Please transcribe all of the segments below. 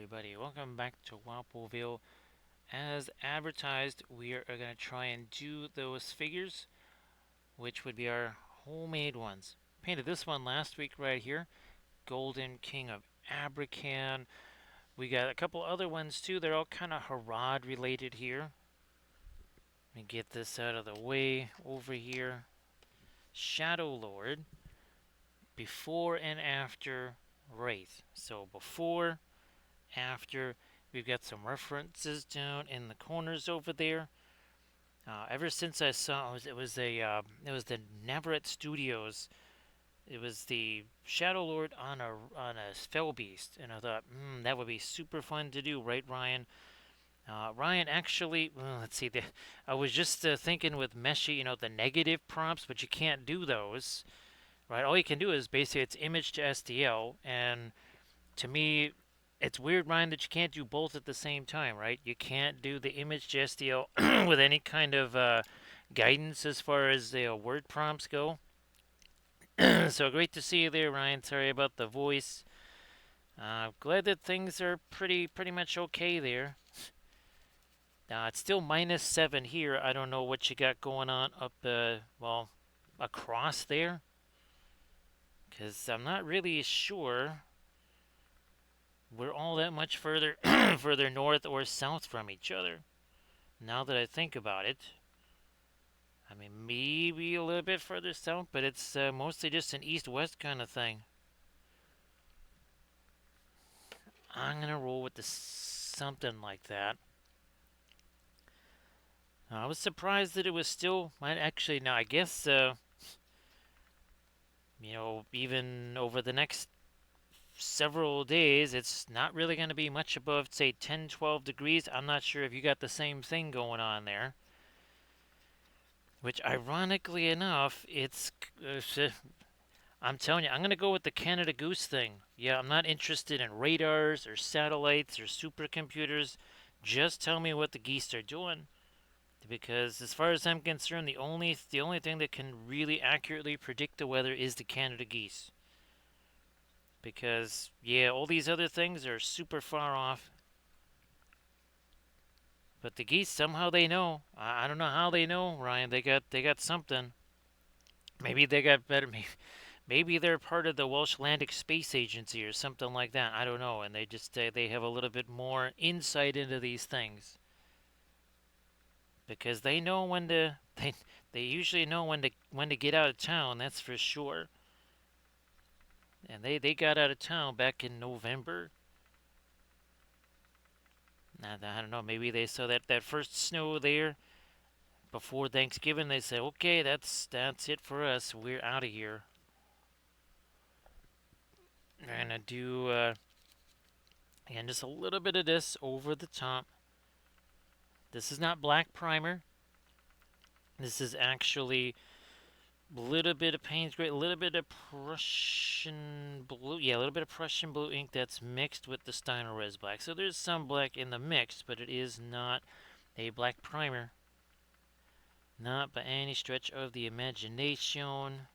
everybody. Welcome back to Wappleville. As advertised, we are going to try and do those figures, which would be our homemade ones. Painted this one last week right here, Golden King of Abracan. We got a couple other ones too. They're all kind of Harad related here. Let me get this out of the way over here. Shadow Lord, before and after Wraith. So before, after. We've got some references down in the corners over there. Ever since I saw it was the Navarrete Studios. It was the Shadow Lord on a Fell Beast, and I thought, that would be super fun to do, right, Ryan? Ryan actually, well, let's see. I was just thinking with Meshi, the negative prompts, but you can't do those, right? All you can do is basically it's image to STL, and to me, it's weird, Ryan, that you can't do both at the same time, right? You can't do the image to STL with any kind of guidance as far as the word prompts go. So great to see you there, Ryan. Sorry about the voice. Glad that things are pretty much okay there. It's still -7 here. I don't know what you got going on up, well, across there, because I'm not really sure we're all that much further further north or south from each other. Now that I think about it, I mean maybe a little bit further south, but it's mostly just an east-west kind of thing. I'm gonna roll with the something like that. I was surprised that it was still. Might actually now. I guess even over the next several days, it's not really going to be much above, say, 10, 12 degrees. I'm not sure if you got the same thing going on there. Which, ironically enough, I'm telling you, I'm going to go with the Canada Goose thing. Yeah, I'm not interested in radars or satellites or supercomputers. Just tell me what the geese are doing. Because as far as I'm concerned, the only thing that can really accurately predict the weather is the Canada geese. Because yeah, all these other things are super far off. But the geese somehow they know. I don't know how they know, Ryan. They got something. Maybe they got better. Maybe they're part of the Welsh Landic Space Agency or something like that. I don't know. And they have a little bit more insight into these things because they know when to they usually know when to get out of town. That's for sure. And they got out of town back in November. I don't know. Maybe they saw that first snow there before Thanksgiving. They said, "Okay, that's it for us. We're out of here." We're gonna do again just a little bit of this over the top. This is not black primer. This is actually a little bit of Payne's Gray, a little bit of Prussian blue. Yeah, a little bit of Prussian blue ink that's mixed with the Steiner Res black. So there's some black in the mix, but it is not a black primer. Not by any stretch of the imagination.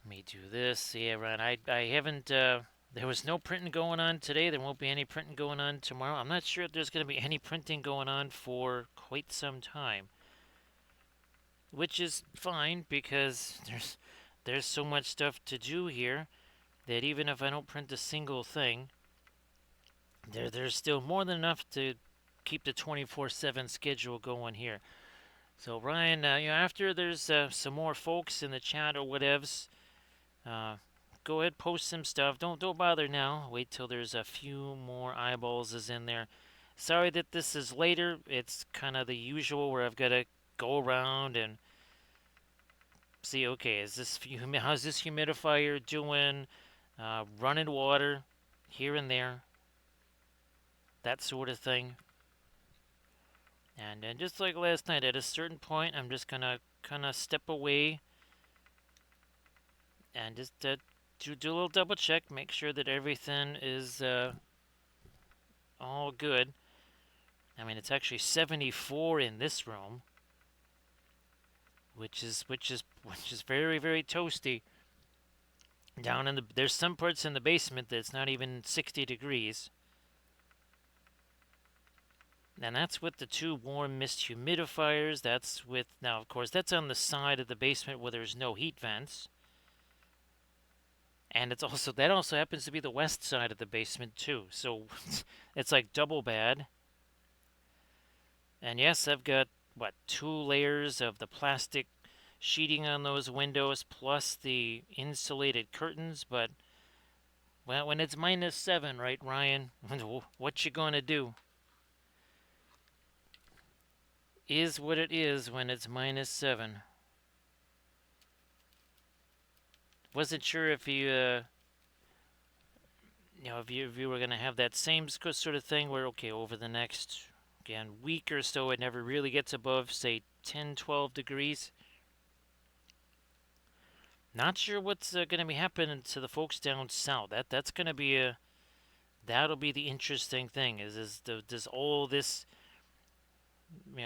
Let me do this. Yeah, Ron, I haven't, there was no printing going on today. There won't be any printing going on tomorrow. I'm not sure if there's going to be any printing going on for quite some time. Which is fine because there's so much stuff to do here that even if I don't print a single thing, there's still more than enough to keep the 24/7 schedule going here. So Ryan, after there's some more folks in the chat or whatevs, go ahead, post some stuff. Don't bother now. Wait till there's a few more eyeballs is in there. Sorry that this is later. It's kind of the usual where I've got to go around and see. Okay, how's this humidifier doing? Running water here and there, that sort of thing. And then just like last night, at a certain point, I'm just gonna kind of step away and just do a little double check, make sure that everything is all good. I mean, it's actually 74 in this room, which is very toasty. Down in there's some parts in the basement that's not even 60 degrees. And that's with the two warm mist humidifiers. That's with, now of course, that's on the side of the basement where there's no heat vents. And it's also, that also happens to be the west side of the basement too. So it's like double bad. And yes, I've got, what, 2 layers of the plastic sheeting on those windows plus the insulated curtains. But, well, when it's -7, right, Ryan? What you gonna do? Is what it is when it's -7. Wasn't sure if if you were gonna have that same sort of thing where, okay, over the next, again, week or so, it never really gets above, say, 10, 12 degrees. Not sure what's going to be happening to the folks down south. That's going to be that'll be the interesting thing. Does all this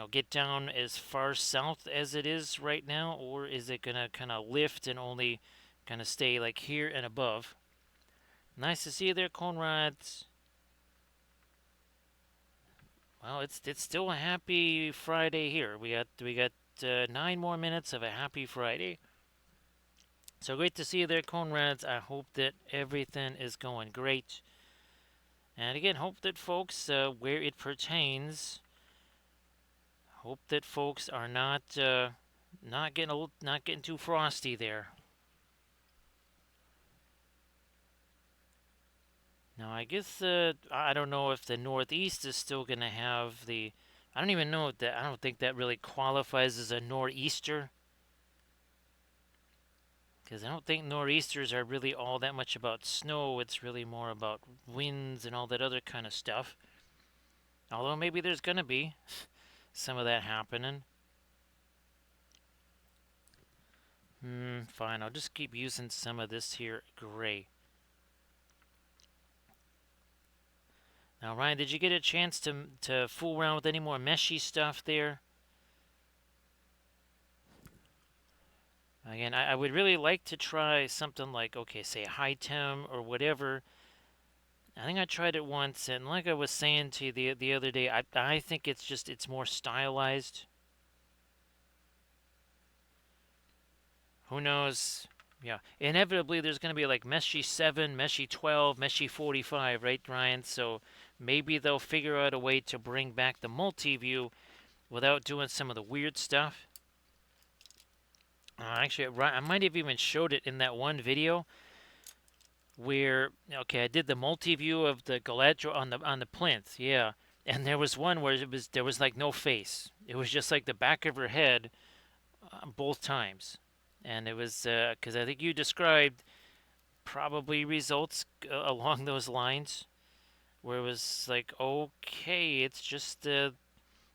get down as far south as it is right now, or is it going to kind of lift and only kind of stay like here and above? Nice to see you there, Conrads. Well, it's still a happy Friday here. We got 9 more minutes of a happy Friday. So great to see you there, Conrads. I hope that everything is going great. And again, hope that folks, where it pertains, hope that folks are not getting too frosty there. Now, I guess I don't know if the Northeast is still going to have the. I don't even know that. I don't think that really qualifies as a nor'easter, because I don't think nor'easters are really all that much about snow. It's really more about winds and all that other kind of stuff. Although maybe there's going to be some of that happening. Fine. I'll just keep using some of this here gray. Now, Ryan, did you get a chance to fool around with any more meshy stuff there? Again, I would really like to try something like, okay, say high temp or whatever. I think I tried it once, and like I was saying to you the other day, I think it's more stylized. Who knows? Yeah, inevitably there's going to be like Meshy 7, Meshy 12, Meshy 45, right, Ryan? So maybe they'll figure out a way to bring back the multi-view without doing some of the weird stuff. Actually, I might have even showed it in that one video where, okay, I did the multi-view of the Galadriel on the plinth, yeah, and there was one where there was like no face. It was just like the back of her head both times, and it was because I think you described probably results along those lines where it was like, okay, it's just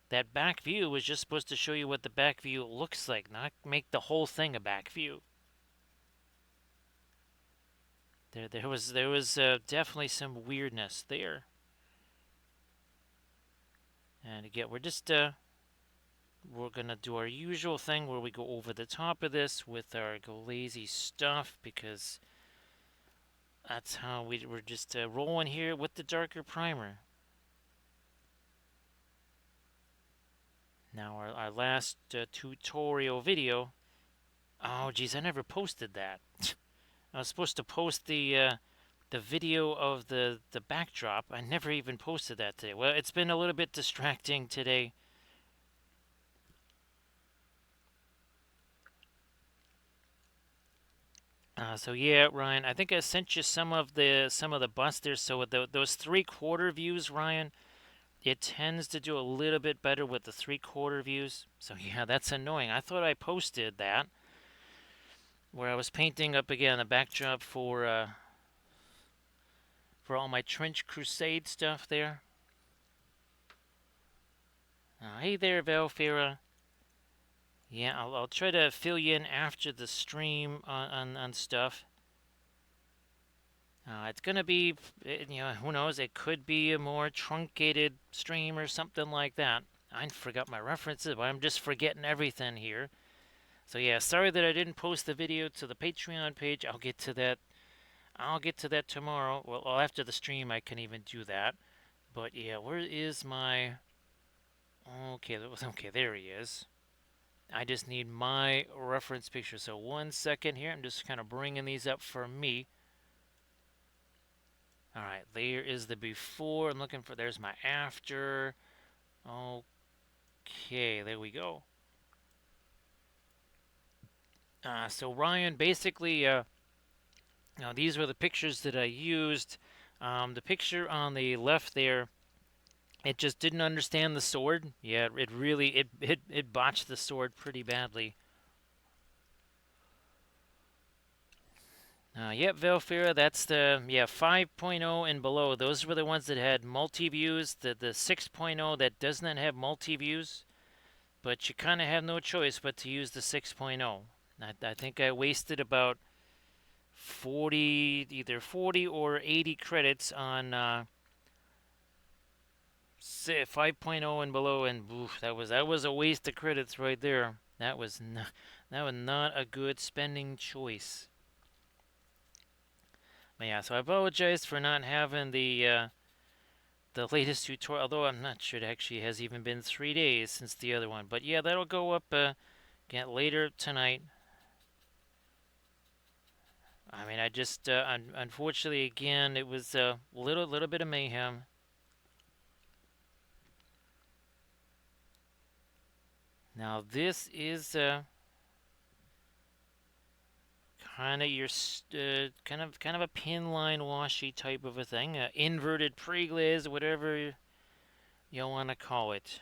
that back view was just supposed to show you what the back view looks like, not make the whole thing a back view. There was definitely some weirdness there. And again, we're gonna do our usual thing where we go over the top of this with our glazy stuff, because that's how we're just rolling here with the darker primer. Now our last tutorial video. Oh geez, I never posted that. I was supposed to post the video of the backdrop. I never even posted that today. Well, it's been a little bit distracting today. So yeah, Ryan, I think I sent you some of the busters. So with those 3/4 views, Ryan, it tends to do a little bit better with the 3/4 views. So yeah, that's annoying. I thought I posted that where I was painting up again the backdrop for all my Trench Crusade stuff there. Hey there, Valfira. Yeah, I'll try to fill you in after the stream on stuff. It's gonna be, who knows? It could be a more truncated stream or something like that. I forgot my references, but I'm just forgetting everything here. So yeah, sorry that I didn't post the video to the Patreon page. I'll get to that I'll get to that tomorrow. Well, after the stream, I can even do that. But yeah, where is my? Okay, okay. There he is. I just need my reference picture. So 1 second here. I'm just kind of bringing these up for me. All right, there is the before. I'm looking for. There's my after. Okay, there we go. So Ryan, basically, now these were the pictures that I used. The picture on the left there, it just didn't understand the sword. Yeah, it really it botched the sword pretty badly. Yep, Velfira, that's the 5.0 and below. Those were the ones that had multi views. The 6.0 that does not have multi views, but you kind of have no choice but to use the 6.0. I think I wasted about 40, either 40 or 80 credits on 5.0 and below, and oof, that was a waste of credits right there. That was not a good spending choice. But yeah, so I apologize for not having the latest tutorial. Although I'm not sure it actually has even been 3 days since the other one. But yeah, that'll go up again later tonight. I mean, I just unfortunately again it was a little bit of mayhem. Now this is kind of your kind of a pin line washi type of a thing, inverted pre-glaze, whatever you want to call it.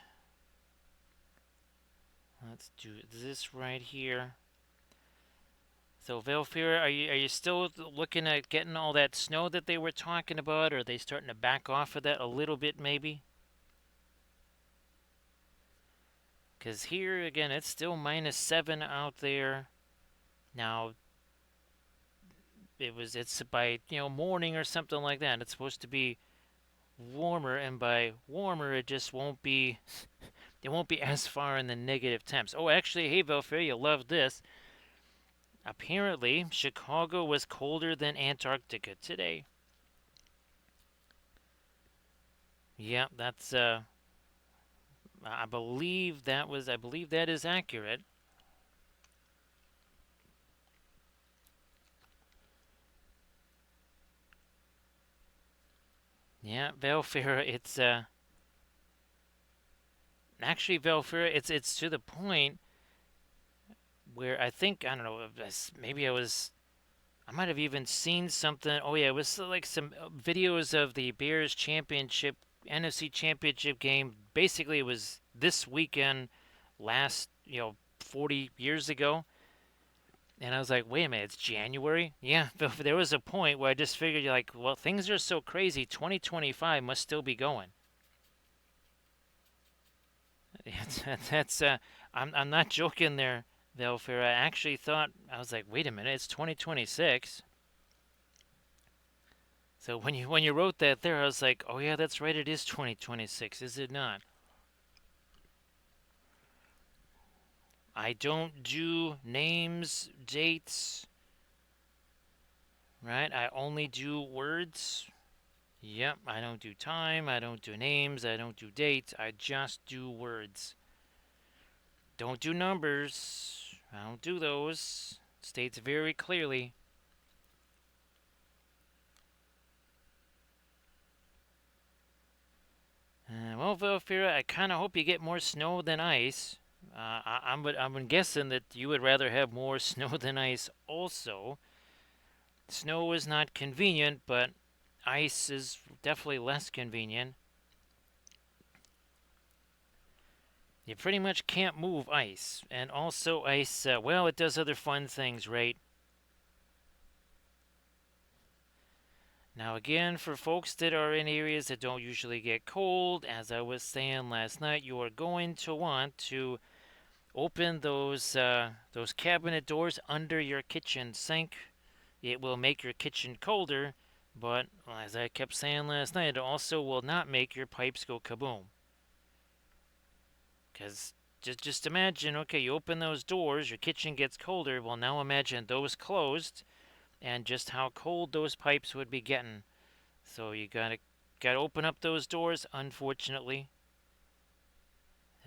Let's do this right here. So Velfira, are you still looking at getting all that snow that they were talking about, or are they starting to back off of that a little bit maybe? Because here again, it's still -7 out there. Now it's by morning or something like that. It's supposed to be warmer, and by warmer it just won't be. It won't be as far in the negative temps. Oh, actually, hey Velfira, you love this. Apparently, Chicago was colder than Antarctica today. Yeah, that's I believe that is accurate. Yeah, Velfira, it's actually Velfira, it's to the point where I think I don't know, maybe I might have even seen something. Oh yeah, it was like some videos of the Bears championship NFC championship game. Basically, it was this weekend last, 40 years ago. And I was like, wait a minute, it's January? Yeah, but there was a point where I just figured, like, well, things are so crazy. 2025 must still be going. That's I'm not joking there, Velfair. I actually thought I was like, wait a minute, it's 2026. So when you wrote that there, I was like, oh yeah, that's right, it is 2026, is it not? I don't do names, dates, right? I only do words. Yep, I don't do time, I don't do names, I don't do dates, I just do words. Don't do numbers. I don't do those. States very clearly. Well, Velfira, I kind of hope you get more snow than ice. I'm guessing that you would rather have more snow than ice also. Snow is not convenient, but ice is definitely less convenient. You pretty much can't move ice. And also, ice, well, it does other fun things, right? Now, again, for folks that are in areas that don't usually get cold, as I was saying last night, you are going to want to open those cabinet doors under your kitchen sink. It will make your kitchen colder, but as I kept saying last night, it also will not make your pipes go kaboom. Because just imagine, okay, you open those doors, your kitchen gets colder. Well, now imagine those closed, and just how cold those pipes would be getting. So you gotta open up those doors, unfortunately.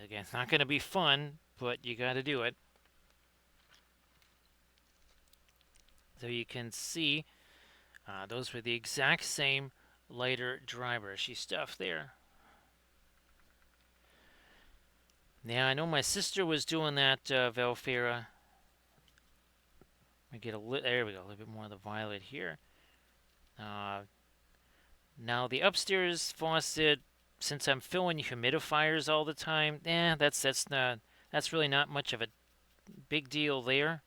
Again, it's not gonna be fun, but you gotta do it. So you can see those were the exact same lighter dry brushy stuff there. Yeah, I know my sister was doing that, Velfira. We get there we go, a little bit more of the violet here. Uh, Now the upstairs faucet, since I'm filling humidifiers all the time, that's really not much of a big deal there.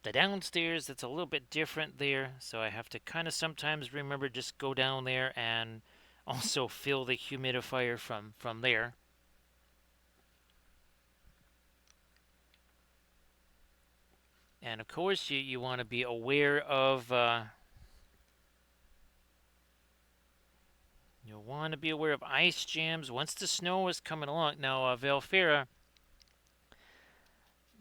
The downstairs, it's a little bit different there, so I have to kind of sometimes remember just go down there and also fill the humidifier from there. And of course, you want to be aware of ice jams once the snow is coming along. Now, Valfera,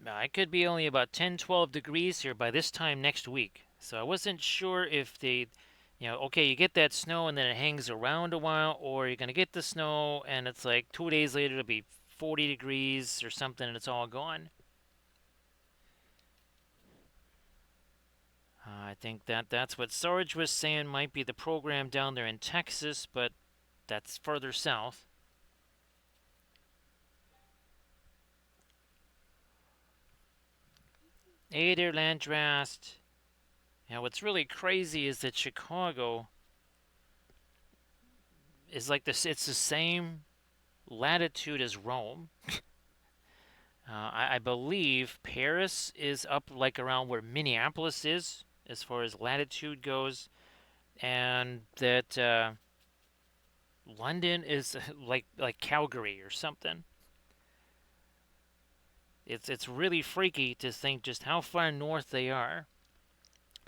it could be only about 10, 12 degrees here by this time next week. So I wasn't sure if okay, you get that snow and then it hangs around a while, or you're going to get the snow and it's like 2 days later it'll be 40 degrees or something and it's all gone. I think that's what Sarge was saying might be the program down there in Texas, but that's further south. Hey there, Landrast. Now, what's really crazy is that Chicago is like this. It's the same latitude as Rome. I believe Paris is up like around where Minneapolis is as far as latitude goes, and that London is like Calgary or something. It's really freaky to think just how far north they are.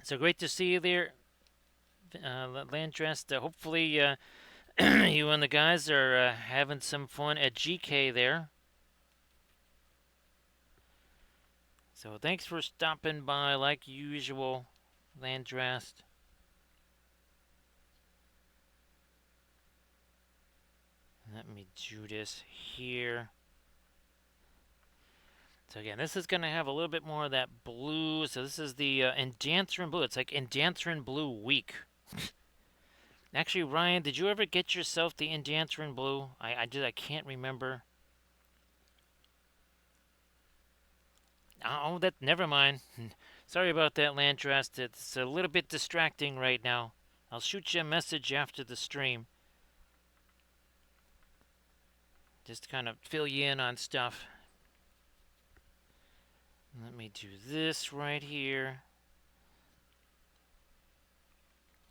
So great to see you there, Landrest. Hopefully, you and the guys are having some fun at GK there. So thanks for stopping by like usual, Landrast. Let me do this here. So again, this is going to have a little bit more of that blue. So this is the Endanthrin blue. It's like Endanthrin blue week. Actually, Ryan, did you ever get yourself the Endanthrin blue? I can't remember. Oh, that never mind. Sorry about that, Landrast. It's a little bit distracting right now. I'll shoot you a message after the stream. Just to kind of fill you in on stuff. Let me do this right here.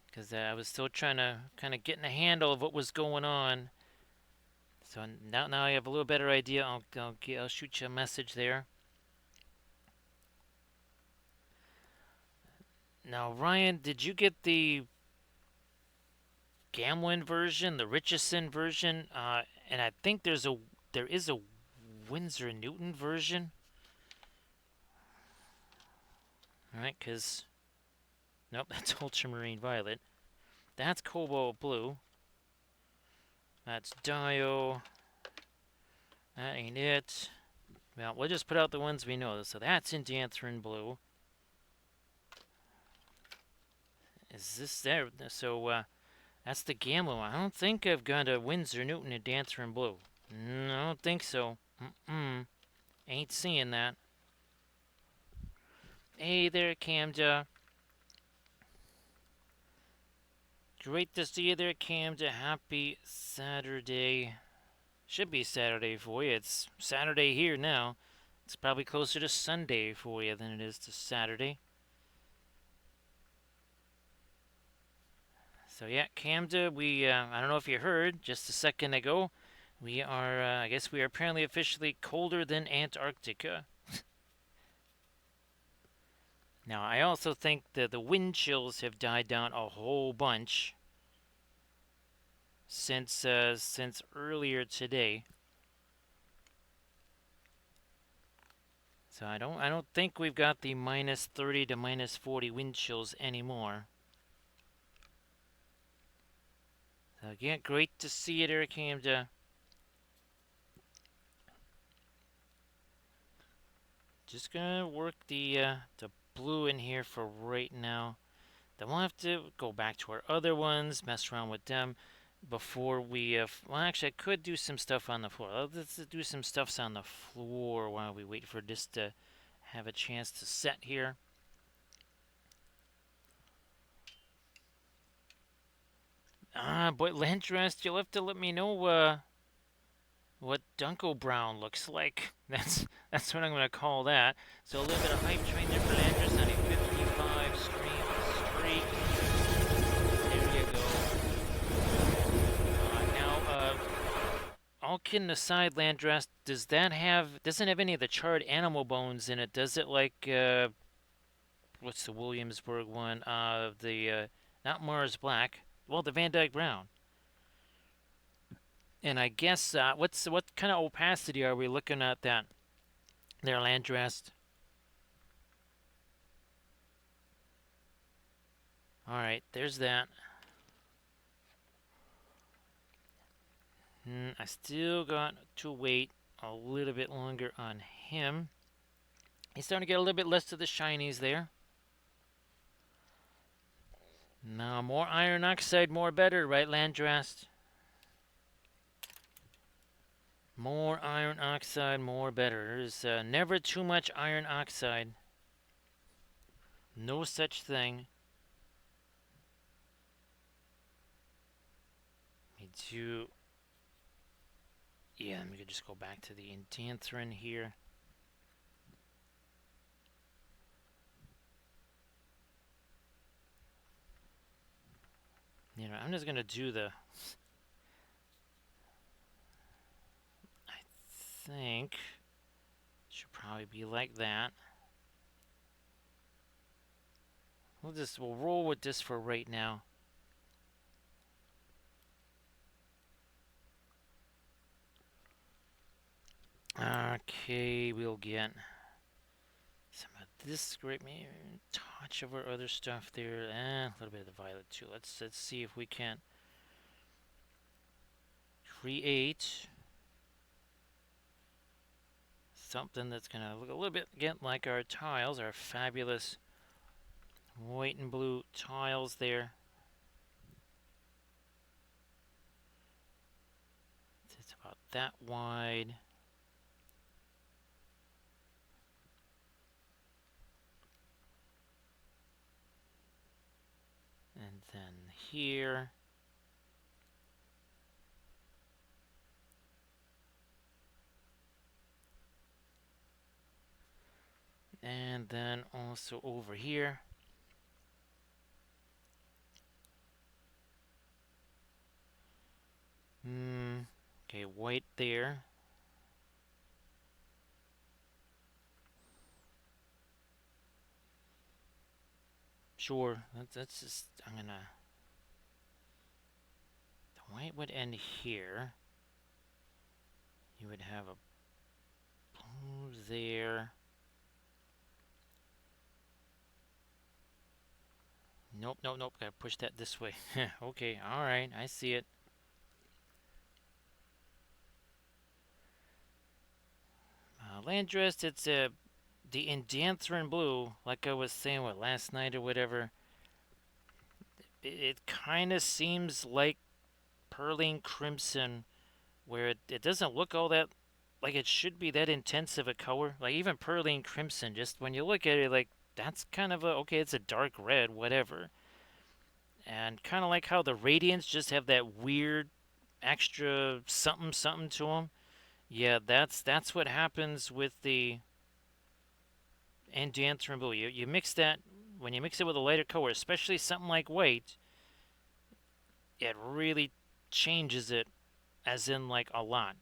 Because I was still trying to kind of get in a handle of what was going on. So now I have a little better idea. I'll shoot you a message there. Now, Ryan, did you get the Gamlin version, the Richardson version? And I think there is a Winsor Newton version. All right, because nope, that's ultramarine violet. That's cobalt blue. That's Dio. That ain't it. Well, we'll just put out the ones we know. So that's Endanthrin blue. Is this there? So that's the Gamma one. I don't think I've got a Winsor Newton Endanthrin blue. No, I don't think so. Ain't seeing that. Hey there, Camda. Great to see you there, Camda. Happy Saturday. Should be Saturday for you. It's Saturday here now. It's probably closer to Sunday for you than it is to Saturday. So yeah, Camda, I don't know if you heard just a second ago, we are, I guess we are apparently officially colder than Antarctica. Now, I also think that the wind chills have died down a whole bunch since earlier today. So I don't think we've got the minus 30 to minus 40 wind chills anymore. So again, great to see it, Eric Hamda. Just gonna work the blue in here for right now. Then we'll have to go back to our other ones, mess around with them before we. Well, actually, I could do some stuff on the floor. Let's do some stuffs on the floor while we wait for this to have a chance to set here. But Landrest, you'll have to let me know what Dunko Brown looks like. That's what I'm gonna call that. So a little bit of hype train there for Landrest on a 55 streak. There you go. Now, all kidding aside, Landrest, doesn't have any of the charred animal bones in it? Does it like what's the Williamsburg one? The not Mars Black. Well, the Van Dyke Brown. And I guess what kind of opacity are we looking at that there, Landrest? All right, there's that. I still got to wait a little bit longer on him. He's starting to get a little bit less of the shinies there. Now more iron oxide, more better, right, Landrast? More iron oxide, more better. There's never too much iron oxide. No such thing. Me too. Yeah, we could just go back to the Endanthrin here. You know, I'm just gonna do the. I think should probably be like that. We'll roll with this for right now. Okay, we'll get some of this great, maybe touch of our other stuff there, and a little bit of the violet too. Let's see if we can create something that's gonna look a little bit again like our tiles, our fabulous white and blue tiles there. It's about that wide. And then here. And then also over here. Okay, white there. Sure, that's just, I'm gonna, the white would end here. You would have a blue there. Nope, nope, nope, gotta push that this way. Okay, alright, I see it. Landrest, it's the Endanthrin blue, like I was saying, what, last night or whatever. It kind of seems like Pearline Crimson, where it doesn't look all that like it should be that intense of a color. Like even Pearline Crimson, just when you look at it, like that's kind of a, okay, it's a dark red, whatever. And kind of like how the Radiants just have that weird extra something something to them. Yeah, that's what happens with the Endanthrin blue. You mix that, when you mix it with a lighter color, especially something like white, it really changes it, as in like a lot.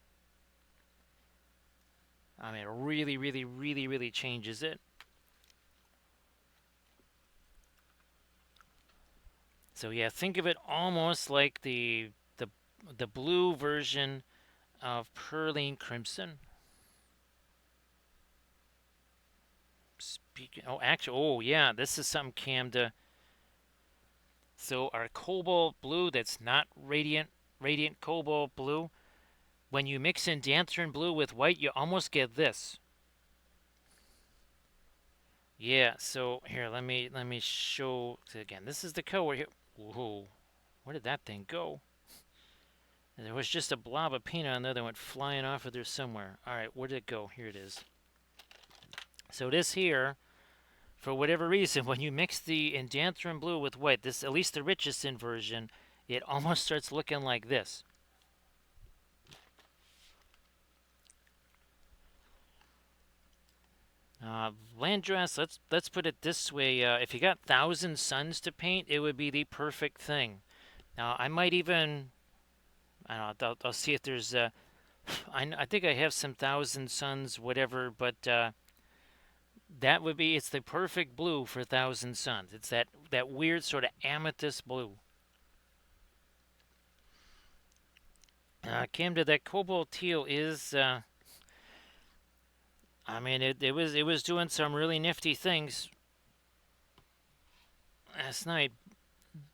I mean, it really, really, really, really changes it. So yeah, think of it almost like the blue version of Pearline Crimson. you can. Oh, actually, oh yeah, this is something Cam to. So our cobalt blue that's not radiant cobalt blue. When you mix in Dancerin blue with white, you almost get this. Yeah. So here, let me show again. This is the color here. Whoa, where did that thing go? There was just a blob of paint on there that went flying off of there somewhere. All right, where did it go? Here it is. So this here, for whatever reason, when you mix the Indanthrone blue with white, this at least the Richardson version, it almost starts looking like this. Landrass, let's put it this way. If you got Thousand Suns to paint, it would be the perfect thing. Now, I might even, I don't know, I'll see if there's, I think I have some Thousand Suns, whatever, but that would be, it's the perfect blue for Thousand Suns. It's that weird sort of amethyst blue. Came to that cobalt teal is, I mean, it was doing some really nifty things last night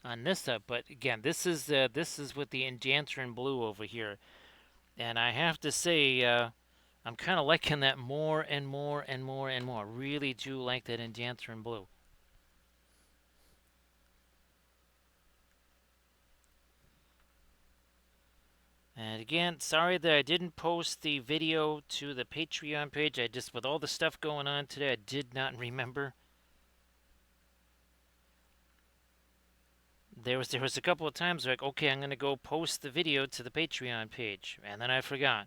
on this stuff. But again, this is with the Enchantress blue over here, and I have to say, I'm kind of liking that more and more and more and more. Really do like that Enchantress blue. And again, sorry that I didn't post the video to the Patreon page. I just, with all the stuff going on today, I did not remember. There was a couple of times like, okay, I'm gonna go post the video to the Patreon page, and then I forgot.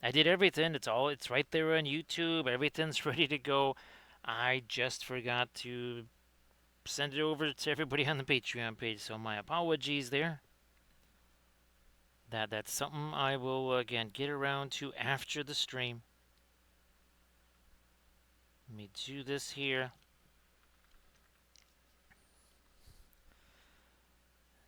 I did everything. It's right there on YouTube. Everything's ready to go. I just forgot to send it over to everybody on the Patreon page. So my apologies there. That's something I will again get around to after the stream. Let me do this here.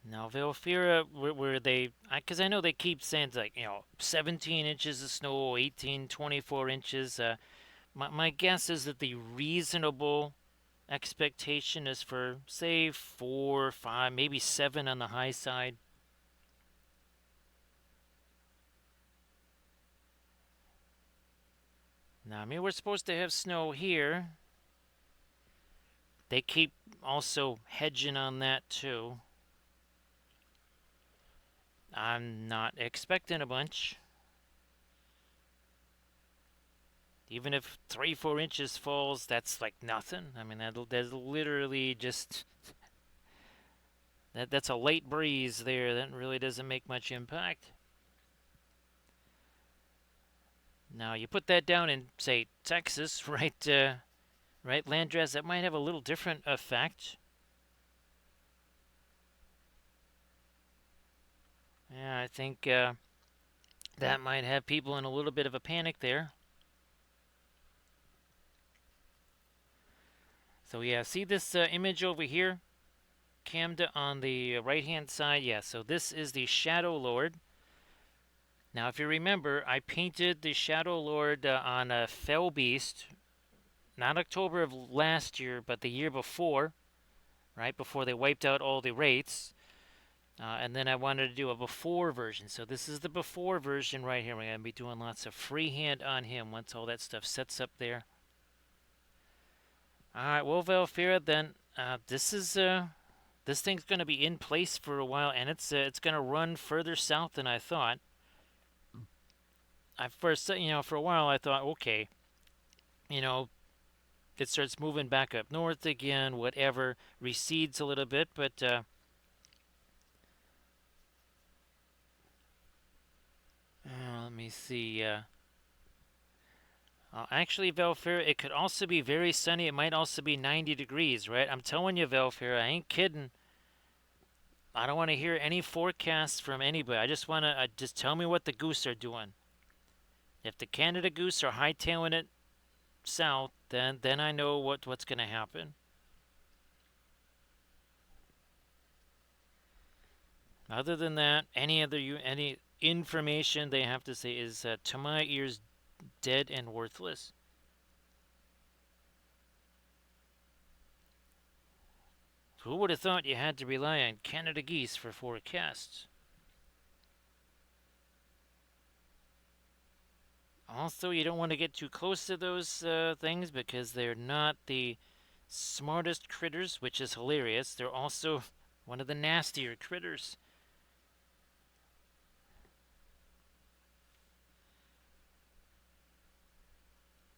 Now, Valfira, where they, because I know they keep saying it's like, 17 inches of snow, 18, 24 inches. My guess is that the reasonable expectation is for, say, 4, 5, maybe 7 on the high side. Now, I mean, we're supposed to have snow here. They keep also hedging on that, too. I'm not expecting a bunch. Even if 3, 4 inches falls, that's like nothing. I mean, that's literally just that's a late breeze there. That really doesn't make much impact. Now you put that down in say Texas, right? Right, Landress. That might have a little different effect. Yeah, I think that might have people in a little bit of a panic there. So yeah, see this image over here, Camda on the right-hand side. Yeah, so this is the Shadow Lord. Now, if you remember, I painted the Shadow Lord on a Fell Beast, not October of last year, but the year before, right before they wiped out all the wraiths. And then I wanted to do a before version. So this is the before version right here. We're going to be doing lots of freehand on him once all that stuff sets up there. All right, well, Valfira, then this thing's going to be in place for a while, and it's going to run further south than I thought. I first, for a while I thought, okay, it starts moving back up north again, whatever, recedes a little bit, but let me see. Actually, Valfira, it could also be very sunny. It might also be 90 degrees, right? I'm telling you, Valfira, I ain't kidding. I don't want to hear any forecasts from anybody. I just want to just tell me what the goose are doing. If the Canada goose are hightailing it south, then I know what's going to happen. Other than that, any information they have to say is to my ears dead and worthless. Who would have thought you had to rely on Canada geese for forecasts? Also, you don't want to get too close to those things because they're not the smartest critters, which is hilarious. They're also one of the nastier critters.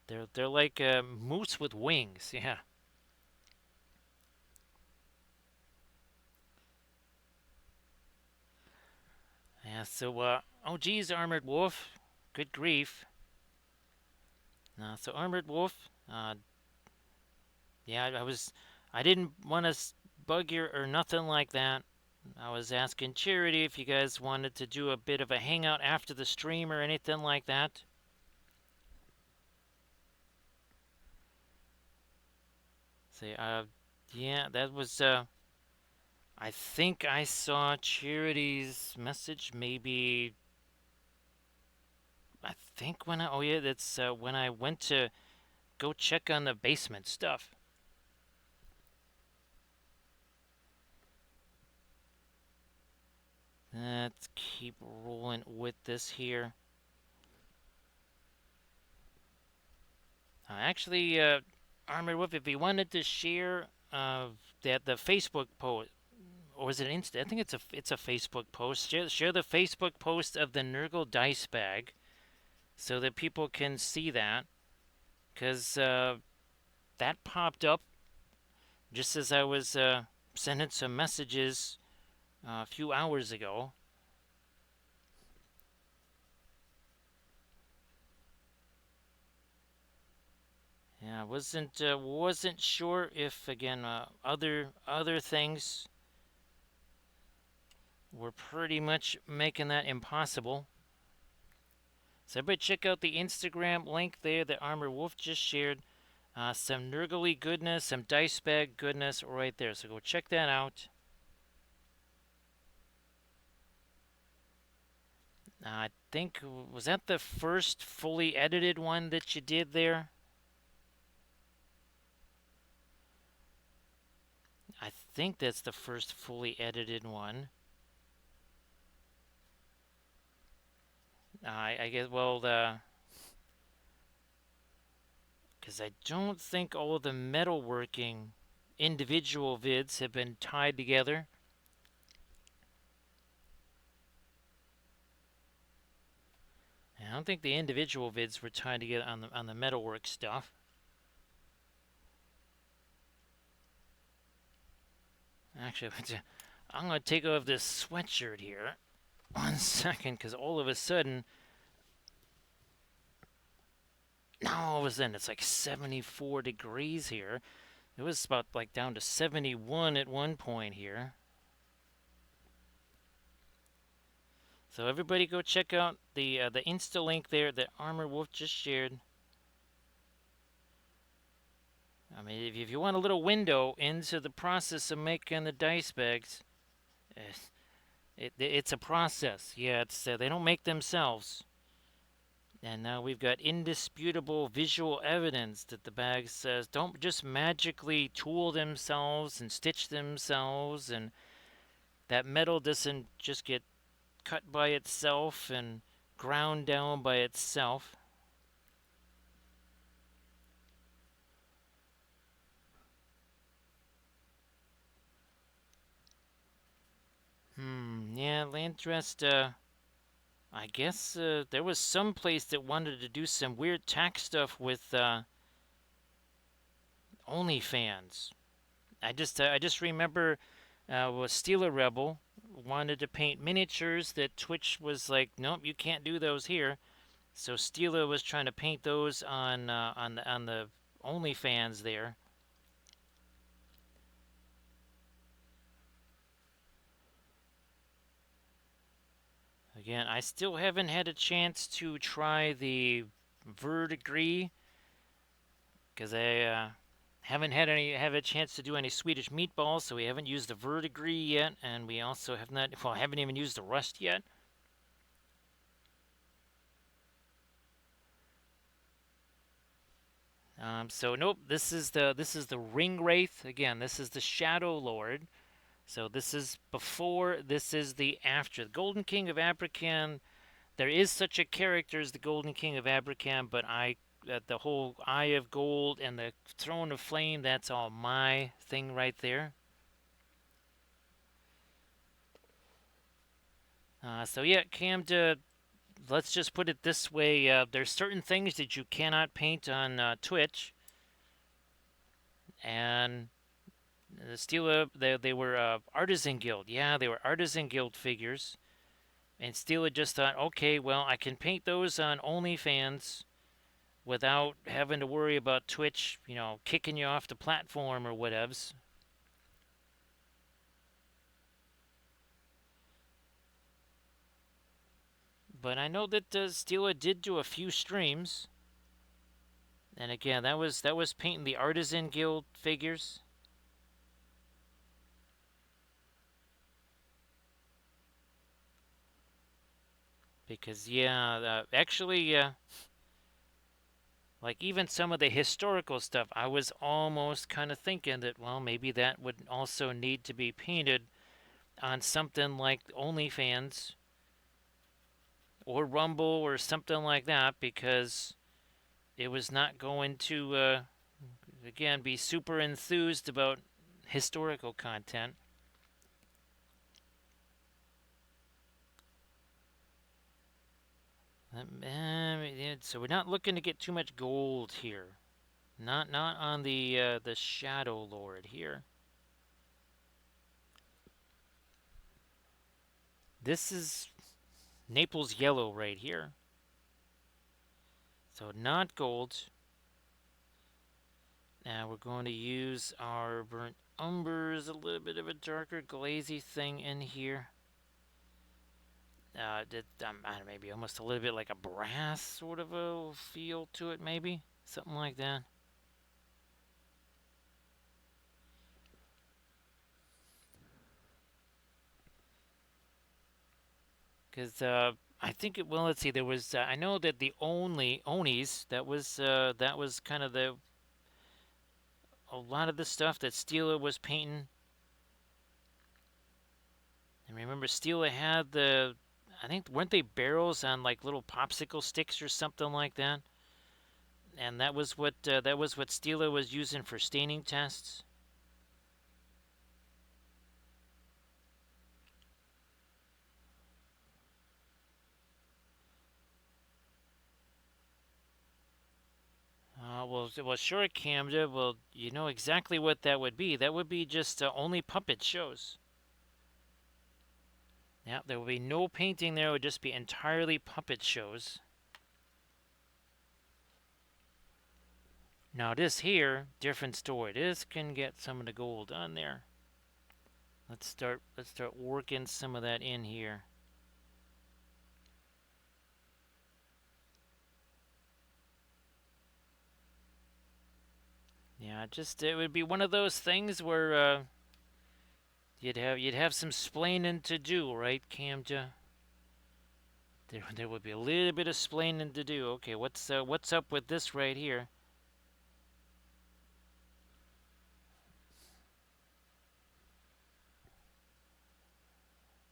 They're like moose with wings. Yeah. Yeah. So, oh geez, armored wolf. Good grief. So armored wolf. Yeah, I didn't want to bug you or nothing like that. I was asking Charity if you guys wanted to do a bit of a hangout after the stream or anything like that. Say, yeah, that was, I think I saw Charity's message maybe, I think when oh yeah, that's when I went to go check on the basement stuff. Let's keep rolling with this here. Actually, Armored Wolf, if you wanted to share the Facebook post, or is it Insta? I think it's a Facebook post. Share the Facebook post of the Nurgle dice bag, so that people can see that, because that popped up just as I was sending some messages a few hours ago. Yeah, I wasn't sure if again other things were pretty much making that impossible. So everybody check out the Instagram link there that Armor Wolf just shared. Some Nurgly goodness, some dice bag goodness right there. So go check that out. I think, was that the first fully edited one that you did there? I think that's the first fully edited one. I guess, well, because I don't think all of the metalworking individual vids have been tied together. I don't think the individual vids were tied together on the metalwork stuff. Actually, I'm going to take off this sweatshirt here. 1 second, because all of a sudden, now all of a sudden it's like 74 degrees here. It was about like down to 71 at one point here. So everybody go check out the Insta link there that Armor Wolf just shared. I mean, if you want a little window into the process of making the dice bags, it's a process. Yeah, it's they don't make themselves. And now we've got indisputable visual evidence that the bags don't just magically tool themselves and stitch themselves, and that metal doesn't just get cut by itself and ground down by itself. Yeah, Landrest, I guess there was some place that wanted to do some weird tax stuff with OnlyFans. I just remember was Steeler Rebel wanted to paint miniatures that Twitch was like, nope, you can't do those here. So Steeler was trying to paint those on the OnlyFans there. Again, I still haven't had a chance to try the verdigris because I haven't have a chance to do any Swedish meatballs, so we haven't used the verdigris yet, and we also have not, well, haven't even used the rust yet. So nope, this is the ring wraith again. This is the Shadow Lord. So this is before. This is the after. The Golden King of Abrakan. There is such a character as the Golden King of Abrakan, but the whole Eye of Gold and the Throne of Flame. That's all my thing right there. So yeah, Camda. Let's just put it this way: there's certain things that you cannot paint on Twitch, and the Stila, they were Artisan Guild. Yeah, they were Artisan Guild figures. And Stila just thought, okay, well, I can paint those on OnlyFans without having to worry about Twitch, kicking you off the platform or whatevs. But I know that Stila did do a few streams, and again, that was painting the Artisan Guild figures. Because yeah, actually, like even some of the historical stuff, I was almost kind of thinking that, well, maybe that would also need to be painted on something like OnlyFans or Rumble or something like that, because it was not going to, again, be super enthused about historical content. So we're not looking to get too much gold here. Not on the Shadow Lord here. This is Naples yellow right here. So not gold. Now we're going to use our burnt umbers, a little bit of a darker glazy thing in here. I don't know, maybe almost a little bit like a brass sort of a feel to it, maybe something like that. Because I think it. Well, let's see. There was. I know that the only Onis that was kind of the a lot of the stuff that Stila was painting. And remember, Stila had the. I think weren't they barrels on like little popsicle sticks or something like that? And that was what Stila was using for staining tests. Well, sure, Camda. Well, you know exactly what that would be. That would be just only puppet shows. Yeah, there would be no painting there. It would just be entirely puppet shows. Now this here, different story. This can get some of the gold on there. Let's start working some of that in here. Yeah, just it would be one of those things where you'd have some splaining to do, right, Camja? There would be a little bit of splaining to do. Okay, what's up with this right here?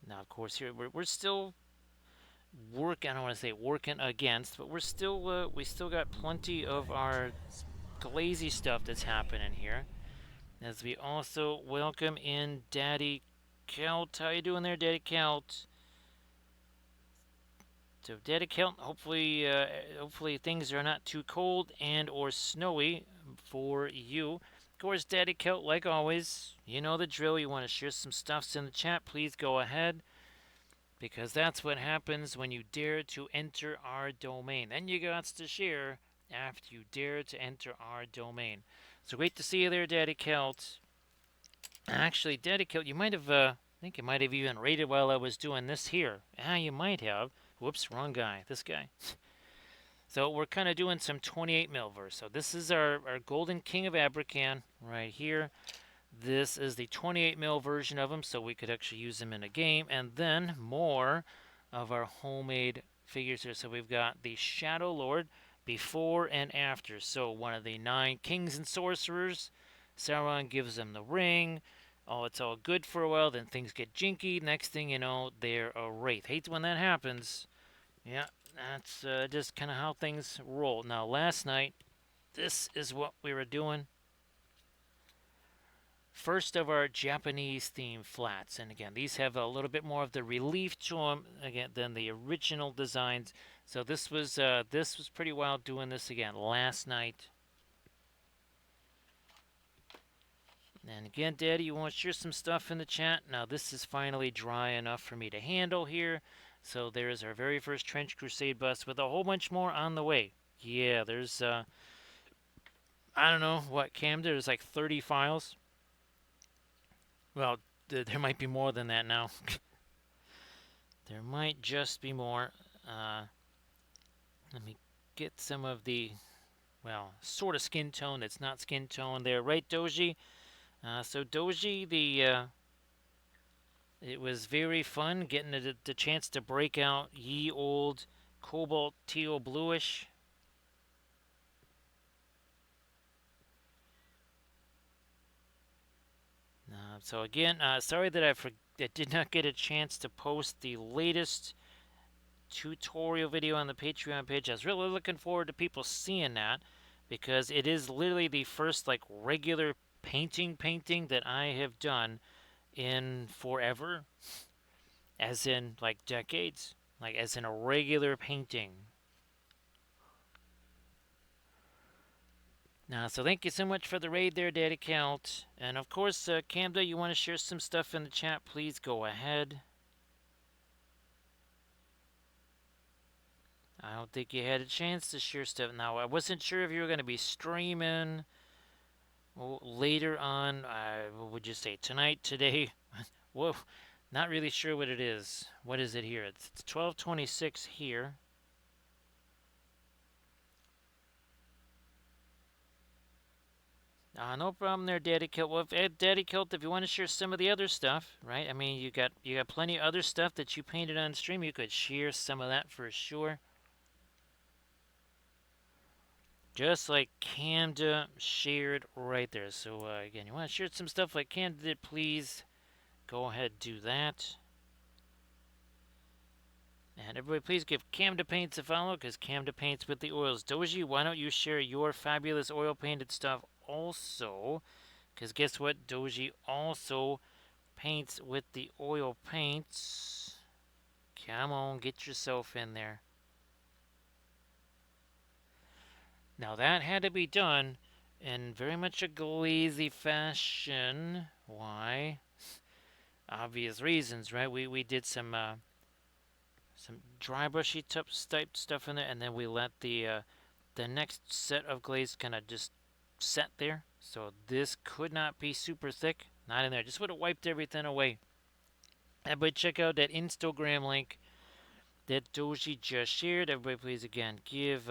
Now, of course, here we're still working. I don't want to say working against, but we still got plenty of our glazy stuff that's happening here. As we also welcome in Daddy Kelt. How you doing there, Daddy Kelt? So, Daddy Kelt, hopefully things are not too cold and or snowy for you. Of course, Daddy Kelt, like always, you know the drill. You want to share some stuffs in the chat, please go ahead. Because that's what happens when you dare to enter our domain. Then you got to share after you dare to enter our domain. So great to see you there, Daddy Kelt. Actually, Daddy Kelt, you might have, I think you might have even rated while I was doing this here. You might have. Whoops, wrong guy. This guy. So we're kind of doing some 28 mil verse. So this is our Golden King of Abrakan right here. This is the 28 mil version of him, so we could actually use them in a game. And then more of our homemade figures here. So we've got the Shadow Lord. before and after. So one of the 9 kings and sorcerers, Sauron gives them the ring. Oh, it's all good for a while. Then things get jinky. Next thing you know, they're a wraith. Hate when that happens. Yeah, that's just kind of how things roll. Now, last night, this is what we were doing. First of our Japanese theme flats, and again, these have a little bit more of the relief to them again than the original designs. So this was pretty wild doing this again last night. And again, Daddy, you want to share some stuff in the chat? Now this is finally dry enough for me to handle here. So there's our very first Trench Crusade bus with a whole bunch more on the way. Yeah, there's I don't know what Cam. There's like 30 files. Well, there might be more than that now. There might just be more. Let me get some of the, well, sort of skin tone that's not skin tone there, right, Doji? So Doji, it was very fun getting the chance to break out ye old cobalt teal bluish. So again, sorry that I did not get a chance to post the latest tutorial video on the Patreon page. I was really looking forward to people seeing that because it is literally the first like regular painting that I have done in forever, as in like decades, like as in a regular painting. Now, so thank you so much for the raid there, Daddy Count. And of course, Camda, you want to share some stuff in the chat, please go ahead. I don't think you had a chance to share stuff. Now, I wasn't sure if you were going to be streaming later on. What would you say? Tonight, today? Whoa, not really sure what it is. What is it here? It's 12:26 here. No problem there, Daddy Kilt. Well, Daddy Kilt, if you want to share some of the other stuff, right? I mean, you got plenty of other stuff that you painted on stream. You could share some of that for sure. Just like Camda shared right there. So again, you want to share some stuff like Camda did, please go ahead do that. And everybody, please give Camda Paints a follow because Camda Paints with the oils. Doji, why don't you share your fabulous oil painted stuff also? Because guess what? Doji also paints with the oil paints. Come on, get yourself in there. Now that had to be done in very much a glazy fashion. Why? Obvious reasons, right? We did some dry brushy type stuff in there, and then we let the next set of glaze kind of just set there. So this could not be super thick. Not in there. Just would have wiped everything away. Everybody check out that Instagram link that Doji just shared. Everybody please again give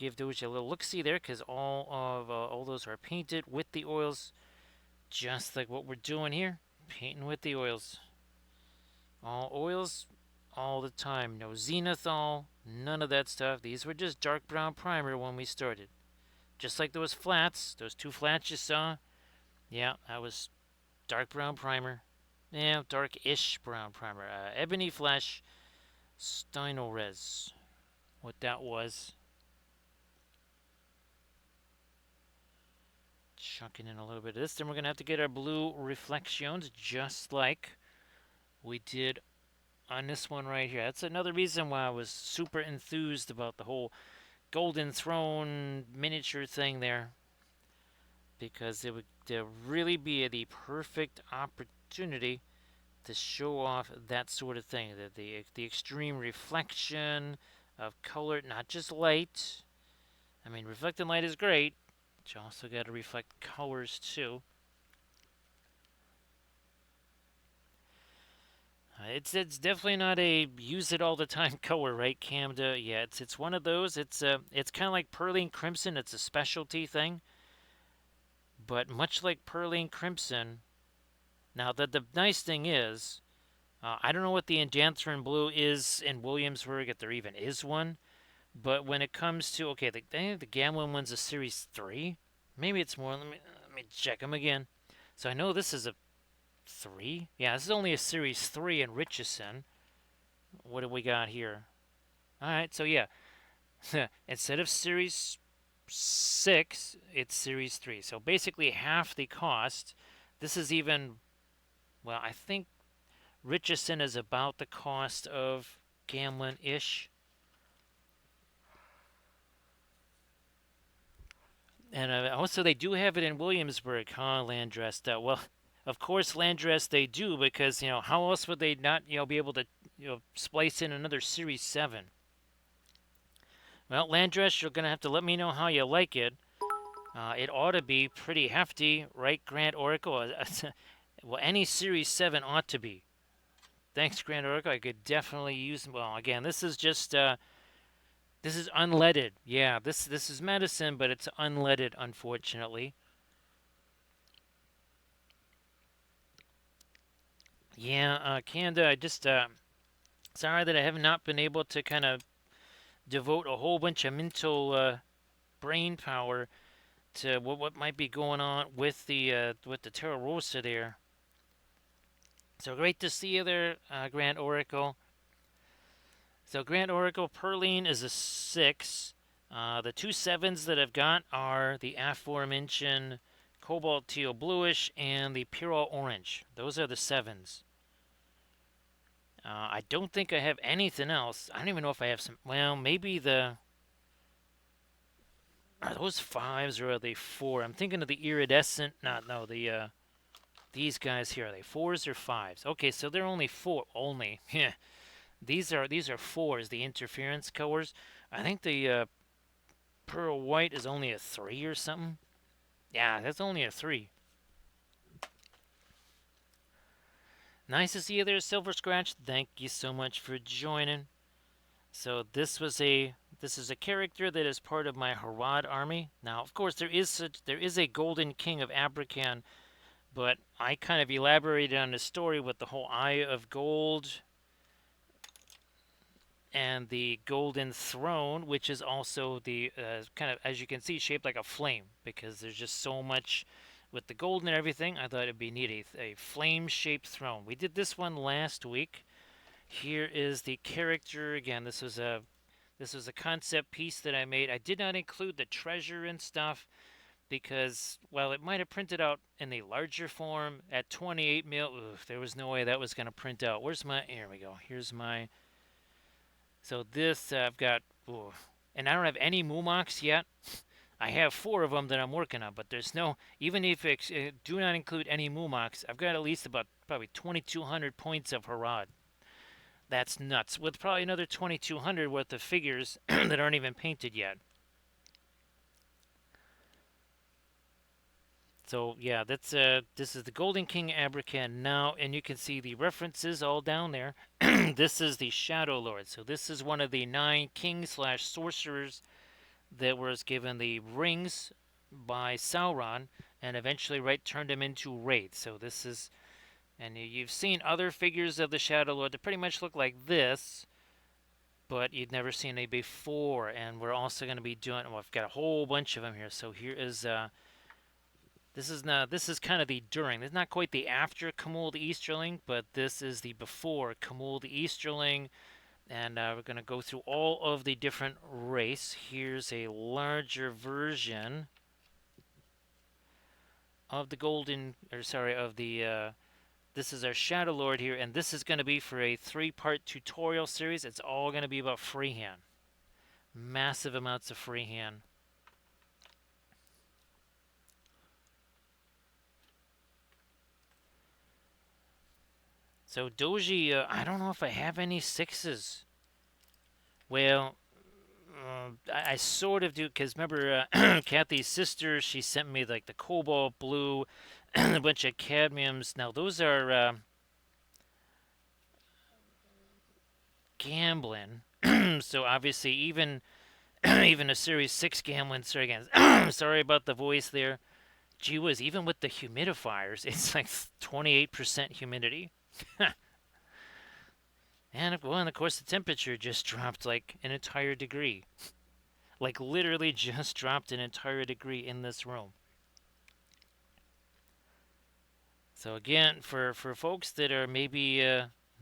Doji a little look-see there because all those are painted with the oils just like what we're doing here. Painting with the oils. All oils all the time. No zenithal, none of that stuff. These were just dark brown primer when we started. Just like those flats, those 2 flats you saw. Yeah, that was dark brown primer. Yeah, dark-ish brown primer. Ebony Flesh, Steinolres. What that was. Chucking in a little bit of this. Then we're going to have to get our blue reflections just like we did on this one right here. That's another reason why I was super enthused about the whole Golden Throne miniature thing there. Because it would really be the perfect opportunity to show off that sort of thing. The extreme reflection of color, not just light. I mean, reflecting light is great, but you also got to reflect colors too. It's definitely not a use it all the time color, right, Camda? Yeah, it's one of those. It's kind of like Pearline Crimson. It's a specialty thing, but much like Pearline Crimson. Now, the nice thing is, I don't know what the Endanthrine Blue is in Williamsburg, if there even is one, But when it comes to okay, I think the gambling one's a Series 3. Maybe it's more. Let me check them again. So I know this is a 3. Yeah, this is only a Series 3 in Richardson. What do we got here? All right, so yeah, instead of Series 6, it's Series 3. So basically half the cost. This is even, well, I think Richardson is about the cost of Gamlin ish. And also, they do have it in Williamsburg, huh, Landress? Well, of course, Landress they do because, how else would they not, be able to, splice in another Series 7? Well, Landress, you're going to have to let me know how you like it. It ought to be pretty hefty, right, Grant Oracle? Well, any Series 7 ought to be. Thanks, Grant Oracle. I could definitely use. Well, again, this is just this is unleaded. Yeah, this is medicine, but it's unleaded, unfortunately. Yeah, Kanda, I just sorry that I have not been able to kind of devote a whole bunch of mental brain power to what might be going on with the Terra Rosa there. So great to see you there, Grant Oracle. So Grand Oracle Perline is a 6. The two sevens that I've got are the aforementioned Cobalt Teal Bluish and the Pyrrole Orange. Those are the sevens. I don't think I have anything else. I don't even know if I have some. Well, maybe the. Are those fives or are they four? I'm thinking of the iridescent. No, the these guys here. Are they fours or fives? Okay, so they're only four. Only. Yeah. These are fours. The interference colors. I think the Pearl White is only a 3 or something. Yeah, that's only a 3. Nice to see you there, Silver Scratch. Thank you so much for joining. So this is a character that is part of my Harad army. Now, of course, there is a Golden King of Abrakan, but I kind of elaborated on the story with the whole Eye of Gold and the Golden Throne, which is also the kind of, as you can see, shaped like a flame because there's just so much with the gold and everything. I thought it'd be neat, a flame-shaped throne. We did this one last week. Here is the character again. This was a concept piece that I made. I did not include the treasure and stuff because, well, it might have printed out in the larger form at 28 mil. Ugh, there was no way that was going to print out. Where's my? Here we go. Here's my. So this I've got, ooh, and I don't have any Moomox yet. I have 4 of them that I'm working on, but there's no, even if do not include any Moomox, I've got at least about probably 2,200 points of Harad. That's nuts. With probably another 2,200 worth of figures that aren't even painted yet. So yeah, this is the Golden King Abrakan now, and you can see the references all down there. This is the Shadow Lord. So this is one of the 9 kings slash sorcerers that was given the rings by Sauron, and eventually right turned him into wraiths. So this is, and you've seen other figures of the Shadow Lord that pretty much look like this, but you'd never seen any before. And we're also going to be doing. Well, I've got a whole bunch of them here. So here is. This is kind of the during. This is not quite the after Kamul the Easterling, but this is the before Kamul the Easterling. And we're going to go through all of the different race. Here's a larger version of the golden, or sorry, of the, this is our Shadow Lord here, and this is going to be for a 3-part tutorial series. It's all going to be about freehand. Massive amounts of freehand. So Doji, I don't know if I have any 6s. Well, I sort of do, because remember, Kathy's sister, she sent me like the cobalt blue and a bunch of cadmiums. Now those are gambling. So obviously even even a Series 6 gambling. Sorry again. Sorry about the voice there. Gee whiz, even with the humidifiers, it's like 28% humidity. And well, and of course the temperature just dropped like an entire degree. Like literally just dropped an entire degree in this room. So again, for folks that are maybe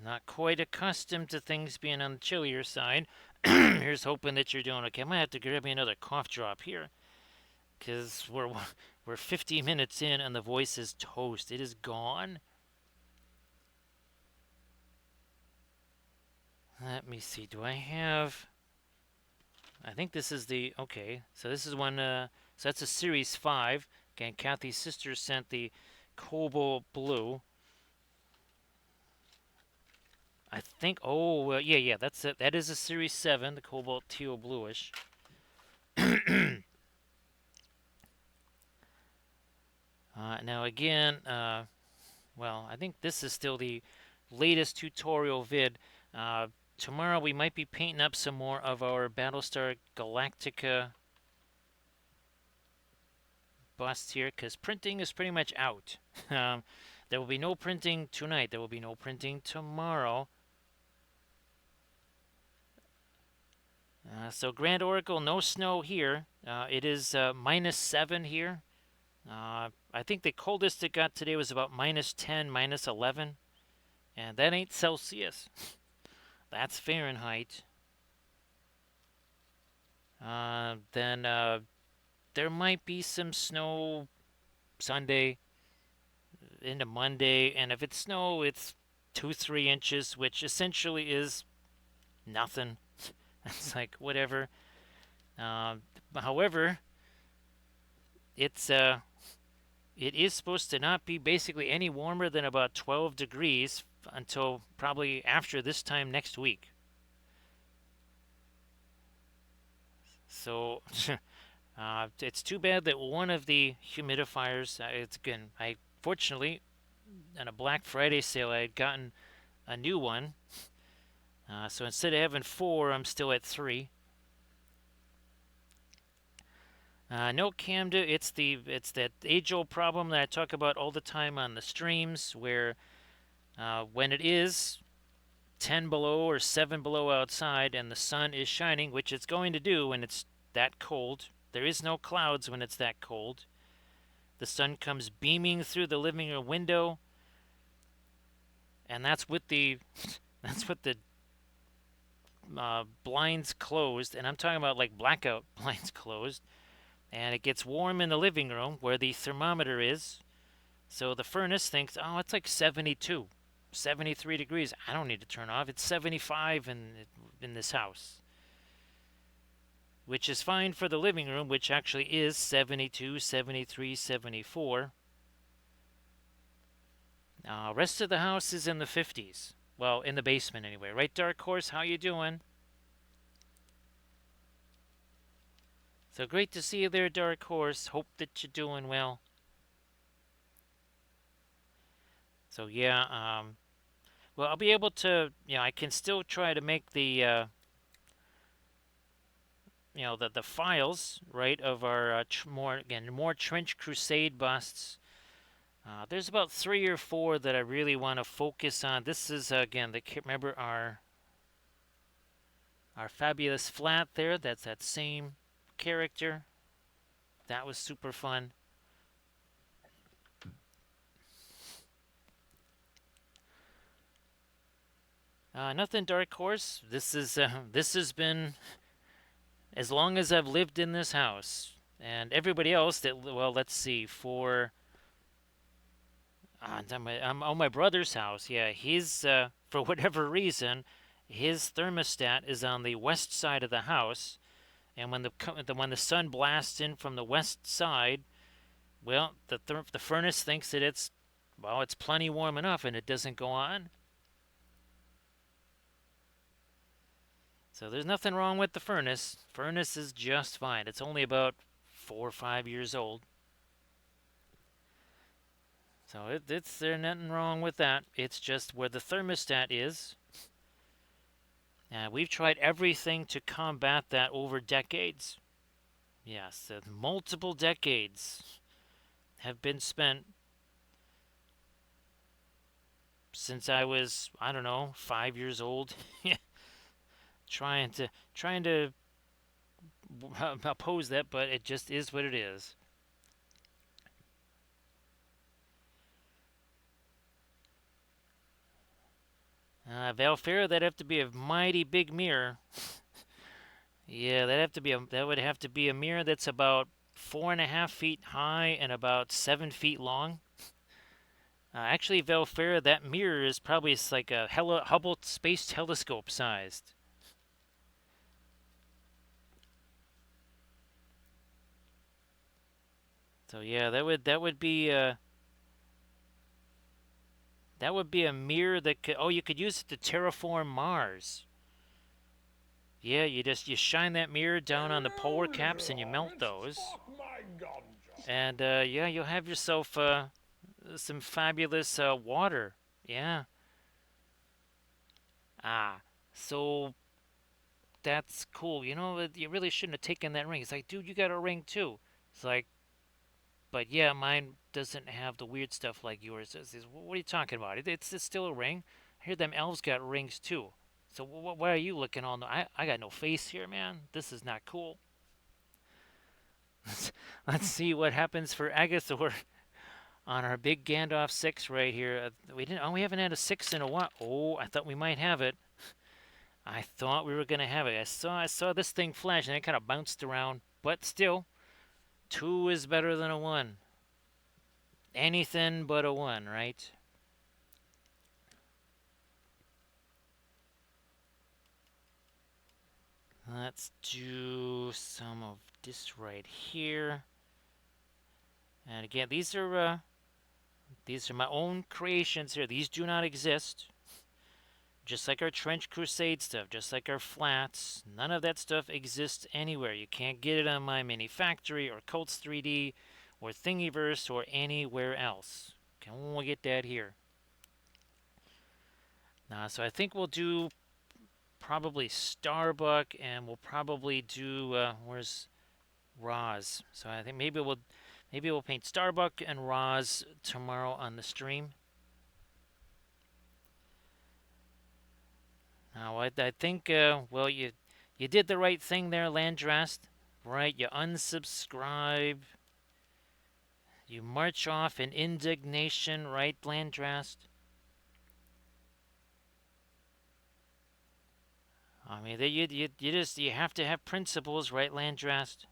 not quite accustomed to things being on the chillier side, here's hoping that you're doing okay. I might have to grab me another cough drop here, because we're 50 minutes in and the voice is toast. It is gone. Let me see. Do I have? I think this is the okay. So this is one. So that's a Series 5. Again, Kathy's sister sent the cobalt blue. I think. Oh, yeah, yeah. That's it. That is a Series 7, the cobalt teal bluish. Now again, well, I think this is still the latest tutorial vid. Uh, Tomorrow we might be painting up some more of our Battlestar Galactica bust here, because printing is pretty much out. um, there will be no printing tonight. There will be no printing tomorrow. So Grand Oracle, no snow here. It is -7 here. I think the coldest it got today was about -10, -11. And that ain't Celsius. That's Fahrenheit. Then there might be some snow Sunday into Monday. And if it's snow, it's 2-3 inches, which essentially is nothing. It's like whatever. However, it's it is supposed to not be basically any warmer than about 12 degrees until probably after this time next week. So it's too bad that one of the humidifiers. It's again, I fortunately on a Black Friday sale I had gotten a new one. So instead of having 4, I'm still at 3. No Camda, it's that age-old problem that I talk about all the time on the streams, where when it is 10 below or 7 below outside and the sun is shining, which it's going to do when it's that cold. There is no clouds when it's that cold. The sun comes beaming through the living room window, and that's with the that's with the blinds closed, and I'm talking about like blackout blinds closed. And it gets warm in the living room where the thermometer is. So the furnace thinks, oh, it's like 72, 73 degrees. I don't need to turn off. It's 75 in this house, which is fine for the living room, which actually is 72, 73, 74. Rest of the house is in the 50s. Well, in the basement anyway. Right, Dark Horse? How you doing? So great to see you there, Dark Horse. Hope that you're doing well. So yeah, well, I'll be able to, I can still try to make the, the files, right, of our more Trench Crusade busts. There's about 3 or 4 that I really want to focus on. This is again, remember our fabulous flat there. That's that same character. That was super fun. Nothing, Dark Horse. This has been as long as I've lived in this house, and everybody else that, well, let's see, I'm on my brother's house. Yeah, he's for whatever reason, his thermostat is on the west side of the house, and when the sun blasts in from the west side, well, the furnace thinks that it's plenty warm enough, and it doesn't go on. So there's nothing wrong with the furnace. Furnace is just fine. It's only about 4 or 5 years old. So there's nothing wrong with that. It's just where the thermostat is. We've tried everything to combat that over decades. Yes, multiple decades have been spent since I was, I don't know, 5 years old, trying to oppose that, but it just is what it is. Valfera, that'd have to be a mighty big mirror. Yeah, that would have to be a mirror that's about 4.5 feet high and about 7 feet long. Actually, Valfera, that mirror is probably like a Hubble Space Telescope sized. So yeah, that would be a mirror that could. Oh, you could use it to terraform Mars. Yeah, you shine that mirror down on the polar caps and you melt those. And yeah, you'll have yourself some fabulous water. Yeah. Ah, so that's cool. You know, you really shouldn't have taken that ring. It's like, dude, you got a ring too. It's like, but yeah, mine doesn't have the weird stuff like yours. What are you talking about? It's still a ring. I hear them elves got rings too. So why are you looking on? I got no face here, man. This is not cool. Let's see what happens for Agathor on our big Gandalf 6 right here. We didn't. Oh, we haven't had a 6 in a while. Oh, I thought we might have it. I thought we were gonna have it. I saw this thing flash and it kind of bounced around, but still, 2 is better than a 1. Anything but a 1, right? Let's do some of this right here. And again, these are my own creations here. These do not exist. Just like our Trench Crusade stuff, just like our flats, none of that stuff exists anywhere. You can't get it on my Mini Factory or Colts 3D or Thingiverse or anywhere else. Can only get that here. So I think we'll do probably Starbuck and we'll probably do where's Roz. So I think maybe we'll paint Starbuck and Roz tomorrow on the stream. Now I think well you did the right thing there, Landrast. Right, you unsubscribe. You march off in indignation, right, Landrast? I mean, you have to have principles, right, Landrast?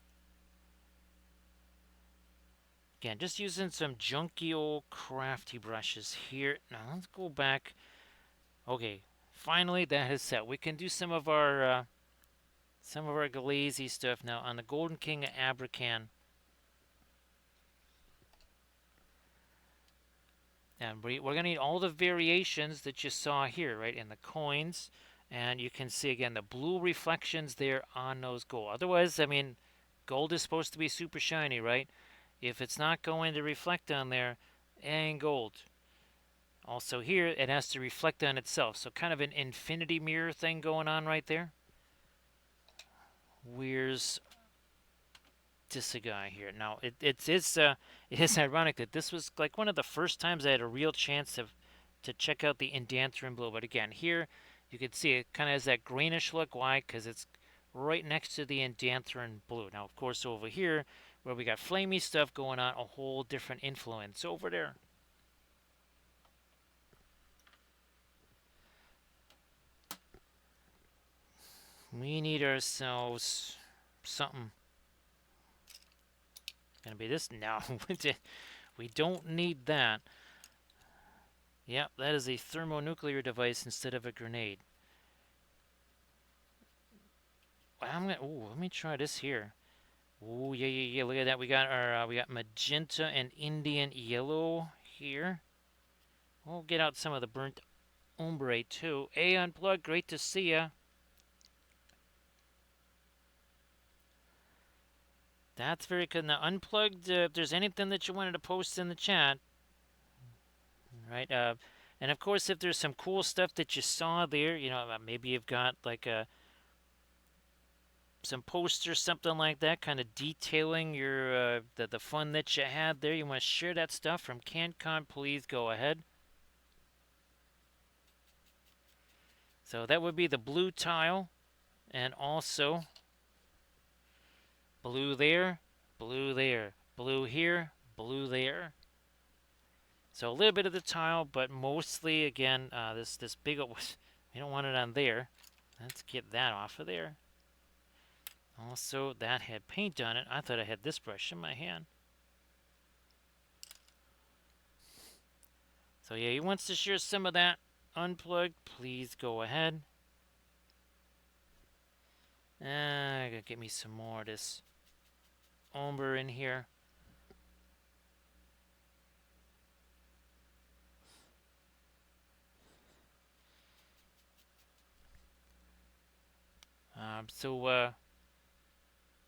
Again, just using some junky old crafty brushes here. Now let's go back. Okay, finally that is set. We can do some of our glazy stuff now on the Golden King of Abracan. And we're going to need all the variations that you saw here, right, in the coins. And you can see, again, the blue reflections there on those gold. Otherwise, I mean, gold is supposed to be super shiny, right? If it's not going to reflect on there, it ain't gold. Also here, it has to reflect on itself. So kind of an infinity mirror thing going on right there. Where's this guy here? Now, it is ironic that this was like one of the first times I had a real chance to check out the Indanthrone blue. But again, here you can see it kind of has that greenish look. Why? Because it's right next to the Indanthrone blue. Now, of course, over here where we got flamey stuff going on, a whole different influence over there. We need ourselves something. Gonna be this? No, we don't need that. Yep, that is a thermonuclear device instead of a grenade. Let me try this here. Oh yeah. Look at that. We got magenta and Indian yellow here. We'll get out some of the burnt ombre too. Hey, Unplugged, great to see ya. That's very good. Now, Unplugged, if there's anything that you wanted to post in the chat, right? And of course, if there's some cool stuff that you saw there, maybe you've got like some posters, something like that, kind of detailing your the fun that you had there. You want to share that stuff from CanCon? Please go ahead. So that would be the blue tile, and also blue there, blue there, blue here, blue there. So a little bit of the tile, but mostly again this big. We don't want it on there. Let's get that off of there. Also, that had paint on it. I thought I had this brush in my hand. So yeah, he wants to share some of that unplugged. Please go ahead. I gotta get me some more of this umber in here.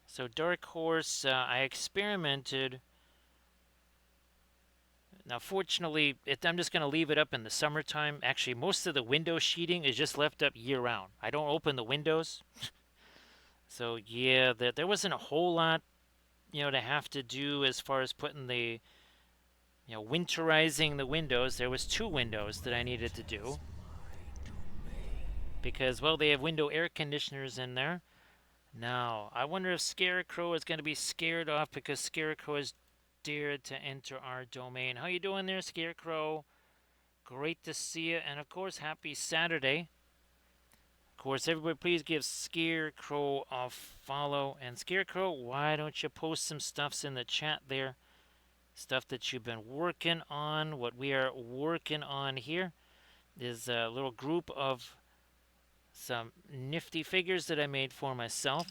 So Dark Horse, I experimented. Now, fortunately, I'm just going to leave it up in the summertime. Actually, most of the window sheeting is just left up year round. I don't open the windows. So, yeah, there wasn't a whole lot, to have to do as far as putting winterizing the windows. There was 2 windows that I needed to do. Because, well, they have window air conditioners in there. Now, I wonder if Scarecrow is going to be scared off because Scarecrow has dared to enter our domain. How you doing there, Scarecrow? Great to see you, and of course, happy Saturday. Of course, everybody please give Scarecrow a follow. And Scarecrow, why don't you post some stuffs in the chat there? Stuff that you've been working on. What we are working on here is a little group of some nifty figures that I made for myself.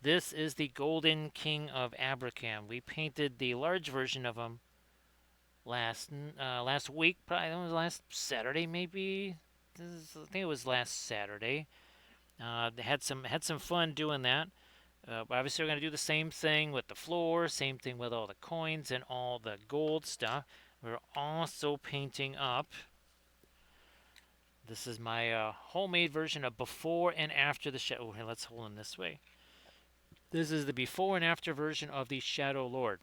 This is the Golden King of Abracam. We painted the large version of him last week. Probably it was last Saturday, maybe. I think it was last Saturday. Had some fun doing that. Obviously, we're going to do the same thing with the floor, same thing with all the coins and all the gold stuff. We're also painting up. This is my homemade version of before and after the shadow. Okay, let's hold him this way. This is the before and after version of the Shadow Lord.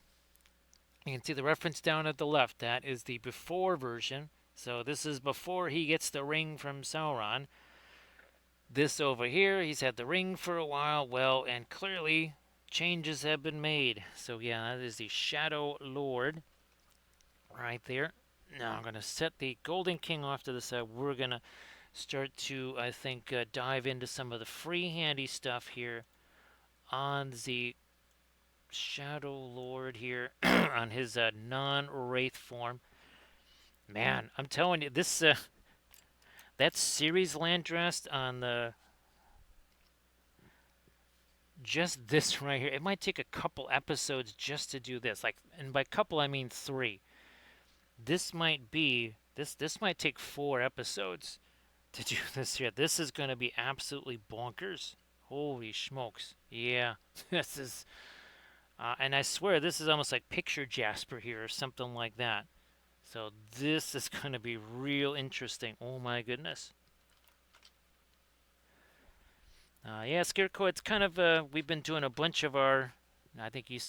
You can see the reference down at the left. That is the before version. So this is before he gets the ring from Sauron. This over here, he's had the ring for a while. Well, and clearly changes have been made. So yeah, that is the Shadow Lord right there. Now I'm going to set the Golden King off to the side. We're going to start to, I think, dive into some of the free handy stuff here on the Shadow Lord here on his non-wraith form. Man, I'm telling you, this that series Landrest on the just this right here. It might take a couple episodes just to do this. Like, and by couple I mean 3. This might be this might take 4 episodes to do this here. This is going to be absolutely bonkers. Holy smokes! Yeah, this is. And I swear this is almost like Picture Jasper here or something like that. So this is going to be real interesting. Oh my goodness. Yeah, Scarecrow, it's kind of, we've been doing a bunch of our, I think you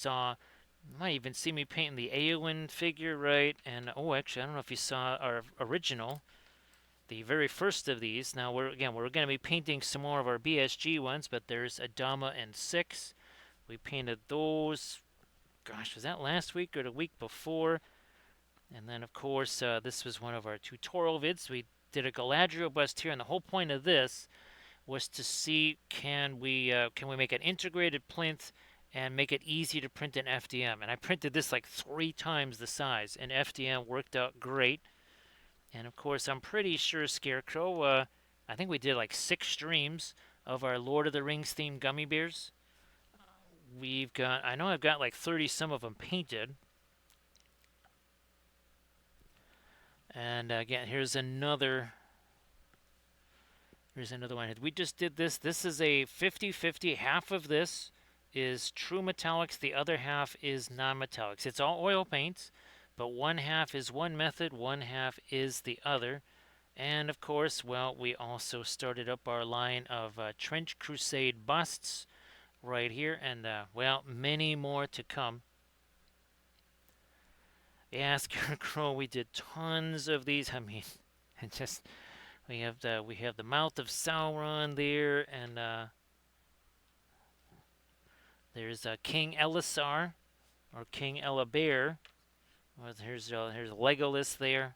might even see me painting the Eowyn figure, right? And, oh, actually, I don't know if you saw our original, the very first of these. Now, we're going to be painting some more of our BSG ones, but there's Adama and Six. We painted those, gosh, was that last week or the week before? And then, of course, this was one of our tutorial vids. We did a Galadriel bust here, and the whole point of this was to see can we make an integrated plinth and make it easy to print in FDM. And I printed this like 3 times the size, and FDM worked out great. And of course, I'm pretty sure Scarecrow, I think we did like 6 streams of our Lord of the Rings themed gummy bears. I know I've got like 30 some of them painted. And again, here's another one. We just did this. This is a 50-50. Half of this is true metallics. The other half is non-metallics. It's all oil paints, but one half is one method, one half is the other. And of course, well, we also started up our line of Trench Crusade busts right here. And, well, many more to come. Yeah, Scarecrow, we did tons of these. I mean, it just We have the mouth of Sauron there, and there's King Elisar or King Elabear. Well, here's Legolas there.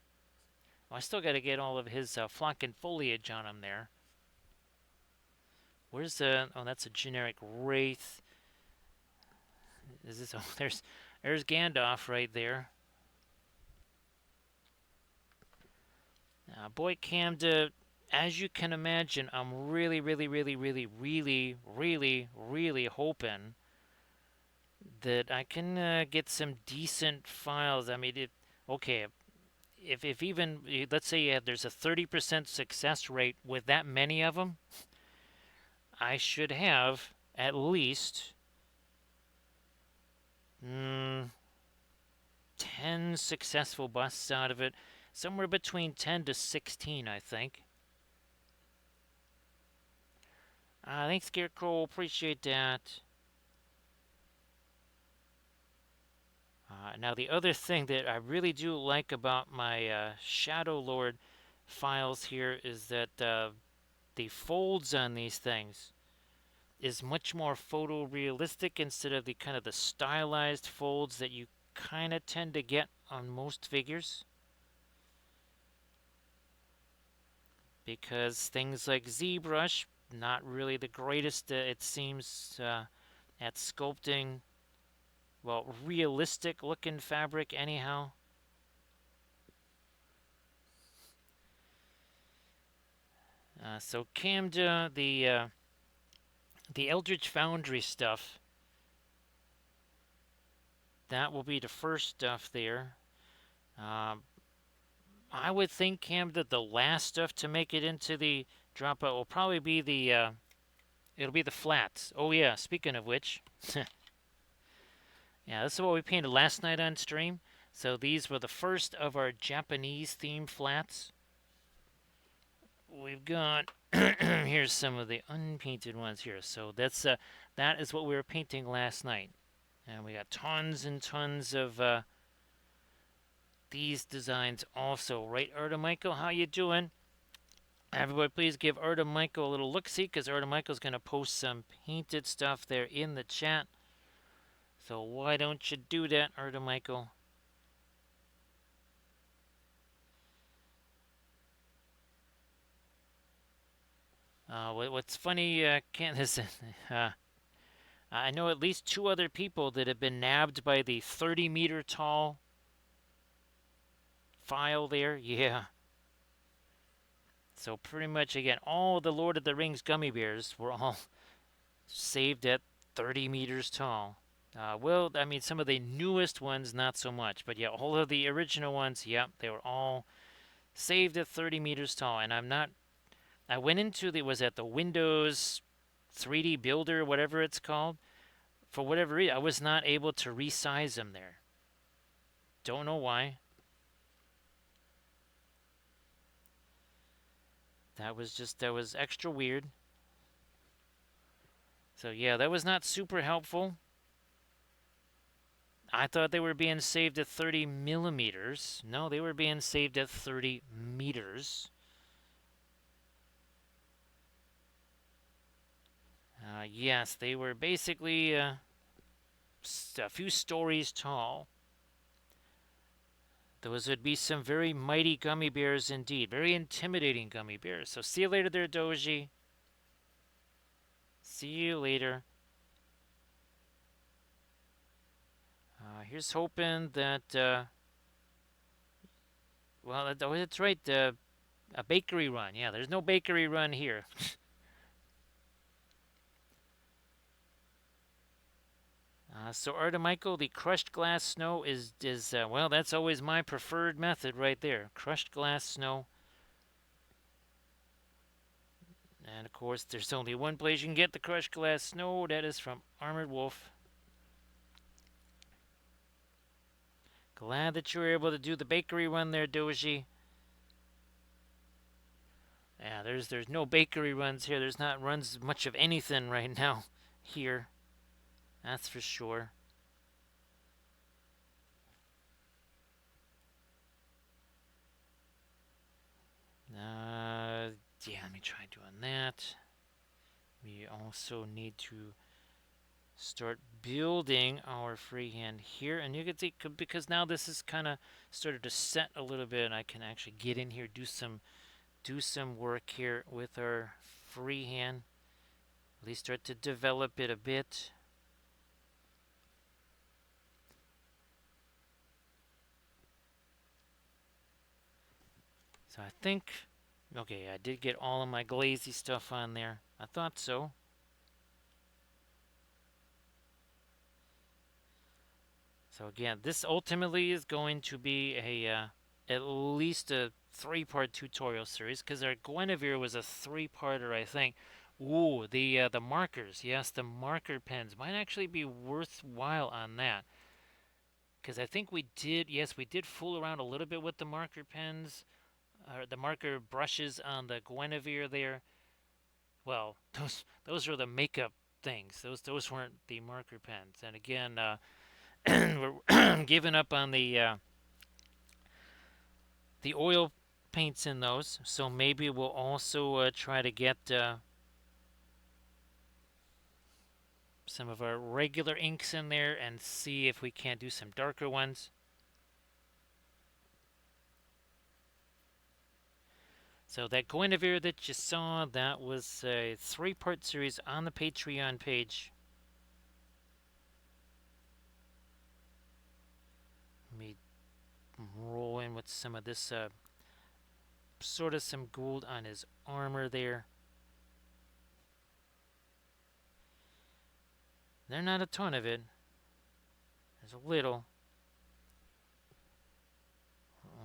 Oh, I still got to get all of his flock and foliage on him there. Where's the? Oh, that's a generic wraith. Is this? Oh, there's Gandalf right there. Boy, Camda, as you can imagine, I'm really, really, really, really, really, really, really hoping that I can get some decent files. I mean, okay, if even let's say there's a 30% success rate with that many of them, I should have at least 10 successful busts out of it, somewhere between 10 to 16, I think. Thanks, Scarecrow. Appreciate that. Now, the other thing that I really do like about my Shadow Lord files here is that the folds on these things is much more photorealistic instead of the kind of the stylized folds that you kind of tend to get on most figures. Because things like ZBrush, not really the greatest, it seems, at sculpting, well, realistic looking fabric anyhow. So Camda, the Eldritch Foundry stuff, that will be the first stuff there. I would think, Camda, the last stuff to make it into the dropout will probably be it'll be the flats. Oh yeah, speaking of which, yeah, this is what we painted last night on stream. So these were the first of our Japanese themed flats. We've got here's some of the unpainted ones here. So that is what we were painting last night, and we got tons and tons of these designs also. Right, Arda Michael, how you doing? Everybody, please give Arda Michael a little look-see, because Arda Michael's going to post some painted stuff there in the chat. So why don't you do that, Arda Michael? What's funny, can't this? I know at least 2 other people that have been nabbed by the 30-meter tall file there. Yeah. So pretty much again, all the Lord of the Rings gummy bears were all saved at 30 meters tall. Well, I mean, some of the newest ones, not so much. But yeah, all of the original ones, yeah, they were all saved at 30 meters tall. And I went into was at the Windows 3D Builder, whatever it's called. For whatever reason, I was not able to resize them there. Don't know why. That was extra weird. So yeah, that was not super helpful. I thought they were being saved at 30 millimeters. No, they were being saved at 30 meters. Yes, they were basically a few stories tall. Those would be some very mighty gummy bears indeed. Very intimidating gummy bears. So see you later there, Doji. See you later. Here's hoping that, well, that's right, a bakery run. Yeah, there's no bakery run here. So Arda Michael, the crushed glass snow is well, that's always my preferred method right there. Crushed glass snow. And of course, there's only one place you can get the crushed glass snow. That is from Armored Wolf. Glad that you were able to do the bakery run there, Doji. Yeah, there's no bakery runs here. There's not runs much of anything right now here. That's for sure. try doing that. We also need to start building our freehand here, and you can see because now this is kind of started to set a little bit, and I can actually get in here, do some work here with our freehand. At least start to develop it a bit. So I think, okay, I did get all of my glazy stuff on there. I thought so. So again, this ultimately is going to be at least a three-part tutorial series because our Guinevere was a three-parter, I think. Ooh, the markers. Yes, the marker pens might actually be worthwhile on that because I think we did. Yes, we did fool around a little bit with the marker pens, the marker brushes on the Guinevere there. Well, those are the makeup things. Those weren't the marker pens. And again, we're giving up on the oil paints in those. So maybe we'll also try to get some of our regular inks in there and see if we can't do some darker ones. So that Guinevere that you saw, that was a three-part series on the Patreon page. Let me roll in with some of this sort of some gold on his armor there. There's not a ton of it. There's a little.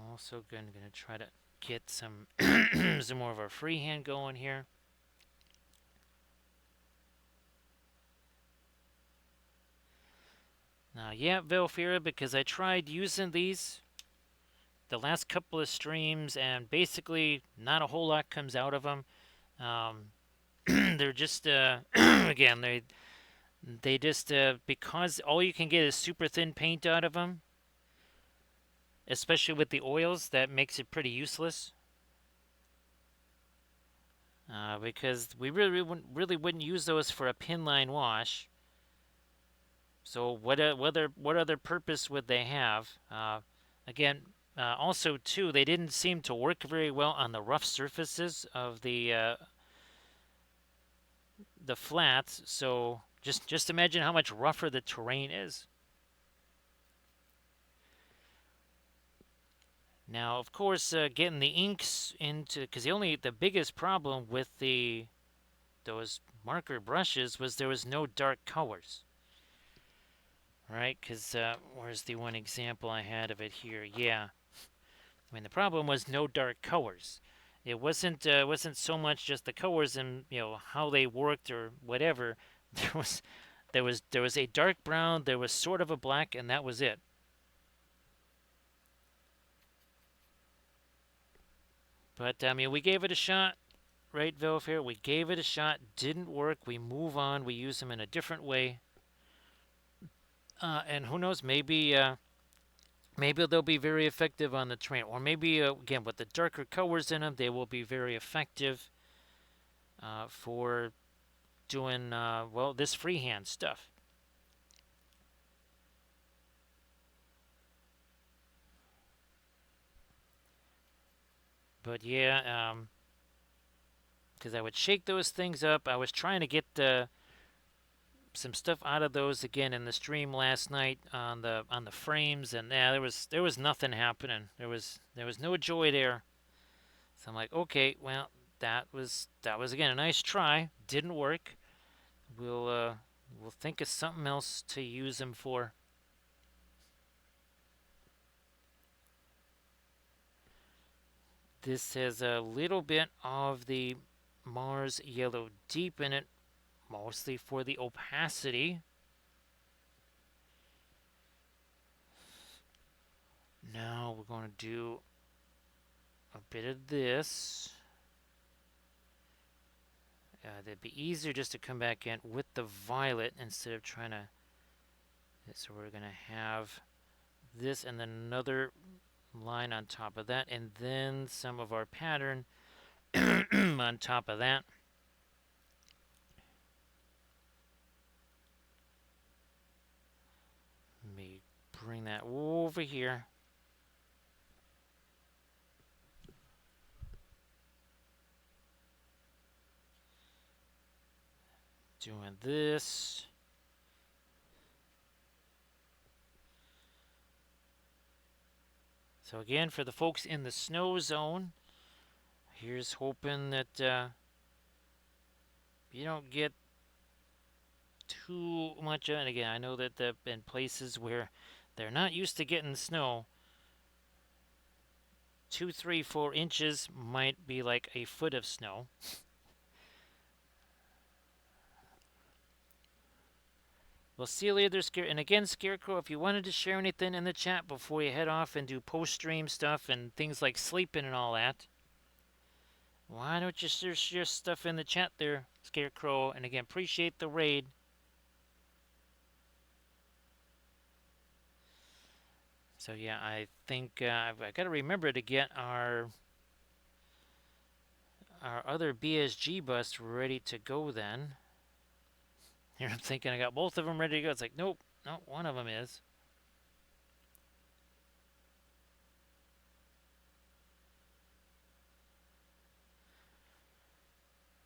Also gonna try to get some some more of our freehand going here. Now, yeah, Velfira, because I tried using these the last couple of streams, and basically not a whole lot comes out of them. They're just again they just because all you can get is super thin paint out of them, especially with the oils, that makes it pretty useless. Because we really wouldn't use those for a pin line wash. So what other purpose would they have? Again, also too, they didn't seem to work very well on the rough surfaces of the flats. So just imagine how much rougher the terrain is. Now, of course, getting the inks into, because the biggest problem with those marker brushes was there was no dark colors. Right? Because where's the one example I had of it here? Yeah. I mean, the problem was no dark colors. It wasn't so much just the colors and how they worked or whatever. There was a dark brown, there was sort of a black, and that was it. But I mean, we gave it a shot, right, Velfair? We gave it a shot. Didn't work. We move on. We use them in a different way. And who knows? Maybe they'll be very effective on the terrain, or maybe again with the darker colors in them, they will be very effective for doing well this freehand stuff. But yeah, because I would shake those things up. I was trying to get some stuff out of those again in the stream last night on the frames, and yeah, there was nothing happening. There was no joy there. So I'm like, okay, well, that was again a nice try. Didn't work. We'll think of something else to use them for. This has a little bit of the Mars yellow deep in it, mostly for the opacity. Now we're going to do a bit of this. That'd be easier just to come back in with the violet instead of trying to. So we're going to have this and then another line on top of that, and then some of our pattern on top of that. Let me bring that over here. Doing this. So again, for the folks in the snow zone, here's hoping that you don't get too much. And again, I know that in places where they're not used to getting snow, 2, 3, 4 inches might be like a foot of snow. We'll see you later, Scare. And again, Scarecrow, if you wanted to share anything in the chat before you head off and do post-stream stuff and things like sleeping and all that, why don't you share stuff in the chat there, Scarecrow? And again, appreciate the raid. So yeah, I think I've got to remember to get our other BSG bus ready to go then. Here I'm thinking I got both of them ready to go. It's like, nope, no, one of them is.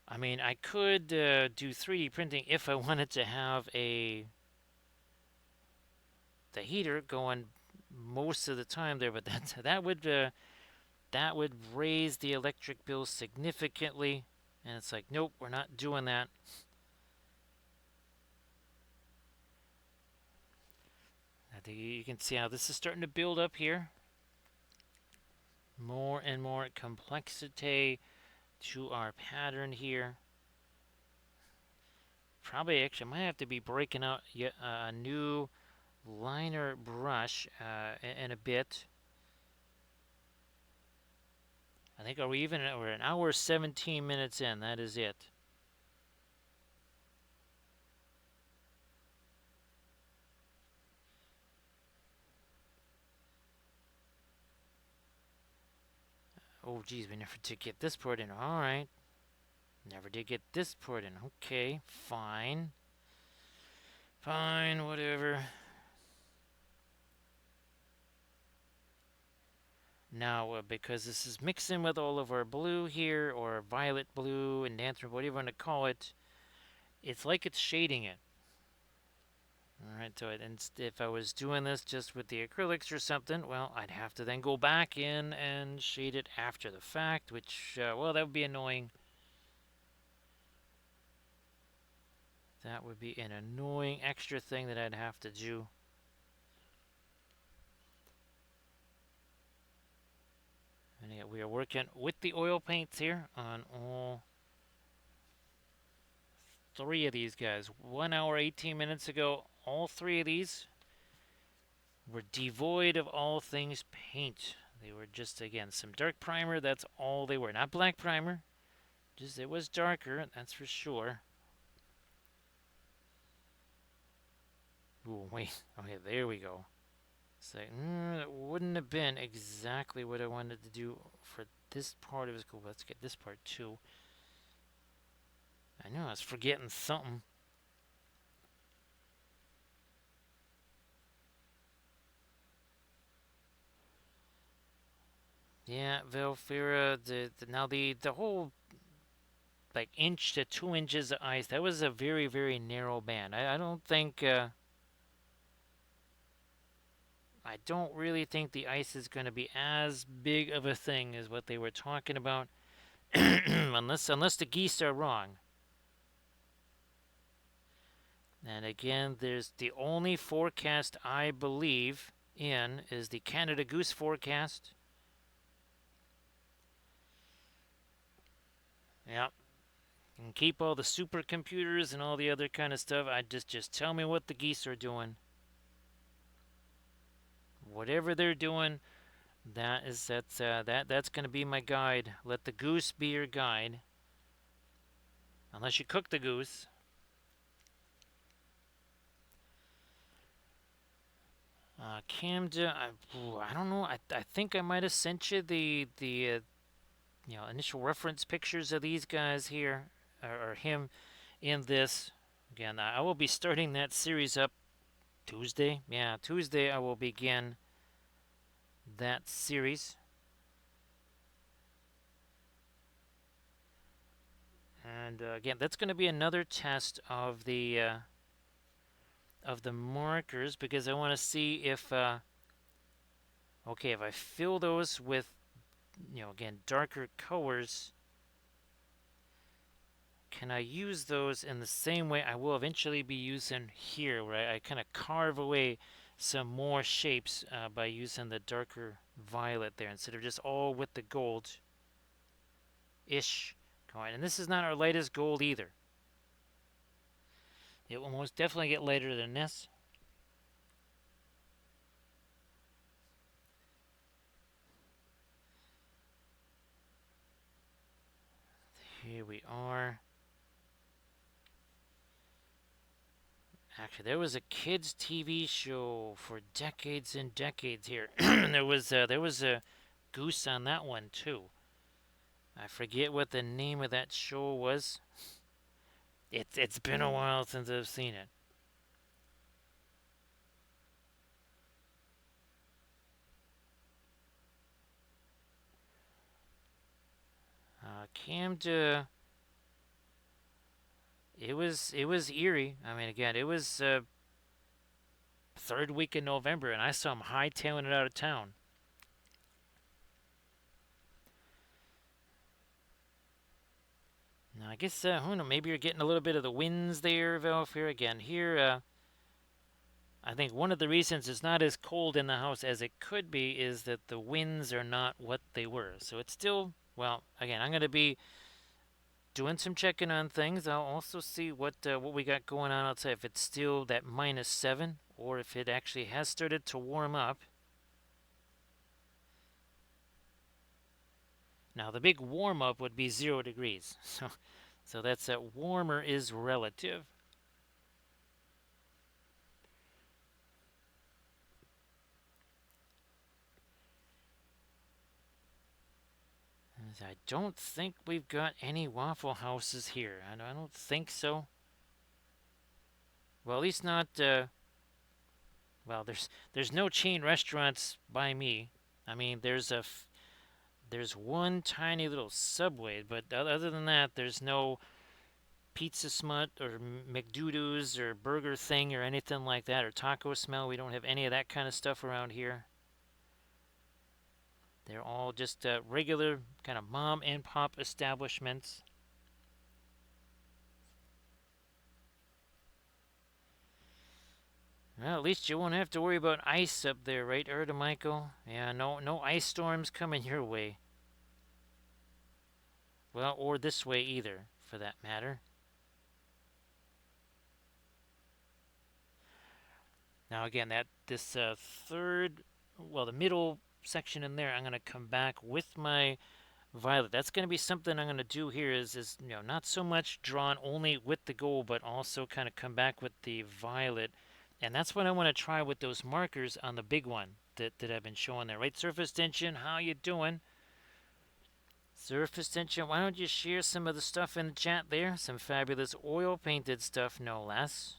I mean, I could do 3D printing if I wanted to have the heater going most of the time there, but that would raise the electric bill significantly, and it's like, nope, we're not doing that. I think you can see how this is starting to build up here. More and more complexity to our pattern here. Probably actually might have to be breaking out yet a new liner brush in a bit. I think we're an hour 17 minutes in. That is it. Oh geez, we never did get this part in. All right, never did get this part in. Okay, fine, whatever. Now, because this is mixing with all of our blue here, or violet blue and anthracite, whatever you want to call it, it's like it's shading it. Alright, so if I was doing this just with the acrylics or something, well, I'd have to then go back in and shade it after the fact, which, well, that would be annoying. That would be an annoying extra thing that I'd have to do. And yeah, we are working with the oil paints here on all 3 of these guys. 1 hour, 18 minutes ago, all 3 of these were devoid of all things paint. They were just, again, some dark primer. That's all they were. Not black primer. Just it was darker, that's for sure. Ooh, wait. Okay, there we go. It's like, it wouldn't have been exactly what I wanted to do for this part of his goal. Let's get this part too. I know I was forgetting something. Yeah, Velfira, now the whole like inch to 2 inches of ice, that was a very, very narrow band. I don't think I don't really think the ice is going to be as big of a thing as what they were talking about, unless the geese are wrong. And again, there's the only forecast I believe in is the Canada Goose forecast. Yep. And keep all the supercomputers and all the other kind of stuff. I just tell me what the geese are doing. Whatever they're doing, that's going to be my guide. Let the goose be your guide. Unless you cook the goose. Camden, I don't know. I think I might have sent you the initial reference pictures of these guys here, or him in this. Again, I will be starting that series up Tuesday. Yeah, Tuesday I will begin that series. And again, that's going to be another test of the markers because I want to see if okay, if I fill those with again darker colors, can I use those in the same way I will eventually be using here, where I kind of carve away some more shapes by using the darker violet there instead of just all with the gold-ish going. And this is not our lightest gold either. It will most definitely get lighter than this. Here we are. Actually, there was a kids' TV show for decades and decades here. There was a goose on that one too. I forget what the name of that show was. It's been a while since I've seen it. Came to it was eerie. I mean, again, it was third week in November, and I saw him hightailing it out of town. Now, I guess who knows? Maybe you're getting a little bit of the winds there, Valfair. Again, here, I think one of the reasons it's not as cold in the house as it could be is that the winds are not what they were. So it's still, well, again, I'm going to be doing some checking on things. I'll also see what we got going on outside. If it's still that -7, or if it actually has started to warm up. Now the big warm up would be 0 degrees. So that's that warmer is relative. I don't think we've got any Waffle Houses here. I don't think so. Well, at least not. Well, there's no chain restaurants by me. I mean, there's one tiny little Subway, but other than that, there's no Pizza Smut or McDoodoo's or Burger Thing or anything like that, or Taco Smell. We don't have any of that kind of stuff around here. They're all just regular kind of mom and pop establishments. Well, at least you won't have to worry about ice up there, right, Erda Michael? Yeah, no ice storms coming your way. Well, or this way either, for that matter. Now again, this third, well, the middle section in there, I'm going to come back with my violet. That's going to be something I'm going to do here is not so much drawn only with the gold, but also kind of come back with the violet. And that's what I want to try with those markers on the big one that I've been showing there. Right, Surface Tension, how you doing? Surface Tension, why don't you share some of the stuff in the chat there? Some fabulous oil-painted stuff, no less.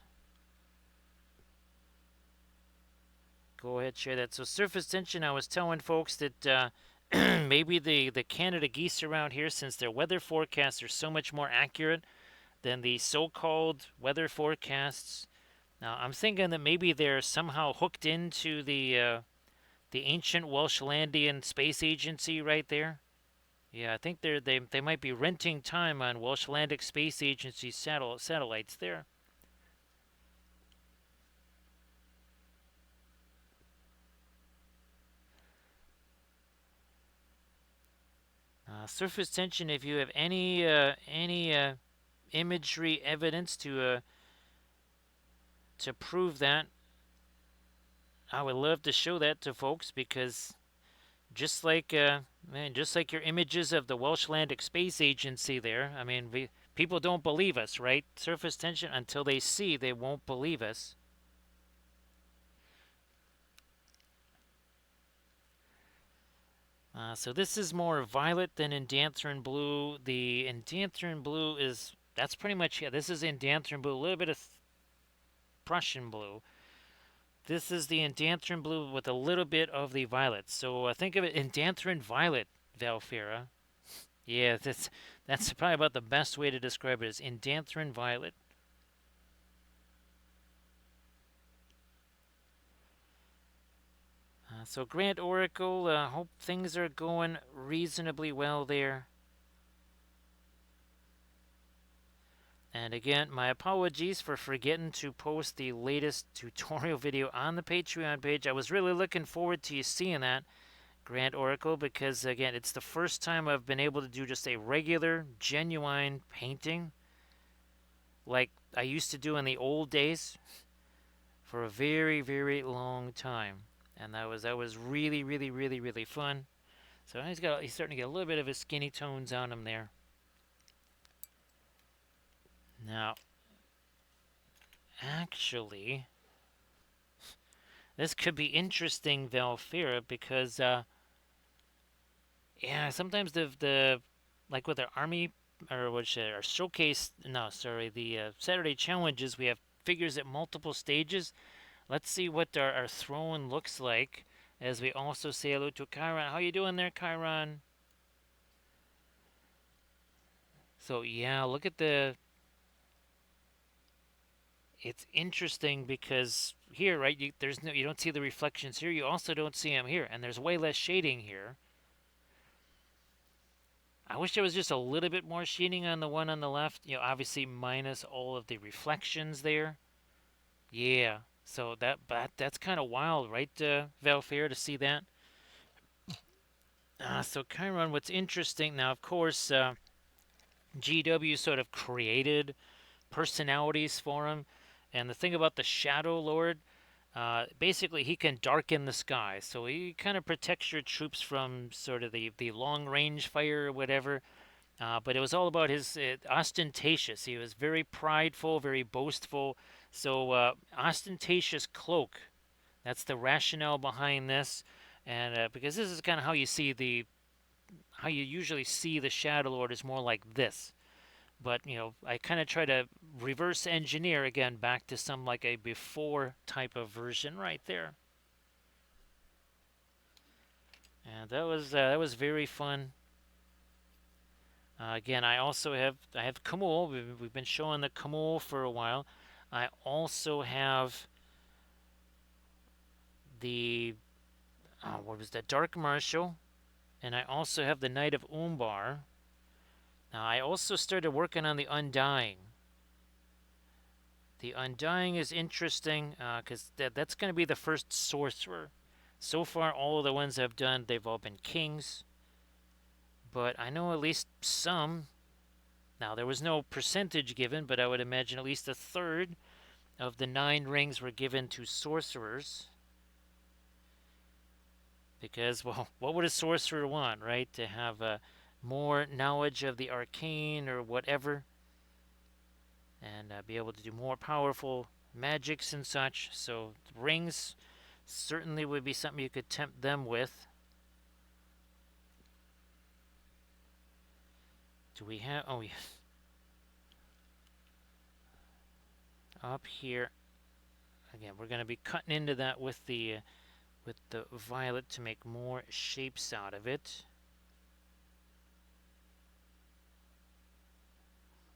Go ahead, share that. So Surface Tension, I was telling folks that maybe the Canada geese around here, since their weather forecasts are so much more accurate than the so-called weather forecasts. Now, I'm thinking that maybe they're somehow hooked into the ancient Welshlandian space agency right there. Yeah, I think they might be renting time on Welshlandic Space Agency satellites there. Surface tension. If you have any imagery evidence to prove that, I would love to show that to folks because just like just like your images of the Welshlandic Space Agency there, I mean, people don't believe us, right? Surface tension, until they see, they won't believe us. So this is more violet than Indanthrone blue. The Indanthrone blue that's pretty much, yeah, this is Indanthrone blue, a little bit of Prussian blue. This is the Indanthrone blue with a little bit of the violet. So think of it Indanthrone violet, Valfira. Yeah, that's probably about the best way to describe it is Indanthrone violet. So Grant Oracle, hope things are going reasonably well there. And again, my apologies for forgetting to post the latest tutorial video on the Patreon page. I was really looking forward to you seeing that, Grant Oracle, because again, it's the first time I've been able to do just a regular, genuine painting like I used to do in the old days for a very, very long time. And that was really, really, really, really fun. So he's starting to get a little bit of his skinny tones on him there. Now, actually, this could be interesting, Valfira, because yeah, sometimes the like with our army or which our showcase, no, sorry, the Saturday challenges, we have figures at multiple stages. Let's see what our throne looks like as we also say hello to Chiron. How you doing there, Chiron? So yeah, look at the. It's interesting because here, right? You don't see the reflections here. You also don't see them here, and there's way less shading here. I wish there was just a little bit more shading on the one on the left. Obviously minus all of the reflections there. Yeah. So that's kind of wild, right, Valfair, to see that. So Chiron, what's interesting now, of course, GW sort of created personalities for him, and the thing about the Shadow Lord, basically he can darken the sky, so he kind of protects your troops from sort of the long range fire or whatever. But it was all about his ostentatious. He was very prideful, very boastful. So ostentatious cloak. That's the rationale behind this, and because this is kind of how you usually see the Shadow Lord is more like this. But I kind of try to reverse engineer again back to some like a before type of version right there. And that was very fun. Again, I have Kamul. We've been showing the Kamul for a while. I also have the what was that, Dark Marshal, and I also have the Knight of Umbar. Now I also started working on the Undying. The Undying is interesting because that's going to be the first sorcerer. So far, all of the ones I've done, they've all been kings, but I know at least some. Now there was no percentage given, but I would imagine at least a third of the 9 rings were given to sorcerers. Because, well, what would a sorcerer want, right? To have more knowledge of the arcane or whatever, and be able to do more powerful magics and such. So, rings certainly would be something you could tempt them with. Do we have. Oh, yes. Up here. Again, we're going to be cutting into that with the violet to make more shapes out of it,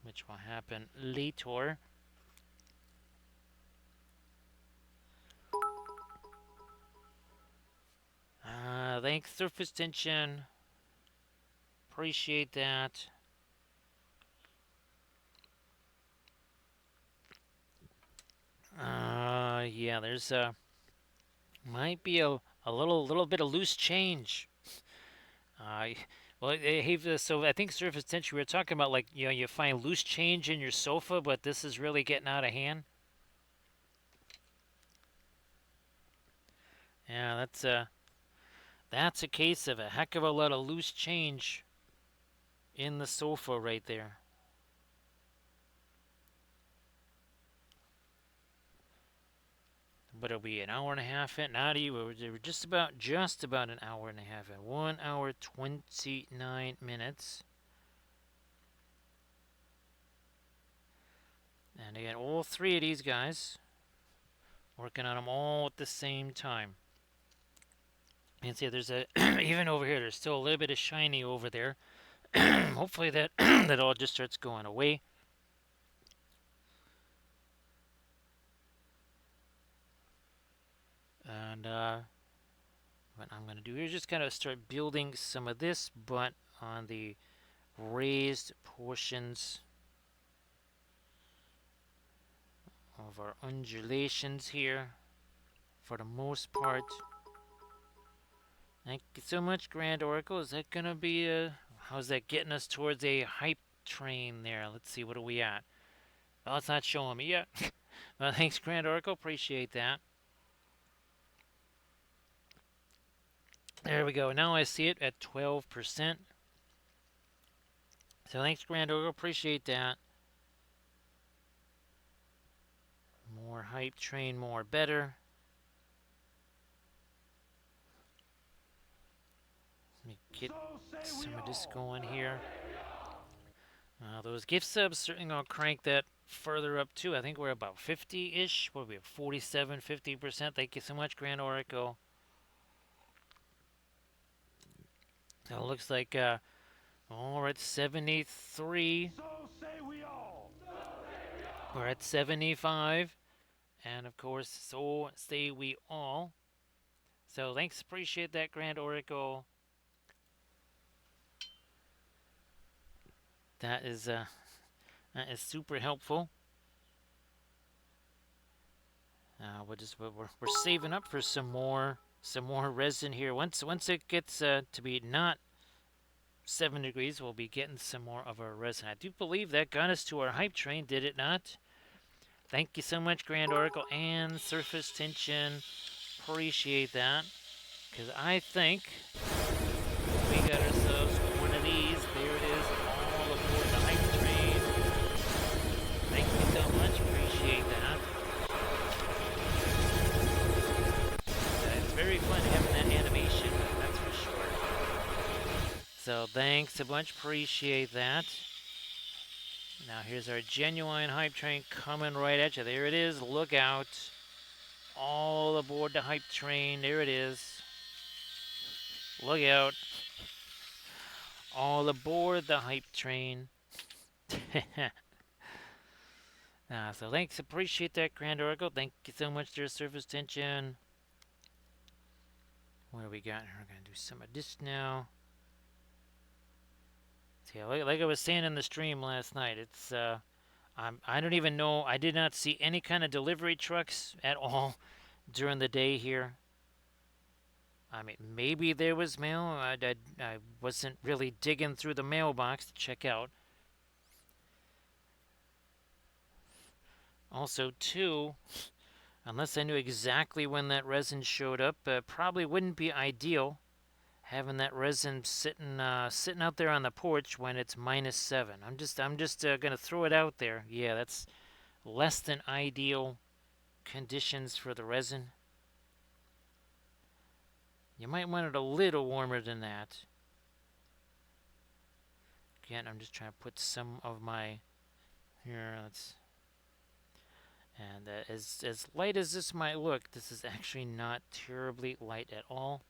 which will happen later. Thanks, surface tension. Appreciate that. Yeah, there's might be a little bit of loose change. Uh, well, so I think surface tension. We were talking about like you find loose change in your sofa, but this is really getting out of hand. Yeah, that's a case of a heck of a lot of loose change in the sofa right there. but it'll be an hour and a half in. Not even. We're just about an hour and a half in. 1 hour 29 minutes. And again, all three of these guys working on them all at the same time. You can see there's a even over here. There's still a little bit of shiny over there. Hopefully that that all just starts going away. And what I'm going to do here is just kind of start building some of this, but on the raised portions of our undulations here for the most part. Thank you so much, Grand Oracle. Is that going to be how's that getting us towards a hype train there? Let's see, what are we at? Well, it's not showing me yet. Well, thanks, Grand Oracle. Appreciate that. There we go. Now I see it at 12%. So thanks, Grand Oracle. Appreciate that. More hype train, more better. Let me get some of this going here. Those gift subs certainly gonna crank that further up too. I think we're about 50-ish. What are we at? 47, 50%. Thank you so much, Grand Oracle. So it looks like we're at 73. So say we all. We're at 75. And of course, so say we all. So thanks, appreciate that, Grand Oracle. That is super helpful. We're saving up for some more resin here. Once it gets to be not 7 degrees, we'll be getting some more of our resin. I do believe that got us to our hype train, did it not? Thank you so much, Grand Oracle and Surface Tension. Appreciate that. Because I think we got ourselves one of these. There it is, all aboard the hype train. Thank you so much. Appreciate that. It's very fun having that animation, that's for sure. So thanks a bunch. Appreciate that. Now here's our genuine hype train coming right at you. There it is. Look out. All aboard the hype train. There it is. Look out. All aboard the hype train. So thanks. Appreciate that, Grand Oracle. Thank you so much, dear Surface Tension. What do we got here? We're going to do some of this now. See, like I was saying in the stream last night, it's I don't even know. I did not see any kind of delivery trucks at all during the day here. I mean, maybe there was mail. I wasn't really digging through the mailbox to check out. Also, too, unless I knew exactly when that resin showed up, probably wouldn't be ideal having that resin sitting out there on the porch when it's -7. I'm just gonna throw it out there. Yeah, that's less than ideal conditions for the resin. You might want it a little warmer than that. Again, I'm just trying to put some of my here. And as light as this might look, this is actually not terribly light at all.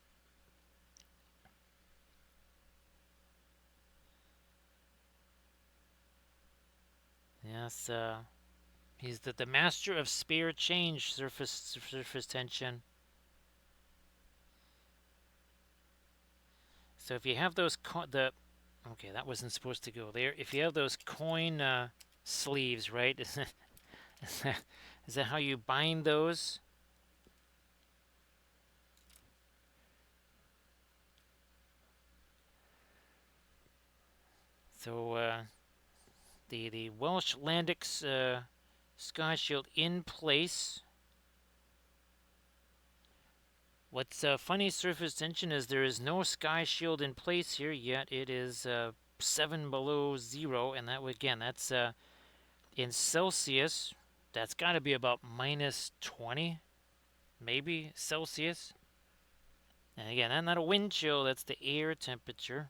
Yes, he's the master of spare change, surface tension. So if you have those okay, that wasn't supposed to go there. If you have those coin sleeves, right? Is that how you bind those? So the Welsh Landix Sky Shield in place. What's funny, Surface Tension, is there is no Sky Shield in place here yet. It is 7 below 0, and that's in Celsius. That's got to be about -20. maybe Celsius. And again, that's not a wind chill, that's the air temperature.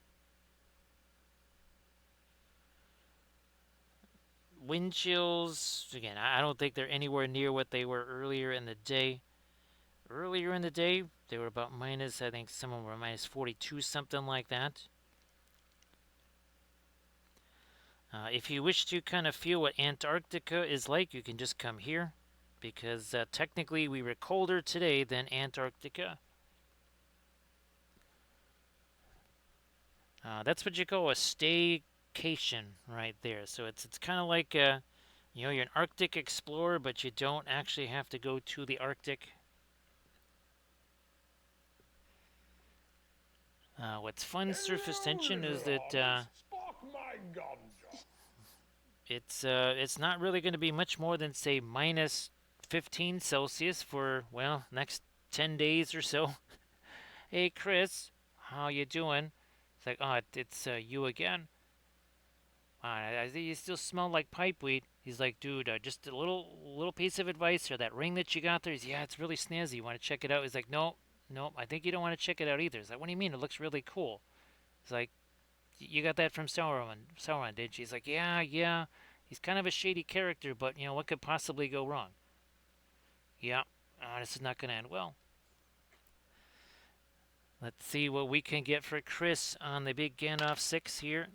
Wind chills, again, I don't think they're anywhere near what they were earlier in the day. Earlier in the day, they were about minus, I think some of them were minus 42, something like that. If you wish to kind of feel what Antarctica is like, you can just come here because technically we were colder today than Antarctica. That's what you call a staycation right there. So it's kind of like you're an Arctic explorer, but you don't actually have to go to the Arctic. What's fun surface tension is that it's not really going to be much more than say minus 15 Celsius for well next 10 days or so. Hey Chris, how you doing? It's like it's you again. I think you still smell like pipeweed. He's like, dude, just a little piece of advice or that ring that you got there. Yeah, it's really snazzy. You want to check it out? He's like, no, no, I think you don't want to check it out either. He's like, what do you mean? It looks really cool. He's like, you got that from Sauron, didn't you? He's like, yeah, yeah. He's kind of a shady character, but what could possibly go wrong? Yeah, this is not going to end well. Let's see what we can get for Chris on the big Gandalf 6 here.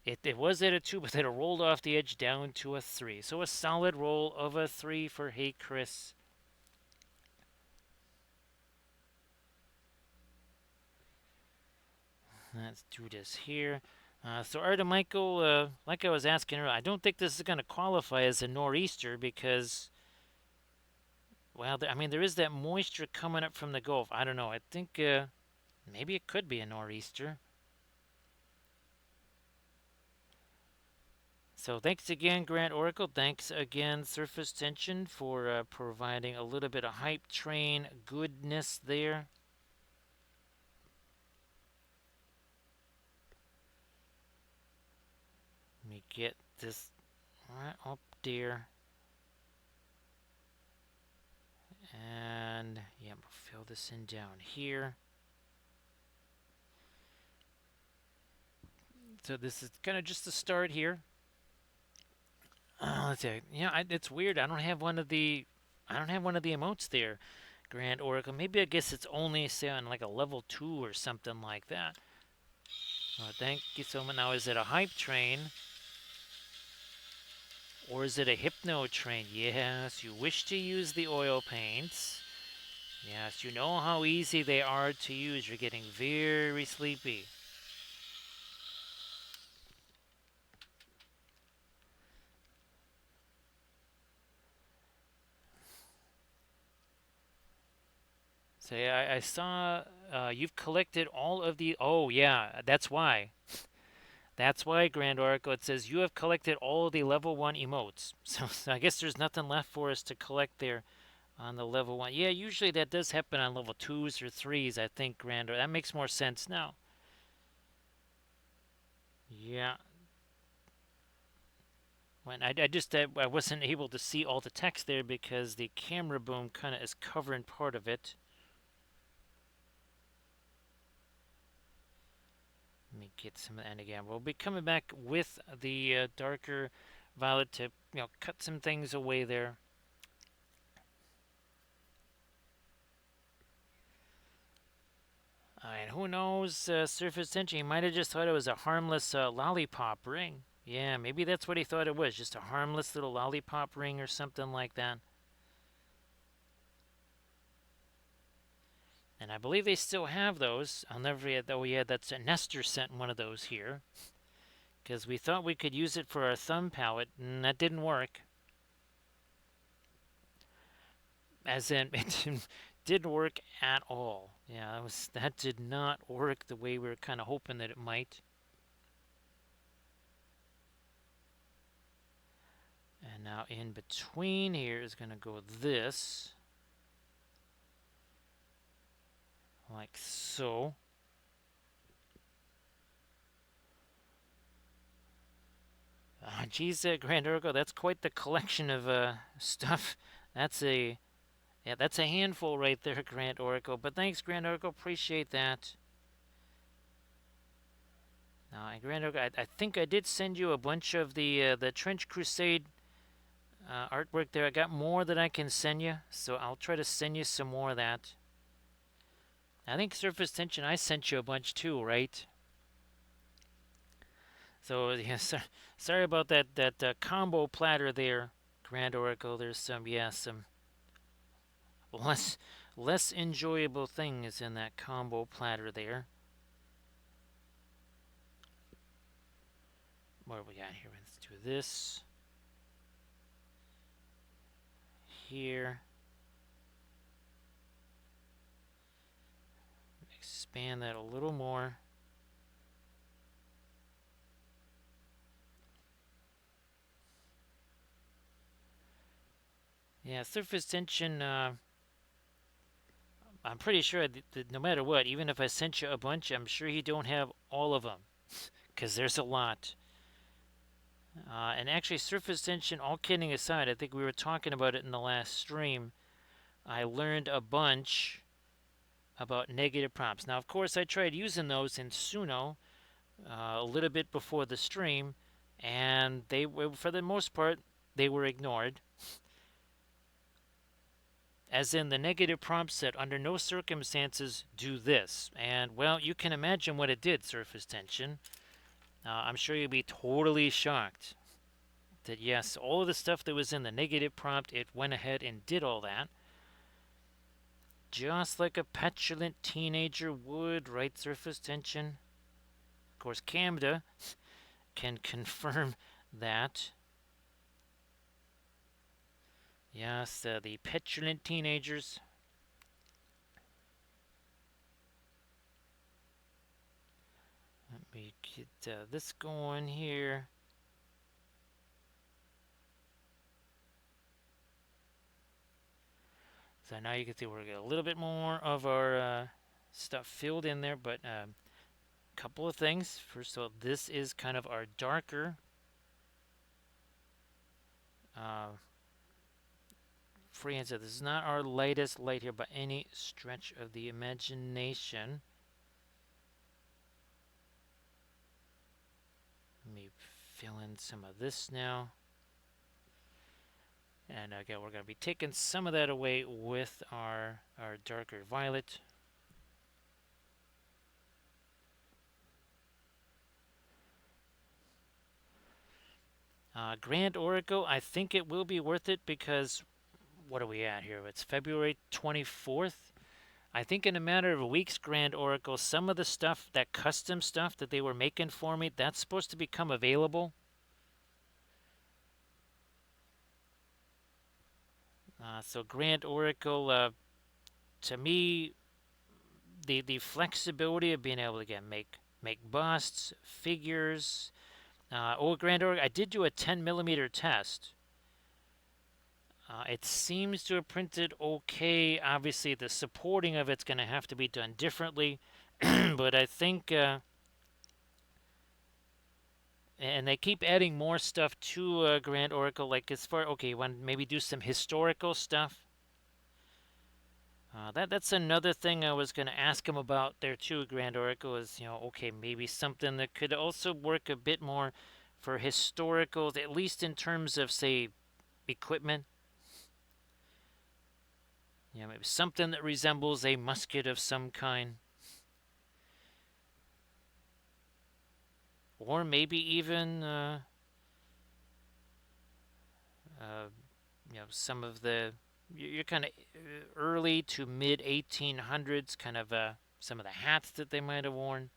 It was at a 2, but then it rolled off the edge down to a 3. So a solid roll of a 3 for Hey Chris. Let's do this here. So Arda Michael, like I was asking earlier, I don't think this is going to qualify as a nor'easter because, well, I mean, there is that moisture coming up from the Gulf. I don't know. I think maybe it could be a nor'easter. So thanks again, Grant Oracle. Thanks again, Surface Tension, for providing a little bit of hype train goodness there. Let me get this right up there. And yeah, we'll fill this in down here. So this is kind of just the start here. Let's see. Yeah, it's weird. I don't have one of the emotes there, Grand Oracle. Maybe I guess it's only say on like a level 2 or something like that. Thank you so much. Now is it a hype train? Or is it a hypno train? Yes, you wish to use the oil paints. Yes, you know how easy they are to use. You're getting very sleepy. So yeah, I saw you've collected all of the. Oh yeah, that's why. That's why, Grand Oracle. It says you have collected all of the level 1 emotes. So I guess there's nothing left for us to collect there on the level 1. Yeah, usually that does happen on level 2s or 3s. I think, Grand Oracle. That makes more sense now. Yeah. When I just I wasn't able to see all the text there because the camera boom kind of is covering part of it. Let me get some of that again. We'll be coming back with the darker violet to cut some things away there. And who knows, Surface Tension, he might have just thought it was a harmless lollipop ring. Yeah, maybe that's what he thought it was, just a harmless little lollipop ring or something like that. And I believe they still have those. I'll never forget, though, yeah, that's Nestor sent one of those here. Because we thought we could use it for our thumb palette, and that didn't work. As in, it didn't work at all. Yeah, that did not work the way we were kind of hoping that it might. And now in between here is going to go this. Like so. Geez, Grand Urgo, that's quite the collection of stuff. That's a Yeah, that's a handful right there, Grand Oracle. But thanks, Grand Oracle. Appreciate that. Grand Oracle, I think I did send you a bunch of the Trench Crusade artwork there. I got more that I can send you, so I'll try to send you some more of that. I think Surface Tension, I sent you a bunch too, right? So yeah, sorry about that combo platter there, Grand Oracle. There's some less less enjoyable things in that combo platter there. What do we got here? Let's do this here. Expand that a little more. Yeah, surface tension. I'm pretty sure that no matter what, even if I sent you a bunch, I'm sure you don't have all of them, because there's a lot. And actually, surface tension, all kidding aside, I think we were talking about it in the last stream. I learned a bunch about negative prompts. Now, of course, I tried using those in Suno a little bit before the stream, and they were, for the most part, they were ignored. As in, the negative prompt said, under no circumstances do this. And, well, you can imagine what it did, surface tension. I'm sure you'll be totally shocked that, yes, all of the stuff that was in the negative prompt, it went ahead and did all that. Just like a petulant teenager would, right, surface tension? Of course, Camda can confirm that. Yes, the petulant teenagers. Let me get this going here. So now you can see we're getting a little bit more of our stuff filled in there, but a couple of things. First of all, this is kind of our darker freehand. So this is not our lightest light here by any stretch of the imagination. Let me fill in some of this now. And again, we're going to be taking some of that away with our darker violet. Grand Oracle, I think it will be worth it because, what are we at here? It's February 24th. I think in a matter of weeks, Grand Oracle, some of the stuff, that custom stuff that they were making for me, that's supposed to become available. So Grand Oracle, to me, the flexibility of being able to again make busts, figures. Grand Oracle, I did do a 10 millimeter test. It seems to have printed okay. Obviously, the supporting of it's going to have to be done differently, but I think, and they keep adding more stuff to Grand Oracle. Like as far, okay, you want to maybe do some historical stuff. That's another thing I was going to ask him about there too. Grand Oracle is, okay, maybe something that could also work a bit more for historicals, at least in terms of say equipment. Maybe something that resembles a musket of some kind. Or maybe even, some of the, you're kind of early to mid 1800s, kind of some of the hats that they might have worn.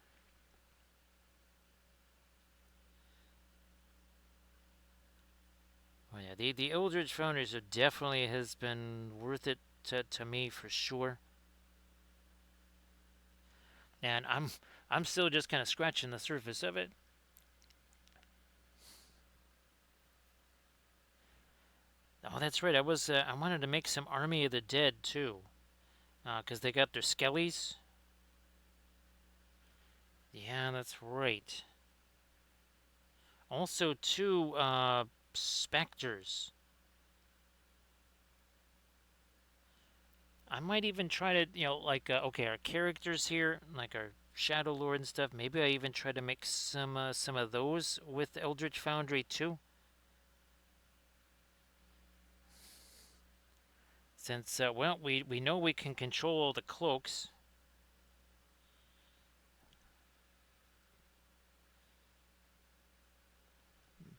Well, yeah, the Eldridge Founders definitely has been worth it to me for sure. And I'm still just kind of scratching the surface of it. Oh, that's right. I wanted to make some Army of the Dead too, because they got their skellies. Yeah, that's right. Also, two specters. I might even try to, like, okay, our characters here, like our Shadow Lord and stuff. Maybe I even try to make some of those with Eldritch Foundry too. Since, well, we know we can control all the cloaks.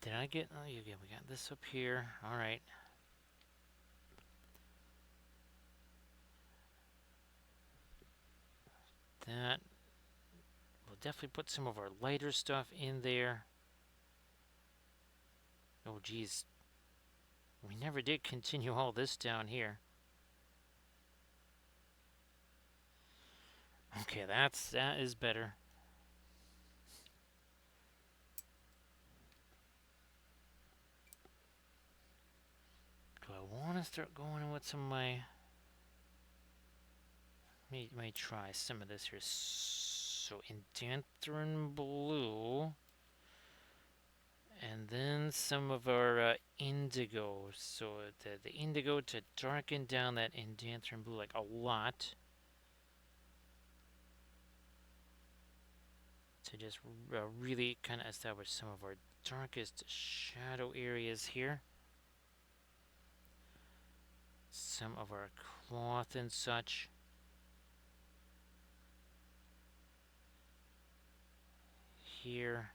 Did I get? Oh, yeah, we got this up here. All right. That we'll definitely put some of our lighter stuff in there. Oh, geez. We never did continue all this down here. Okay, that is better. Do I want to start going with some of my? Let me try some of this here. So Indanthrone Blue. And then some of our indigo. So the indigo to darken down that Indanthrone Blue like a lot. To just really kind of establish some of our darkest shadow areas here. Some of our cloth and such. Here.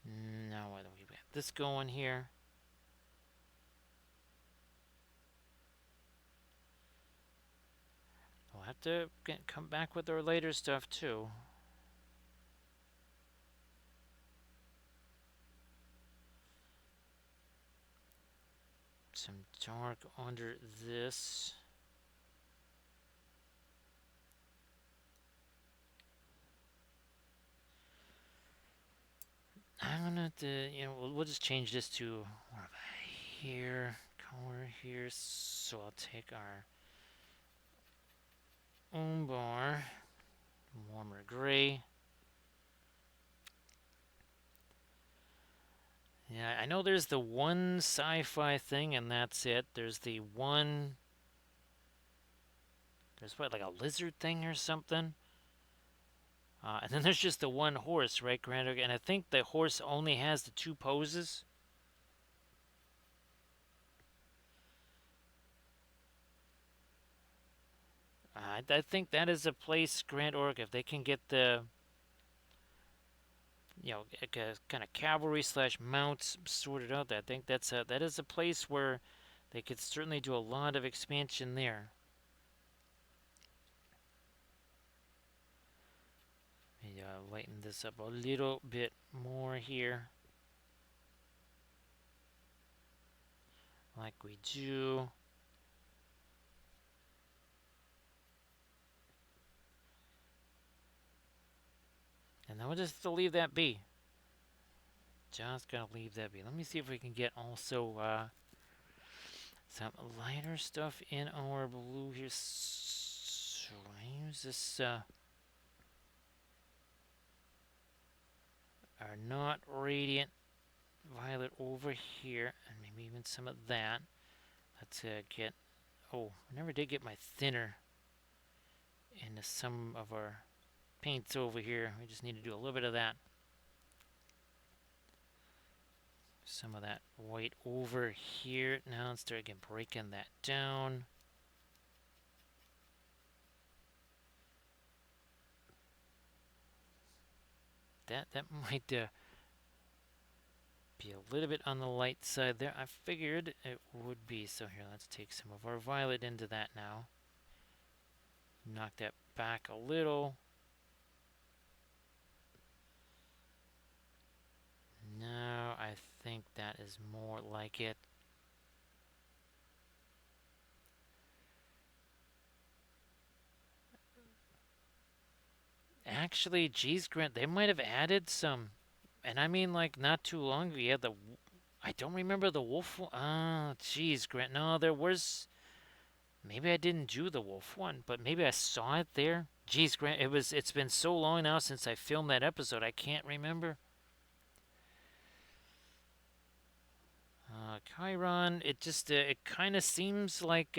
Now what do we got? This going here. We'll have to come back with our later stuff too. Some dark under this. I'm gonna have to, we'll just change this to here, color here. So I'll take our Umbar, warmer gray. Yeah, I know there's the one sci-fi thing, and that's it. There's the one. There's what, like a lizard thing or something? And then there's just the one horse, right, Grandog? And I think the horse only has the two poses. I think that is a place, Grand Orc, if they can get the, kind of cavalry slash mounts sorted out. I think that is a place where they could certainly do a lot of expansion there. Maybe lighten this up a little bit more here, like we do. And then we'll just have to leave that be. Just gonna leave that be. Let me see if we can get also some lighter stuff in our blue here. So I use this our not radiant violet over here, and maybe even some of that. Let's get. Oh, I never did get my thinner into some of our paints over here. We just need to do a little bit of that. Some of that white over here. Now let's start again breaking that down. That might be a little bit on the light side there. I figured it would be. So here, let's take some of our violet into that now. Knock that back a little. No, I think that is more like it. Actually, geez, Grant, they might have added some. And I mean, like, not too long ago. Yeah, I don't remember the wolf one. Ah, geez, Grant. No, there was. Maybe I didn't do the wolf one, but maybe I saw it there. Geez, Grant, it's been so long now since I filmed that episode, I can't remember. Chiron, it kind of seems like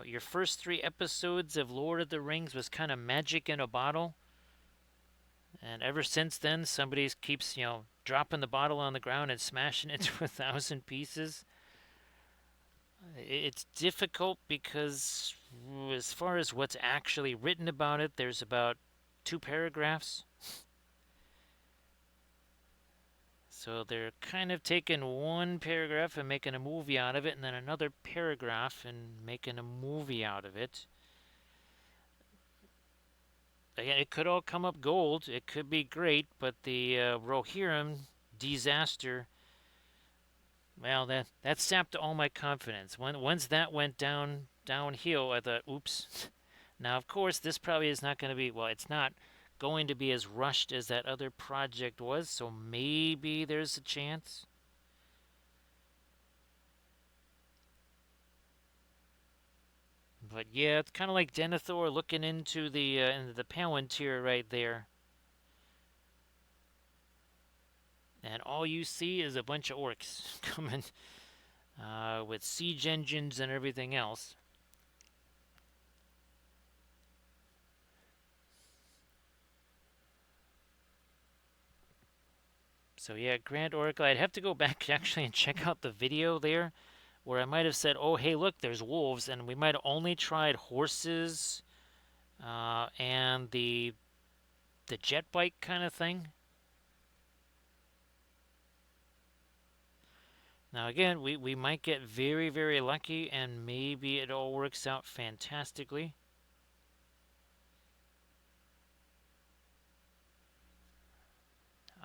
your first three episodes of Lord of the Rings was kind of magic in a bottle, and ever since then, somebody keeps dropping the bottle on the ground and smashing it to 1,000 pieces. It's difficult because, as far as what's actually written about it, there's about 2 paragraphs. So they're kind of taking one paragraph and making a movie out of it, and then another paragraph and making a movie out of it. Again, it could all come up gold. It could be great, but the Rohirrim disaster, well, that sapped all my confidence. Once that went downhill, I thought, oops. Now, of course, this probably is not going to be, well, it's not going to be as rushed as that other project was, so maybe there's a chance. But yeah, it's kind of like Denethor looking into the Palantir right there, and all you see is a bunch of orcs coming with siege engines and everything else. So yeah, Grand Oracle. I'd have to go back actually and check out the video there, where I might have said, "Oh, hey, look, there's wolves," and we might have only tried horses and the jet bike kind of thing. Now again, we might get very, very lucky, and maybe it all works out fantastically.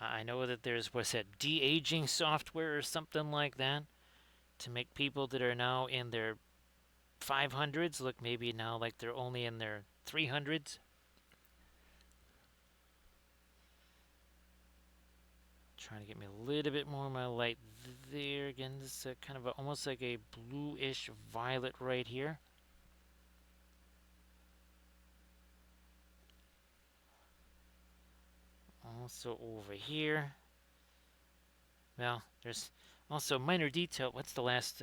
I know that there's what's that de-aging software or something like that to make people that are now in their 500s look maybe now like they're only in their 300s. Trying to get me a little bit more of my light there. Again, this is kind of almost like a bluish violet right here. Also over here. Well, there's also minor detail. What's the last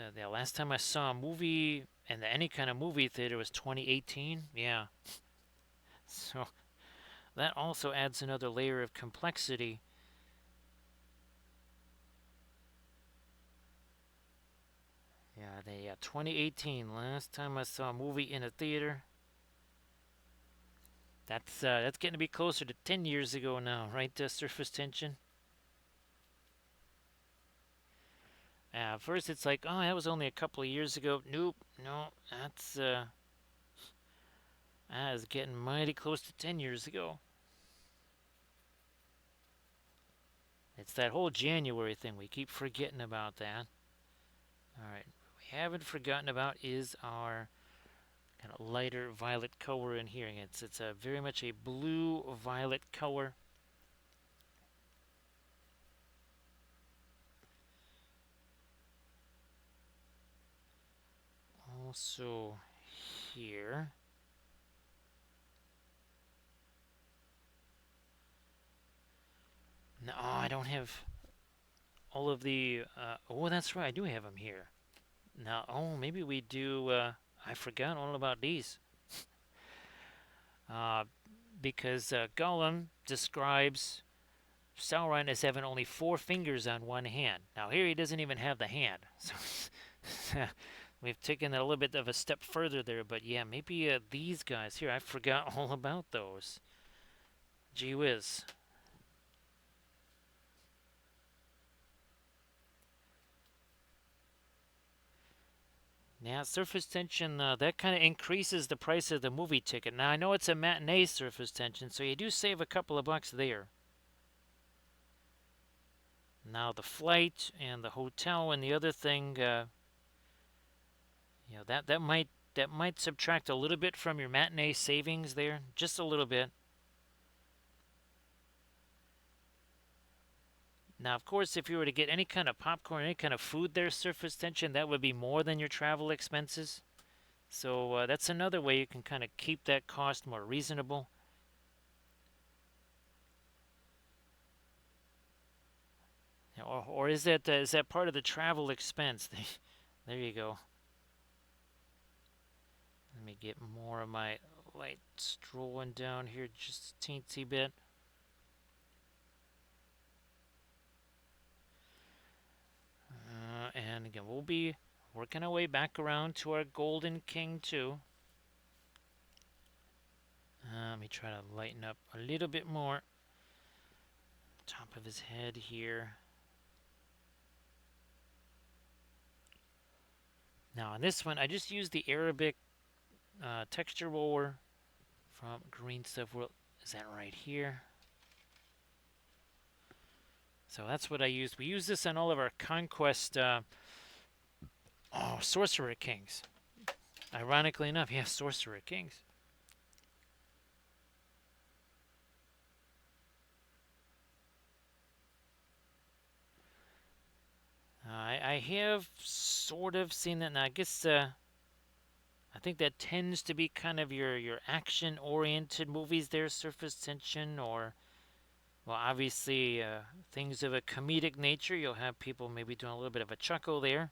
time I saw a movie and any kind of movie theater was 2018? Yeah. So that also adds another layer of complexity. Yeah, 2018. Last time I saw a movie in a theater. That's getting to be closer to 10 years ago now, right? Surface tension. First, it's like, oh, that was only a couple of years ago. Nope, no, that is getting mighty close to 10 years ago. It's that whole January thing. We keep forgetting about that. All right, what we haven't forgotten about is our kind of lighter violet color in here. It's a very much a blue violet color. Also here. No, I don't have all of the. Oh, that's right. I do have them here. Now, oh, maybe we do. I forgot all about these. Uh, because Gollum describes Sauron as having only 4 fingers on one hand. Now, here he doesn't even have the hand. So we've taken it a little bit of a step further there. But yeah, maybe these guys here. I forgot all about those. Gee whiz. Yeah, surface tension, that kind of increases the price of the movie ticket. Now, I know it's a matinee surface tension, so you do save a couple of bucks there. Now, the flight and the hotel and the other thing, that might subtract a little bit from your matinee savings there, just a little bit. Now, of course, if you were to get any kind of popcorn, any kind of food there, surface tension, that would be more than your travel expenses. So that's another way you can kind of keep that cost more reasonable. Or is that part of the travel expense? There you go. Let me get more of my light strolling down here just a teensy bit. And again, we'll be working our way back around to our Golden King too. Let me try to lighten up a little bit more. Top of his head here. Now on this one, I just used the Arabic texture roller from Green Stuff World. Is that right here? So that's what I used. We use this on all of our Conquest Sorcerer Kings. Ironically enough, yeah, Sorcerer Kings. I have sort of seen that, and I guess I think that tends to be kind of your action-oriented movies there, Surface Tension, or, well, obviously things of a comedic nature. You'll have people maybe doing a little bit of a chuckle there.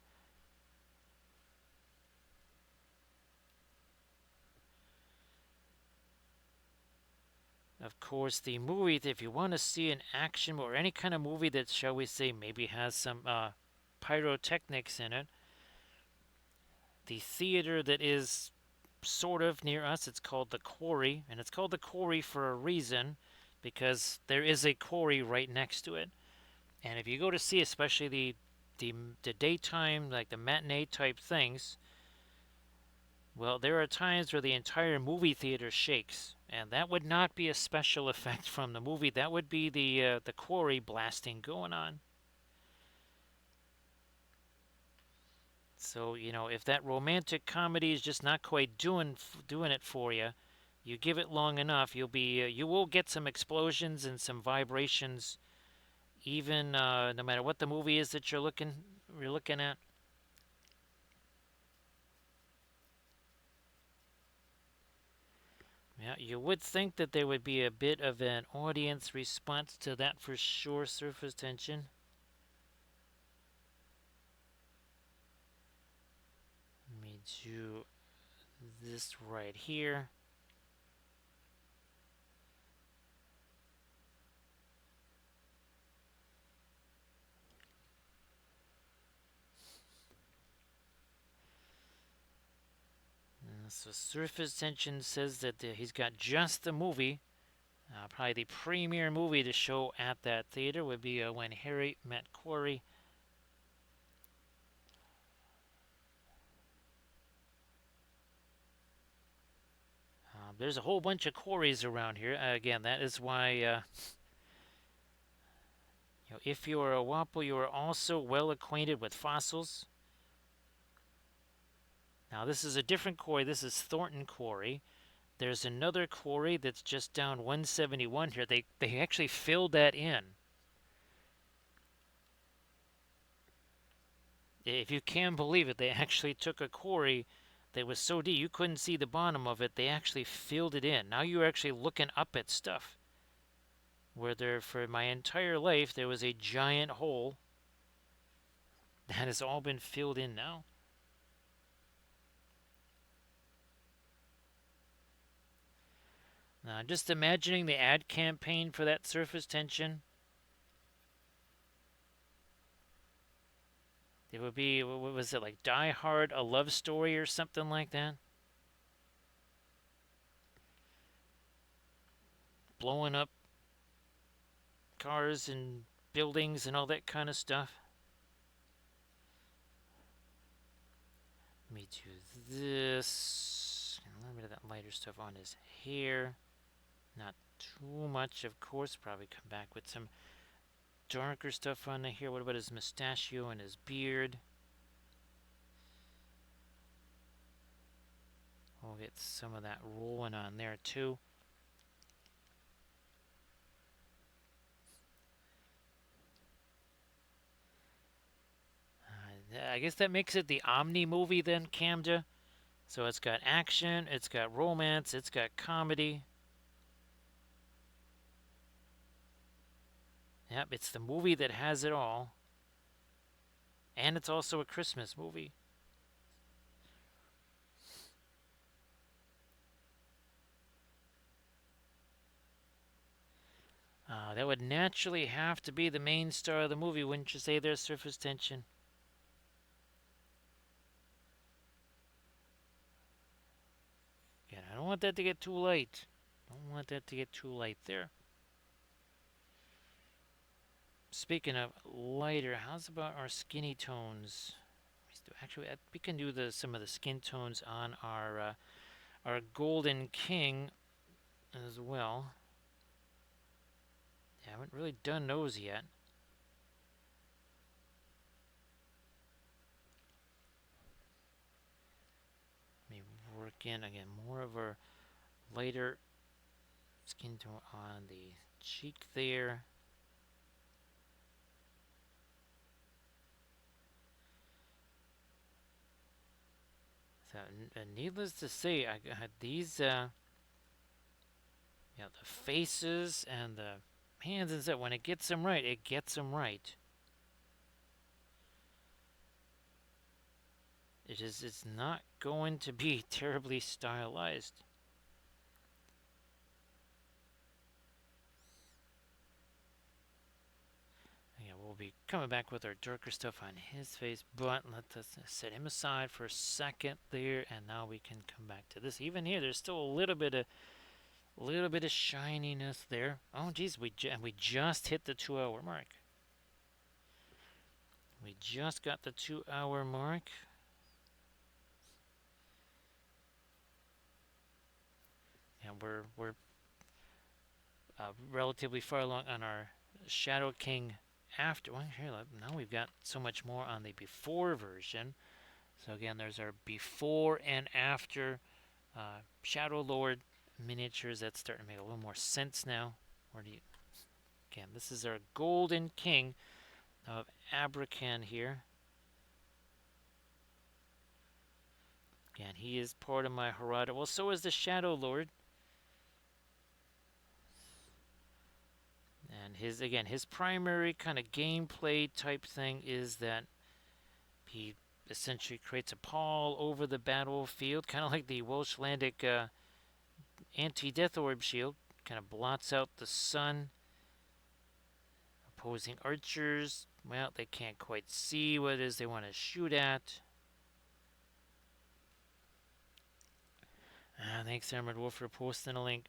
Of course, the movie, if you want to see an action or any kind of movie that, shall we say, maybe has some pyrotechnics in it, the theater that is sort of near us, it's called the Quarry, and it's called the Quarry for a reason, because there is a quarry right next to it. And if you go to see, especially the daytime, like the matinee type things, well, there are times where the entire movie theater shakes, and that would not be a special effect from the movie. That would be the quarry blasting going on. So if that romantic comedy is just not quite doing it for you, you give it long enough, you will get some explosions and some vibrations, even no matter what the movie is that you're looking at. Yeah, you would think that there would be a bit of an audience response to that for sure, Surface Tension. Let me do this right here. So Surface Tension says that he's got just the movie. Probably the premier movie to show at that theater would be When Harry Met Quarry. There's a whole bunch of quarries around here. Again, that is why, if you are a Wapo, you are also well acquainted with fossils. Now, this is a different quarry. This is Thornton Quarry. There's another quarry that's just down 171 here. They actually filled that in. If you can believe it, they actually took a quarry that was so deep you couldn't see the bottom of it. They actually filled it in. Now you're actually looking up at stuff. Where there, for my entire life, there was a giant hole that has all been filled in now. Now, just imagining the ad campaign for that Surface Tension. It would be, what was it, like Die Hard, a love story or something like that? Blowing up cars and buildings and all that kind of stuff. Let me do this. A little bit of that lighter stuff on his hair. Not too much, of course. Probably come back with some darker stuff on here. What about his mustachio and his beard? We'll get some of that rolling on there too. I guess that makes it the Omni movie then, Camda. So it's got action, it's got romance, it's got comedy. Yep, it's the movie that has it all. And it's also a Christmas movie. That would naturally have to be the main star of the movie, wouldn't you say there, Surface Tension? Yeah, I don't want that to get too light. Don't want that to get too light there. Speaking of lighter, how's about our skinny tones? Actually, we can do some of the skin tones on our Golden King as well. Haven't really done those yet. Let me work in again more of a lighter skin tone on the cheek there. So, needless to say, I got these, the faces and the hands and stuff. When it gets them right, it gets them right. It's not going to be terribly stylized. Yeah, we'll be coming back with our darker stuff on his face, but let us set him aside for a second there, and now we can come back to this. Even here, there's still a little bit of shininess there. Oh, geez, we just hit the 2 hour mark. We just got the 2 hour mark. And we're relatively far along on our Shadow King after. Well, here, now we've got so much more on the before version. So again, there's our before and after Shadow Lord miniatures. That's starting to make a little more sense now. Where do you? Again, this is our Golden King of Abrakan here. Again, he is part of my Harad. Well, so is the Shadow Lord. And his primary kind of gameplay type thing is that he essentially creates a pall over the battlefield, kind of like the Welshlandic anti-death orb shield. Kind of blots out the sun. Opposing archers, well, they can't quite see what it is they want to shoot at. Thanks, Armored Wolf, for posting a link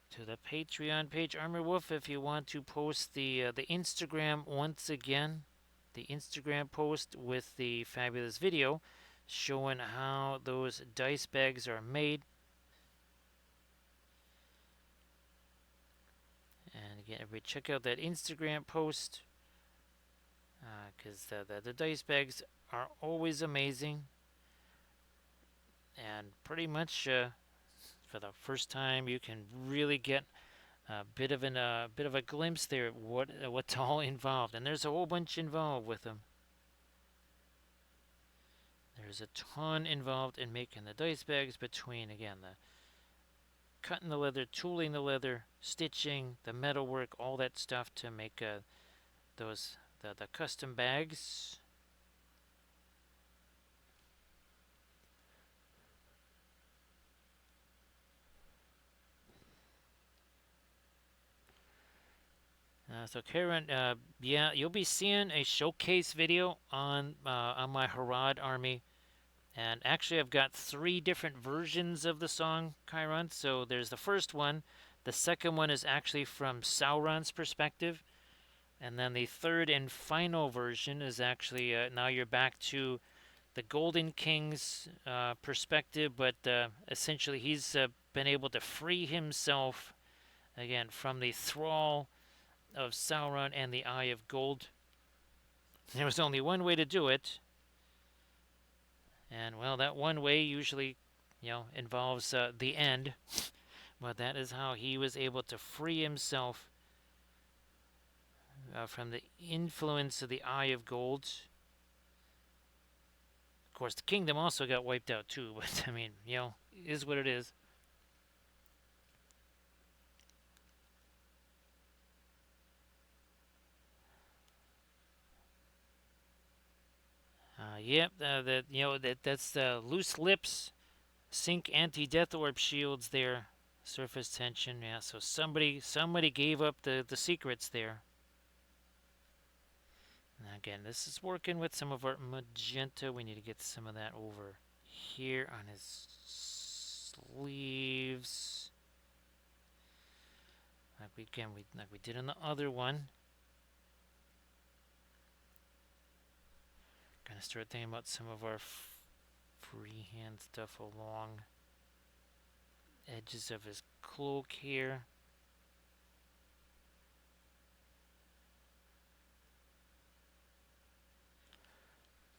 to the Patreon page. Armored Wolf, if you want to post the Instagram once again, the Instagram post with the fabulous video showing how those dice bags are made. And again, everybody check out that Instagram post because the dice bags are always amazing. And pretty much for the first time, you can really get a bit of a glimpse there at what's all involved. And there's a whole bunch involved with them. There's a ton involved in making the dice bags between, again, the cutting the leather, tooling the leather, stitching, the metalwork, all that stuff to make the custom bags. So Karen, yeah, you'll be seeing a showcase video on my Harad army. And actually, I've got 3 different versions of the song, Chiron. So there's the first one. The second one is actually from Sauron's perspective. And then the third and final version is actually, now you're back to the Golden King's perspective. But essentially, he's been able to free himself, again, from the thrall of Sauron and the Eye of Gold. There was only one way to do it. And, well, that one way usually, involves the end. But that is how he was able to free himself from the influence of the Eye of Gold. Of course, the kingdom also got wiped out too, but I mean, is what it is. Yep, that's the loose lips, sink anti-death orb shields there. Surface tension, yeah. So somebody gave up the secrets there. And again, this is working with some of our magenta. We need to get some of that over here on his sleeves, like we did on the other one. Gonna start thinking about some of our freehand stuff along edges of his cloak here.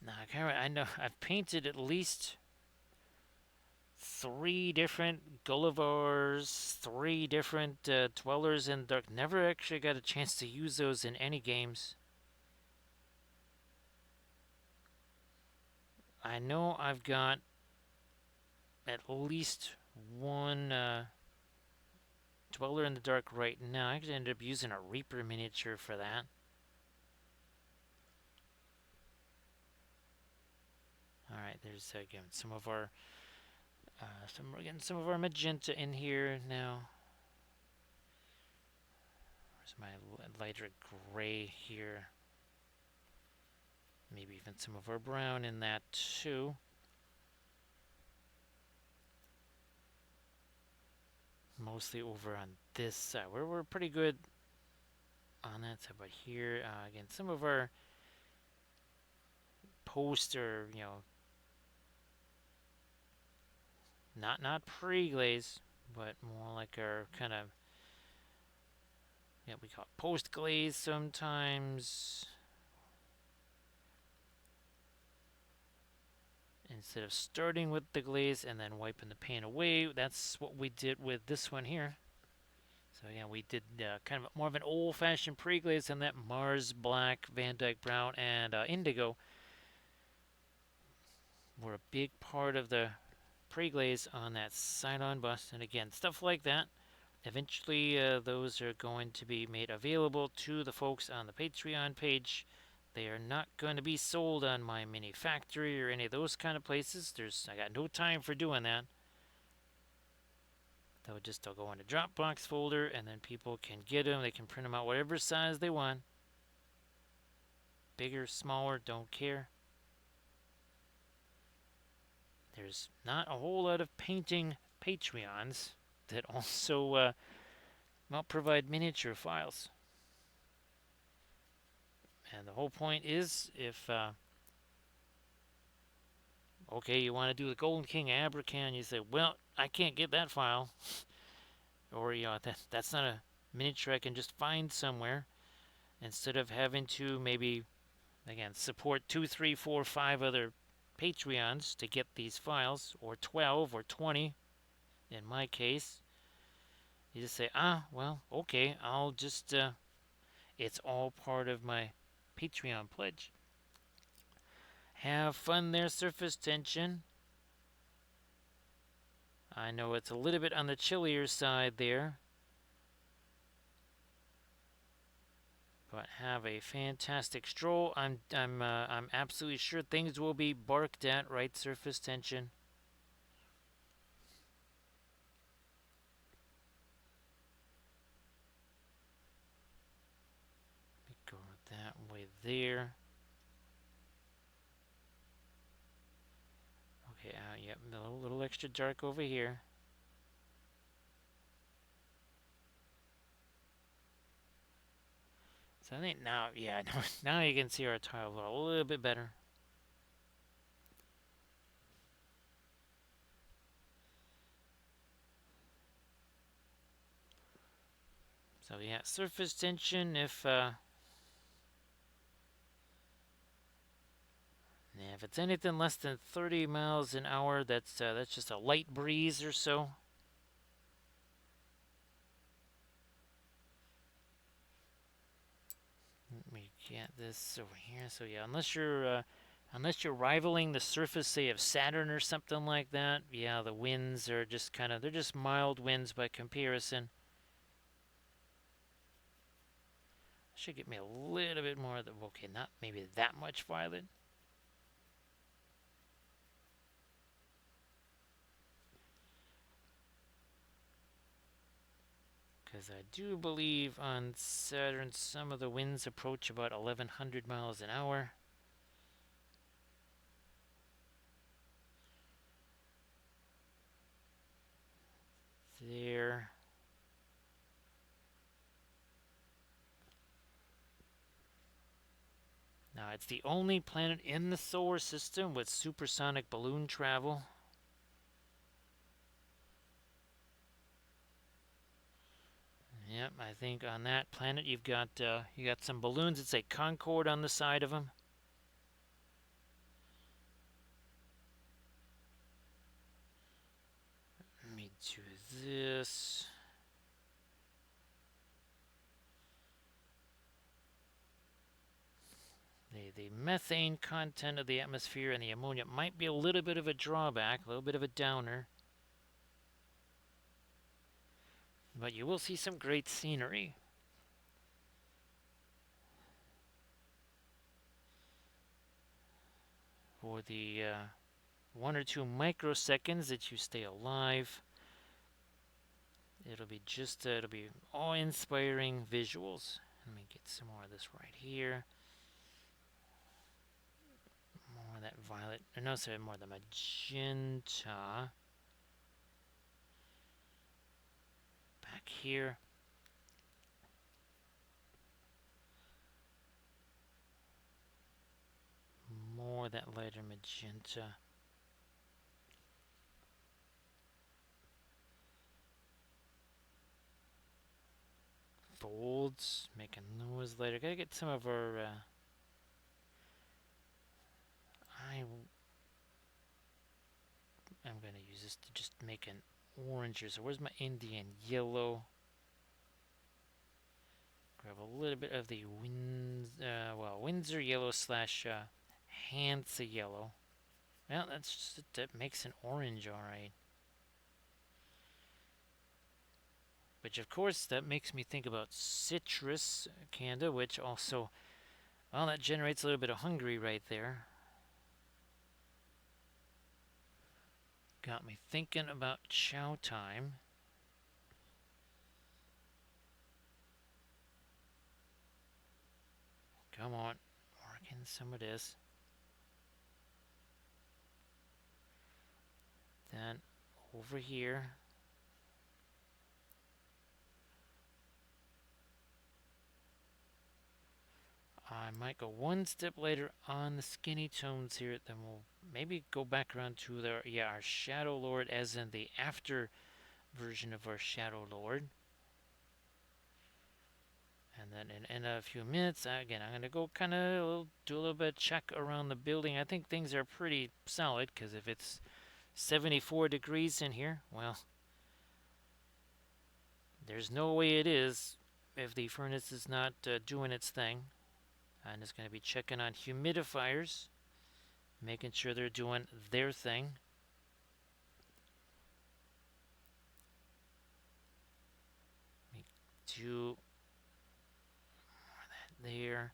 Now, I know I've painted at least 3 different Gullivars, 3 different Dwellers in Dark. Never actually got a chance to use those in any games. I know I've got at least one Dweller in the Dark right now. I actually ended up using a Reaper miniature for that. All right, there's again some of our some of our magenta in here now. Where's my lighter gray here? Maybe even some of our brown in that too. Mostly over on this side. We're pretty good on that side, but here again, some of our poster, not pre-glaze, but more like our kind of, we call it post glaze sometimes. Instead of starting with the glaze and then wiping the paint away, that's what we did with this one here. So yeah, we did kind of more of an old-fashioned pre-glaze on that Mars Black, Van Dyke Brown, and Indigo were a big part of the pre-glaze on that side-on bust. And again, stuff like that. Eventually, those are going to be made available to the folks on the Patreon page. They are not going to be sold on my mini factory or any of those kind of places. I got no time for doing that. They'll go in a Dropbox folder, and then people can get them. They can print them out whatever size they want. Bigger, smaller, don't care. There's not a whole lot of painting Patreons that also provide miniature files. And the whole point is, if okay, you want to do the Golden King Abracan, you say, well, I can't get that file, or that's not a miniature I can just find somewhere. Instead of having to maybe again support 2, 3, 4, 5 other Patreons to get these files, or 12 or 20 in my case, you just say, well, okay, I'll just it's all part of my Patreon pledge. Have fun there, surface tension. I know it's a little bit on the chillier side there, but have a fantastic stroll. I'm absolutely sure things will be barked at, right? Surface tension. Let me go that way there. Okay, yep, a little extra dark over here. So I think now, now you can see our tile a little bit better. So yeah, surface tension. If it's anything less than 30 miles an hour, that's just a light breeze or so. Let me get this over here. So yeah, unless you're rivaling the surface, say, of Saturn or something like that, yeah, the winds are just they're just mild winds by comparison. Should get me a little bit more of the, okay, not maybe that much violet. Because I do believe on Saturn some of the winds approach about 1100 miles an hour. There. Now, it's the only planet in the solar system with supersonic balloon travel. Yep, I think on that planet you got some balloons that say Concorde on the side of them. Let me do this. The methane content of the atmosphere and the ammonia might be a little bit of a drawback, a little bit of a downer. But you will see some great scenery. For the 1 or 2 microseconds that you stay alive, it'll be awe-inspiring visuals. Let me get some more of this right here. More of that violet. No, sorry, more of the magenta. Back here. More of that lighter magenta. Folds, making those lighter. Gotta get some of our. I'm gonna use this to just make an orange. So where's my Indian yellow? Grab a little bit of the Windsor yellow slash Hansa yellow. Well, that makes an orange, all right. Which, of course, that makes me think about citrus canda, which also, well, that generates a little bit of Hungary right there. Got me thinking about chow time. Come on, working some of this. Then over here. I might go one step later on the skinny tones here, then we'll maybe go back around to our Shadow Lord, as in the after version of our Shadow Lord. And then in a few minutes, again, I'm going to go do a little bit of check around the building. I think things are pretty solid, because if it's 74 degrees in here, well, there's no way it is if the furnace is not doing its thing. And it's going to be checking on humidifiers, making sure they're doing their thing. Let me do more of that there.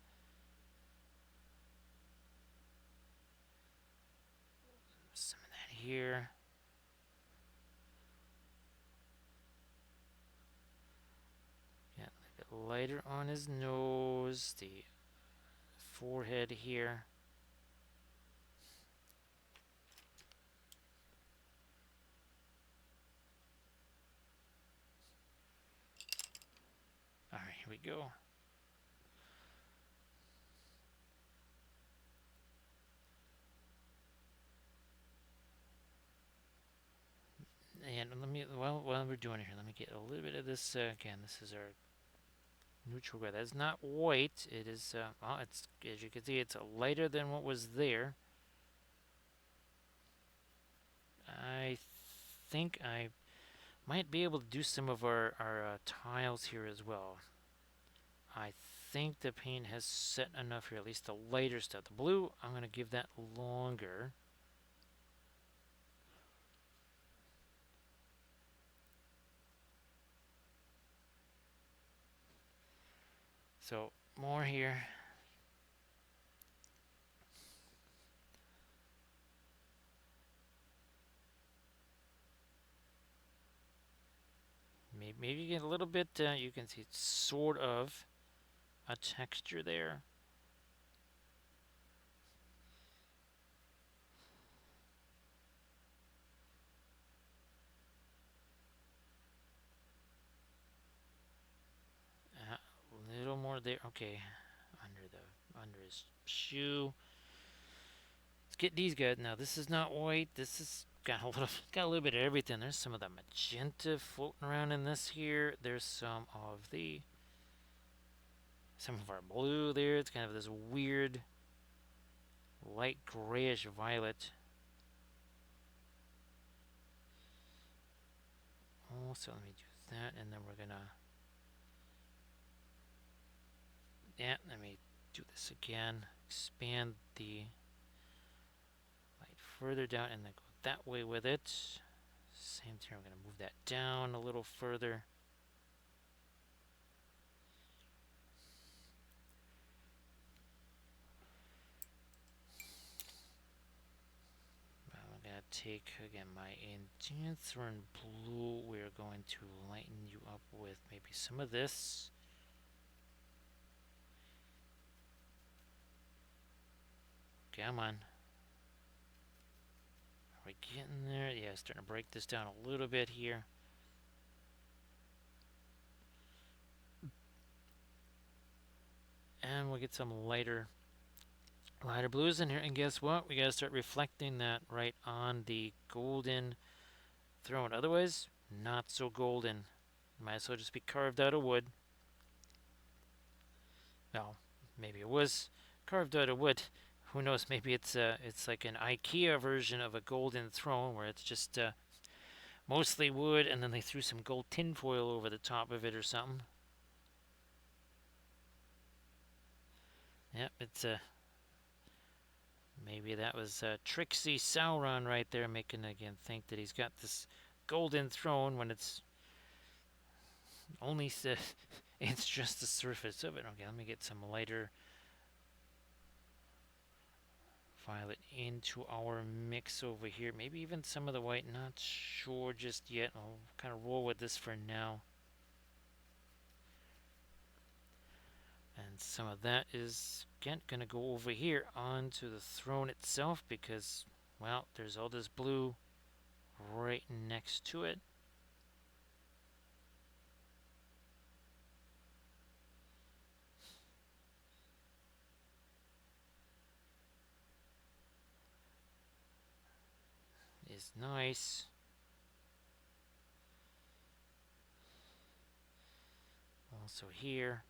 Some of that here. Yeah, a bit lighter on his nose, the forehead here. All right, here we go. And while we're doing it here, let me get a little bit of this. Again, this is our neutral gray. That's not white. It is, it's, as you can see, it's lighter than what was there. I think I might be able to do some of our tiles here as well. I think the paint has set enough here, at least the lighter stuff. The blue, I'm going to give that longer. So, more here. maybe you get a little bit, you can see sort of a texture there. A little more there. Okay, under his shoe. Let's get these guys. Now this is not white. This is got a little bit of everything. There's some of the magenta floating around in this here. There's some of our blue there. It's kind of this weird light grayish violet. Oh, so let me do that, and then we're gonna, yeah, let me do this again. Expand the light further down, and then go that way with it. Same thing. I'm gonna move that down a little further. I'm gonna take again my intense blue. We're going to lighten you up with maybe some of this. Come on. Are we getting there? Yeah, starting to break this down a little bit here. And we'll get some lighter blues in here. And guess what? We gotta start reflecting that right on the golden throne. Otherwise, not so golden. Might as well just be carved out of wood. Well, maybe it was carved out of wood. Who knows? Maybe it's like an IKEA version of a golden throne where it's just mostly wood, and then they threw some gold tinfoil over the top of it or something. Yep, it's maybe that was tricksy Sauron right there, making again think that he's got this golden throne when it's only it's just the surface of it. Okay, let me get some lighter violet into our mix over here. Maybe even some of the white. Not sure just yet. I'll kind of roll with this for now. And some of that is again going to go over here onto the throne itself because, well, there's all this blue right next to it. Is nice. Also here.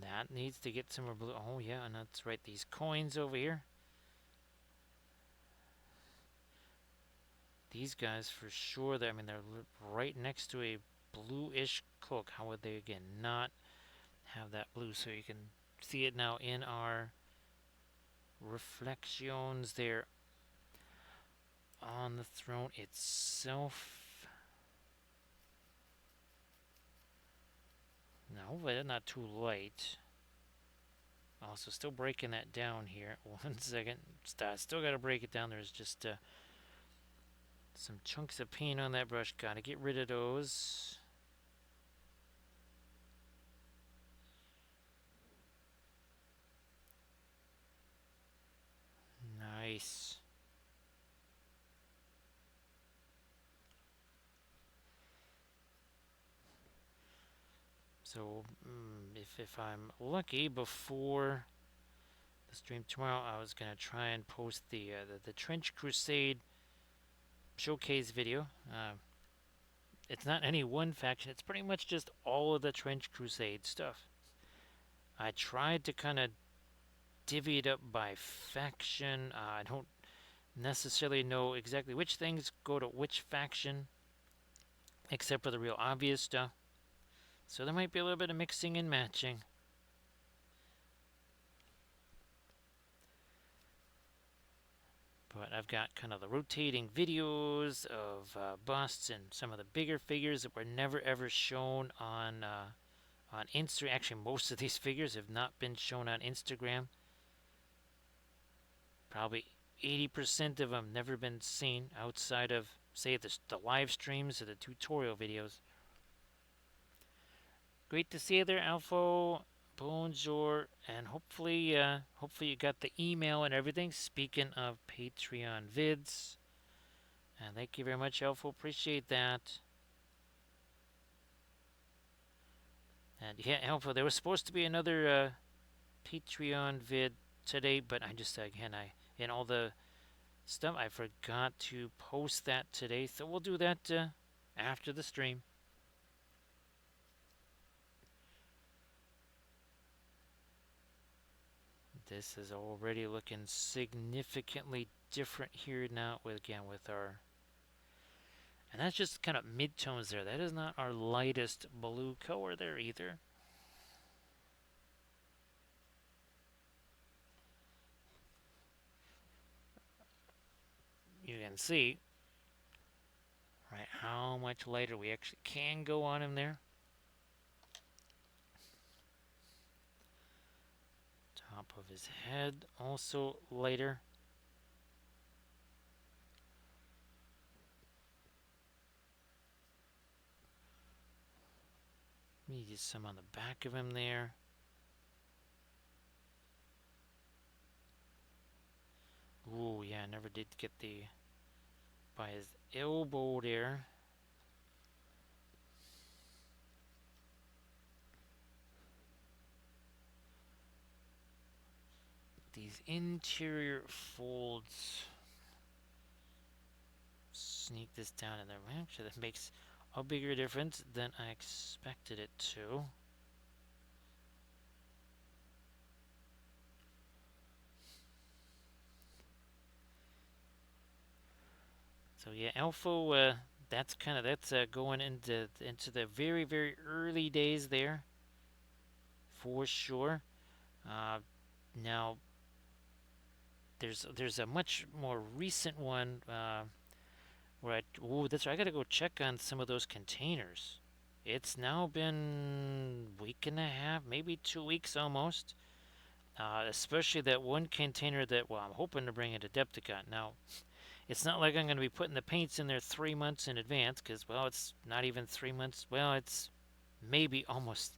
That needs to get some more blue. Oh yeah, and that's right. These coins over here. These guys for sure. I mean, they're right next to a bluish cloak. How would they again not have that blue? So you can see it now in our reflections there on the throne itself. No, but not too light. Also, still breaking that down here. 1 second. Still got to break it down. There's just some chunks of paint on that brush. Got to get rid of those. Nice. So, if I'm lucky, before the stream tomorrow, I was gonna try and post the Trench Crusade showcase video. It's not any one faction. It's pretty much just all of the Trench Crusade stuff. I tried to kind of divvy it up by faction. I don't necessarily know exactly which things go to which faction, except for the real obvious stuff. So there might be a little bit of mixing and matching. But I've got kind of the rotating videos of busts and some of the bigger figures that were never ever shown on Instagram. Actually, most of these figures have not been shown on Instagram. Probably 80% of them never been seen outside of, say, the live streams or the tutorial videos. Great to see you there, Alpha. Bonjour, and hopefully you got the email and everything. Speaking of Patreon vids, and thank you very much, Alpha. Appreciate that. And yeah, Alpha, there was supposed to be another Patreon vid today, but I just again I in all the stuff I forgot to post that today, so we'll do that after the stream. This is already looking significantly different here now with our, and that's just kind of mid-tones there. That is not our lightest blue color there either. You can see, right, how much lighter we actually can go on him there. Top of his head also lighter. Maybe some on the back of him there. Ooh, yeah, I never did get the by his elbow there. These interior folds. Sneak this down in there. Actually, that makes a bigger difference than I expected it to. So yeah, Alpha. That's going into the very early days there, for sure. Now there's a much more recent one where that's right. I gotta go check on some of those containers. It's now been a week and a half, maybe 2 weeks almost. Especially that one container that, well, I'm hoping to bring into Adepticon. Now, it's not like I'm going to be putting the paints in there 3 months in advance, because, well, it's not even 3 months. Well, it's maybe almost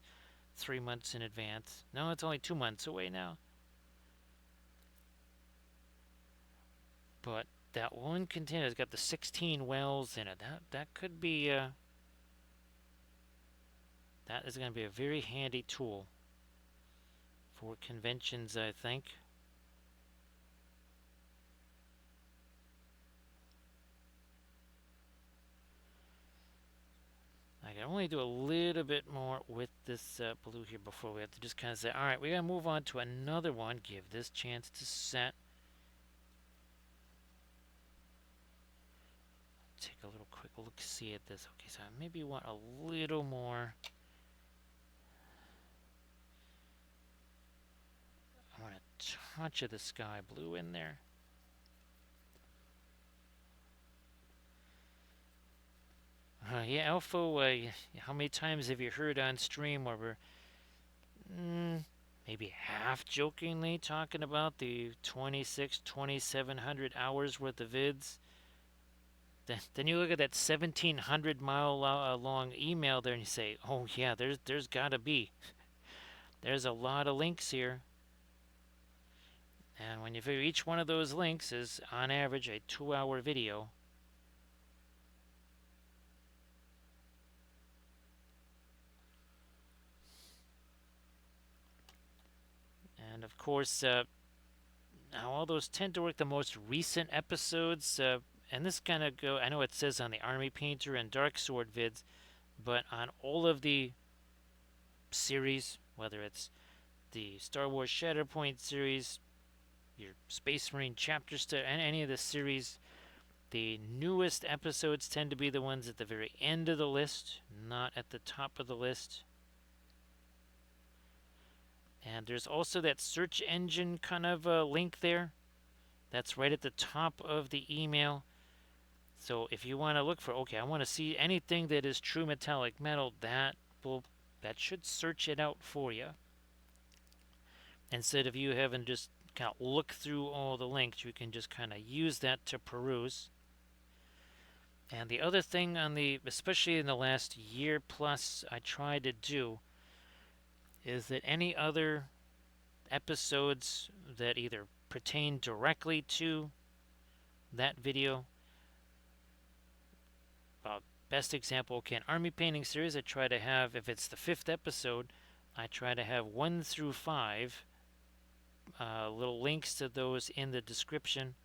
3 months in advance. No, it's only 2 months away now. But that one container has got the 16 wells in it. That could be, that is going to be a very handy tool for conventions, I think. I can only do a little bit more with this blue here before we have to just kind of say, all right, we got to move on to another one. Give this chance to set. Take a little quick look-see at this. Okay, so I maybe want a little more. I want a touch of the sky blue in there. Yeah, Alpha, how many times have you heard on stream where we're maybe half jokingly talking about the 2,700 hours worth of vids? Then you look at that 1,700-mile long email there and you say, oh yeah, there's got to be. There's a lot of links here. And when you figure each one of those links is, on average, a 2-hour video. And of course, now all those tend to work the most recent episodes. And this kind of go, I know it says on the Army Painter and Dark Sword vids, but on all of the series, whether it's the Star Wars Shatterpoint series, your Space Marine chapter and any of the series, the newest episodes tend to be the ones at the very end of the list, not at the top of the list. And there's also that search engine kind of link there. That's right at the top of the email. So if you want to look for, okay, I want to see anything that is true metallic metal, that should search it out for you. Instead of you having just kind of look through all the links. You can just kind of use that to peruse. And the other thing especially in the last year plus, I try to do is that any other episodes that either pertain directly to that video, best example, Army Painting Series, I try to have, if it's the 5th episode, I try to have 1 through 5 little links to those in the description.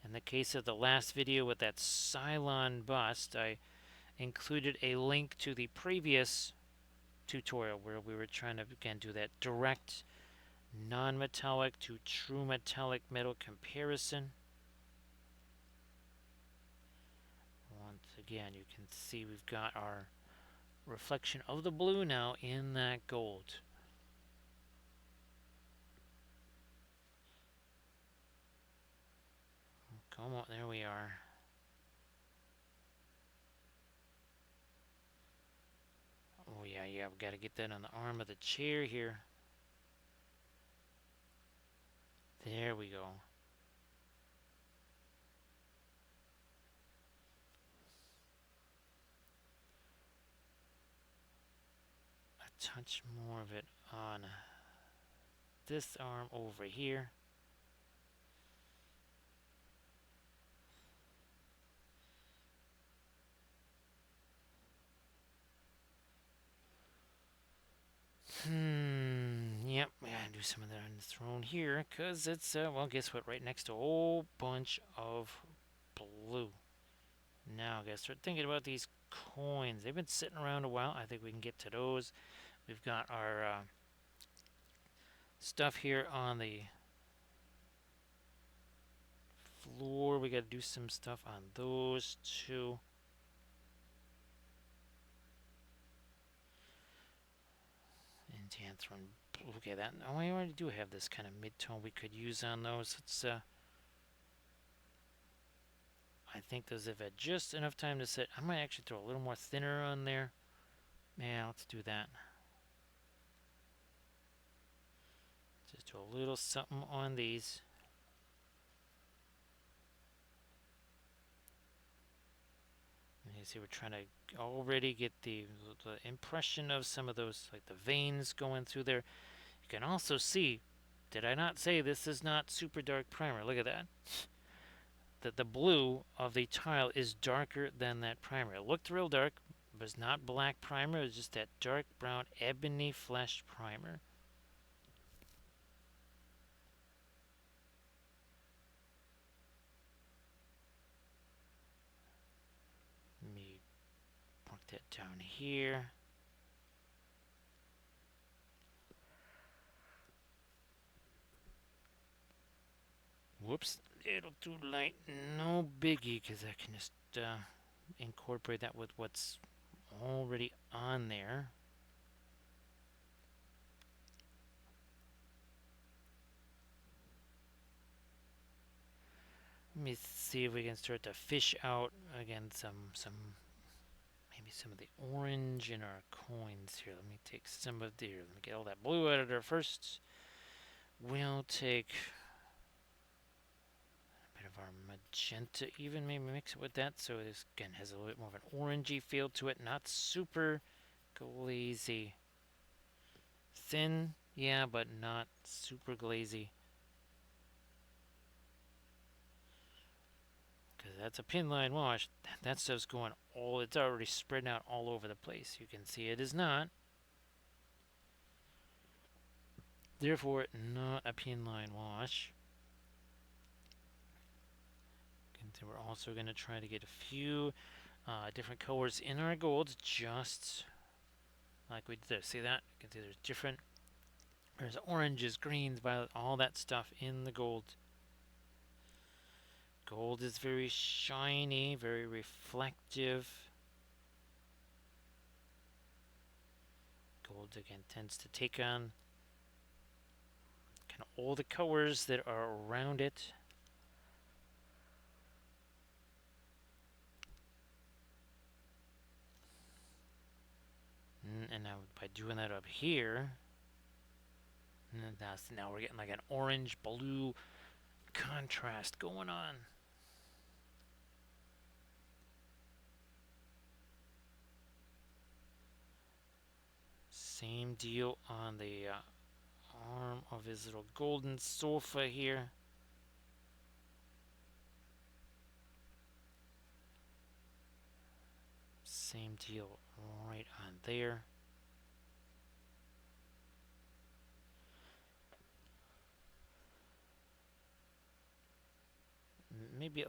In the case of the last video with that Cylon bust, I included a link to the previous tutorial where we were trying to, again, do that direct non-metallic to true metallic metal comparison. Once again, you can see we've got our reflection of the blue now in that gold. Come on, there we are. Oh yeah, we've got to get that on the arm of the chair here. There we go. A touch more of it on this arm over here. Yep, we gotta do some of that on the throne here, because it's, well, guess what? Right next to a whole bunch of blue. Now, I gotta start thinking about these coins. They've been sitting around a while. I think we can get to those. We've got our stuff here on the floor. We gotta do some stuff on those two. Anthrone. Okay, that. Oh, we already do have this kind of mid-tone we could use on those. It's I think those have had just enough time to sit. I might actually throw a little more thinner on there. Yeah, let's do that. Just do a little something on these. And you see, we're trying to already get the impression of some of those, like the veins going through there. You can also see, did I not say this is not super dark primer? Look at that. That the blue of the tile is darker than that primer. It looked real dark. It was not black primer. It was just that dark brown ebony flesh primer. Let me mark that down here. Whoops, little too light. No biggie, because I can just incorporate that with what's already on there. Let me see if we can start to fish out again maybe some of the orange in our coins here. Let me take some of the, let me get all that blue out of there first. We'll take a bit of our magenta, even maybe mix it with that, so this again has a little bit more of an orangey feel to it, not super glazy. Thin, yeah, but not super glazy. Because that's a pin line wash. That stuff's going all, it's already spreading out all over the place. You can see it is not. Therefore, not a pin line wash. So we're also going to try to get a few different colors in our golds, just like we did there. See that? You can see there's different, there's oranges, greens, violet, all that stuff in the gold. Gold is very shiny, very reflective. Gold again tends to take on kind of all the colors that are around it. And now by doing that up here, Now we're getting like an orange blue contrast going on. Same deal on the arm of his little golden sofa here. Same deal right on there. Maybe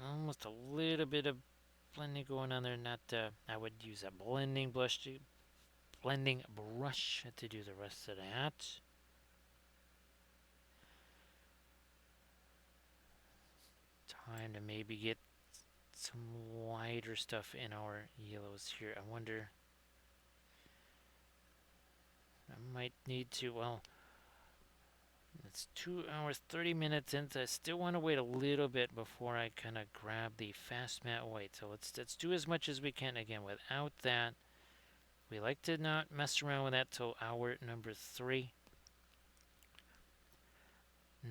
almost a little bit of blending going on there. Not I would use a blending brush to do the rest of that. Time to maybe get some wider stuff in our yellows here. I wonder. I might need to. Well, it's 2 hours 30 minutes in. So I still want to wait a little bit before I kind of grab the fast matte white. So let's do as much as we can again without that. We like to not mess around with that till hour number 3.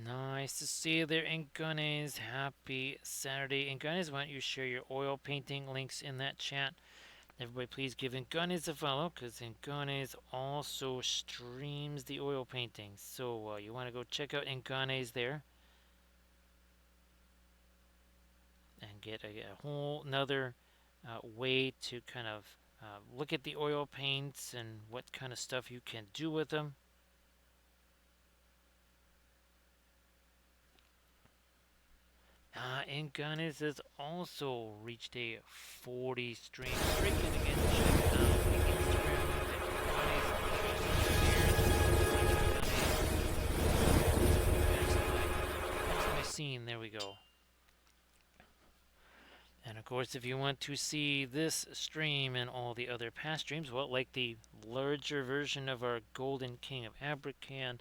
Nice to see you there, Ingones. Happy Saturday. Ingones, why don't you share your oil painting links in that chat? Everybody, please give Ingones a follow because Ingones also streams the oil paintings. So you want to go check out Ingones there and get a whole nother way to kind of look at the oil paints and what kind of stuff you can do with them. Ingones has also reached a 40 stream streak, and again, check out the Instagram at my scene. There we go. And of course, if you want to see this stream and all the other past streams, well, like the larger version of our Golden King of Abracan,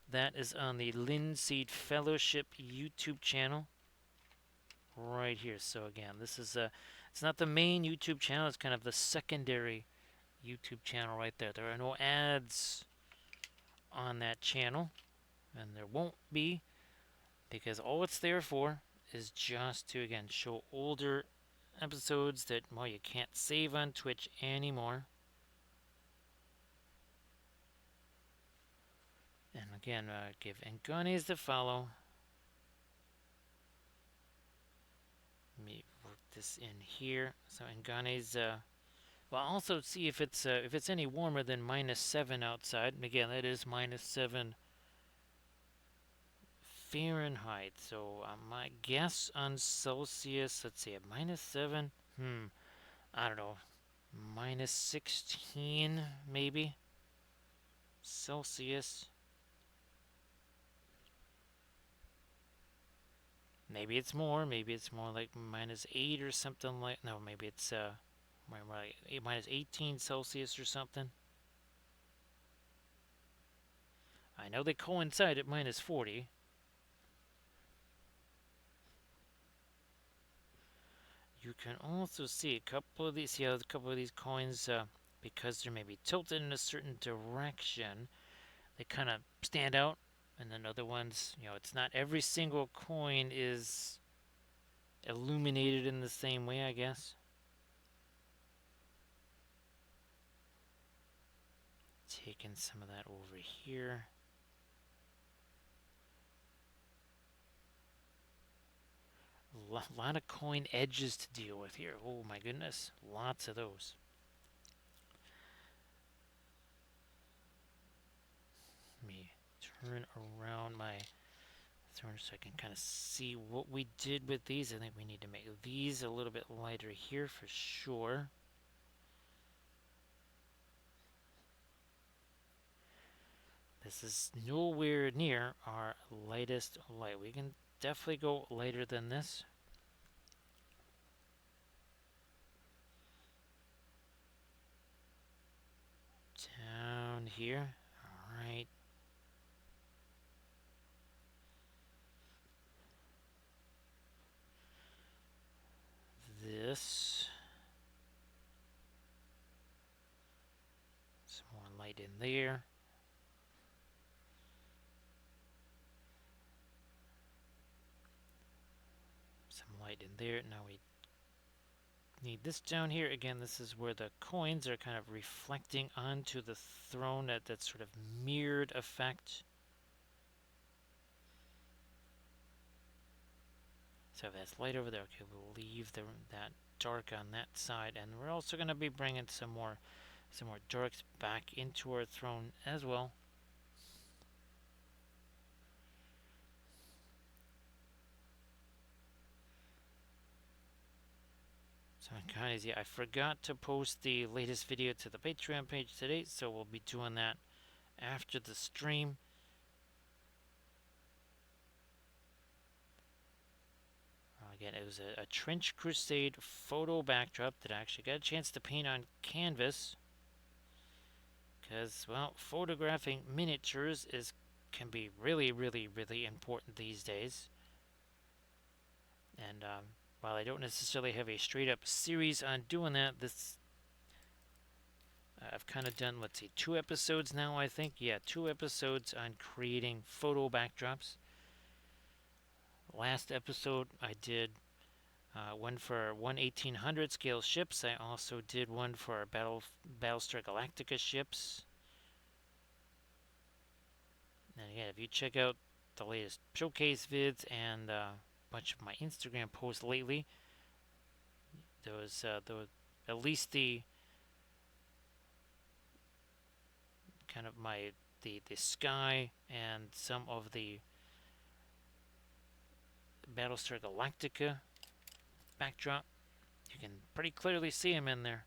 that is on the Linseed Fellowship YouTube channel. Right here. So again, this is it's not the main YouTube channel, it's kind of the secondary YouTube channel right there. There are no ads on that channel, and there won't be, because all it's there for is just to again show older episodes that, well, you can't save on Twitch anymore. And again, give Ingones the follow. Let me work this in here. So Ingones, well, also see if it's any warmer than -7 outside. And again, that is -7 Fahrenheit. So my guess on Celsius, let's see, at -7. I don't know, -16 maybe Celsius. Maybe it's more. Maybe it's more like -8 or something like. No, maybe it's right, -18 Celsius or something. I know they coincide at -40. You can also see a couple of these. See how a couple of these coins, because they're maybe tilted in a certain direction, they kind of stand out. And then other ones, it's not every single coin is illuminated in the same way, I guess. Taking some of that over here. A lot of coin edges to deal with here. Oh my goodness, lots of those. Let me turn around my thermometer so I can kind of see what we did with these. I think we need to make these a little bit lighter here for sure. This is nowhere near our lightest light. We can definitely go lighter than this. Down here. Alright. This. Some more light in there. light in there. Now we need this down here. Again, this is where the coins are kind of reflecting onto the throne, that sort of mirrored effect. So that's light over there. Okay, we'll leave that dark on that side, and we're also going to be bringing some more darks back into our throne as well. So kind of easy. I forgot to post the latest video to the Patreon page today, so we'll be doing that after the stream. Again, it was a Trench Crusade photo backdrop that I actually got a chance to paint on canvas. Because, well, photographing miniatures can be really, really, really important these days. And while I don't necessarily have a straight up series on doing that, I've kind of done, let's see, 2 episodes now, I think. Yeah, 2 episodes on creating photo backdrops. Last episode, I did one for 1800 scale ships. I also did one for Battlestar Galactica ships. And again, if you check out the latest showcase vids and a bunch of my Instagram posts lately, there was at least the kind of the sky and some of the Battlestar Galactica backdrop. You can pretty clearly see them in there.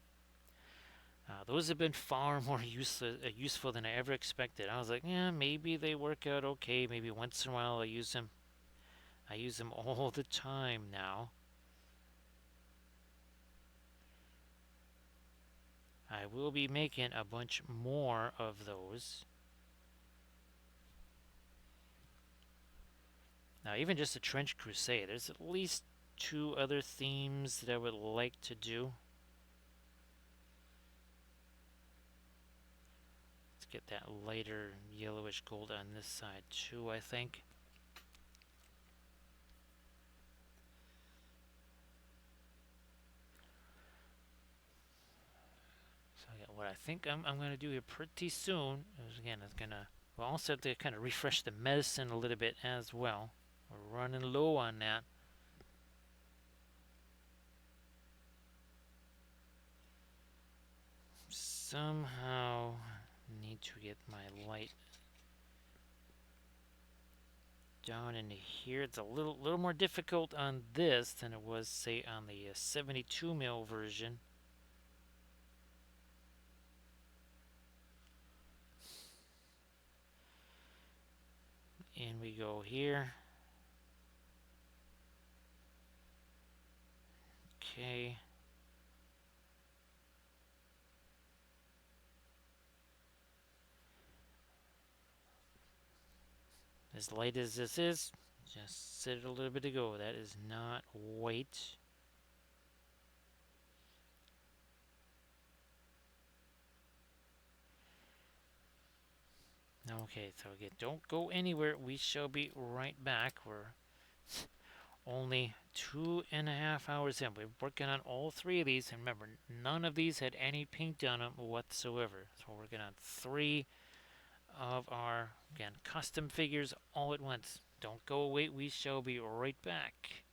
Those have been far more useful than I ever expected. I was like, yeah, maybe they work out okay. Maybe once in a while I use them. I use them all the time now. I will be making a bunch more of those. Now, even just a Trench Crusade, there's at least 2 other themes that I would like to do. Let's get that lighter yellowish gold on this side too, I think. So yeah, what I think I'm going to do here pretty soon is, again, we'll also have to kind of refresh the medicine a little bit as well. We're running low on that. Somehow need to get my light down in here. It's a little more difficult on this than it was, say, on the 72mm version. And we go here. Okay. As light as this is, just said it a little bit ago, that is not white. Okay, so again, don't go anywhere. We shall be right back. We're only 2.5 hours in. We're working on all 3 of these, and remember, none of these had any paint on them whatsoever. So we're working on 3 of our, again, custom figures all at once. Don't go away. We shall be right back.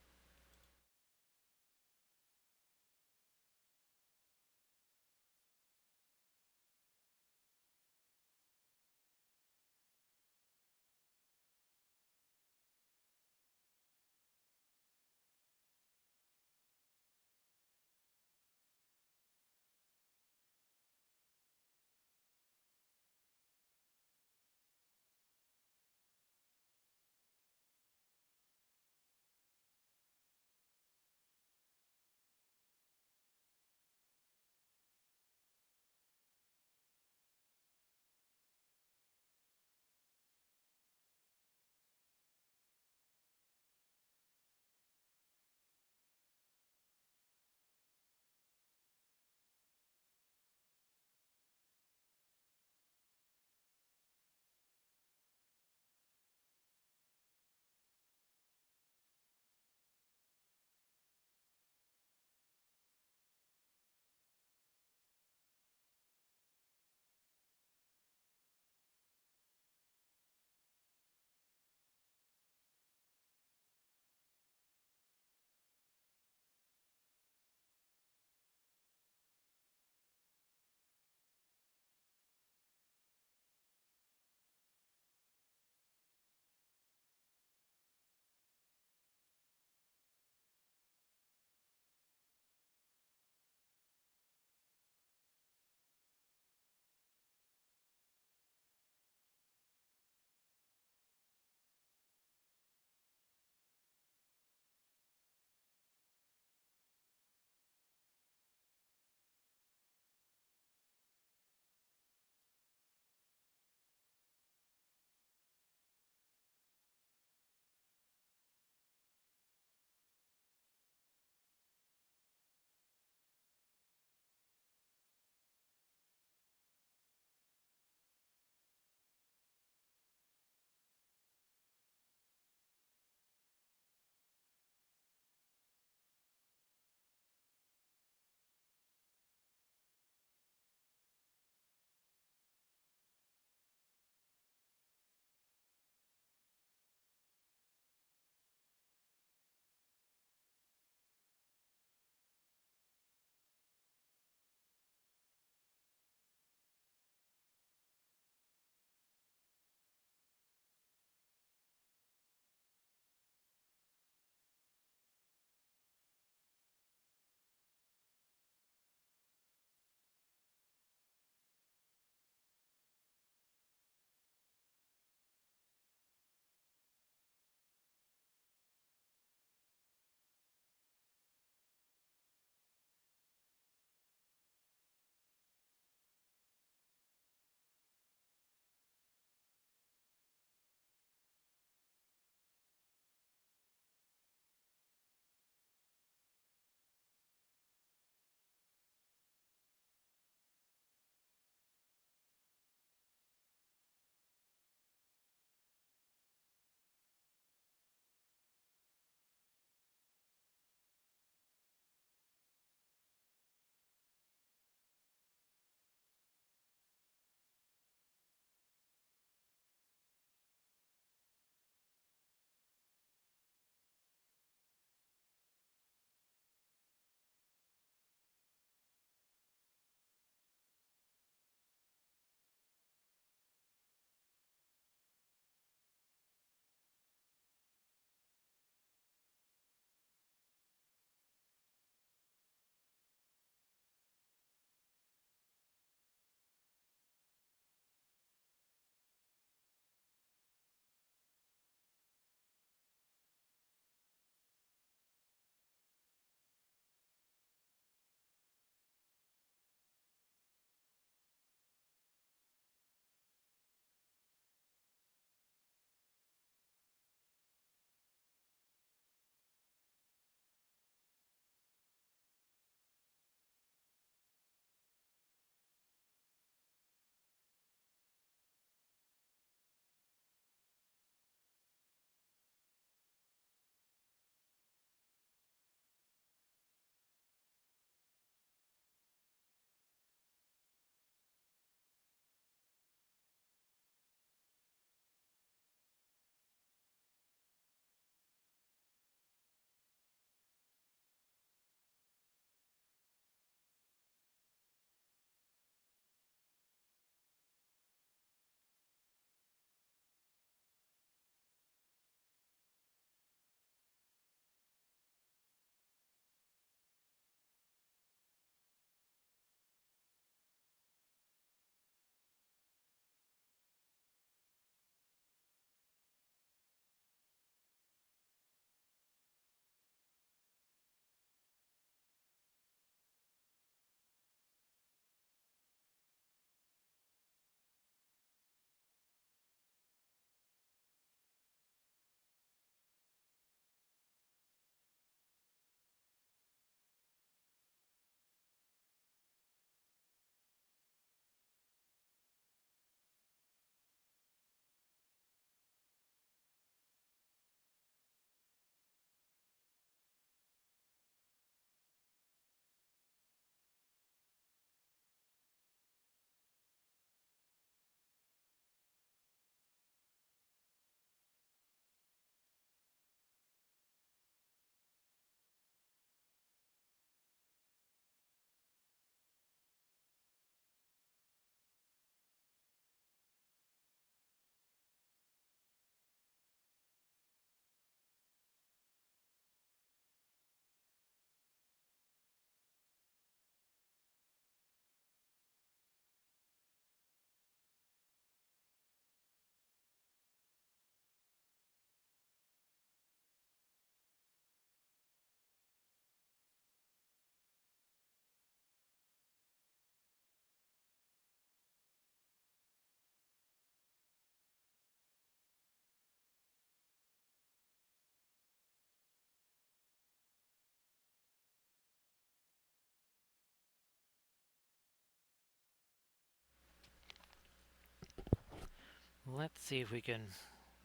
Let's see if we can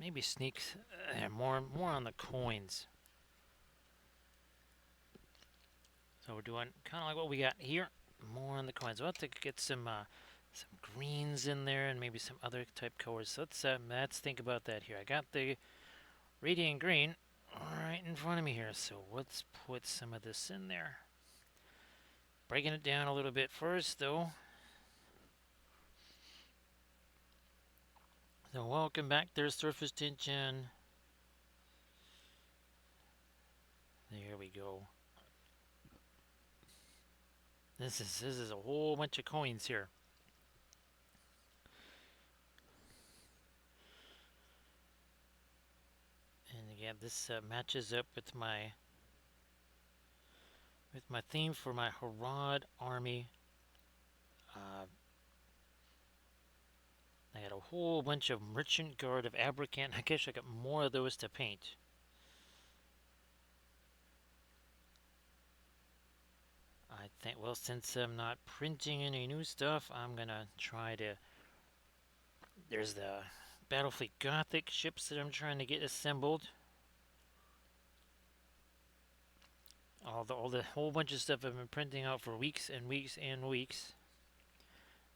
maybe sneak more on the coins. So we're doing kind of like what we got here, more on the coins. We'll have to get some greens in there and maybe some other type colors. So let's think about that here. I got the radiant green right in front of me here, so let's put some of this in there. Breaking it down a little bit first, though. So welcome back there, surface tension. There we go. This is a whole bunch of coins here. And again, this matches up with my theme for my Harad army. I got a whole bunch of Merchant Guard of Abracant. I guess I got more of those to paint. I think, well, since I'm not printing any new stuff, I'm gonna try to. There's the Battlefleet Gothic ships that I'm trying to get assembled. All the whole bunch of stuff I've been printing out for weeks and weeks and weeks.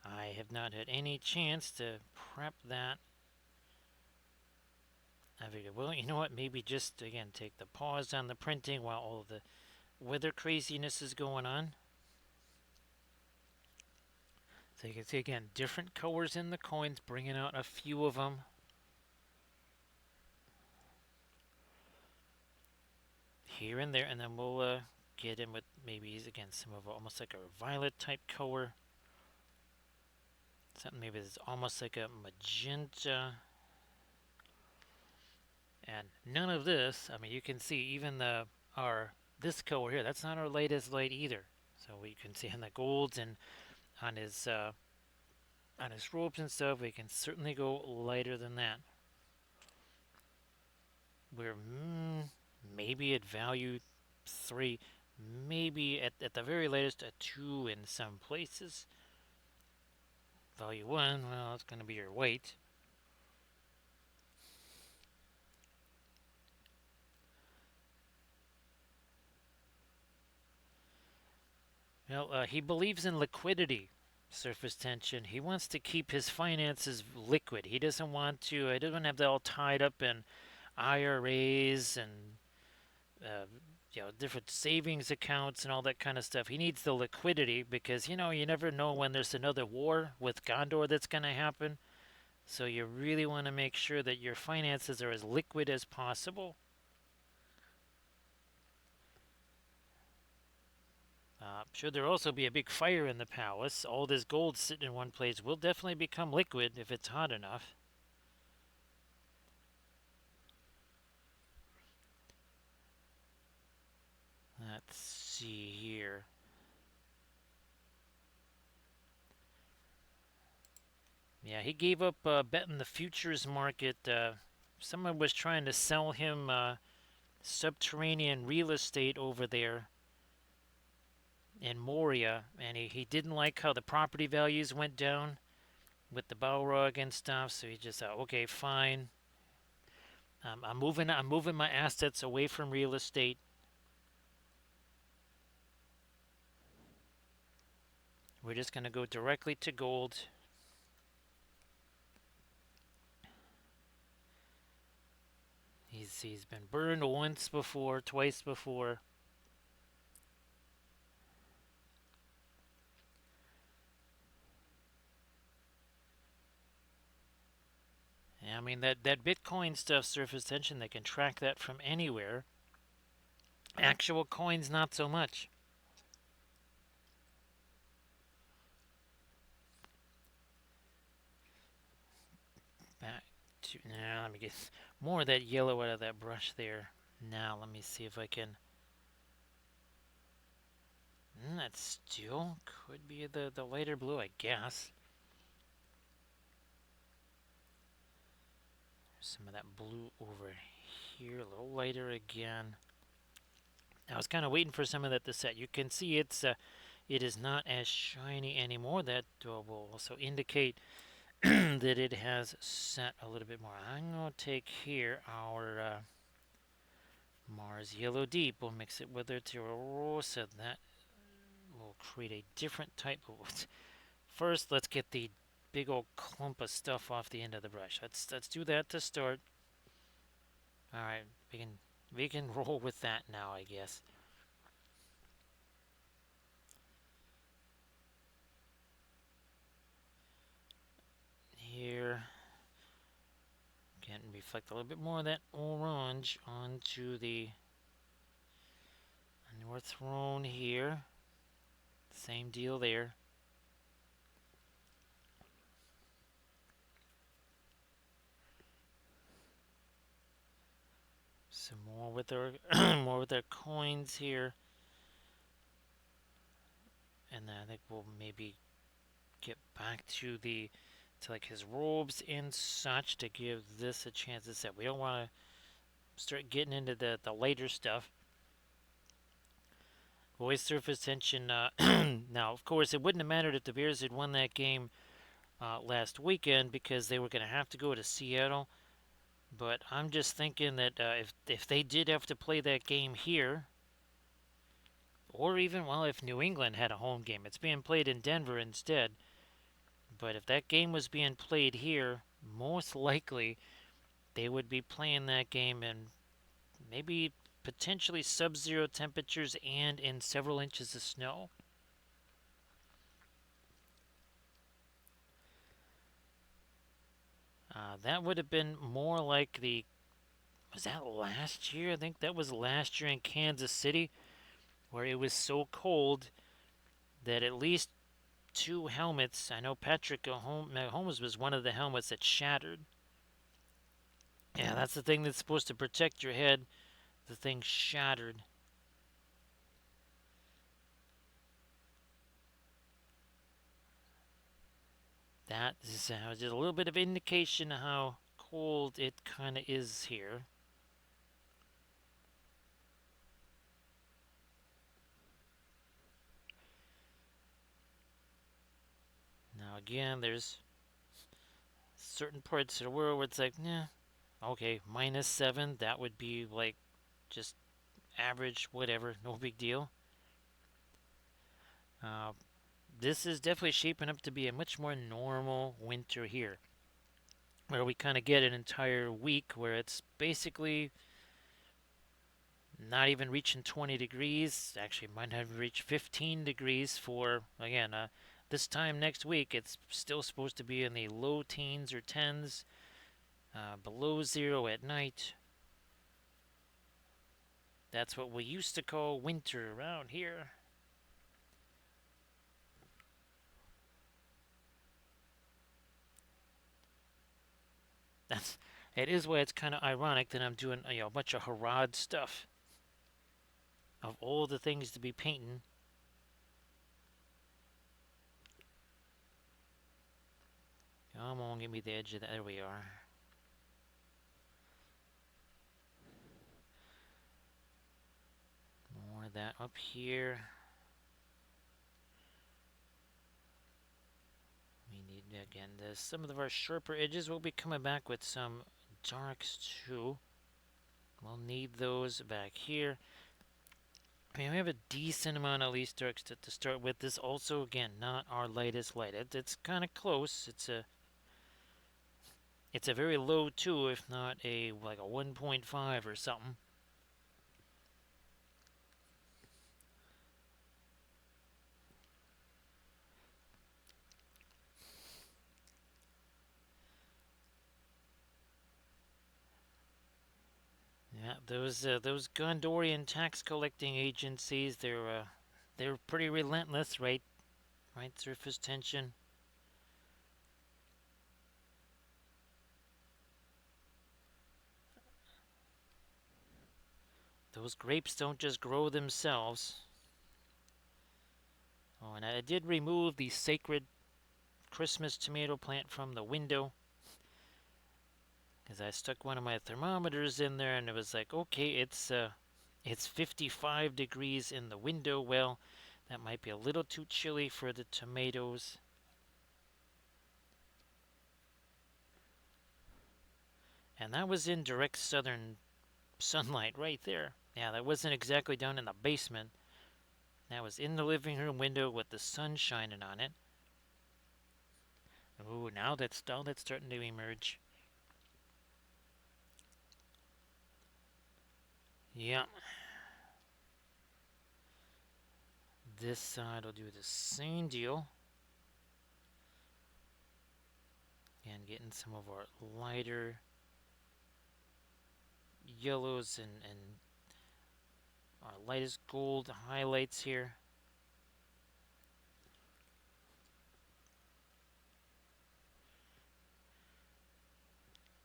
I have not had any chance to prep that. I figured, well, you know what? Maybe just again take the pause on the printing while all of the weather craziness is going on. So you can see again, different colors in the coins, bringing out a few of them. Here and there, and then we'll get in with maybe, again, some of almost like a violet type color. Something maybe that's almost like a magenta. And none of this, I mean, you can see even this color here, that's not our latest light either. So we can see on the golds and on his robes and stuff, we can certainly go lighter than that. We're maybe at value 3, maybe at the very latest a 2 in some places. Value 1, well, it's going to be your weight. Well, he believes in liquidity, surface tension. He wants to keep his finances liquid. He doesn't want to, he doesn't have that all tied up in IRAs and different savings accounts and all that kind of stuff. He needs the liquidity because, you never know when there's another war with Gondor that's going to happen. So you really want to make sure that your finances are as liquid as possible. Should there also be a big fire in the palace, all this gold sitting in one place will definitely become liquid if it's hot enough. Let's see here. Yeah, he gave up betting the futures market. Someone was trying to sell him subterranean real estate over there in Moria, and he didn't like how the property values went down with the Balrog and stuff. So he just thought, okay, fine. I'm moving my assets away from real estate. We're just going to go directly to gold. He's been burned once before, twice before. I mean, that Bitcoin stuff, surface tension, they can track that from anywhere. Actual coins, not so much. Back to, now, let me get more of that yellow out of that brush there. Now, let me see if I can. That still could be the lighter blue, I guess. Some of that blue over here, a little lighter again. I was kind of waiting for some of that to set. You can see it is not as shiny anymore. That will also indicate that it has set a little bit more. I'm going to take here our Mars Yellow Deep. We'll mix it with our Rosa. That will create a different type of. First, let's get the big old clump of stuff off the end of the brush. Let's do that to start. All right, we can roll with that now, I guess. Here, again, reflect a little bit more of that orange onto the North Throne here. Same deal there. Some more with our more with our coins here, and then I think we'll maybe get back to the like his robes and such to give this a chance to set. We don't want to start getting into the later stuff. Voice surface tension. Now, of course, it wouldn't have mattered if the Bears had won that game last weekend because they were going to have to go to Seattle. But I'm just thinking that if they did have to play that game here, or even well, if New England had a home game, it's being played in Denver instead. But if that game was being played here, most likely they would be playing that game in maybe potentially sub-zero temperatures and in several inches of snow. That would have been more like was that last year? I think that was last year in Kansas City, where it was so cold that at least two helmets. I know Patrick Mahomes was one of the helmets that shattered. Yeah, that's the thing that's supposed to protect your head. The thing shattered. That is just a little bit of indication of how cold it kind of is here. Now again, there's certain parts of the world where it's like, nah, okay, -7, that would be like just average, whatever, no big deal. Uh, this is definitely shaping up to be a much more normal winter here, where we kind of get an entire week where it's basically not even reaching 20 degrees. Actually, might have reached 15 degrees for, again, this time next week. It's still supposed to be in the low teens or tens, below zero at night. That's what we used to call winter around here. That's it is why it's kind of ironic that I'm doing a bunch of Harad stuff. Of all the things to be painting, come on, give me the edge of that. There we are. More of that up here. We need, again, some of our sharper edges. We'll be coming back with some darks too. We'll need those back here. I mean, we have a decent amount of least darks to start with. This also, again, not our lightest light. It's kind of close. It's a very low 2, if not a like a 1.5 or something. Yeah, those Gondorian tax collecting agencies, they're pretty relentless, right? Right, surface tension. Those grapes don't just grow themselves. Oh, and I did remove the sacred Christmas tomato plant from the window because I stuck one of my thermometers in there and it was like, okay, it's 55 degrees in the window. Well, that might be a little too chilly for the tomatoes. And that was in direct southern sunlight right there. Yeah, that wasn't exactly down in the basement. That was in the living room window with the sun shining on it. Ooh, now that's starting to emerge. Yeah, this side will do the same deal. And getting some of our lighter yellows and our lightest gold highlights here.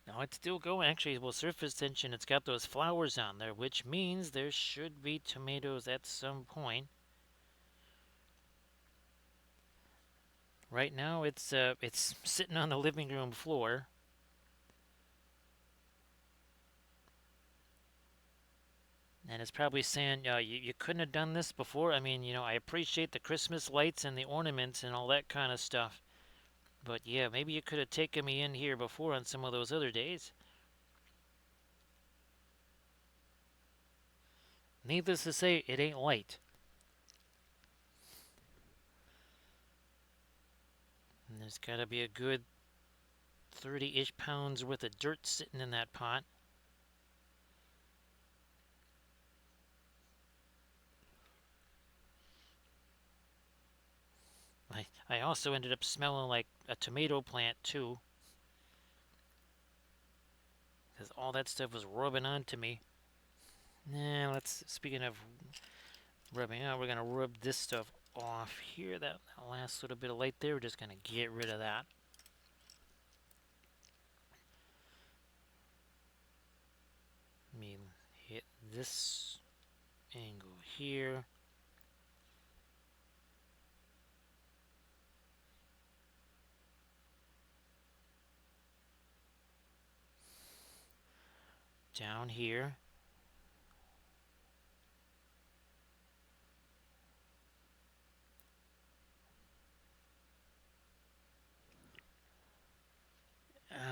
Now it's still going. Actually, well, surface tension, it's got those flowers on there, which means there should be tomatoes at some point. Right now, it's sitting on the living room floor, and it's probably saying, you couldn't have done this before. I mean, I appreciate the Christmas lights and the ornaments and all that kind of stuff, but yeah, maybe you could have taken me in here before on some of those other days. Needless to say, it ain't light. And there's got to be a good 30-ish pounds worth of dirt sitting in that pot. I also ended up smelling like a tomato plant too, because all that stuff was rubbing onto me. Now speaking of rubbing out, we're gonna rub this stuff off here. That last little bit of light there, we're just gonna get rid of that. Let me hit this angle here. Down here.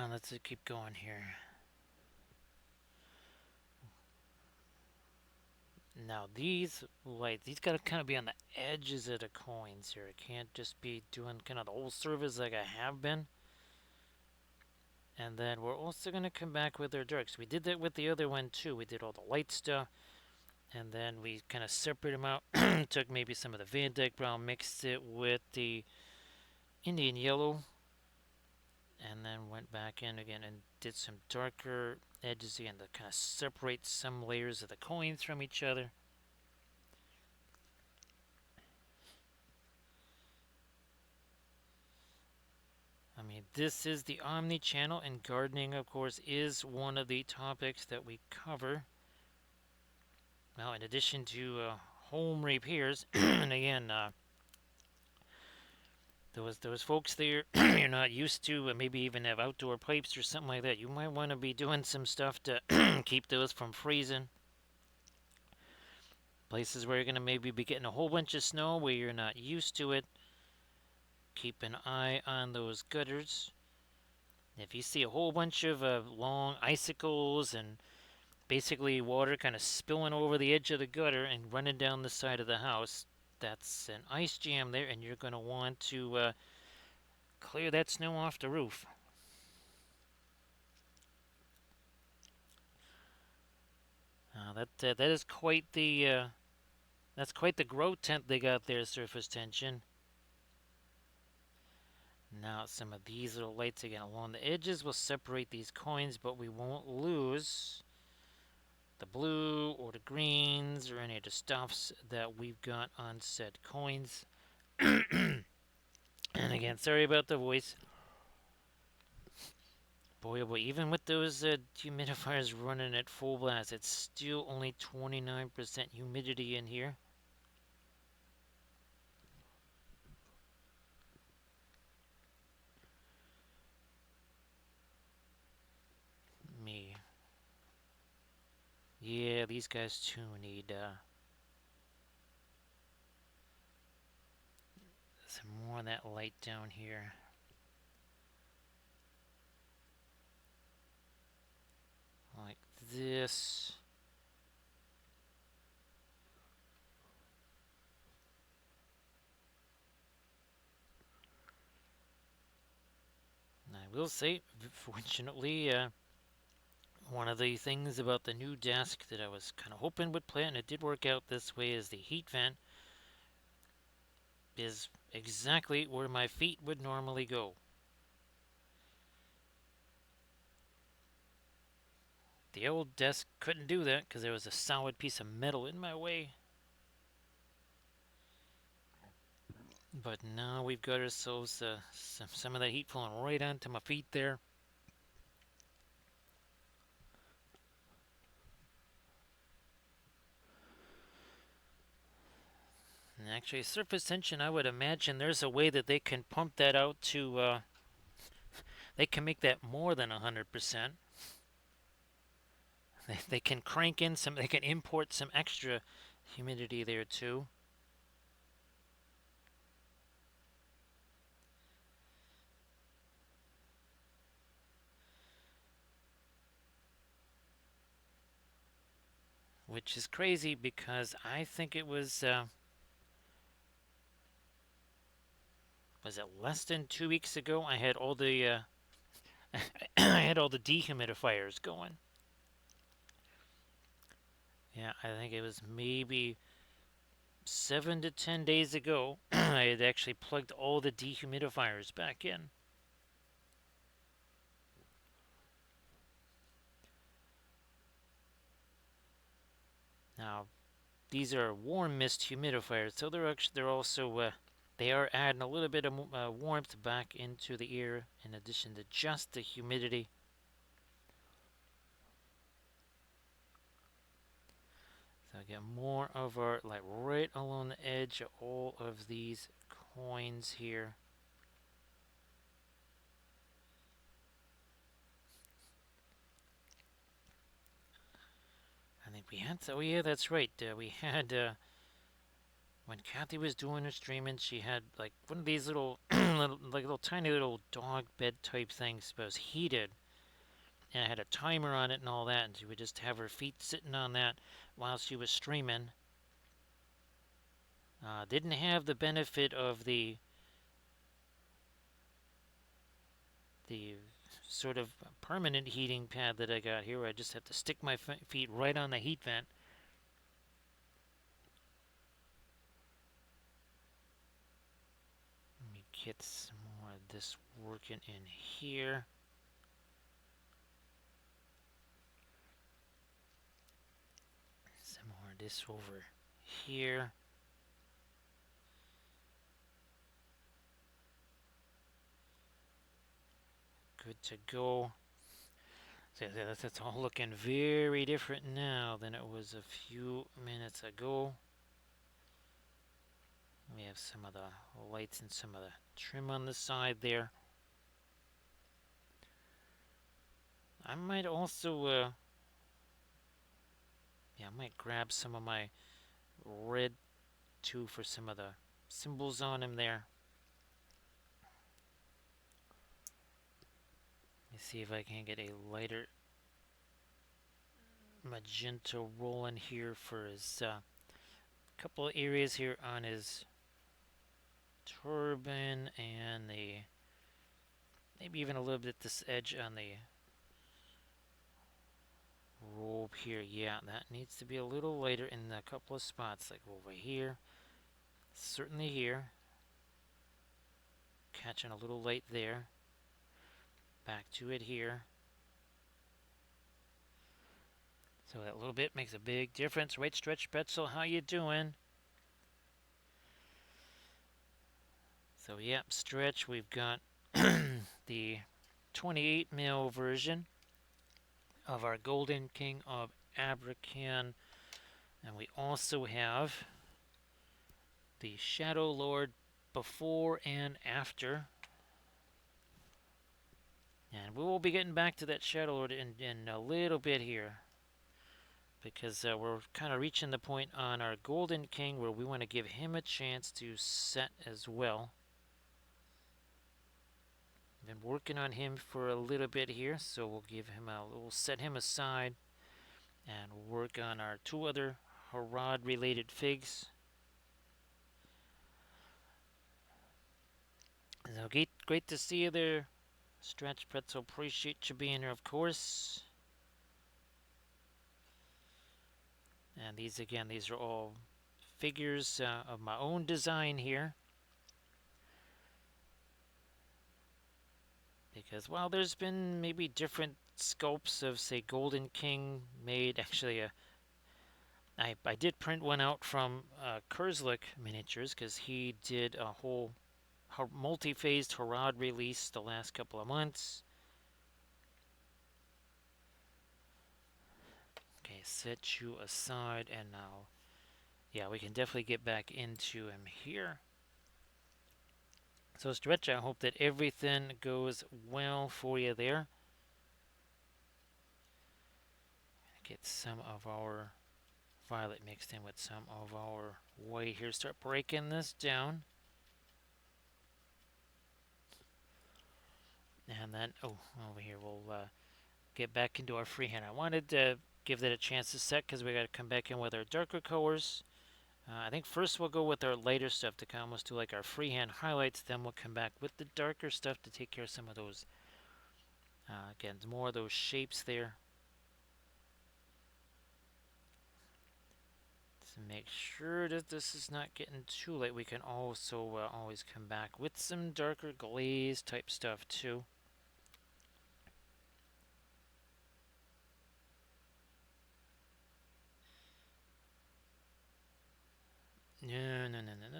Let's keep going here. Now these lights, these gotta kind of be on the edges of the coins here. It can't just be doing kind of the whole surface like I have been. And then we're also gonna come back with our darks. We did that with the other one too. We did all the light stuff, and then we kind of separated them out. Took maybe some of the Van Dyke brown, mixed it with the Indian yellow, and then went back in again and did some darker edges again to kind of separate some layers of the coins from each other. I mean, this is the Omni channel, and gardening, of course, is one of the topics that we cover. Now, in addition to home repairs, and again, those folks there you're not used to, maybe even have outdoor pipes or something like that, you might want to be doing some stuff to keep those from freezing. Places where you're going to maybe be getting a whole bunch of snow where you're not used to it, keep an eye on those gutters. If you see a whole bunch of long icicles and basically water kind of spilling over the edge of the gutter and running down the side of the house, that's an ice jam there, and you're going to want to clear that snow off the roof. That is quite the that's quite the grow tent they got there, surface tension. Now some of these little lights again along the edges will separate these coins, but we won't lose the blue or the greens or any of the stuffs that we've got on said coins. And again, sorry about the voice. Boy, oh boy, even with those humidifiers running at full blast, it's still only 29% humidity in here. Me. Yeah, these guys too need some more of that light down here. this. I will say, fortunately, one of the things about the new desk that I was kind of hoping would play, and it did work out this way, is the heat vent is exactly where my feet would normally go. The old desk couldn't do that because there was a solid piece of metal in my way. But now we've got ourselves some of that heat flowing right onto my feet there. And actually, surface tension, I would imagine there's a way that they can pump that out to, they can make that more than 100%. They can crank in some, they can import some extra humidity there too. Which is crazy because I think it was it less than 2 weeks ago? I had all the I had all the dehumidifiers going. Yeah, I think it was maybe 7 to 10 days ago. I had actually plugged all the dehumidifiers back in. Now, these are warm mist humidifiers, so they're also they are adding a little bit of warmth back into the air in addition to just the humidity. So I get more of our, like right along the edge of all of these coins here. I think we had, oh yeah, that's right. We had, when Kathy was doing her streaming, she had like one of these little, little tiny little dog bed type things, but it was heated. And it had a timer on it and all that, and she would just have her feet sitting on that while she was streaming. Didn't have the benefit of the sort of permanent heating pad that I got here. Where I just have to stick my feet right on the heat vent. Let me get some more of this working in here. Some more of this over here. Good to go. So that's all looking very different now than it was a few minutes ago. We have some of the lights and some of the trim on the side there. I might also, yeah, I might grab some of my red too for some of the symbols on him there. Let me see if I can get a lighter magenta rolling here for his couple of areas here on his turban and the maybe even a little bit this edge on the robe here. Yeah, that needs to be a little lighter in a couple of spots, like over here, certainly here. Catching a little light there. Back to it here. So that little bit makes a big difference. Right, Stretch Pretzel, how you doing? So yep, Stretch, we've got the 28 mil version of our Golden King of Abrakan, and we also have the Shadow Lord before and after. And we will be getting back to that Shadow Lord in a little bit here, because we're kind of reaching the point on our Golden King where we want to give him a chance to set as well. Been working on him for a little bit here, so we'll give him we'll set him aside and work on our two other Harad related figs. So great to see you there, Stretch Pretzel. Appreciate you being here, of course. And these are all figures of my own design here. Because while there's been maybe different sculpts of, say, Golden King made, actually, I did print one out from Kurzlik Miniatures because he did a whole multi-phased Harad release the last couple of months. Okay, set you aside, and now, yeah, we can definitely get back into him here. So, Stretch, I hope that everything goes well for you there. Get some of our violet mixed in with some of our white here. Start breaking this down. And then, over here, we'll get back into our freehand. I wanted to give that a chance to set because we got to come back in with our darker colors. I think first we'll go with our lighter stuff to kind of almost do like our freehand highlights. Then we'll come back with the darker stuff to take care of some of those, again, more of those shapes there. To make sure that this is not getting too late, we can also always come back with some darker glaze type stuff too.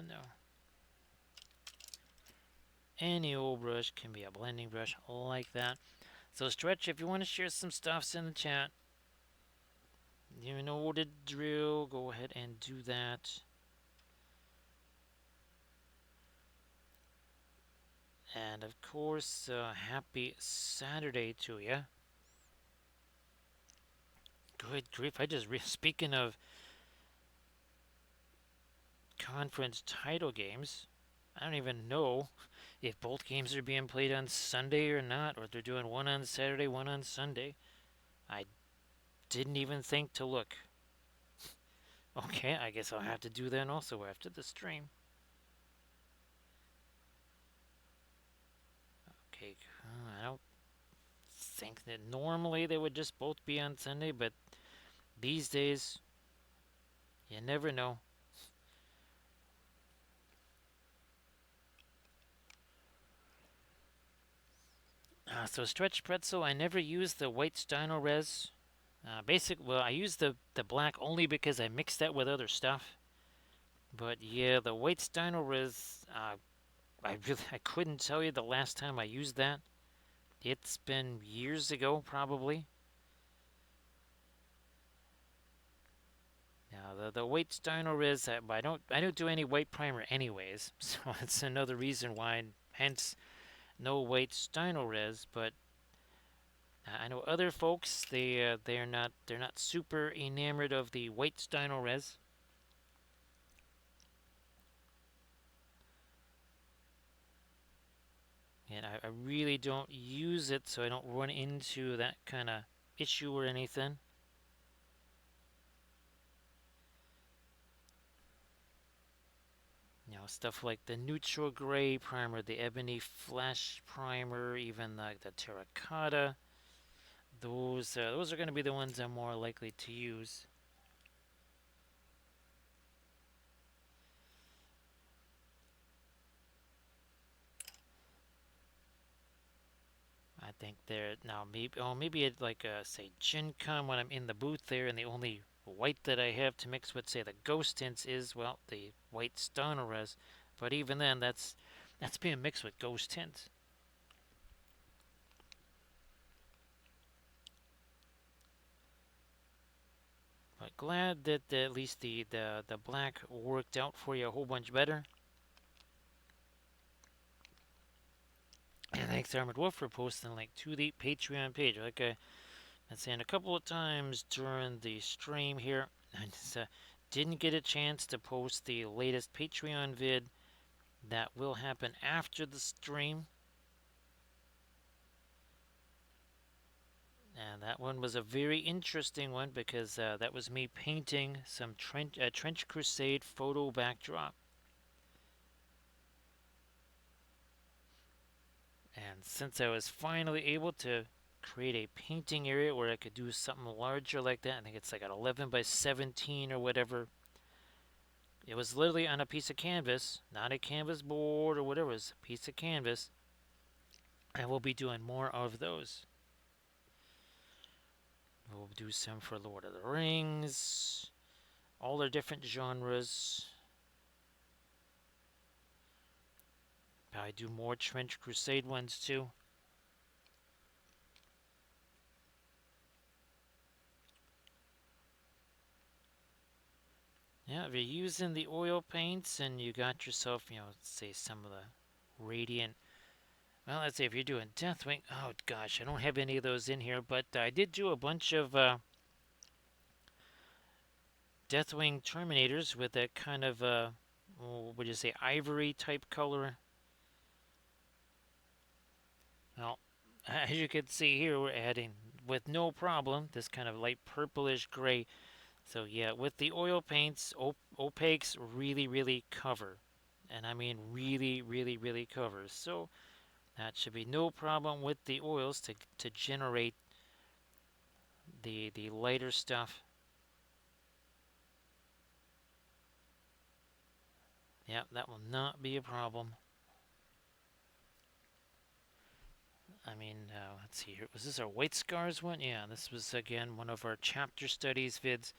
No. Any old brush can be a blending brush like that. So Stretch, if you want to share some stuffs in the chat, you know the drill, go ahead and do that. And of course, happy Saturday to you. Good grief, speaking of conference title games, I don't even know if both games are being played on Sunday or not, or if they're doing one on Saturday, one on Sunday. I didn't even think to look. Okay, I guess I'll have to do that also after the stream. Okay, I don't think that normally they would just both be on Sunday, but these days, you never know. So Stretch Pretzel, I never use the white Steino res. Well, I use the black only because I mixed that with other stuff. But yeah, the white Steino res, I couldn't tell you the last time I used that. It's been years ago, probably. Now the white Steino res, I don't do any white primer anyways, so it's another reason why. Hence, no white Steino res, but I know other folks they're not super enamored of the white Steino res. And I really don't use it, so I don't run into that kind of issue or anything. You know, stuff like the neutral gray primer, the ebony flash primer, even like the terracotta. Those are going to be the ones I'm more likely to use. I think they're now maybe at like say Gen Con when I'm in the booth there, and the only white that I have to mix with, say, the ghost tints is, well, the white Stoner res. But even then, that's being mixed with ghost tints. But glad that at least the black worked out for you a whole bunch better. And thanks Armored Wolf for posting a link to the Patreon page. Like I've been saying a couple of times during the stream here, I just didn't get a chance to post the latest Patreon vid. That will happen after the stream. And that one was a very interesting one because that was me painting some Trench Crusade photo backdrop. And since I was finally able to create a painting area where I could do something larger like that, I think it's like an 11 by 17 or whatever. It was literally on a piece of canvas, not a canvas board or whatever, it was a piece of canvas. I will be doing more of those. We'll do some for Lord of the Rings, all their different genres. I do more Trench Crusade ones too. Yeah, if you're using the oil paints and you got yourself, say some of the Radiant. Well, let's say if you're doing Deathwing. Oh gosh, I don't have any of those in here, but I did do a bunch of Deathwing Terminators with that kind of, what would you say, ivory type color. Well, as you can see here, we're adding, with no problem, this kind of light purplish gray. So yeah, with the oil paints, opaques really, really cover. And I mean really, really, really covers. So that should be no problem with the oils to generate the lighter stuff. Yeah, that will not be a problem. I mean, let's see here. Was this our White Scars one? Yeah, this was again one of our chapter studies vids.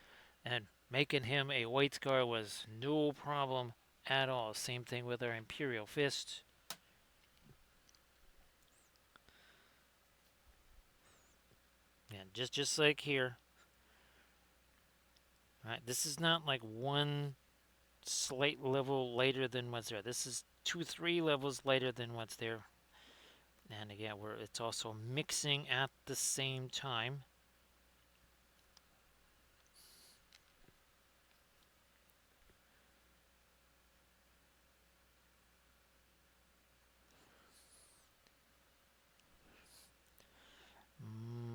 And making him a White Scar was no problem at all. Same thing with our Imperial Fist. Yeah, just like here. Right, this is not like one slight level lighter than what's there. This is 2-3 levels lighter than what's there. And again, it's also mixing at the same time.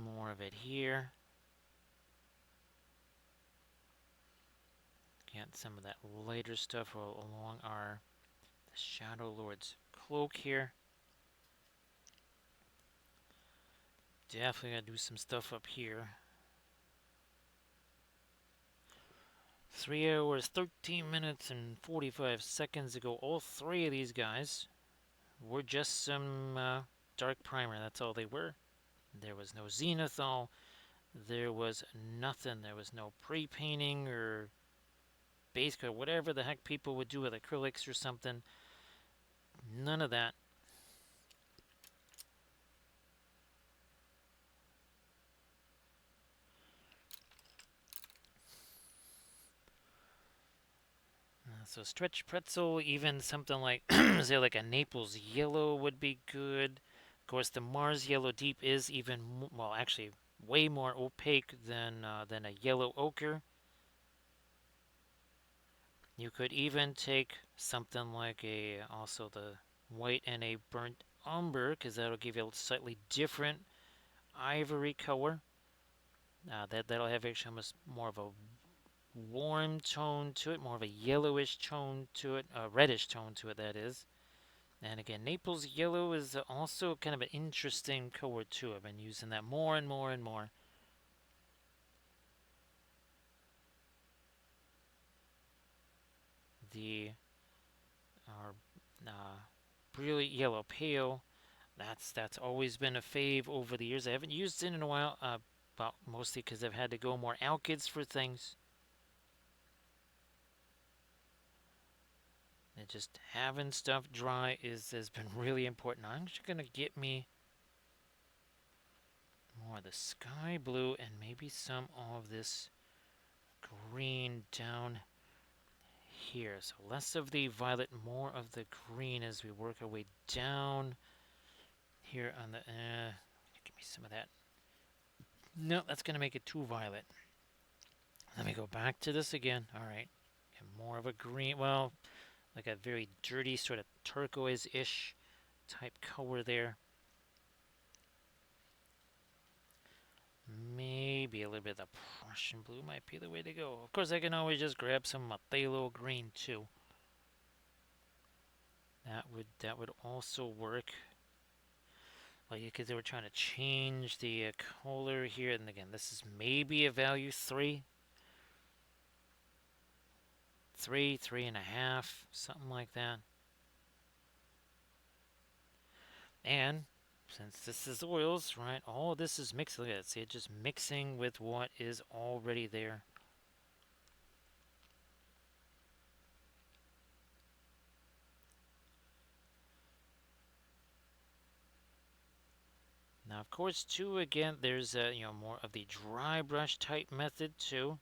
More of it here. Get some of that lighter stuff along our Shadow Lord's cloak here. Definitely gotta do some stuff up here. 3 hours, 13 minutes, and 45 seconds ago. All three of these guys were just some dark primer. That's all they were. There was no zenithal. There was nothing. There was no pre-painting or base coat, whatever the heck people would do with acrylics or something. None of that. So stretch pretzel, even something like, say, like a Naples yellow would be good. Of course, the Mars yellow deep is even, well, actually, way more opaque than a yellow ochre. You could even take something like also the white and a burnt umber, because that'll give you a slightly different ivory color. That'll have actually almost more of a warm tone to it, more of a yellowish tone to it, a reddish tone to it, that is. And again, Naples yellow is also kind of an interesting color too. I've been using that more and more and more. The uh, brilliant yellow pale, that's always been a fave over the years. I haven't used it in a while, but mostly because I've had to go more alkyds for things. And just having stuff dry has been really important. I'm just gonna get me more of the sky blue and maybe some of this green down here. So less of the violet, more of the green as we work our way down here on the, give me some of that. No, that's going to make it too violet. Let me go back to this again. All right. And more of a green, well, like a very dirty sort of turquoise-ish type color there. Maybe a little bit of the Prussian blue might be the way to go. Of course, I can always just grab some phthalo green too. That would also work. Like, because they were trying to change the color here, and again, this is maybe a value 3, 3, 3.5, something like that. And since this is oils, right, all of this is mixed. Look at it, see it just mixing with what is already there. Now, of course, too, again, there's more of the dry brush type method too.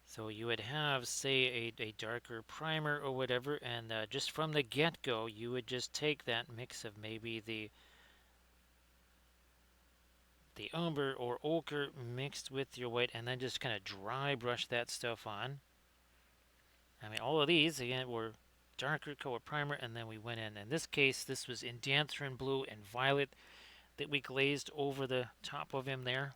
So you would have, say, a darker primer or whatever, and just from the get-go, you would just take that mix of maybe the umber or ochre mixed with your white, and then just kind of dry brush that stuff on. I mean, all of these, again, were darker color primer, and then we went in this case, this was indanthrene blue and violet that we glazed over the top of him there.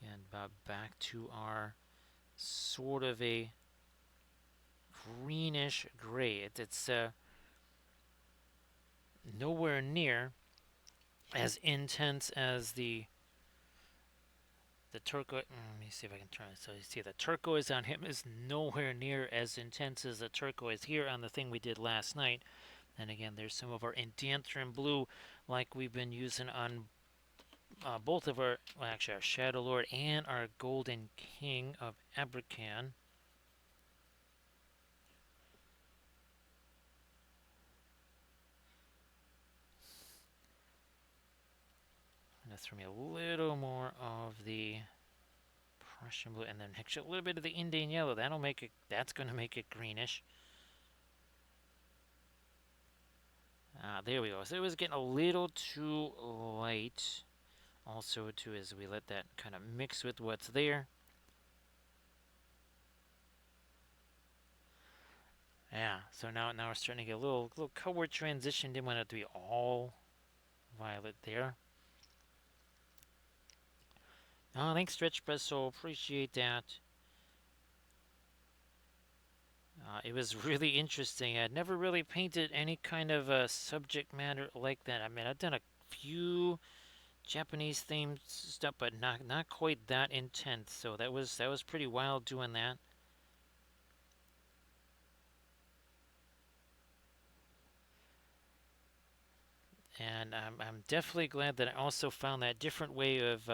And back to our sort of a greenish gray. It's nowhere near as intense as the turquoise. Let me see if I can turn it. So you see the turquoise on him is nowhere near as intense as the turquoise here on the thing we did last night. And again, there's some of our indanthrene blue like we've been using on both of our, well, actually our Shadow Lord and our Golden King of Abrakan. I'm going to throw me a little more of the Prussian blue, and then actually a little bit of the Indian yellow. That'll make it. That's going to make it greenish. There we go. So it was getting a little too light. Also, too, as we let that kind of mix with what's there. Yeah. So now we're starting to get a little color transition. Didn't want it to be all violet there. Oh, thanks, Stretch Presso. Appreciate that. It was really interesting. I'd never really painted any kind of subject matter like that. I mean, I've done a few Japanese themed stuff, but not quite that intense. So that was pretty wild doing that. And I'm definitely glad that I also found that different way of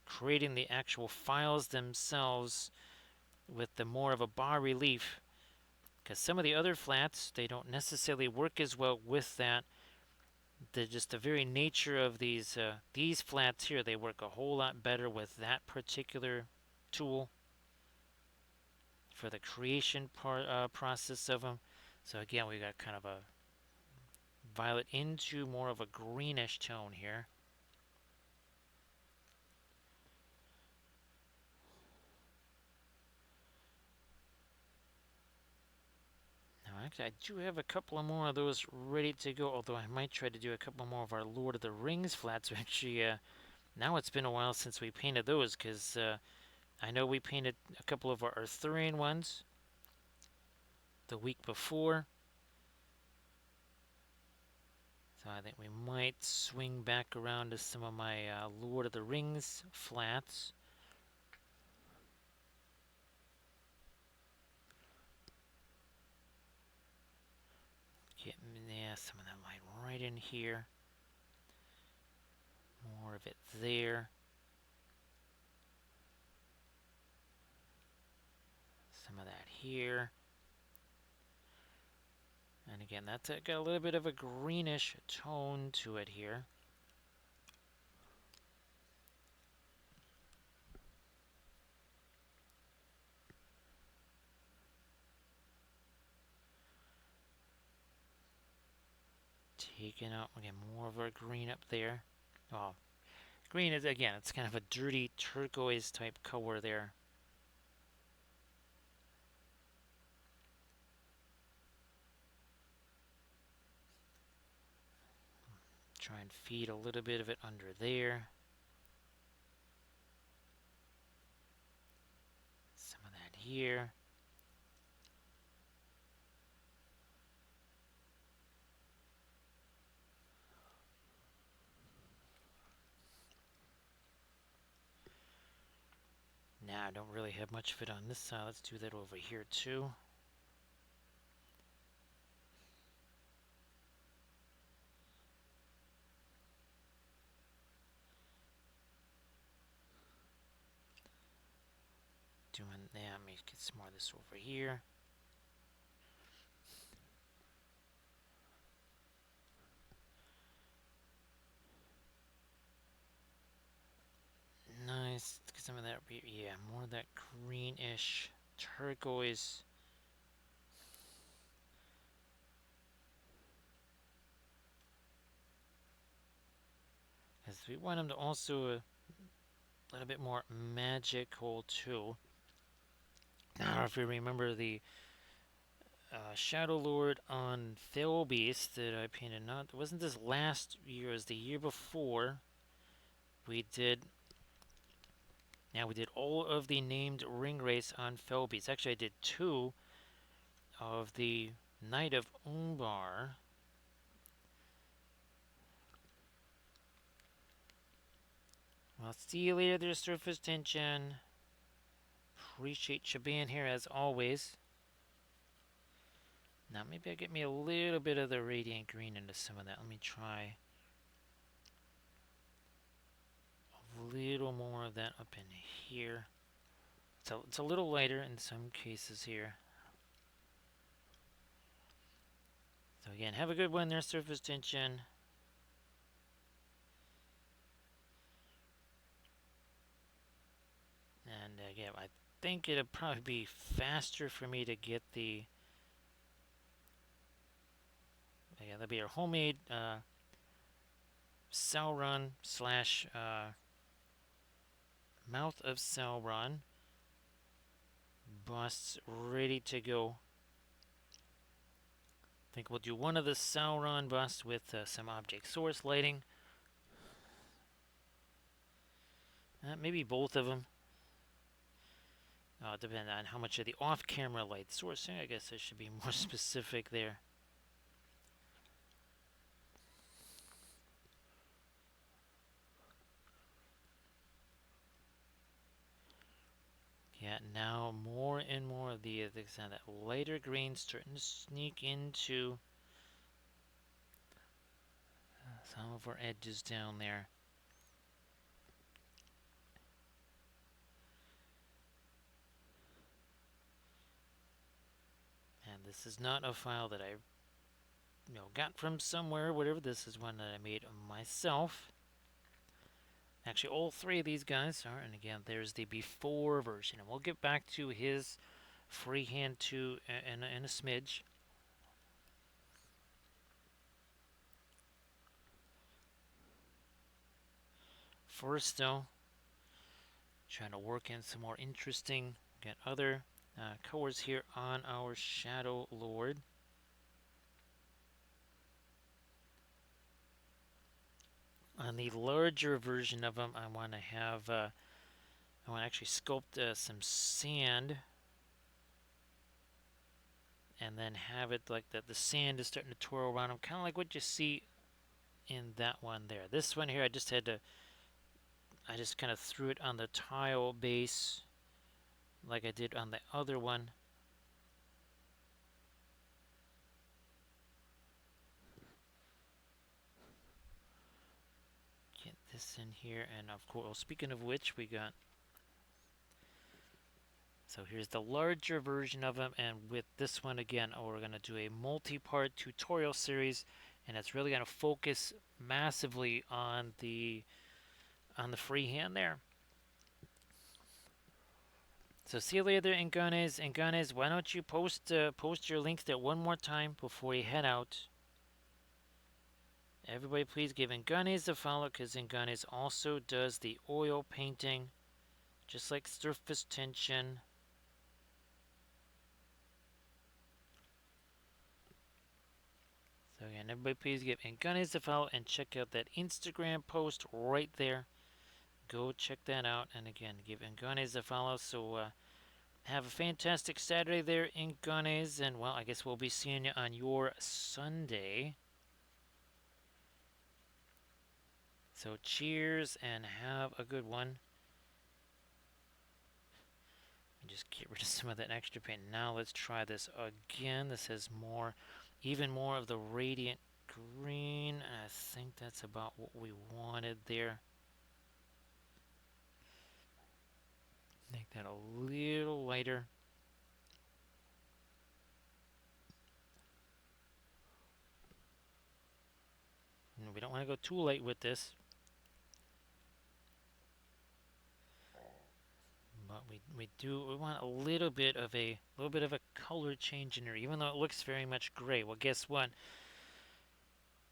creating the actual files themselves with the more of a bas relief. Because some of the other flats, they don't necessarily work as well with that. Just the very nature of these flats here, they work a whole lot better with that particular tool for the creation process of them. So again, we got kind of a violet into more of a greenish tone here. Now, actually, I do have a couple of more of those ready to go, although I might try to do a couple more of our Lord of the Rings flats. Actually, now it's been a while since we painted those, because I know we painted a couple of our Arthurian ones the week before. So I think we might swing back around to some of my Lord of the Rings flats. Get some of that light right in here. More of it there. Some of that here. And again, that's got a little bit of a greenish tone to it here. Taking out, again, more of our green up there. Oh, green is, again, it's kind of a dirty turquoise type color there. Try and feed a little bit of it under there. Some of that here. Now I don't really have much of it on this side. Let's do that over here too. Doing that, let me get some more of this over here. Nice. Let's get some of that. Yeah, more of that greenish turquoise. As we want them to also a little bit more magical too. Now, if you remember the Shadow Lord on Fell Beast that I painted, not wasn't this last year, it was the year before. We did. Now we did all of the named ring race on Fell Beast. Actually, I did 2 of the Knight of Umbar. Well, see you later there, Surface Tension. Appreciate you being here as always. Now maybe I get me a little bit of the Radiant Green into some of that. Let me try a little more of that up in here. So it's a little lighter in some cases here. So again, have a good one there, Surface Tension. And again, I think it'll probably be faster for me to get the... Again, that'll be our homemade Sauron slash Mouth of Sauron busts ready to go. I think we'll do one of the Sauron busts with some object source lighting. Maybe both of them. Depending on how much of the off-camera light sourcing. I guess I should be more specific there. Yeah, now more and more of that lighter green starting to sneak into some of our edges down there. And this is not a file that I got from somewhere, whatever. This is one that I made myself. Actually, all 3 of these guys are, and again, there's the before version. And we'll get back to his freehand too in a smidge. First, though, trying to work in some more interesting, get other colors here on our Shadow Lord. On the larger version of them, I want to have, I want to actually sculpt some sand, and then have it like that. The sand is starting to twirl around them, kind of like what you see in that one there. This one here, I just kind of threw it on the tile base, like I did on the other one. Get this in here, and of course, well, speaking of which, we got... So here's the larger version of them, and with this one again, we're going to do a multi-part tutorial series, and it's really going to focus massively on the freehand there. So see you later, Inganes. Inganes, why don't you post your links there one more time before you head out. Everybody please give Inganes a follow, because Inganes also does the oil painting, just like Surface Tension. So again, everybody please give Ingunness a follow and check out that Instagram post right there. Go check that out. And again, give Ingunness a follow. So have a fantastic Saturday there, Ingunness. And well, I guess we'll be seeing you on your Sunday. So cheers and have a good one. And just get rid of some of that extra paint. Now let's try this again. This has more, even more of the radiant green. And I think that's about what we wanted there. Make that a little lighter. And we don't want to go too light with this. But we want a little bit of a color change in here, even though it looks very much gray. Well, guess what?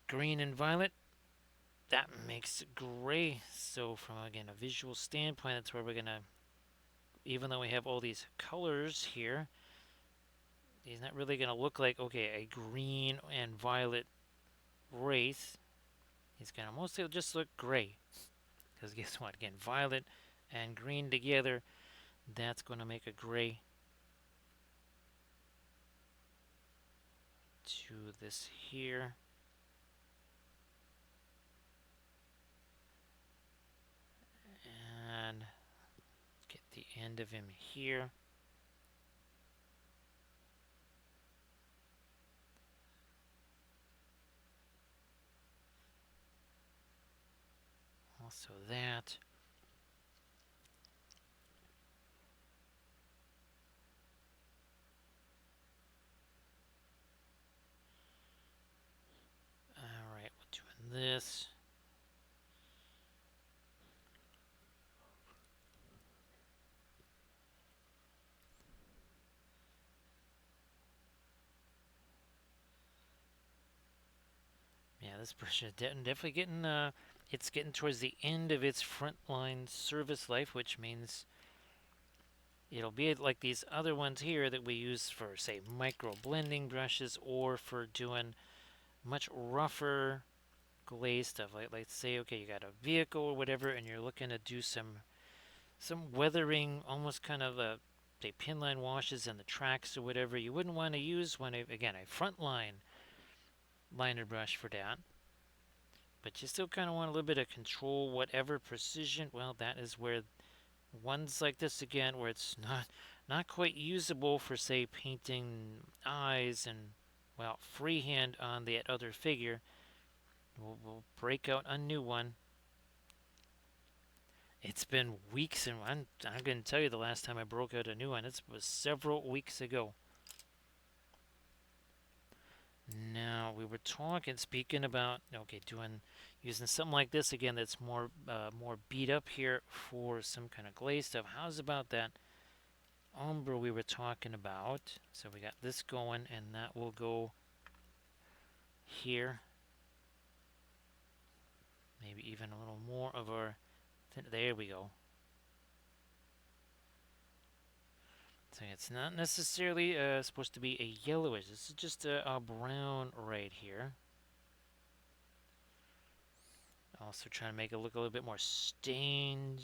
Green and violet, that makes it gray. So from again a visual standpoint, that's where we're gonna, even though we have all these colors here, he's not really gonna look like a green and violet race. He's gonna mostly just look gray. Because guess what? Again, violet and green together, that's going to make a gray to this here. And get the end of him here. Also that. Alright, we're doing this. Yeah, this brush is definitely getting, it's getting towards the end of its frontline service life, which means it'll be like these other ones here that we use for, say, micro blending brushes or for doing much rougher glaze stuff. Like, let's say, okay, you got a vehicle or whatever, and you're looking to do some weathering, almost kind of say pinline washes in the tracks or whatever. You wouldn't want to use one again a frontline liner brush for that, but you still kind of want a little bit of control, whatever precision. Well, that is where ones like this again, where it's not quite usable for say painting eyes and well freehand on that other figure. We'll break out a new one. It's been weeks, and I'm going to tell you the last time I broke out a new one. It was several weeks ago. Now we were speaking about using something like this again. That's more beat up here for some kind of glaze stuff. How's about that umber we were talking about? So we got this going, and that will go here. Maybe even a little more of our. There we go. So it's not necessarily supposed to be a yellowish. This is just a brown right here. Also trying to make it look a little bit more stained,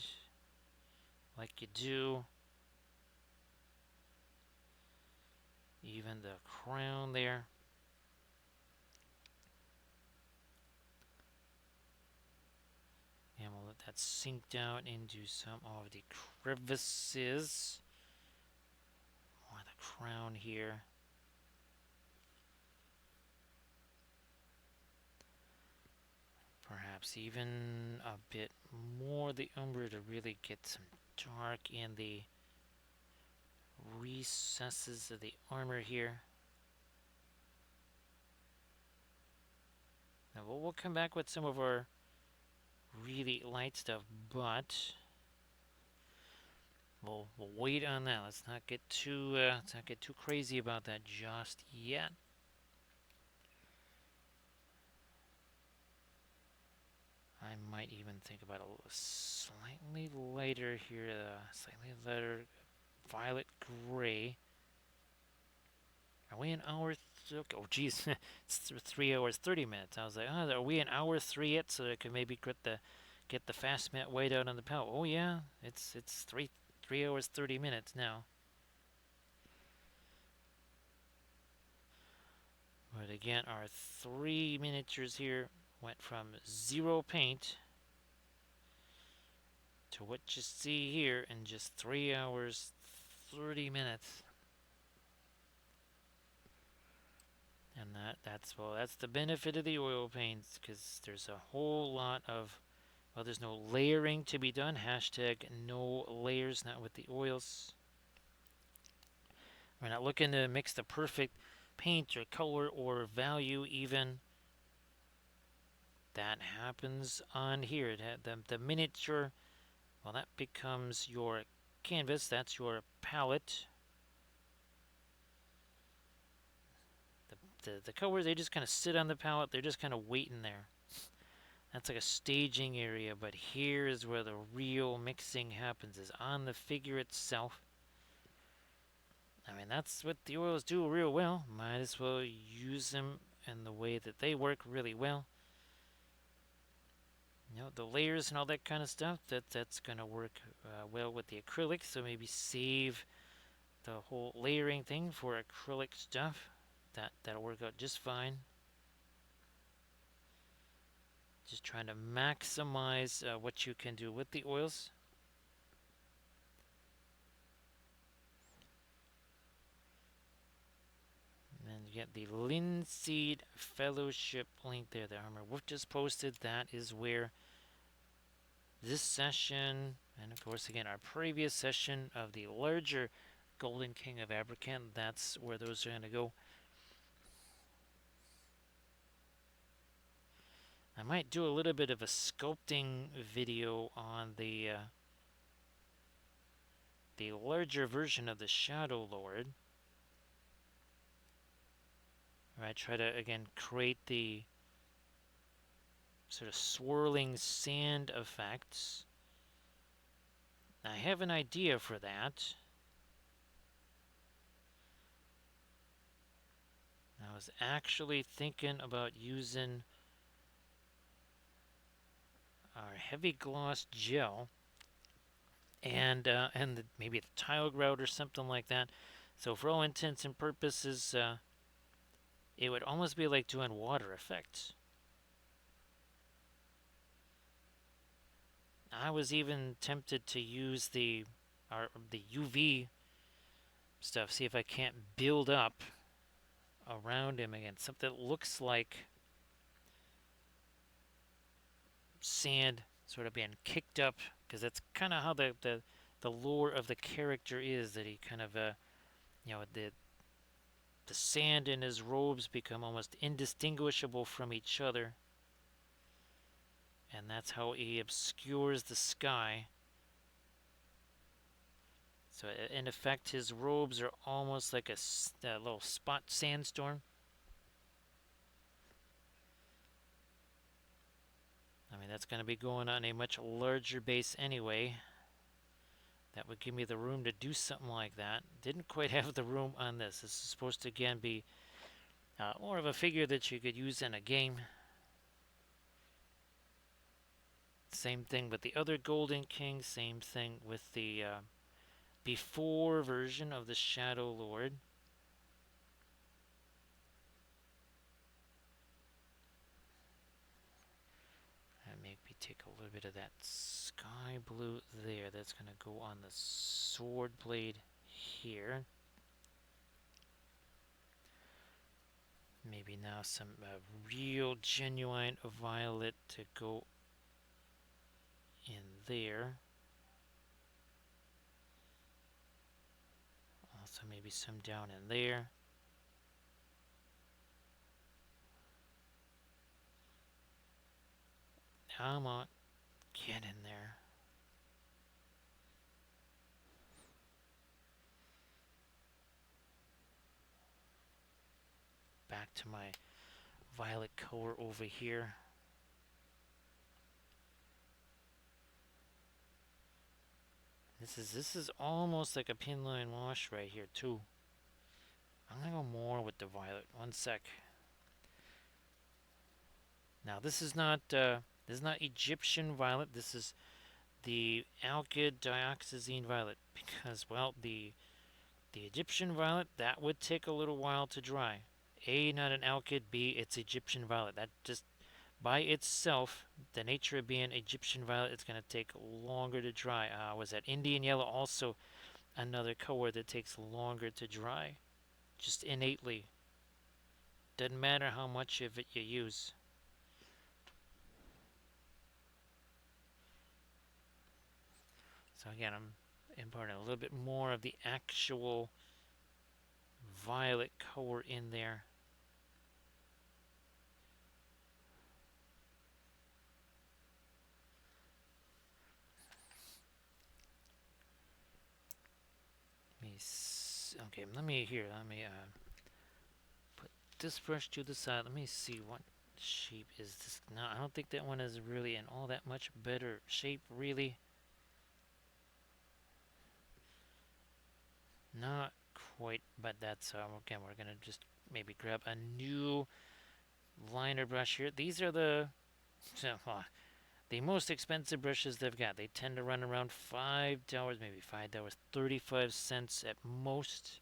like you do. Even the crown there. And we'll let that sink down into some of the crevices. Or the crown here. Perhaps even a bit more the umber to really get some dark in the recesses of the armor here. Now we'll come back with some of our really light stuff, but we'll wait on that. Let's not get too crazy about that just yet. I might even think about a slightly lighter here, slightly lighter violet gray. Are we an hour? Oh, geez, it's 3 hours 30 minutes. I was like, oh, are we an hour three yet? So I could maybe get the fast mat weight out on the pallet. Oh yeah, it's 3 hours 30 minutes now. But again, our three miniatures here went from zero paint to what you see here in just 3 hours 30 minutes. And that's the benefit of the oil paints, because there's a whole lot of, well, there's no layering to be done. Hashtag no layers, not with the oils. We're not looking to mix the perfect paint or color or value even. That happens on here. The miniature, well, that becomes your canvas. That's your palette. The colors, they just kind of sit on the palette. They're just kind of waiting there. That's like a staging area, but here is where the real mixing happens, is on the figure itself. I mean, that's what the oils do real well. Might as well use them in the way that they work really well. You know, the layers and all that kind of stuff, that's going to work well with the acrylic, so maybe save the whole layering thing for acrylic stuff. That'll work out just fine. Just trying to maximize what you can do with the oils. And then you get the Linseed Fellowship link there. The Armor Wolf just posted. That is where this session, and of course again our previous session of the larger Golden King of Abercan, that's where those are going to go. I might do a little bit of a sculpting video on the larger version of the Shadow Lord. Where I try to again create the sort of swirling sand effects. I have an idea for that. I was actually thinking about using our heavy gloss gel and maybe the tile grout or something like that. So for all intents and purposes, it would almost be like doing water effects. I was even tempted to use the UV stuff, see if I can't build up around him again, something that looks like sand sort of being kicked up, because that's kind of how the lore of the character is, that he kind of the sand in his robes become almost indistinguishable from each other, and that's how he obscures the sky. So in effect, his robes are almost like a little spot sandstorm. I mean, that's going to be going on a much larger base anyway. That would give me the room to do something like that. Didn't quite have the room on this. This is supposed to, again, be more of a figure that you could use in a game. Same thing with the other Golden King. Same thing with the before version of the Shadow Lord. And maybe take a little bit of that sky blue there. That's going to go on the sword blade here. Maybe now some real genuine violet to go in there. Also maybe some down in there. Come on, get in there. Back to my violet color over here. This is almost like a pinline wash right here too. I'm gonna go more with the violet. One sec. Now this is not Egyptian violet. This is the alkyd dioxazine violet because well the Egyptian violet that would take a little while to dry. A, not an alkyd. B, it's Egyptian violet. That just by itself, the nature of being Egyptian violet, it's going to take longer to dry. Was that Indian yellow also another color that takes longer to dry? Just innately. Doesn't matter how much of it you use. So again, I'm imparting a little bit more of the actual violet color in there. Okay, let me here. Let me put this brush to the side. Let me see what shape is this. No, I don't think that one is really in all that much better shape, really. Not quite, but that's okay. We're gonna just maybe grab a new liner brush here. These are the most expensive brushes they've got. They tend to run around $5, maybe $5, 35 cents at most.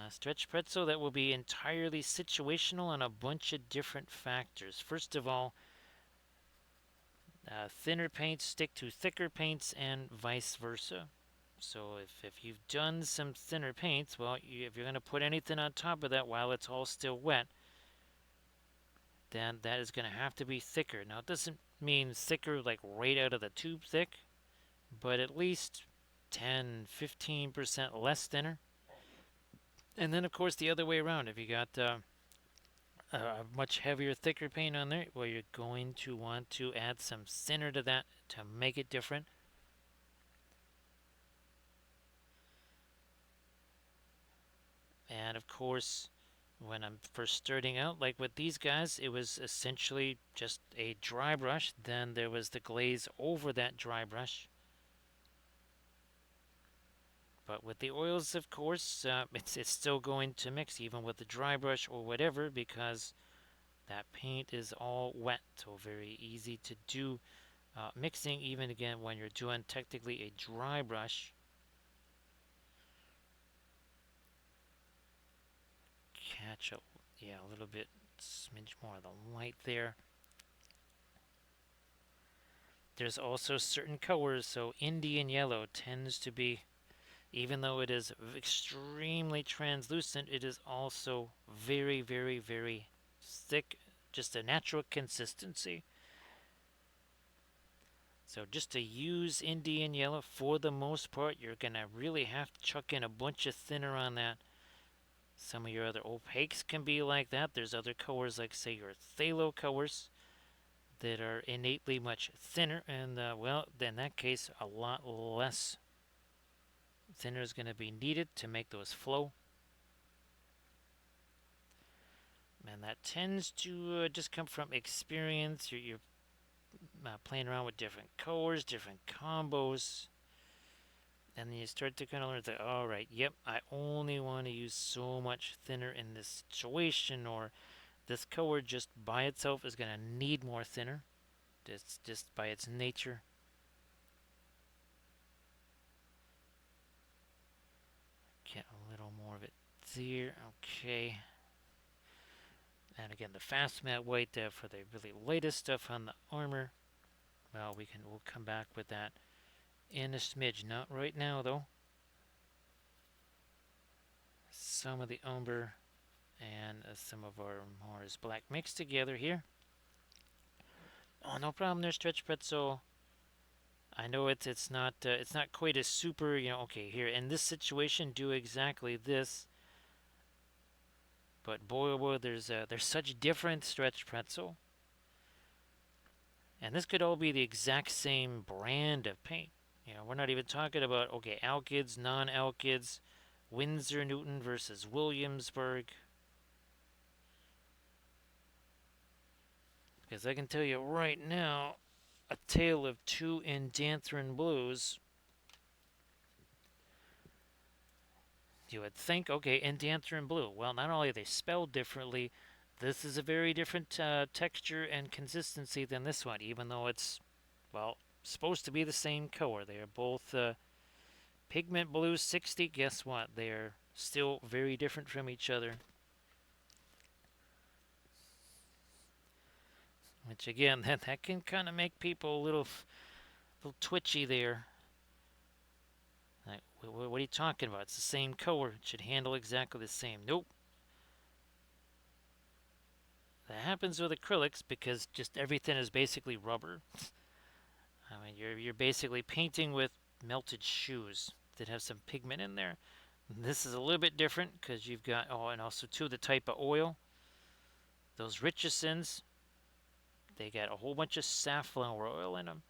Stretch pretzel, that will be entirely situational on a bunch of different factors. First of all, thinner paints stick to thicker paints and vice versa. So if you've done some thinner paints, well, if you're going to put anything on top of that while it's all still wet, then that is going to have to be thicker. Now, it doesn't mean thicker like right out of the tube thick, but at least 10-15% less thinner. And then, of course, the other way around. If you got a much heavier, thicker paint on there, well, you're going to want to add some thinner to that to make it different. And of course, when I'm first starting out, like with these guys, it was essentially just a dry brush. Then there was the glaze over that dry brush. But with the oils, of course, it's still going to mix even with the dry brush or whatever because that paint is all wet. So very easy to do mixing even again when you're doing technically a dry brush. Catch up, yeah, a little bit, smidge more of the light there. There's also certain colors, so Indian yellow tends to be, even though it is extremely translucent, it is also very, very, very thick, just a natural consistency. So just to use Indian yellow, for the most part, you're going to really have to chuck in a bunch of thinner on that. Some of your other opaques can be like that. There's other colors like, say, your phthalo colors that are innately much thinner, and well, in that case, a lot less thinner is going to be needed to make those flow. And that tends to just come from experience. You're playing around with different colors, different combos, and then you start to kind of learn that, all right, yep, I only want to use so much thinner in this situation, or this color just by itself is going to need more thinner. It's just by its nature. Get a little more of it there. Okay. And again, the fast matte white for the really latest stuff on the armor. Well, we'll come back with that in a smidge. Not right now though. Some of the umber and some of our Mars black mixed together here. Oh, no problem there, Stretch Pretzel. I know it's not quite as super. Okay, here in this situation, do exactly this. But boy, oh boy, there's such different Stretch Pretzel. And this could all be the exact same brand of paint. We're not even talking about, okay, alkyds, non-alkyds, Winsor Newton versus Williamsburg. Because I can tell you right now, a tale of two indanthrone blues. You would think, okay, Indianther and blue. Well, not only are they spelled differently, this is a very different texture and consistency than this one, even though it's, well, supposed to be the same color. They are both pigment blue 60. Guess what? They are still very different from each other. Which again, that can kind of make people a little twitchy there. Like, what are you talking about? It's the same color. It should handle exactly the same. Nope. That happens with acrylics because just everything is basically rubber. I mean, you're basically painting with melted shoes that have some pigment in there. This is a little bit different because you've got, oh, and also too, the type of oil. Those Richardsons, they got a whole bunch of safflower oil in them.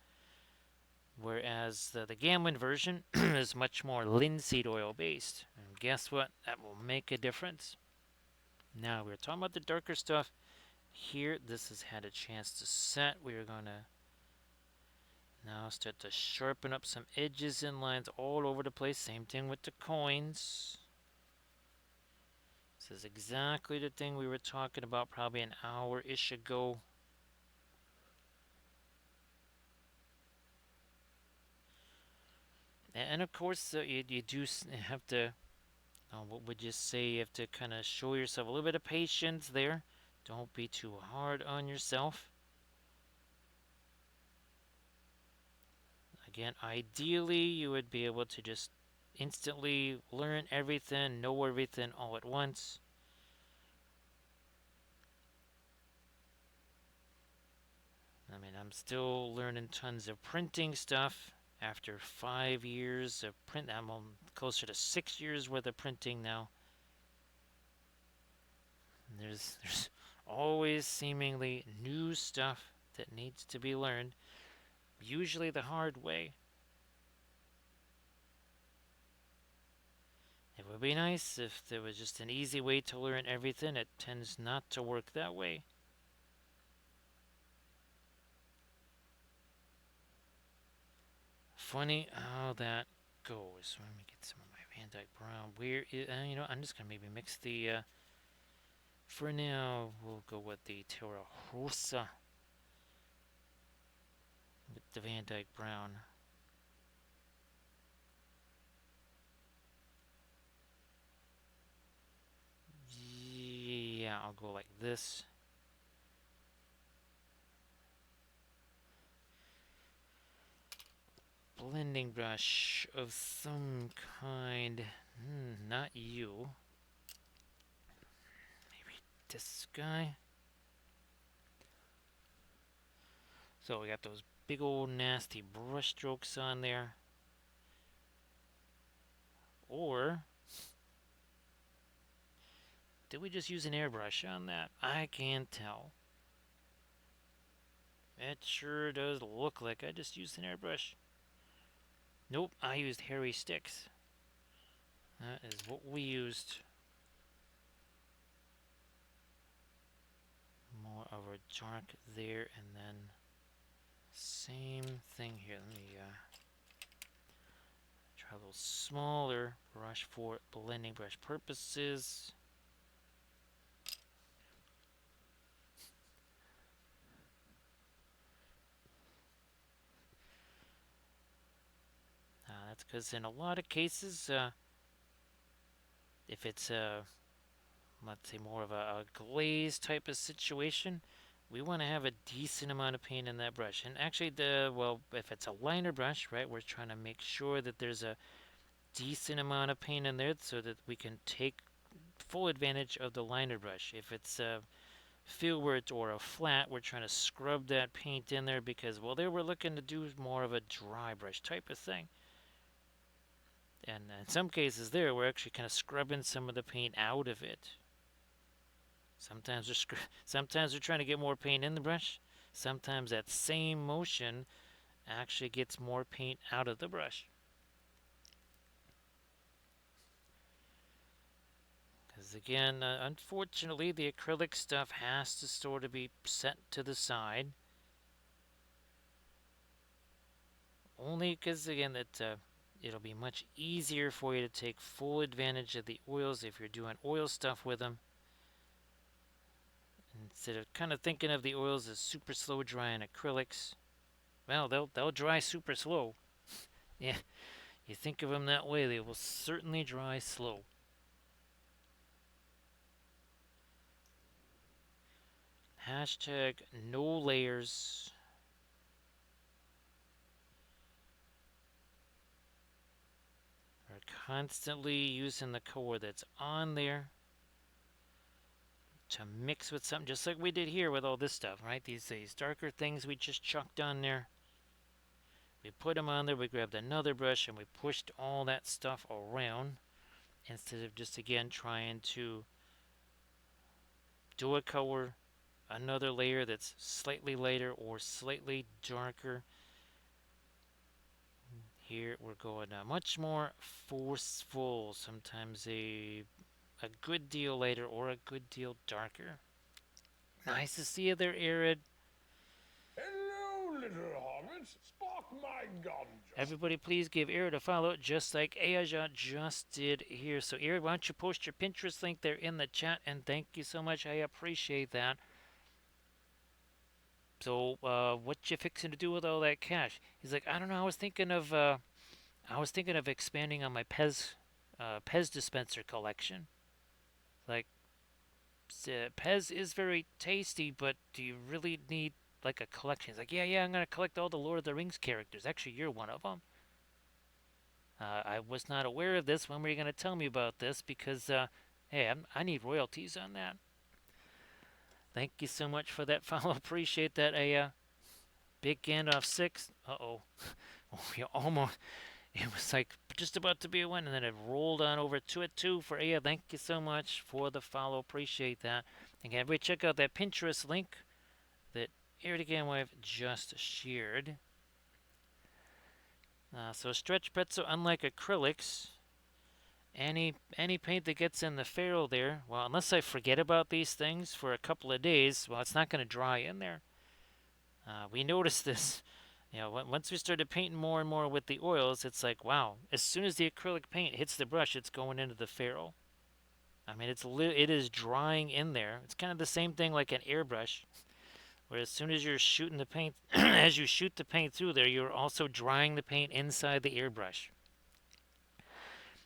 Whereas the Gamlin version is much more linseed oil based. And guess what? That will make a difference. Now, we were talking about the darker stuff. Here, this has had a chance to set. We are going to now start to sharpen up some edges and lines all over the place. Same thing with the coins. This is exactly the thing we were talking about probably an hour-ish ago. And of course, you do have to, what would you say, you have to kind of show yourself a little bit of patience there. Don't be too hard on yourself. Again, ideally, you would be able to just instantly learn everything, know everything all at once. I mean, I'm still learning tons of printing stuff after 5 years of print. I'm closer to 6 years worth of printing now. There's always seemingly new stuff that needs to be learned, usually the hard way. It would be nice if there was just an easy way to learn everything. It tends not to work that way. Funny how that goes. Let me get some of my Van Dyke Brown. I'm just gonna maybe mix the. For now, we'll go with the Terra Rosa with the Van Dyke Brown. Yeah, I'll go like this. Blending brush of some kind. Not you. Maybe this guy. So we got those big old nasty brush strokes on there. Or did we just use an airbrush on that? I can't tell. It sure does look like I just used an airbrush. Nope, I used hairy sticks. That is what we used. More of a dark there, and then same thing here. Let me try a little smaller brush for blending brush purposes. That's because in a lot of cases, if it's let's say more of a glaze type of situation, we want to have a decent amount of paint in that brush. And actually, if it's a liner brush, right, we're trying to make sure that there's a decent amount of paint in there so that we can take full advantage of the liner brush. If it's a filbert or a flat, we're trying to scrub that paint in there because, well, there we're looking to do more of a dry brush type of thing. And in some cases there, we're actually kind of scrubbing some of the paint out of it. Sometimes we're trying to get more paint in the brush. Sometimes that same motion actually gets more paint out of the brush. Because again, unfortunately, the acrylic stuff has to sort of be set to the side. Only because, again, it'll be much easier for you to take full advantage of the oils if you're doing oil stuff with them. Instead of kind of thinking of the oils as super slow drying acrylics, well, they'll dry super slow. Yeah, you think of them that way, they will certainly dry slow. Hashtag no layers. We're constantly using the color that's on there to mix with something, just like we did here with all this stuff, right? These darker things we just chucked on there. We put them on there, we grabbed another brush, and we pushed all that stuff around instead of just, again, trying to do a color, another layer that's slightly lighter or slightly darker. Here we're going much more forceful, sometimes a good deal lighter or a good deal darker. Nice to see you there, Harad. Hello, little hobbit. Spark my gun. Everybody, please give Harad a follow, just like Aja just did here. So, Harad, why don't you post your Pinterest link there in the chat? And thank you so much. I appreciate that. So, what you fixing to do with all that cash? He's like, I don't know. I was thinking of expanding on my Pez dispenser collection. Like, Pez is very tasty, but do you really need like a collection? He's like, yeah, I'm gonna collect all the Lord of the Rings characters. Actually, you're one of them. I was not aware of this. When were you going to tell me about this? Because, hey, I need royalties on that. Thank you so much for that follow. Appreciate that. A big Gandalf 6. Uh-oh. We almost, it was like just about to be a win, and then it rolled on over to it too for Aya. Thank you so much for the follow. Appreciate that. Again, everybody check out that Pinterest link that Harad again Wife just shared. So stretch pretzel, unlike acrylics, any paint that gets in the ferrule there, well, unless I forget about these things for a couple of days, well, it's not going to dry in there. We noticed this. You know, once we started painting more and more with the oils, it's like, wow, as soon as the acrylic paint hits the brush, it's going into the ferrule. I mean, it is drying in there. It's kind of the same thing like an airbrush, where as soon as you're shooting the paint, as you shoot the paint through there, you're also drying the paint inside the airbrush.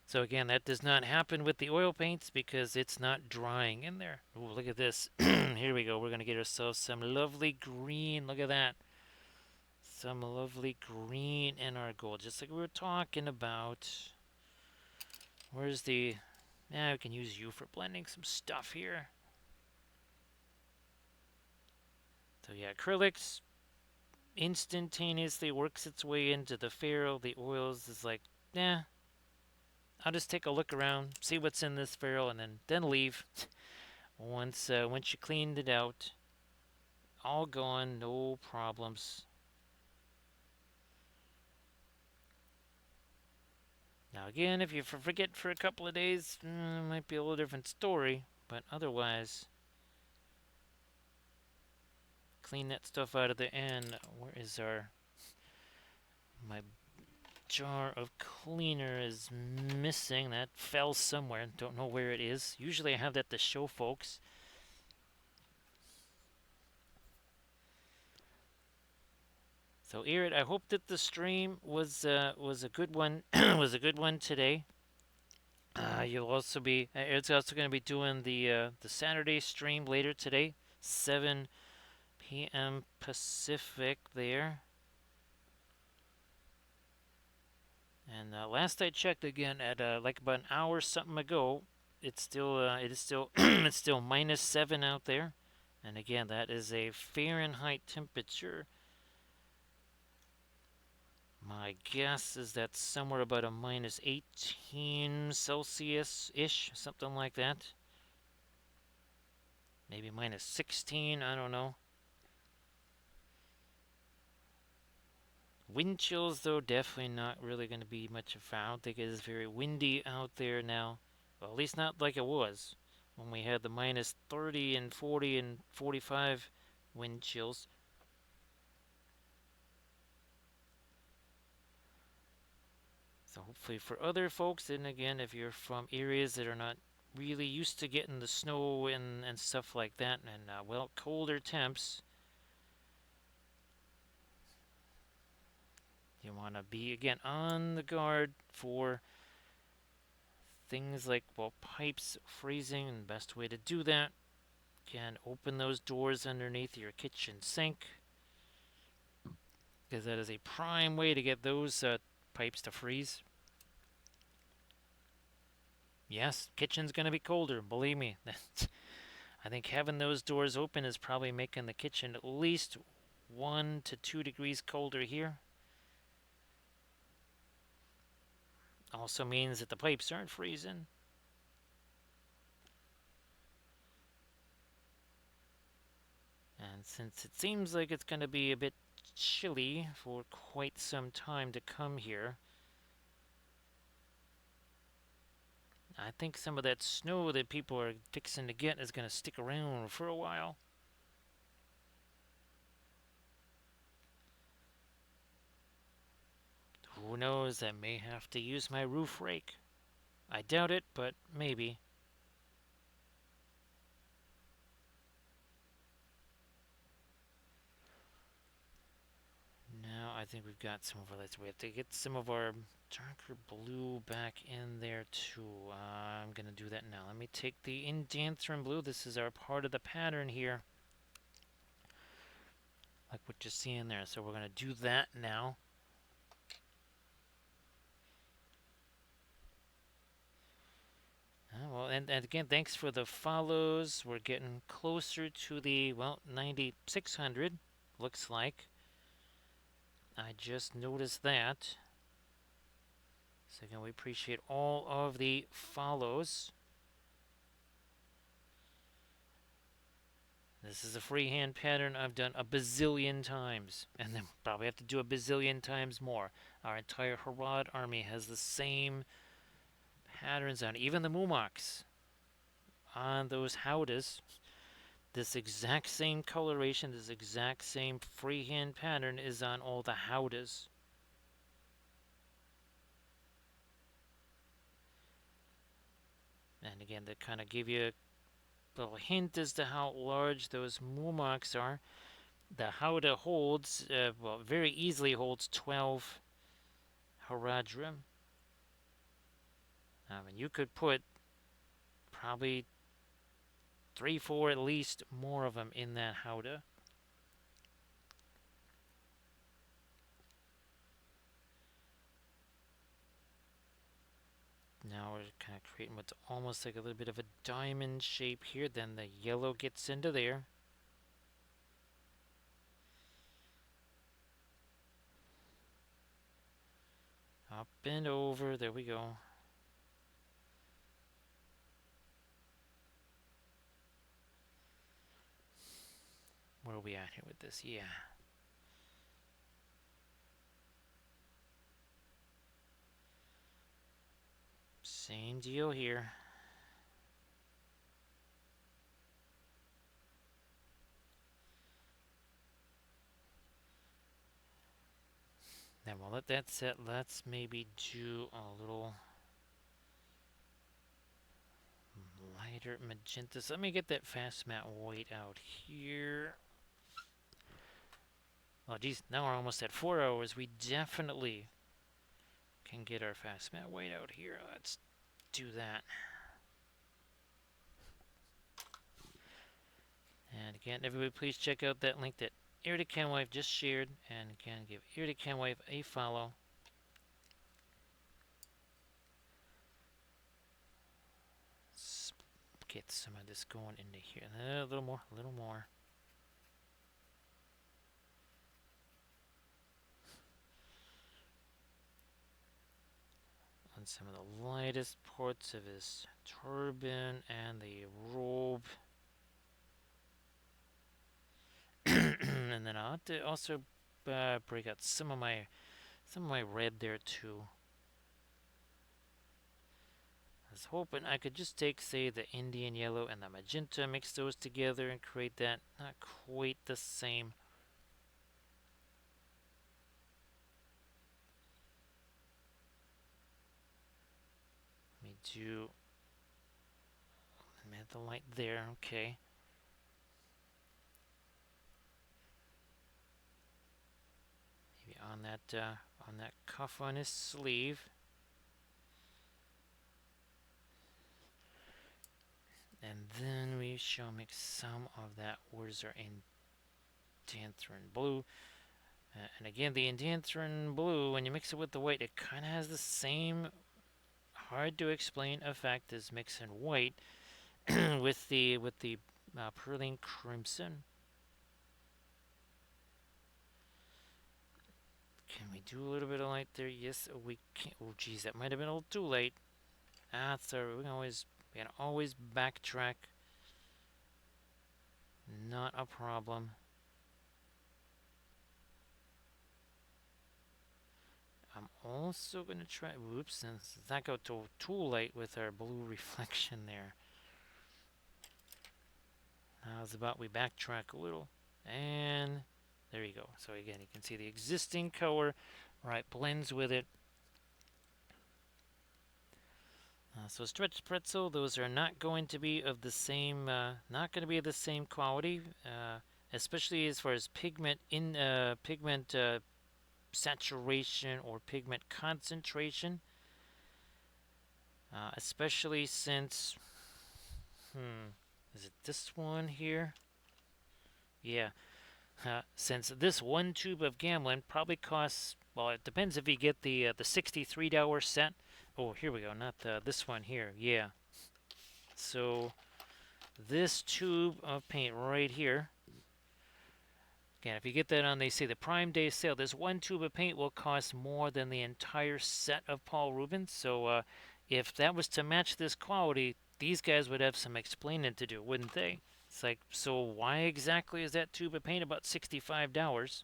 So again, that does not happen with the oil paints because it's not drying in there. Ooh, look at this. Here we go. We're going to get ourselves some lovely green. Look at that. Some lovely green in our gold, just like we were talking about. Where's the... Yeah, we can use you for blending some stuff here. So yeah, acrylics instantaneously works its way into the ferrule. The oils is like, nah, I'll just take a look around, see what's in this ferrule, and then leave. Once you cleaned it out, all gone, no problems. Now again, if you forget for a couple of days, it might be a little different story, but otherwise, clean that stuff out of the end. Where is my jar of cleaner is missing. That fell somewhere. Don't know where it is. Usually I have that to show folks. So, Harad, I hope that the stream was a good one. Was a good one today. You'll also be. It's also going to be doing the Saturday stream later today, 7 p.m. Pacific there. And last I checked again at like about an hour something ago, it is still it's still -7 out there. And again, that is a Fahrenheit temperature. My guess is that's somewhere about a -18 Celsius-ish, something like that. Maybe -16, I don't know. Wind chills, though, definitely not really going to be much of. I don't think it is very windy out there now. Well, at least not like it was when we had the -30 and 40 and 45 wind chills. So hopefully for other folks, and again, if you're from areas that are not really used to getting the snow and stuff like that, and well, colder temps, you want to be again on the guard for things like, well, pipes freezing. And the best way to do that, again, open those doors underneath your kitchen sink, because that is a prime way to get those pipes to freeze. Yes, kitchen's going to be colder, believe me. I think having those doors open is probably making the kitchen at least 1 to 2 degrees colder here. Also means that the pipes aren't freezing. And since it seems like it's going to be a bit chilly for quite some time to come here, I think some of that snow that people are fixing to get is going to stick around for a while. Who knows, I may have to use my roof rake. I doubt it, but maybe. Now I think we've got some of our lights. We have to get some of our darker blue back in there too. I'm going to do that now. Let me take the indanthrone blue. This is our part of the pattern here, like what you're seeing there. So we're going to do that now. Well, and again, thanks for the follows. We're getting closer to the, well, 9,600, looks like. I just noticed that. So again, we appreciate all of the follows. This is a freehand pattern I've done a bazillion times, and then probably have to do a bazillion times more. Our entire Harad army has the same patterns on, even the Mumaks on those howdahs. This exact same coloration, this exact same freehand pattern is on all the howdahs. And again, to kind of give you a little hint as to how large those Mumaks are, the howdah holds, well, very easily holds 12 Haradrim. And you could put probably 3, 4 at least more of them in that howdah. Now we're kind of creating what's almost like a little bit of a diamond shape here. Then the yellow gets into there. Up and over. There we go. Where are we at here with this? Yeah. Same deal here. Then we'll let that set. Let's maybe do a little lighter magenta. So let me get that fast matte white out here. Oh geez, now we're almost at 4 hours. We definitely can get our fast matte white out here. Let's do that. And again, everybody please check out that link that Eric just shared. And again, give Eric a follow. Let's get some of this going into here. A little more, a little more. On some of the lightest parts of his turban and the robe. And then I'll have to also break out some of my red there too. I was hoping I could just take, say, the Indian yellow and the magenta, mix those together and create that. Not quite the same. do the light there. Okay. Maybe on that cuff on his sleeve. And then we shall mix some of that Wurzer Indanthrone blue. And again, the Indanthrone blue, when you mix it with the white, it kind of has the same hard to explain effect as mixing white with the Perling Crimson. Can we do a little bit of light there? Yes, we can. Oh, geez, that might have been a little too late. That's alright. We can always backtrack. Not a problem. I'm also gonna try. Whoops, since that got too late with our blue reflection there. How's about we backtrack a little, and there you go. So again, you can see the existing color, right, blends with it. So stretched pretzel, those are not going to be of the same, not going to be of the same quality, especially as far as pigment saturation or pigment concentration. Especially since, is it this one here? Yeah, since this one tube of Gamlin probably costs, well, it depends if you get the $63 set. Oh, here we go, not this one here. Yeah. So this tube of paint right here. Again, if you get that on, they say the Prime Day sale, this one tube of paint will cost more than the entire set of Paul Rubens. So if that was to match this quality, these guys would have some explaining to do, wouldn't they? It's like, so why exactly is that tube of paint about $65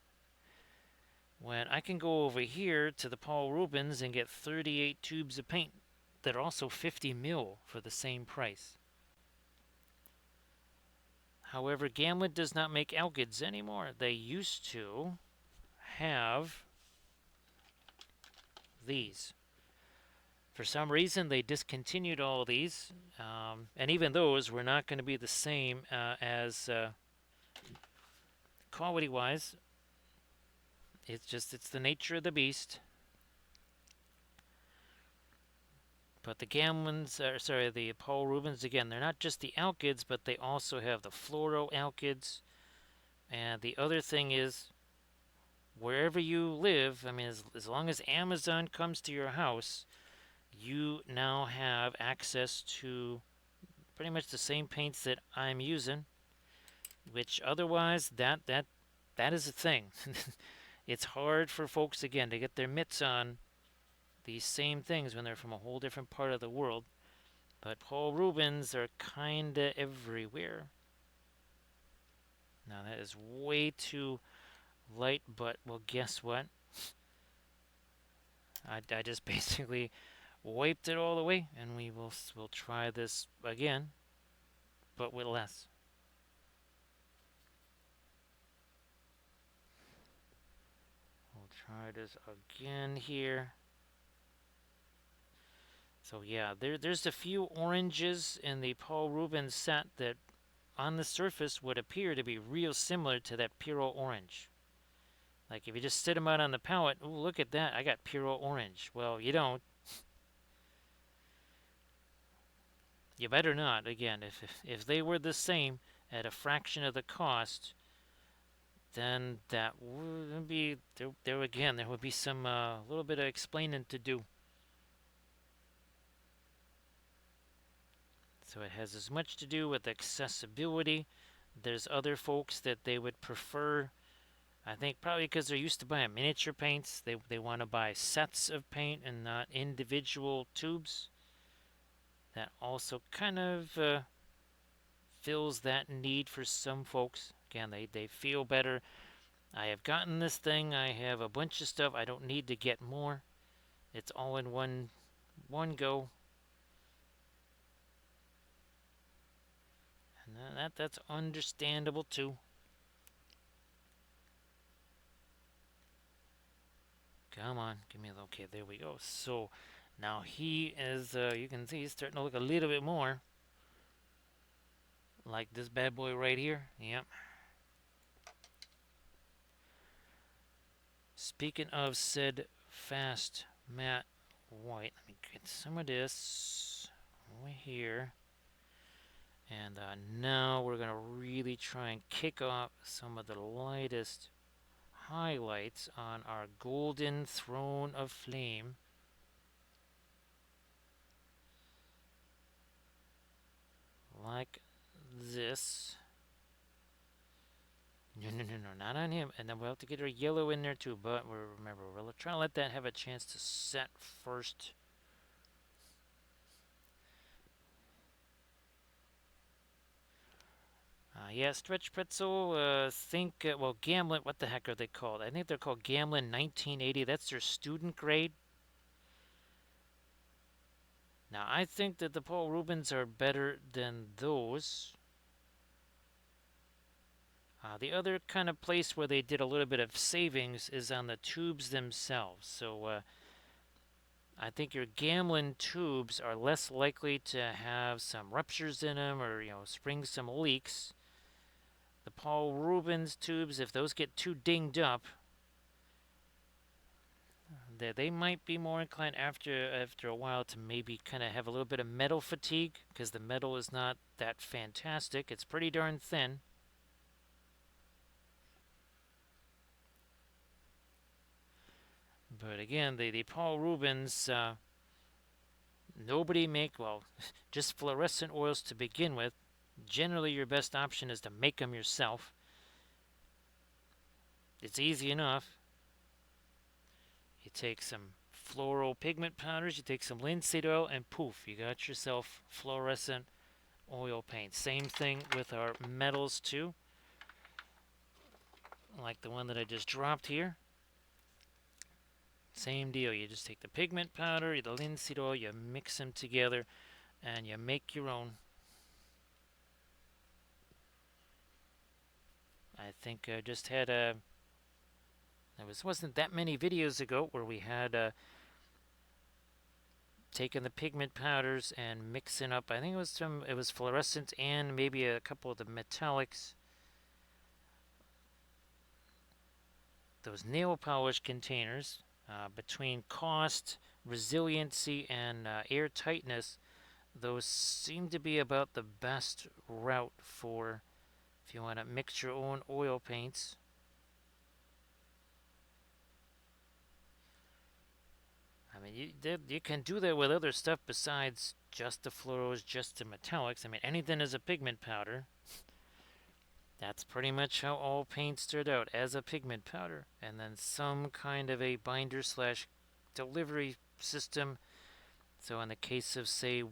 when I can go over here to the Paul Rubens and get 38 tubes of paint that are also 50 mil for the same price? However, Gamlet does not make alkyds anymore. They used to have these. For some reason, they discontinued all these, and even those were not going to be the same as quality-wise. It's the nature of the beast. But the the Paul Rubens, again, they're not just the alkyds, but they also have the fluoroalkyds. And the other thing is, wherever you live, I mean, as long as Amazon comes to your house, you now have access to pretty much the same paints that I'm using, which otherwise that is a thing. It's hard for folks again to get their mitts on these same things when they're from a whole different part of the world. But Paul Rubens are kinda everywhere. Now that is way too light, but well, guess what? I just basically wiped it all away, and we'll try this again, but with less. We'll try this again here. So yeah, there's a few oranges in the Paul Rubens set that on the surface would appear to be real similar to that Puro orange. Like if you just sit them out on the palette, ooh, look at that, I got Puro orange. Well, you don't. You better not. Again, if they were the same at a fraction of the cost, then that would be there again. There would be some little bit of explaining to do. So it has as much to do with accessibility. There's other folks that they would prefer. I think probably because they're used to buying miniature paints, they want to buy sets of paint and not individual tubes. That also kind of fills that need for some folks. Again, they feel better. I have gotten this thing. I have a bunch of stuff. I don't need to get more. It's all in one go. And that's understandable too. Come on, give me a okay. There we go. So Now he is, you can see, he's starting to look a little bit more like this bad boy right here. Yep. Speaking of said fast matte white, let me get some of this over here. And now we're going to really try and kick off some of the lightest highlights on our golden throne of flame. Like this. No, not on him. And then we'll have to get our yellow in there too. But remember, we'll try to let that have a chance to set first. Yeah, Stretch Pretzel, well, Gamlin, what the heck are they called? I think they're called Gamlin 1980. That's their student grade. Now, I think that the Paul Rubens are better than those. The other kind of place where they did a little bit of savings is on the tubes themselves. So I think your Gamlin tubes are less likely to have some ruptures in them or, spring some leaks. The Paul Rubens tubes, if those get too dinged up, they might be more inclined after a while to maybe kind of have a little bit of metal fatigue because the metal is not that fantastic. It's pretty darn thin. But again, the Paul Rubens, nobody well, just fluorescent oils to begin with. Generally, your best option is to make them yourself. It's easy enough. You take some floral pigment powders, you take some linseed oil, and poof, you got yourself fluorescent oil paint. Same thing with our metals too, like the one that I just dropped here. Same deal, you just take the pigment powder, the linseed oil, you mix them together, and you make your own. I think I just had wasn't that many videos ago where we had taken the pigment powders and mixing up. I think it was fluorescent and maybe a couple of the metallics. Those nail polish containers, between cost, resiliency, and air tightness, those seem to be about the best route for if you want to mix your own oil paints. I mean, you can do that with other stuff besides just the fluoros, just the metallics. I mean, anything is a pigment powder. That's pretty much how all paint started out, as a pigment powder, and then some kind of a binder slash delivery system. So in the case of, say,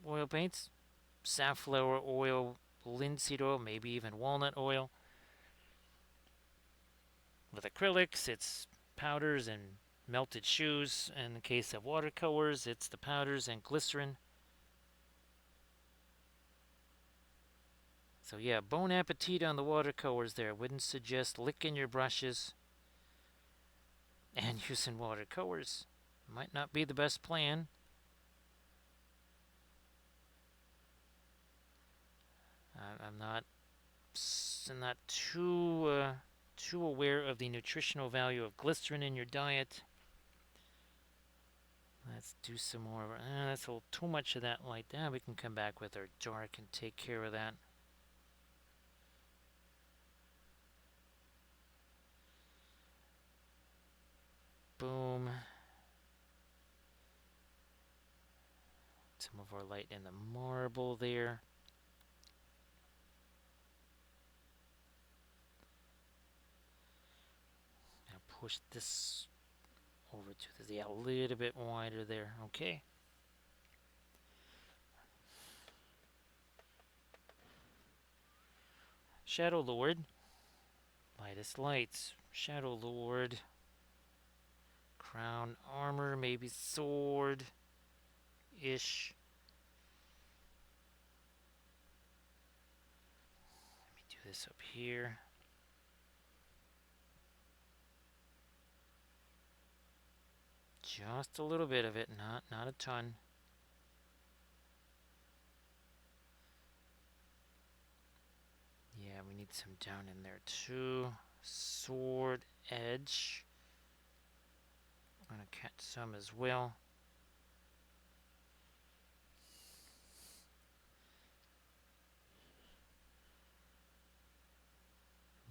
oil paints, safflower oil, linseed oil, maybe even walnut oil. With acrylics, it's powders and melted shoes. In the case of watercolors, it's the powders and glycerin. So yeah, bon appetit on the watercolors there. Wouldn't suggest licking your brushes and using watercolors. Might not be the best plan. I'm not too aware of the nutritional value of glycerin in your diet. Let's do some more. That's a little too much of that light. We can come back with our dark and take care of that. Boom. Some of our light in the marble there. Now push this over to the a little bit wider there. Okay. Shadow Lord. Lightest lights. Shadow Lord. Crown armor, maybe sword ish. Let me do this up here. Just a little bit of it, not a ton. Yeah, we need some down in there too. Sword edge. I'm gonna catch some as well.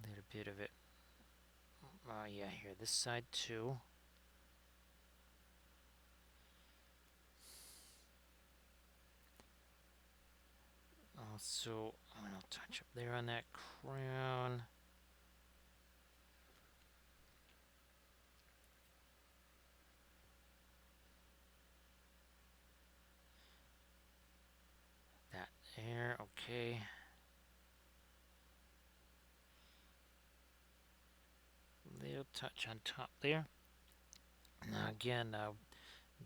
A little bit of it. Yeah, here, this side too. Also, I'm gonna touch up there on that crown. That there, okay. Little touch on top there. Now again,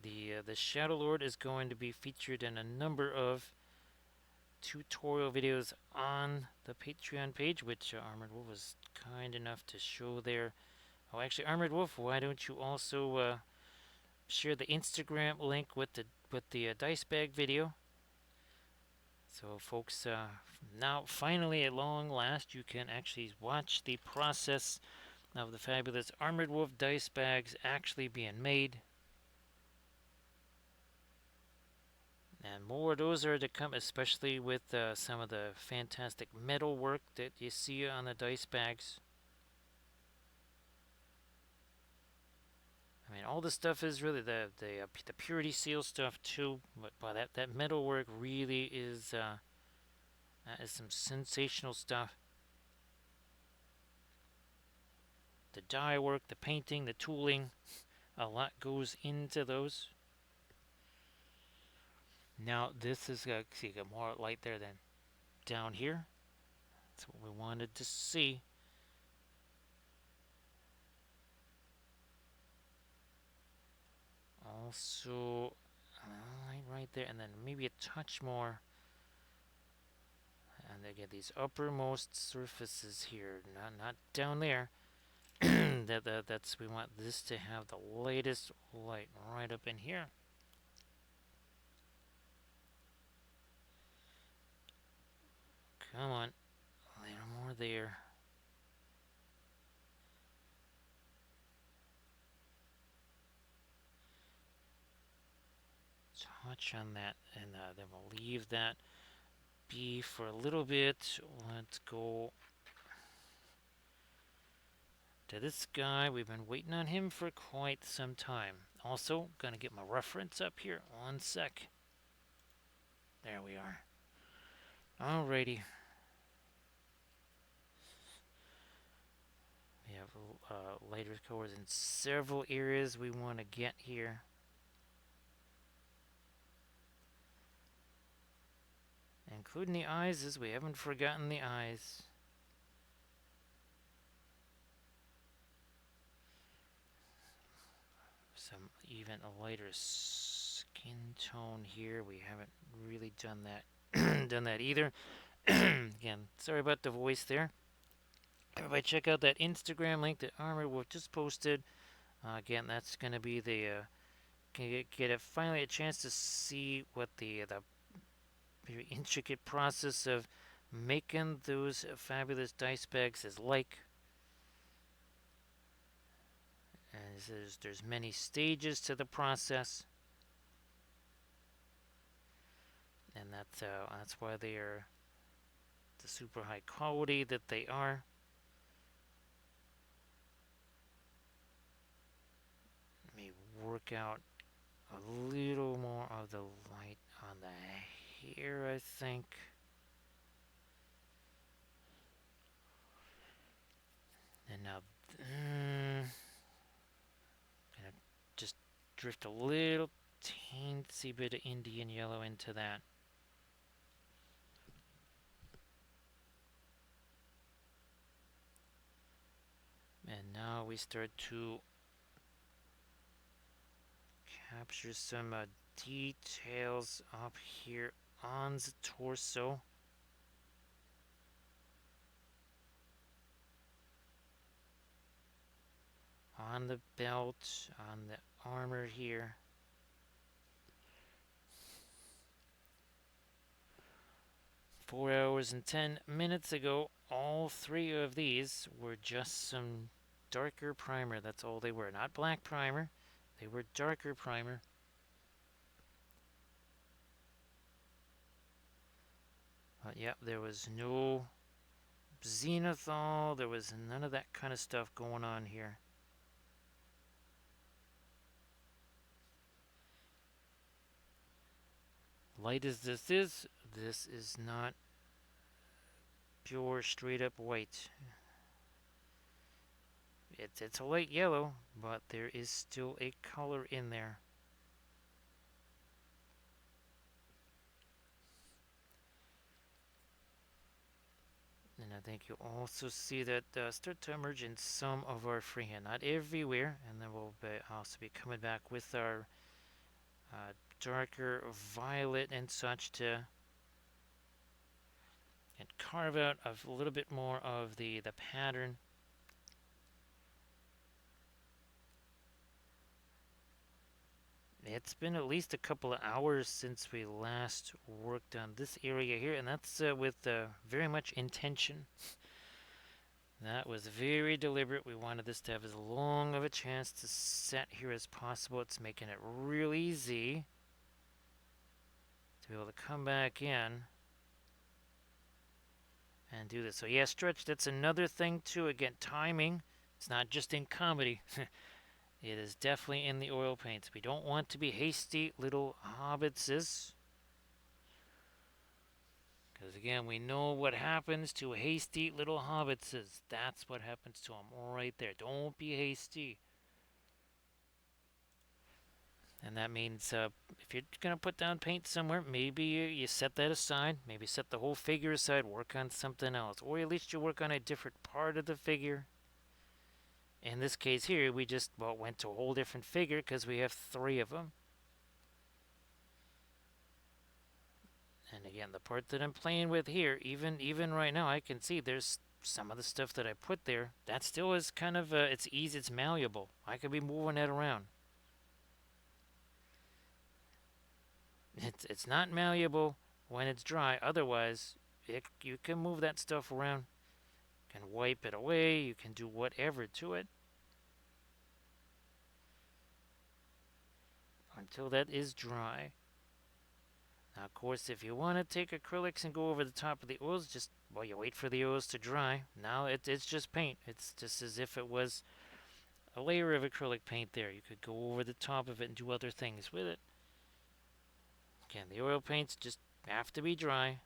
the Shadow Lord is going to be featured in a number of tutorial videos on the Patreon page, which Armored Wolf was kind enough to show there. Oh, actually, Armored Wolf, why don't you also share the Instagram link with the dice bag video? So, folks, now finally, at long last, you can actually watch the process of the fabulous Armored Wolf dice bags actually being made. And more of those are to come, especially with some of the fantastic metal work that you see on the dice bags. I mean, all this stuff is really the purity seal stuff too. But that metal work really is that is some sensational stuff. The dye work, the painting, the tooling, a lot goes into those. Now this is see, got more light there than down here. That's what we wanted to see. Also, right there, and then maybe a touch more. And they get these uppermost surfaces here, not down there. That's we want this to have the latest light right up in here. Come on, a little more there. Touch on that, and then we'll leave that be for a little bit. Let's go to this guy. We've been waiting on him for quite some time. Also, gonna get my reference up here. One sec. There we are. Alrighty. We have lighter colors in several areas we want to get here. Including the eyes, as we haven't forgotten the eyes. Some even a lighter skin tone here. We haven't really done that done that either. Again, sorry about the voice there. Everybody check out that Instagram link that Armored Wolf just posted. Again, that's going to be the can get finally a chance to see what the very intricate process of making those fabulous dice bags is like. And there's many stages to the process, and that's why they are the super high quality that they are. Let me work out a little more of the light on the hair, I think. And now, gonna just drift a little teensy bit of Indian yellow into that. And now we start to capture some details up here on the torso. on the belt, on the armor here. "4 hours and 10 minutes ago, all three of these were just some darker primer. That's all they were. Not black primer. They were darker primer. But yep, there was no zenithal. There was none of that kind of stuff going on here. Light as this is not pure straight up white. It's a light yellow, but there is still a color in there. And I think you'll also see that start to emerge in some of our freehand, not everywhere. And then we'll also be coming back with our darker violet and such to and carve out a little bit more of the pattern. It's been at least a couple of hours since we last worked on this area here, and that's with very much intention. That was very deliberate. We wanted this to have as long of a chance to set here as possible. It's making it real easy to be able to come back in and do this. So yeah, stretch, that's another thing too. Again, timing. It's not just in comedy. It is definitely in the oil paints. We don't want to be hasty little hobbitses. Because again, we know what happens to hasty little hobbitses. That's what happens to them right there. Don't be hasty. And that means if you're going to put down paint somewhere, maybe you set that aside. Maybe set the whole figure aside, work on something else. Or at least you work on a different part of the figure. In this case here, we just went to a whole different figure because we have three of them. And again, the part that I'm playing with here, even right now, I can see there's some of the stuff that I put there. That still is kind of, it's easy, it's malleable. I could be moving that around. It's not malleable when it's dry. Otherwise, you can move that stuff around. You can wipe it away. You can do whatever to it. Until that is dry. Now, of course, if you want to take acrylics and go over the top of the oils, just, you wait for the oils to dry. Now it's just paint. It's just as if it was a layer of acrylic paint there. You could go over the top of it and do other things with it. Again, the oil paints just have to be dry.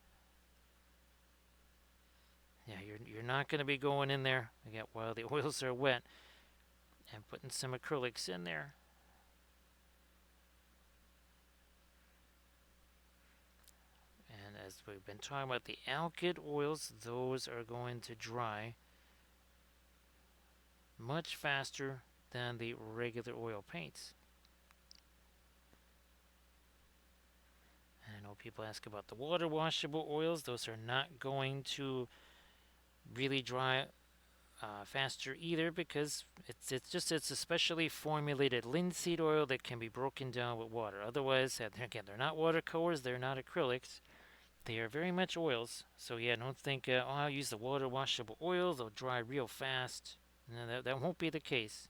Yeah, you're not going to be going in there again while the oils are wet and putting some acrylics in there. And as we've been talking about the alkyd oils, those are going to dry much faster than the regular oil paints. And I know people ask about the water washable oils. Those are not going to really dry faster either because it's a specially formulated linseed oil that can be broken down with water. Otherwise, again, they're not watercolors, they're not acrylics. They are very much oils. So yeah, don't think, I'll use the water washable oils, they'll dry real fast. No, that won't be the case.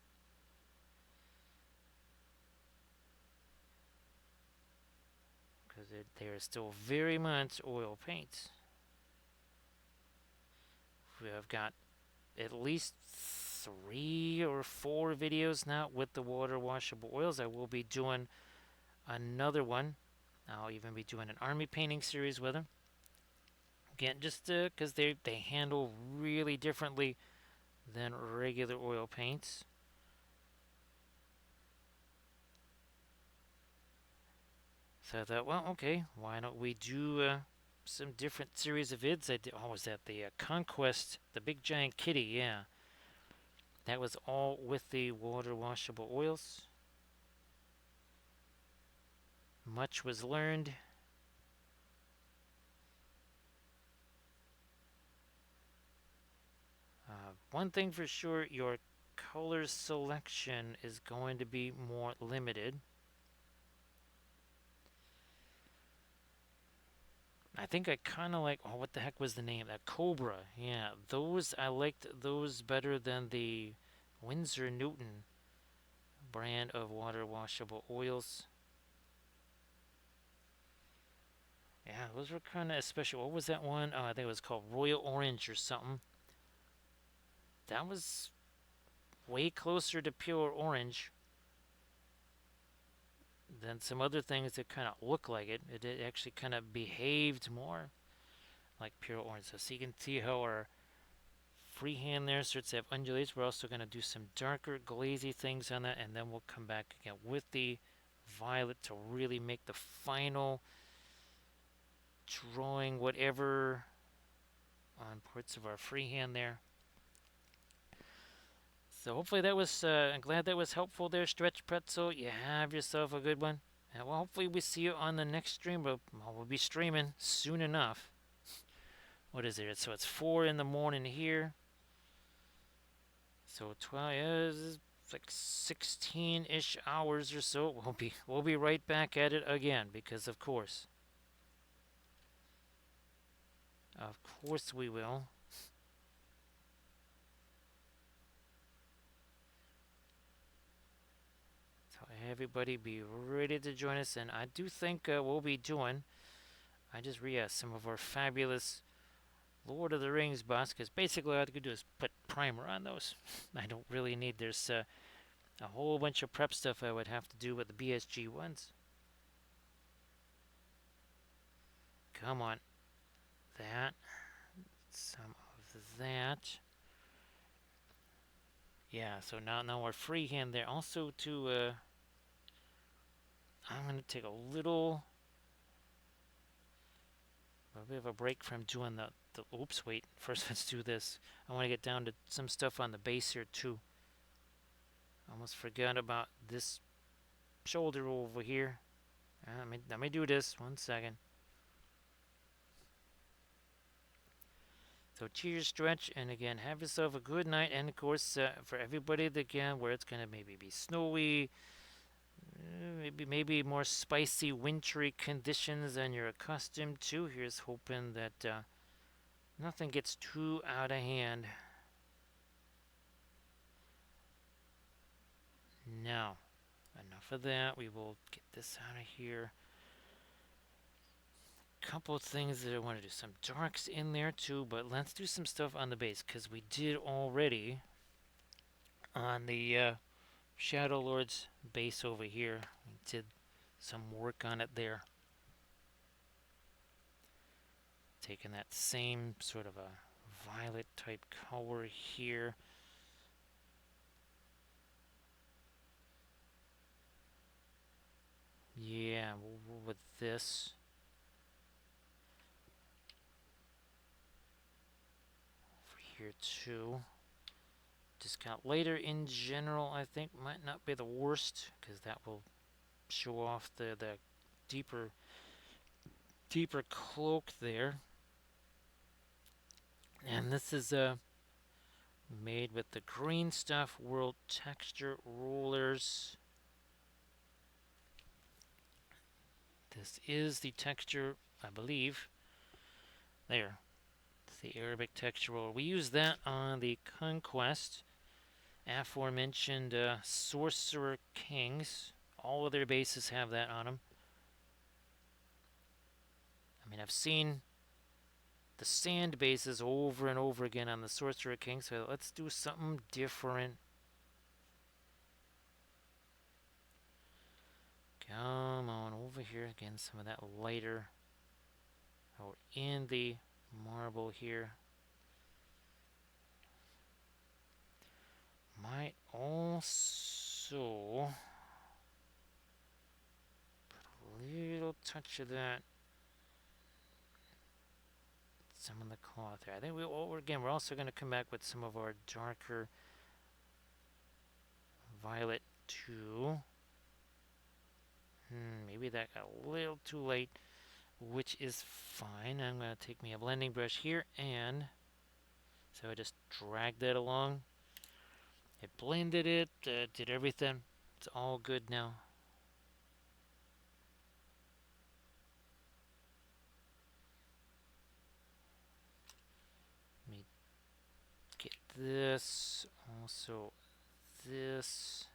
Because they are still very much oil paints. We have got at least 3 or 4 videos now with the water washable oils. I will be doing another one. I'll even be doing an army painting series with them. Again, just because they handle really differently than regular oil paints. So I thought, well, okay, why don't we do some different series of vids? Was that the Conquest, the big giant kitty? Yeah. That was all with the water washable oils. Much was learned. One thing for sure, your color selection is going to be more limited. I think I kind of like, oh, what the heck was the name? That Cobra. Yeah, those, I liked those better than the Winsor Newton brand of water washable oils. Yeah, those were kind of special. What was that one? I think it was called Royal Orange or something. That was way closer to pure orange than some other things that kind of look like it. It actually kind of behaved more like pure orange. So you can see how our freehand there starts to have undulates. We're also going to do some darker glazy things on that, and then we'll come back again with the violet to really make the final drawing whatever on parts of our freehand there. So hopefully that was, I'm glad that was helpful there, Stretch Pretzel. You have yourself a good one. And well, hopefully we see you on the next stream. But we'll be streaming soon enough. What is it? So it's 4 in the morning here. So 12 is like 16-ish hours or so. We'll be right back at it again because of course we will. So everybody be ready to join us, and I do think we'll be doing. I just re-asked some of our fabulous Lord of the Rings boss, because basically all I have to do is put primer on those. I don't really need. There's a whole bunch of prep stuff I would have to do with the BSG ones. Come on, that, some of that. Yeah, so now we're freehand there. Also to I'm gonna take a bit of a break from doing the oops, wait, first let's do this. I want to get down to some stuff on the base here too. Almost forgot about this shoulder over here. Let me do this 1 second. So cheers, Stretch, and again, have yourself a good night. And of course, for everybody again, where it's gonna maybe be snowy, maybe more spicy, wintry conditions than you're accustomed to. Here's hoping that nothing gets too out of hand. Now, enough of that. We will get this out of here. Couple of things that I want to do. Some darks in there too, but let's do some stuff on the base because we did already on the Shadow Lord's base over here. We did some work on it there. Taking that same sort of a violet type color here. Yeah, with this. Over here too. Discount later in general, I think, might not be the worst because that will show off the deeper deeper cloak there. And this is made with the Green Stuff World Texture Rollers. This is the texture, I believe. There. It's the Arabic texture roller. We use that on the Conquest, aforementioned Sorcerer Kings. All of their bases have that on them. I mean, I've seen the sand bases over and over again on the Sorcerer King, so let's do something different. Come on over here again, some of that lighter. Oh, in the marble here. Might also put a little touch of that. Some of the cloth there. I think we're also going to come back with some of our darker violet too. Maybe that got a little too late, which is fine. I'm going to take me a blending brush here, and so I just drag that along. It blended it, did everything. It's all good now. Let me get this. Also, this.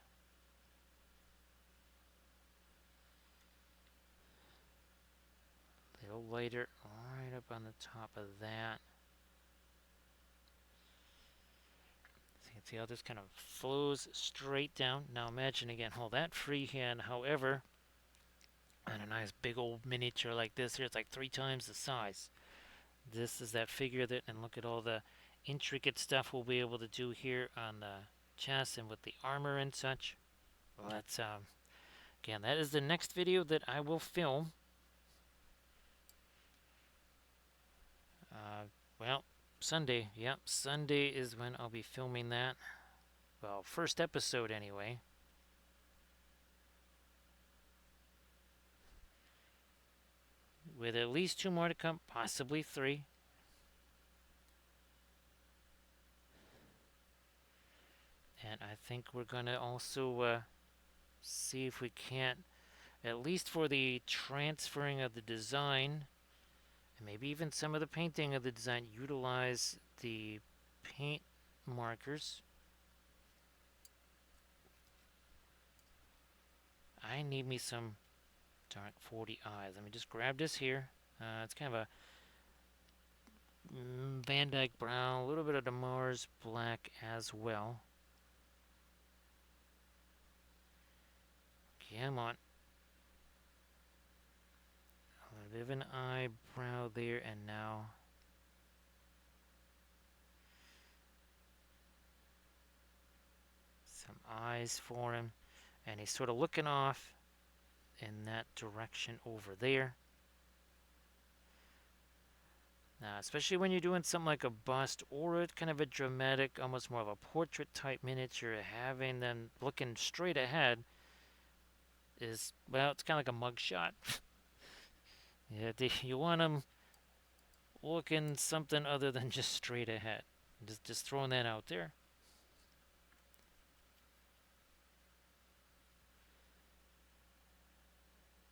A little lighter, right up on the top of that. So you can see how this kind of flows straight down. Now imagine again, hold that freehand. However, on a nice big old miniature like this here, it's like 3 times the size. This is that figure that, and look at all the intricate stuff we'll be able to do here on the chest and with the armor and such. Well, that's again, that is the next video that I will film. Uh, well, Sunday. Yep, Sunday is when I'll be filming that. Well, first episode anyway. With at least 2 more to come, possibly 3. And I think we're gonna also see if we can't, at least for the transferring of the design, and maybe even some of the painting of the design, utilize the paint markers. I need me some dark 40 eyes. Let me just grab this here. It's kind of a Van Dyke brown, a little bit of the Mars black as well. Come on. A little bit of an eyebrow there, and now some eyes for him. And he's sort of looking off in that direction over there. Now, especially when you're doing something like a bust or kind of a dramatic, almost more of a portrait type miniature, having them looking straight ahead is, well, it's kind of like a mug shot. Yeah, you want them looking something other than just straight ahead. Just throwing that out there.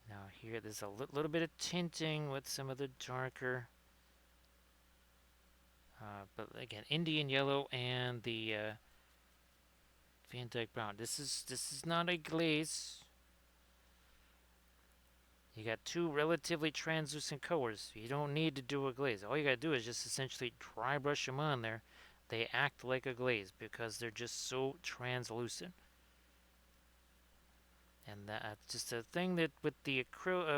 Now here, there's a little bit of tinting with some of the darker, but again, Indian yellow and the Van Dyke brown. This is not a glaze. You got 2 relatively translucent colors. You don't need to do a glaze. All you got to do is just essentially dry brush them on there. They act like a glaze because they're just so translucent. And that's just a thing that with the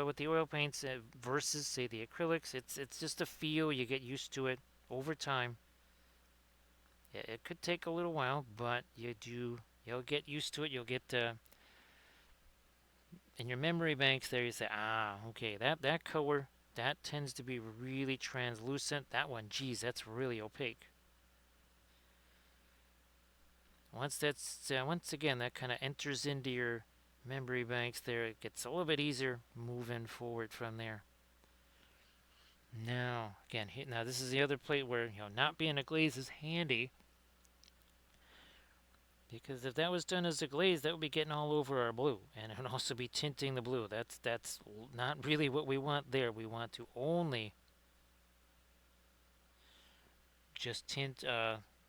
with the oil paints versus say the acrylics, it's just a feel. You get used to it over time. It could take a little while, but you'll get used to it. You'll get in your memory banks there. You say, okay, that color that tends to be really translucent. That one, geez, that's really opaque. Once again that kind of enters into your memory banks there, it gets a little bit easier moving forward from there. Now, again, now this is the other plate where not being a glaze is handy, because if that was done as a glaze, that would be getting all over our blue, and it would also be tinting the blue. That's not really what we want there. We want to only just tint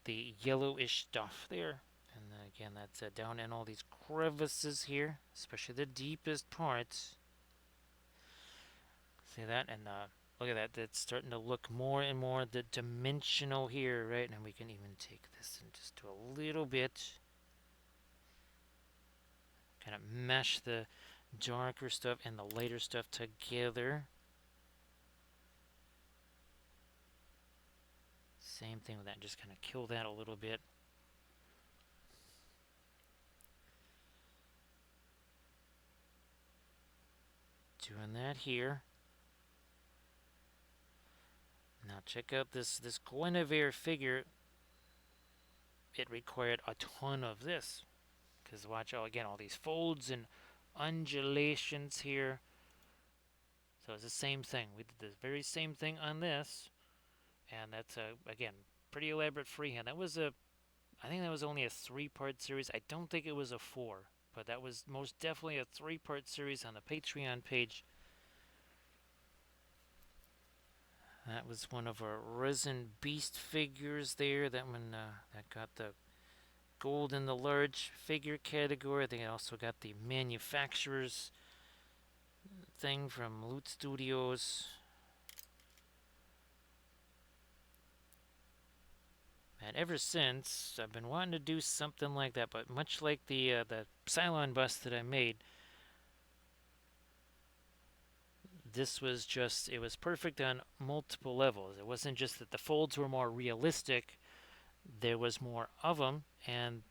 the yellowish stuff there. And again, that's down in all these crevices here, especially the deepest parts. See that? And look at that. That's starting to look more and more the dimensional here, right? And we can even take this and just do a little bit. Kind of mesh the darker stuff and the lighter stuff together. Same thing with that. Just kind of kill that a little bit. Doing that here. Now check out this Guinevere figure. It required a ton of this. Because watch out again, all these folds and undulations here. So it's the same thing. We did the very same thing on this. And that's, again, pretty elaborate freehand. That was a I think that was only a three-part series. I don't think it was a four, but that was most definitely a three-part series on the Patreon page. That was one of our Resin Beast figures there. That one that got the gold in the large figure category. I think it also got the manufacturer's thing from Loot Studios. And ever since, I've been wanting to do something like that, but much like the Cylon bust that I made, this was just, it was perfect on multiple levels. It wasn't just that the folds were more realistic, there was more of them, and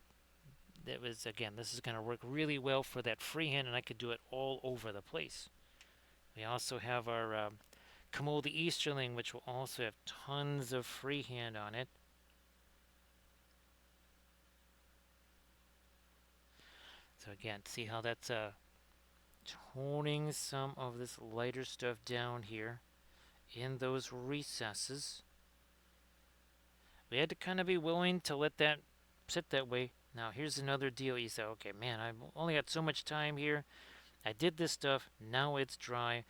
it was, again, this is going to work really well for that freehand, and I could do it all over the place. We also have our Kamo the Easterling, which will also have tons of freehand on it. So again, see how that's toning some of this lighter stuff down here in those recesses. We had to kind of be willing to let that sit that way. Now here's another deal. You say, okay, man, I've only got so much time here. I did this stuff. Now it's dry.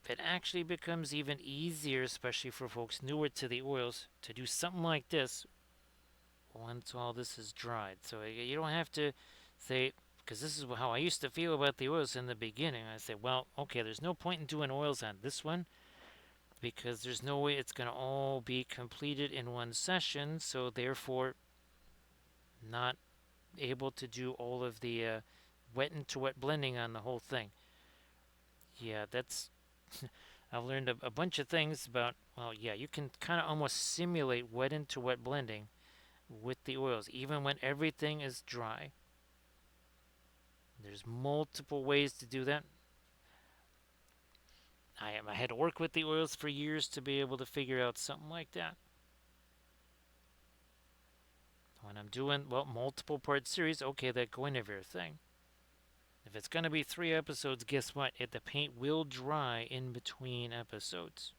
It actually becomes even easier, especially for folks newer to the oils, to do something like this once all this is dried. So you don't have to say, because this is how I used to feel about the oils in the beginning. I say, well, okay, there's no point in doing oils on this one because there's no way it's going to all be completed in one session. So therefore, not able to do all of the wet into wet blending on the whole thing. Yeah, that's I've learned a bunch of things about, well, yeah, you can kind of almost simulate wet into wet blending with the oils, even when everything is dry. There's multiple ways to do that. I had to work with the oils for years to be able to figure out something like that. When I'm doing, well, multiple part series, okay, that Guinevere thing. If it's going to be 3 episodes, guess what? The paint will dry in between episodes.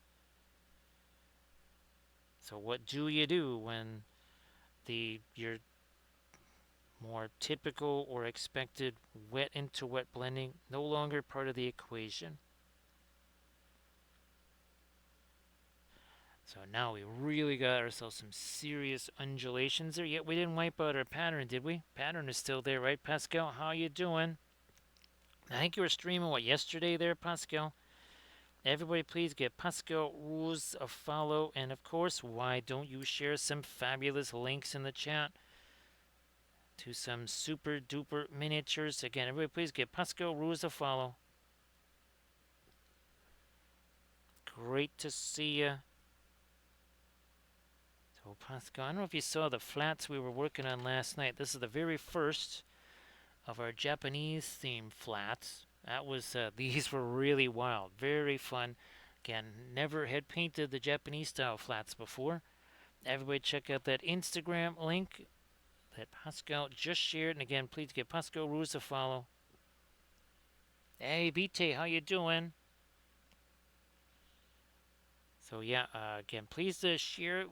So what do you do when your more typical or expected wet into wet blending no longer part of the equation? So now we really got ourselves some serious undulations there. Yet we didn't wipe out our pattern, did we? Pattern is still there, right, Pascal? How you doing? I think you were streaming, what, yesterday there, Pascal? Everybody please give Pascal Rose a follow. And of course, why don't you share some fabulous links in the chat to some super duper miniatures? Again, everybody please give Pascal Rose a follow. Great to see you. So Pascal, I don't know if you saw the flats we were working on last night. This is the very first of our Japanese themed flats. That was these were really wild, very fun. Again, never had painted the Japanese style flats before. Everybody check out that Instagram link that Pascal just shared. And again, please give Pascal Ruse a follow. Hey, Vite, how you doing? So yeah, again, please share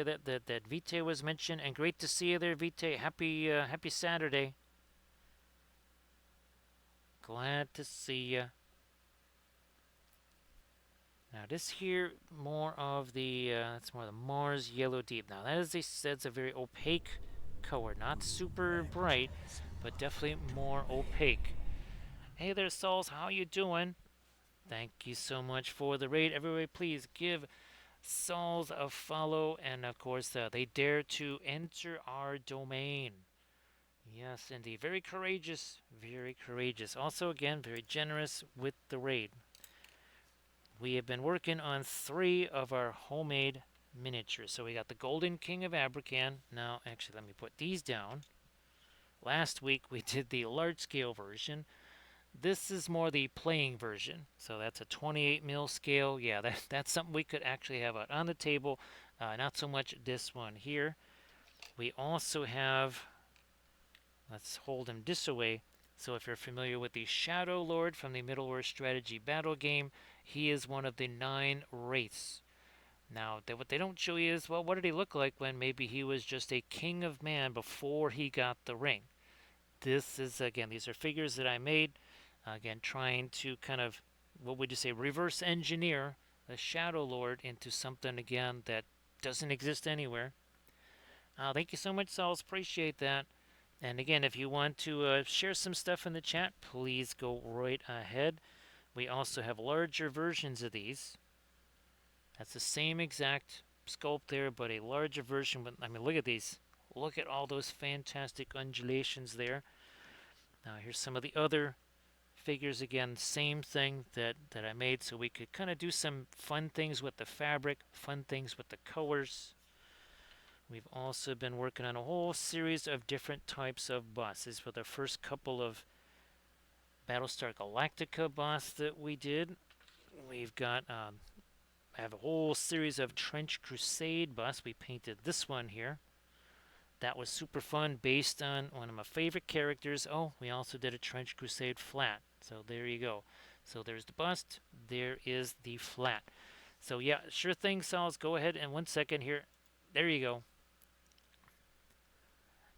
that Vite was mentioned, and great to see you there, Vite. Happy Saturday. Glad to see you. Now this here, more of the that's more the Mars Yellow Deep. Now that's a very opaque color, not super bright, but definitely more opaque. Hey there, Sauls, how you doing? Thank you so much for the raid. Everybody, please give Sauls a follow, and of course, they dare to enter our domain. Yes, indeed, very courageous, very courageous. Also, again, very generous with the raid. We have been working on 3 of our homemade miniatures. So we got the Golden King of Abracan. Now, actually, let me put these down. Last week we did the large scale version. This is more the playing version. So that's a 28 mil scale. Yeah, that's something we could actually have out on the table. Not so much this one here. We also have, let's hold him this away. So if you're familiar with the Shadow Lord from the Middle Earth Strategy Battle game, he is one of the 9 wraiths Now, what they don't show you is, well, what did he look like when maybe he was just a king of man before he got the ring? This is, again, these are figures that I made, again, trying to kind of, what would you say, reverse engineer the Shadow Lord into something, again, that doesn't exist anywhere. Thank you so much, Sauls. Appreciate that. And again, if you want to share some stuff in the chat, please go right ahead. We also have larger versions of these. That's the same exact sculpt there, but a larger version. I mean, look at these. Look at all those fantastic undulations there. Now, here's some of the other figures again. Same thing that I made, so we could kind of do some fun things with the fabric, fun things with the colors. We've also been working on a whole series of different types of bosses. For the first couple of Battlestar Galactica boss that we did, we've got I have a whole series of Trench Crusade boss. We painted this one here. That was super fun, based on one of my favorite characters. Oh, we also did a Trench Crusade flat. So there you go. So there's the bust. There is the flat. So yeah, sure thing, Sauls. Go ahead and 1 second here. There you go.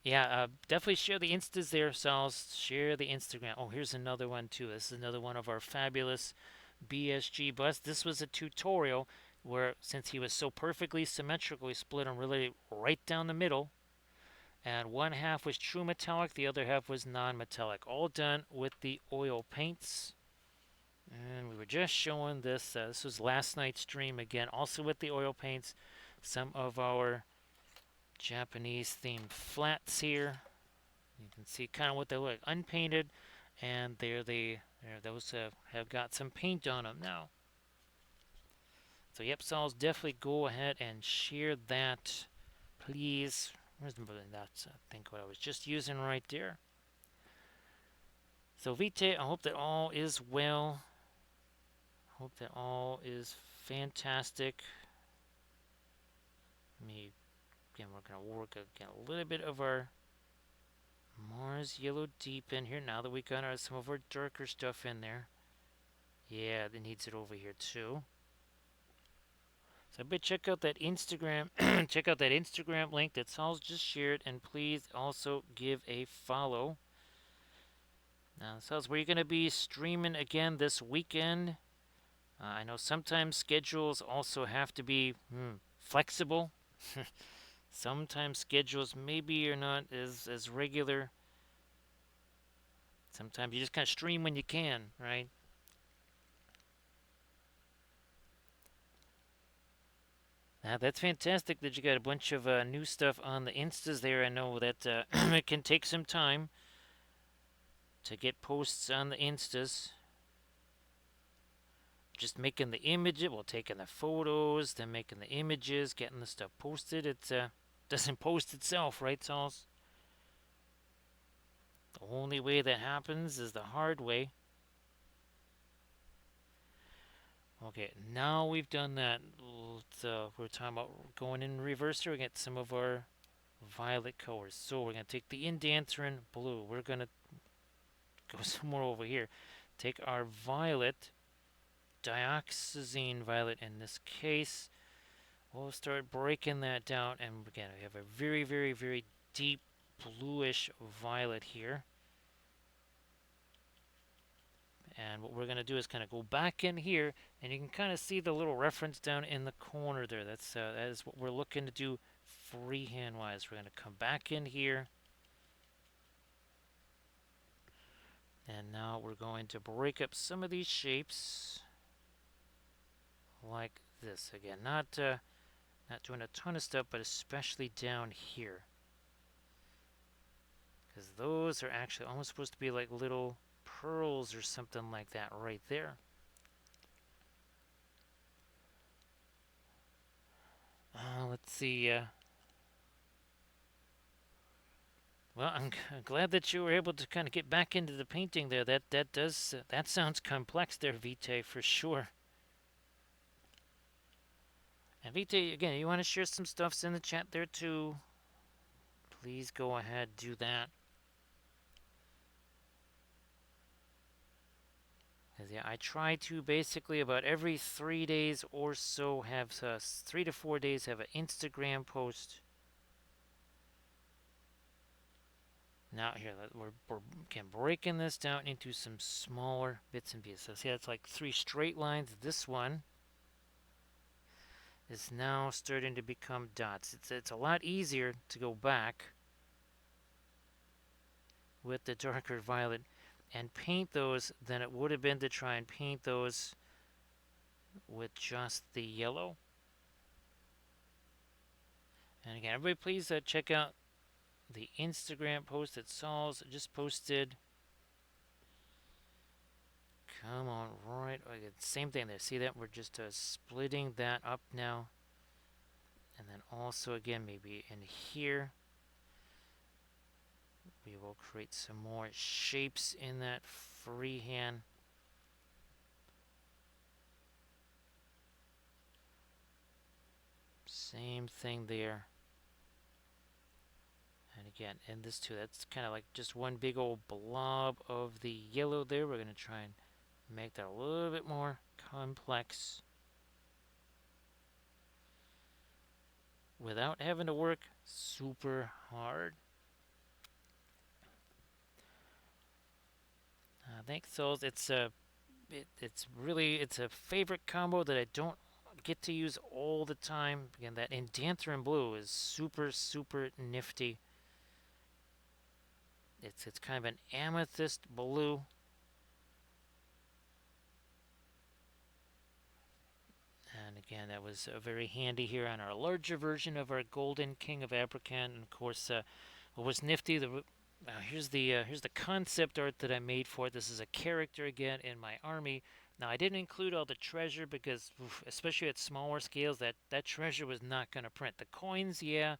Yeah, definitely share the instas there, Sauls. Share the Instagram. Oh, here's another one too. This is another one of our fabulous BSG busts. This was a tutorial where, since he was so perfectly symmetrical, we split him really right down the middle. And one half was true metallic, the other half was non-metallic. All done with the oil paints. And we were just showing this. This was last night's stream again, also with the oil paints. Some of our Japanese themed flats here. You can see kind of what they look like, unpainted, and those have got some paint on them now. So yep, Sauls, definitely go ahead and share that, please. Where's the button? That's I think what I was just using right there. So Vite, I hope that all is well. Hope that all is fantastic. Again, we're gonna work again a little bit of our Mars Yellow Deep in here now that we got some of our darker stuff in there. Yeah, it needs it over here too. So I bet check out that Instagram check out that Instagram link that Saul's just shared, and please also give a follow. Now, Saul's, where you gonna be streaming again this weekend? I know sometimes schedules also have to be flexible. Sometimes schedules maybe are not as regular. Sometimes you just kind of stream when you can, right? That's fantastic that you got a bunch of new stuff on the Instas there. I know that it can take some time to get posts on the Instas. Just making the image, well, taking the photos, then making the images, getting the stuff posted. It doesn't post itself, right, Sauls? The only way that happens is the hard way. Okay, now we've done that. We're talking about going in reverse here. We get some of our violet colors. So we're going to take the Indancerin blue. We're going to go somewhere over here. Take our violet, dioxazine violet in this case. We'll start breaking that down. And again, we have a very, very, very deep bluish violet here. And what we're going to do is kind of go back in here, and you can kind of see the little reference down in the corner there. That is what we're looking to do freehand wise. We're going to come back in here, and now we're going to break up some of these shapes like this. Again, not doing a ton of stuff, but especially down here, because those are actually almost supposed to be like little pearls or something like that right there. Let's see. Well, I'm glad that you were able to kind of get back into the painting there. That sounds complex there, Vite, for sure. And Vite, again, you want to share some stuffs in the chat there too? Please go ahead, do that. Yeah, I try to basically about every 3 days or so have 3 to 4 days have an Instagram post. Now here we're again breaking this down into some smaller bits and pieces. So see, it's like three straight lines. This one is now starting to become dots. It's a lot easier to go back with the darker violet and paint those than it would have been to try and paint those with just the yellow. And again, everybody please check out the Instagram post that Saul's just posted. Come on, right. Same thing there. See that? We're just splitting that up now. And then also, again, maybe in here, we will create some more shapes in that freehand. Same thing there. And again, in this too, that's kind of like just one big old blob of the yellow there. We're going to try and make that a little bit more complex without having to work super hard. Thanks, Souls. It's a favorite combo that I don't get to use all the time. Again, that Indanthrone Blue is super nifty. It's kind of an amethyst blue. And again, that was very handy here on our larger version of our Golden King of Abracan. And of course, what was nifty, here's the concept art that I made for it. This is a character again in my army. Now I didn't include all the treasure because, especially at smaller scales, that treasure was not going to print. The coins, yeah,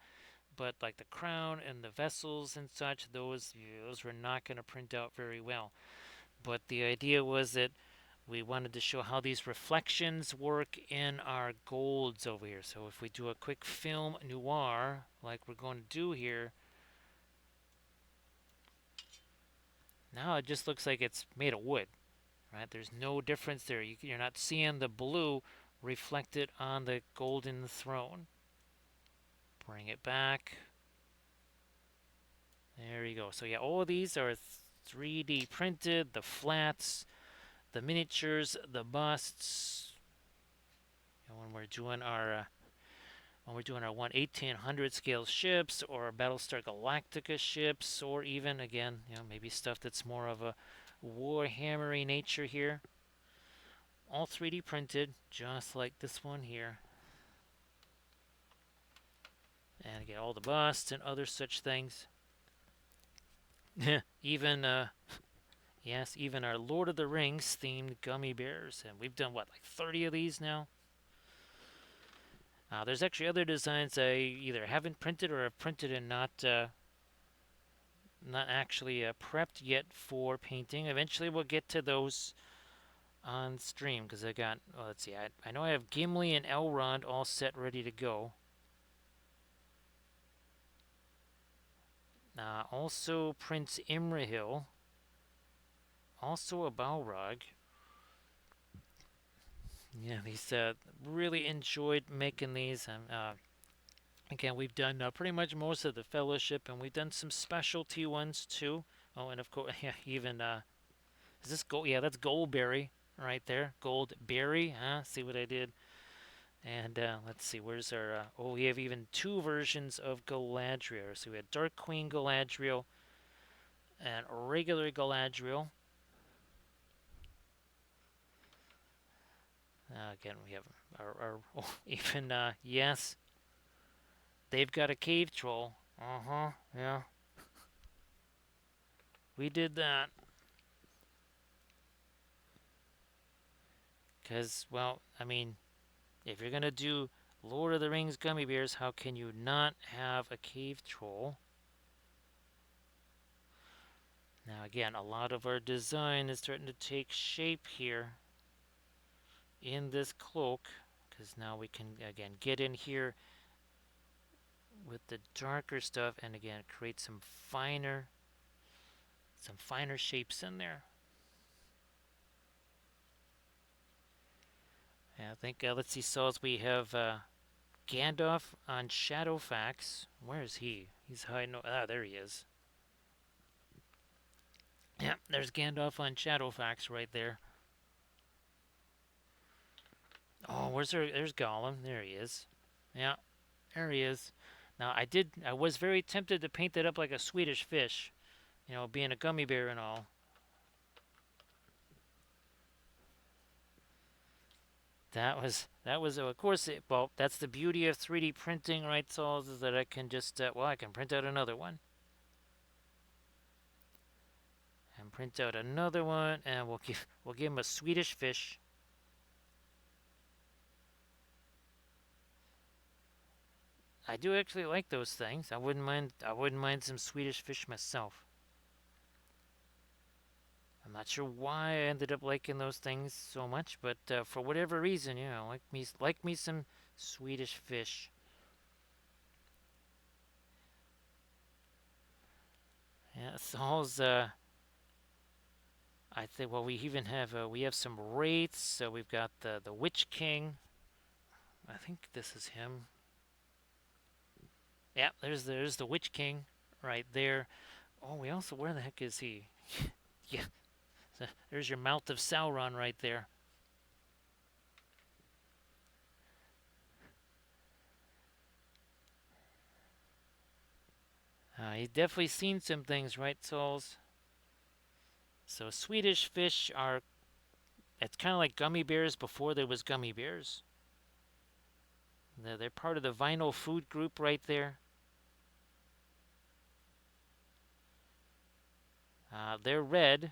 but like the crown and the vessels and such, those were not going to print out very well. But the idea was that we wanted to show how these reflections work in our golds over here. So if we do a quick film noir, like we're going to do here, now it just looks like it's made of wood, right? There's no difference there. You're not seeing the blue reflected on the golden throne. Bring it back. There you go. So yeah, all of these are 3D printed, the flats, the miniatures, the busts. And when we're doing our 1/1800 scale ships or Battlestar Galactica ships, or even again, maybe stuff that's more of a Warhammery nature here. All 3D printed, just like this one here. And again, all the busts and other such things. even yes, even our Lord of the Rings themed gummy bears, and we've done what, like 30 of these now. There's actually other designs I either haven't printed or have printed and not actually prepped yet for painting. Eventually, we'll get to those on stream because I got. Well, let's see. I know I have Gimli and Elrond all set, ready to go. Also Prince Imrahil. Also a Balrog. Yeah, these really enjoyed making these. Again, we've done pretty much most of the Fellowship, and we've done some specialty ones too. Oh, and of course, yeah, even is this gold? Yeah, that's Goldberry right there. Goldberry, huh? See what I did? And let's see, where's our? Oh, we have even two versions of Galadriel. So we had Dark Queen Galadriel and regular Galadriel. Again, we have our oh, even yes, they've got a cave troll. Uh huh. Yeah, we did that. Cause well, I mean, if you're gonna do Lord of the Rings gummy bears, how can you not have a cave troll? Now again, a lot of our design is starting to take shape here in this cloak, because now we can again get in here with the darker stuff and again create some finer shapes in there. Yeah, I think, let's see, Souls, we have Gandalf on Shadowfax. Where is he? He's hiding. Ah, there he is. Yeah, there's Gandalf on Shadowfax right there. Oh, where's there? There's Gollum. There he is. Yeah, there he is. Now, I was very tempted to paint that up like a Swedish fish, being a gummy bear and all. Of course, well, that's the beauty of 3D printing, right, Sauls, is that I can just, I can print out another one. And print out another one, and we'll give him a Swedish fish. I do actually like those things. I wouldn't mind some Swedish fish myself. I'm not sure why I ended up liking those things so much, but for whatever reason, like me some Swedish fish. Yeah, Saul's. I think. Well, we have some wraiths. So we've got the Witch King. I think this is him. Yeah, there's the Witch King right there. Oh, we also, where the heck is he? Yeah, so there's your mouth of Sauron right there. He's definitely seen some things, right, Souls? So Swedish fish are, it's kind of like gummy bears before there was gummy bears. They're part of the vinyl food group right there. They're red.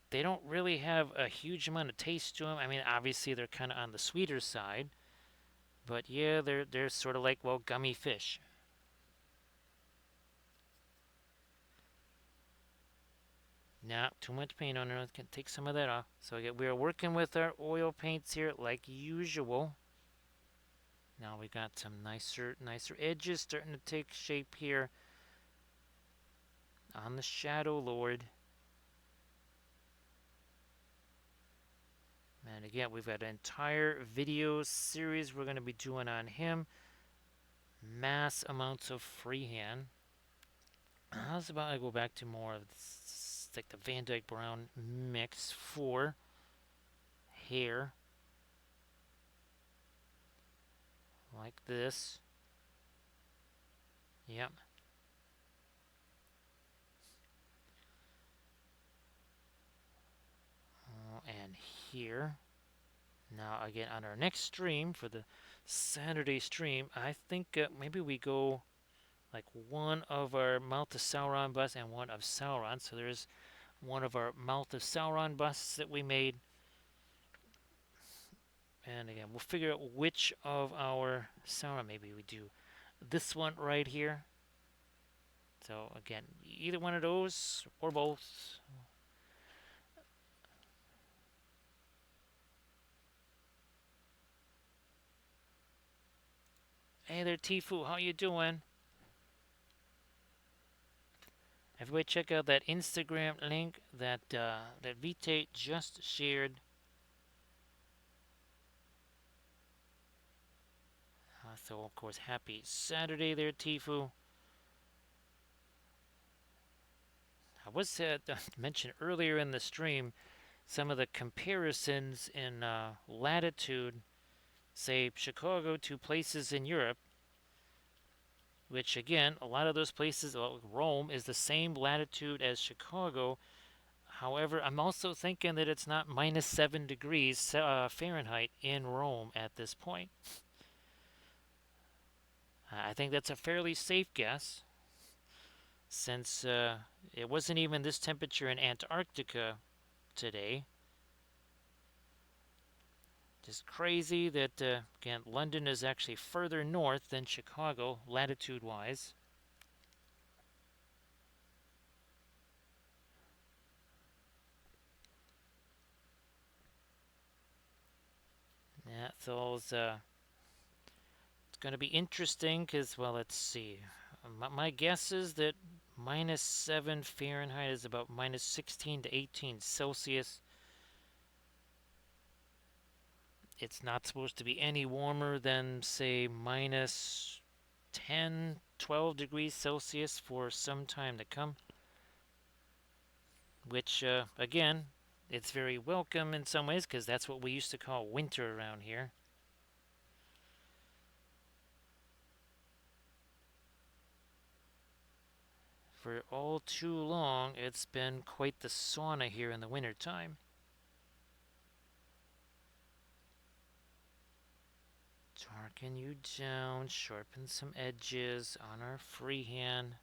They don't really have a huge amount of taste to them. I mean, obviously they're kind of on the sweeter side, but yeah, they're sort of like, well, gummy fish. Nah, too much paint on it. Can take some of that off. So again, we are working with our oil paints here like usual. Now we got some nicer edges starting to take shape here on the Shadow Lord. And again, we've got an entire video series we're going to be doing on him. Mass amounts of freehand. How's about I go back to more of this, like the Van Dyke Brown mix for hair, like this. Yep. And here. Now again on our next stream for the Saturday stream, I think maybe we go like one of our Mouth of Sauron busts and one of Sauron. So there's one of our Mouth of Sauron busts that we made. And again, we'll figure out which of our Sauron maybe we do. This one right here. So again, either one of those or both. Hey there, Tifu. How you doing? Everybody, check out that Instagram link that Vite just shared. So of course, happy Saturday there, Tifu. I was mentioned earlier in the stream some of the comparisons in latitude, say Chicago to places in Europe, which again, a lot of those places, well, Rome is the same latitude as Chicago. However, I'm also thinking that it's not -7 degrees Fahrenheit in Rome at this point. I think that's a fairly safe guess, since it wasn't even this temperature in Antarctica today. Just crazy that, again, London is actually further north than Chicago, latitude wise. Yeah, so it's going to be interesting because, well, let's see. My guess is that -7 Fahrenheit is about -16 to 18 Celsius. It's not supposed to be any warmer than, say, minus 10, 12 degrees Celsius for some time to come, which, again, it's very welcome in some ways because that's what we used to call winter around here. For all too long, it's been quite the sauna here in the winter time. Darken you down, sharpen some edges on our freehand.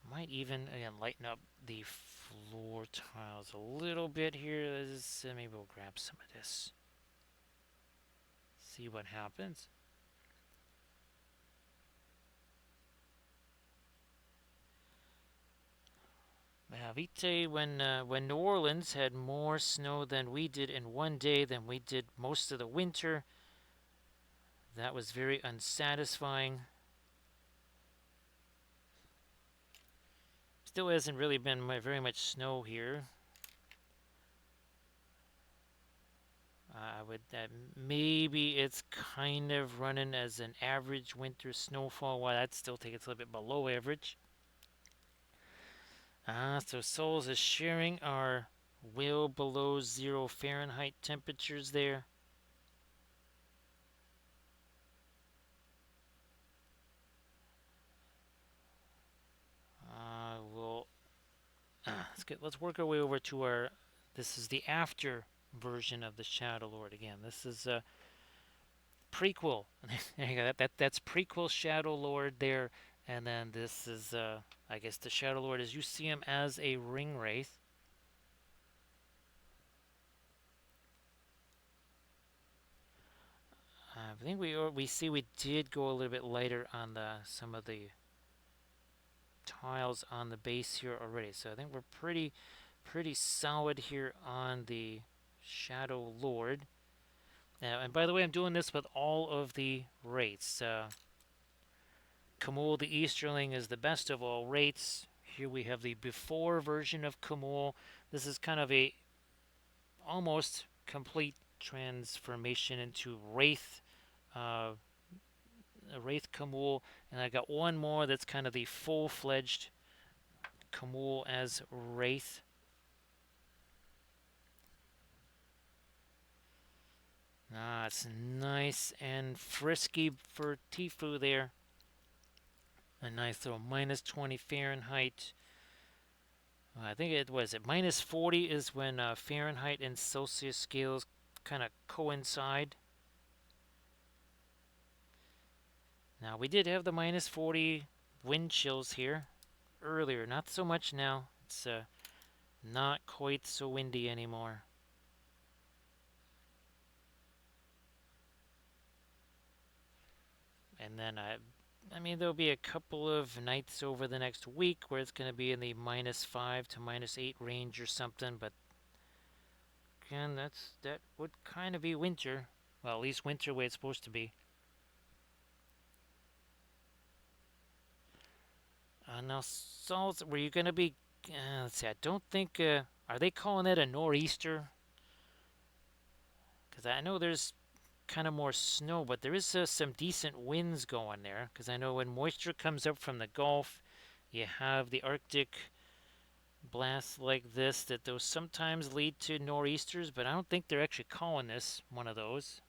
Might even, again, lighten up the floor tiles a little bit here. Maybe we'll grab some of this. See what happens. Vite, when New Orleans had more snow than we did in one day than we did most of the winter, that was very unsatisfying. Still hasn't really been very much snow here. I would maybe it's kind of running as an average winter snowfall. While I'd still take it a little bit below average. So Souls is sharing our well below 0 Fahrenheit temperatures there. We'll let's work our way over to our. This is the after version of the Shadow Lord again. This is a prequel. There you go. That's prequel Shadow Lord there, and then this is I guess the Shadow Lord as you see him as a ring wraith. I think we see we did go a little bit lighter on the some of the tiles on the base here already. So I think we're pretty solid here on the Shadow Lord. And by the way, I'm doing this with all of the rates. Kamul the Easterling is the best of all rates. Here we have the before version of Kamul. This is kind of a almost complete transformation into Wraith, uh, Wraith Kamul, and I got one more that's kind of the full-fledged Kamul as Wraith. It's nice and frisky for Tifu there. A nice little minus 20 Fahrenheit. I think it was at minus 40 is when Fahrenheit and Celsius scales kind of coincide. Now we did have the minus 40 wind chills here earlier, not so much now. It's not quite so windy anymore. And then I mean there'll be a couple of nights over the next week where it's going to be in the minus 5 to minus 8 range or something, but again that would kind of be winter. Well, at least winter way it's supposed to be. Now, Salt, were you going to be? Let's see. I don't think. Are they calling it a nor'easter? Because I know there's kind of more snow, but there is some decent winds going there. Because I know when moisture comes up from the Gulf, you have the Arctic blasts like this that those sometimes lead to nor'easters, but I don't think they're actually calling this one of those.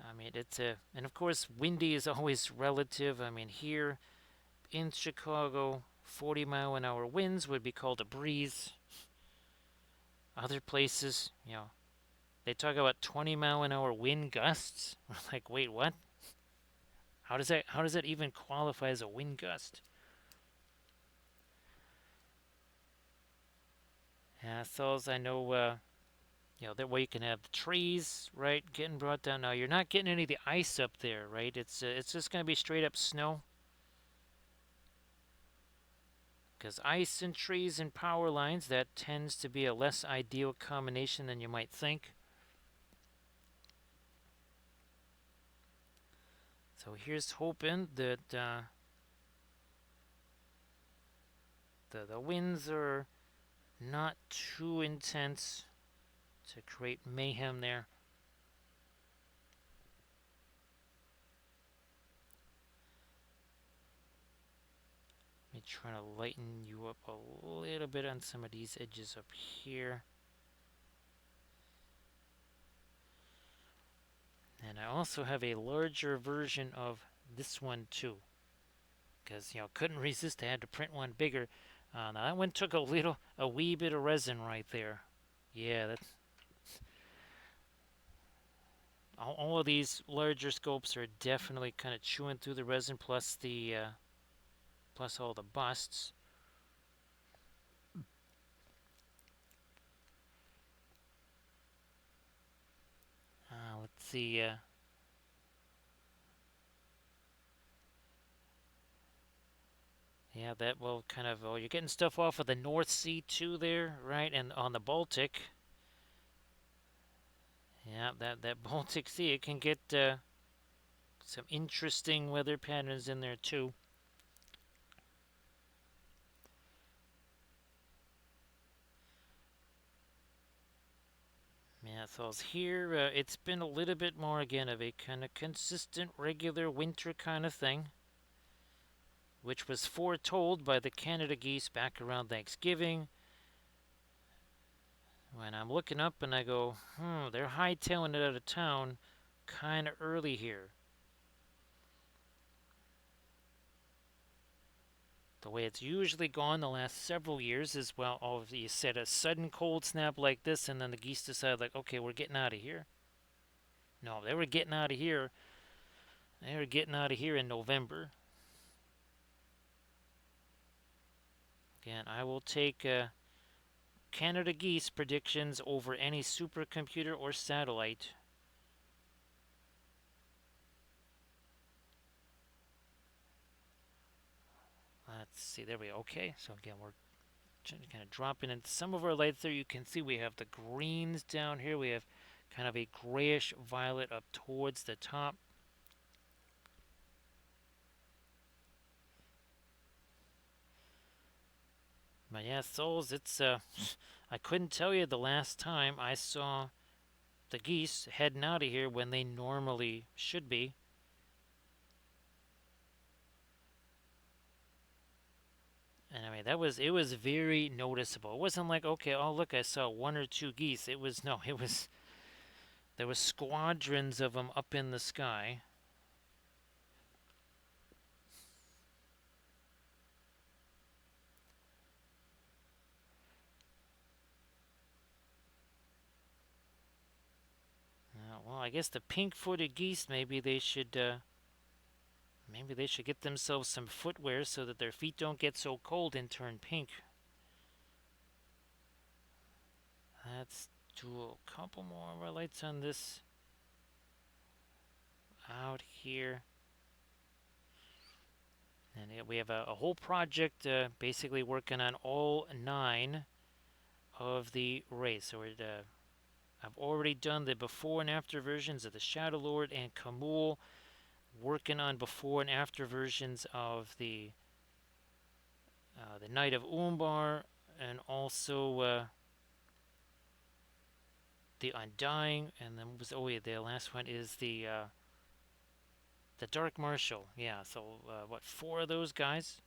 I mean, it's a, and of course, windy is always relative. I mean, here in Chicago, 40-mile-an-hour winds would be called a breeze. Other places, they talk about 20-mile-an-hour wind gusts. We're like, wait, what? How does that even qualify as a wind gust? Yeah, so as I know, that way you can have the trees, right, getting brought down. Now you're not getting any of the ice up there, right? It's just going to be straight up snow. Because ice and trees and power lines, that tends to be a less ideal combination than you might think. So here's hoping that The winds are not too intense to create mayhem there. Let me try to lighten you up a little bit on some of these edges up here. And I also have a larger version of this one too, because couldn't resist. I had to print one bigger. Now that one took a wee bit of resin right there. Yeah, that's all of these larger scopes are definitely kind of chewing through the resin, plus all the busts. Let's see. Yeah, that will kind of. Oh, you're getting stuff off of the North Sea too, there, right? And on the Baltic. Yeah, that Baltic Sea, it can get some interesting weather patterns in there too. Yeah, so here it's been a little bit more again of a kind of consistent, regular winter kind of thing, which was foretold by the Canada geese back around Thanksgiving. When I'm looking up and I go, they're hightailing it out of town kind of early here. The way it's usually gone the last several years is, well, oh, you said a sudden cold snap like this, and then the geese decide, like, okay, we're getting out of here. No, they were getting out of here. They were getting out of here in November. Again, I will take Canada geese predictions over any supercomputer or satellite. Let's see, there we go. Okay, so again, we're kind of dropping in some of our lights there. You can see we have the greens down here. We have kind of a grayish violet up towards the top. But yeah, souls, it's I couldn't tell you the last time I saw the geese heading out of here when they normally should be. And I mean it was very noticeable. It wasn't like, okay, oh look, I saw one or two geese. It was no, it was there was squadrons of them up in the sky. Well, I guess the pink-footed geese, maybe they should get themselves some footwear so that their feet don't get so cold and turn pink. Let's do a couple more of our lights on this out here. And we have a whole project basically working on all 9 of the rays. So I've already done the before and after versions of the Shadow Lord and Kamul, working on before and after versions of the Knight of Umbar, and also the Undying, and then the last one is the Dark Marshal. Yeah, so what, 4 of those guys?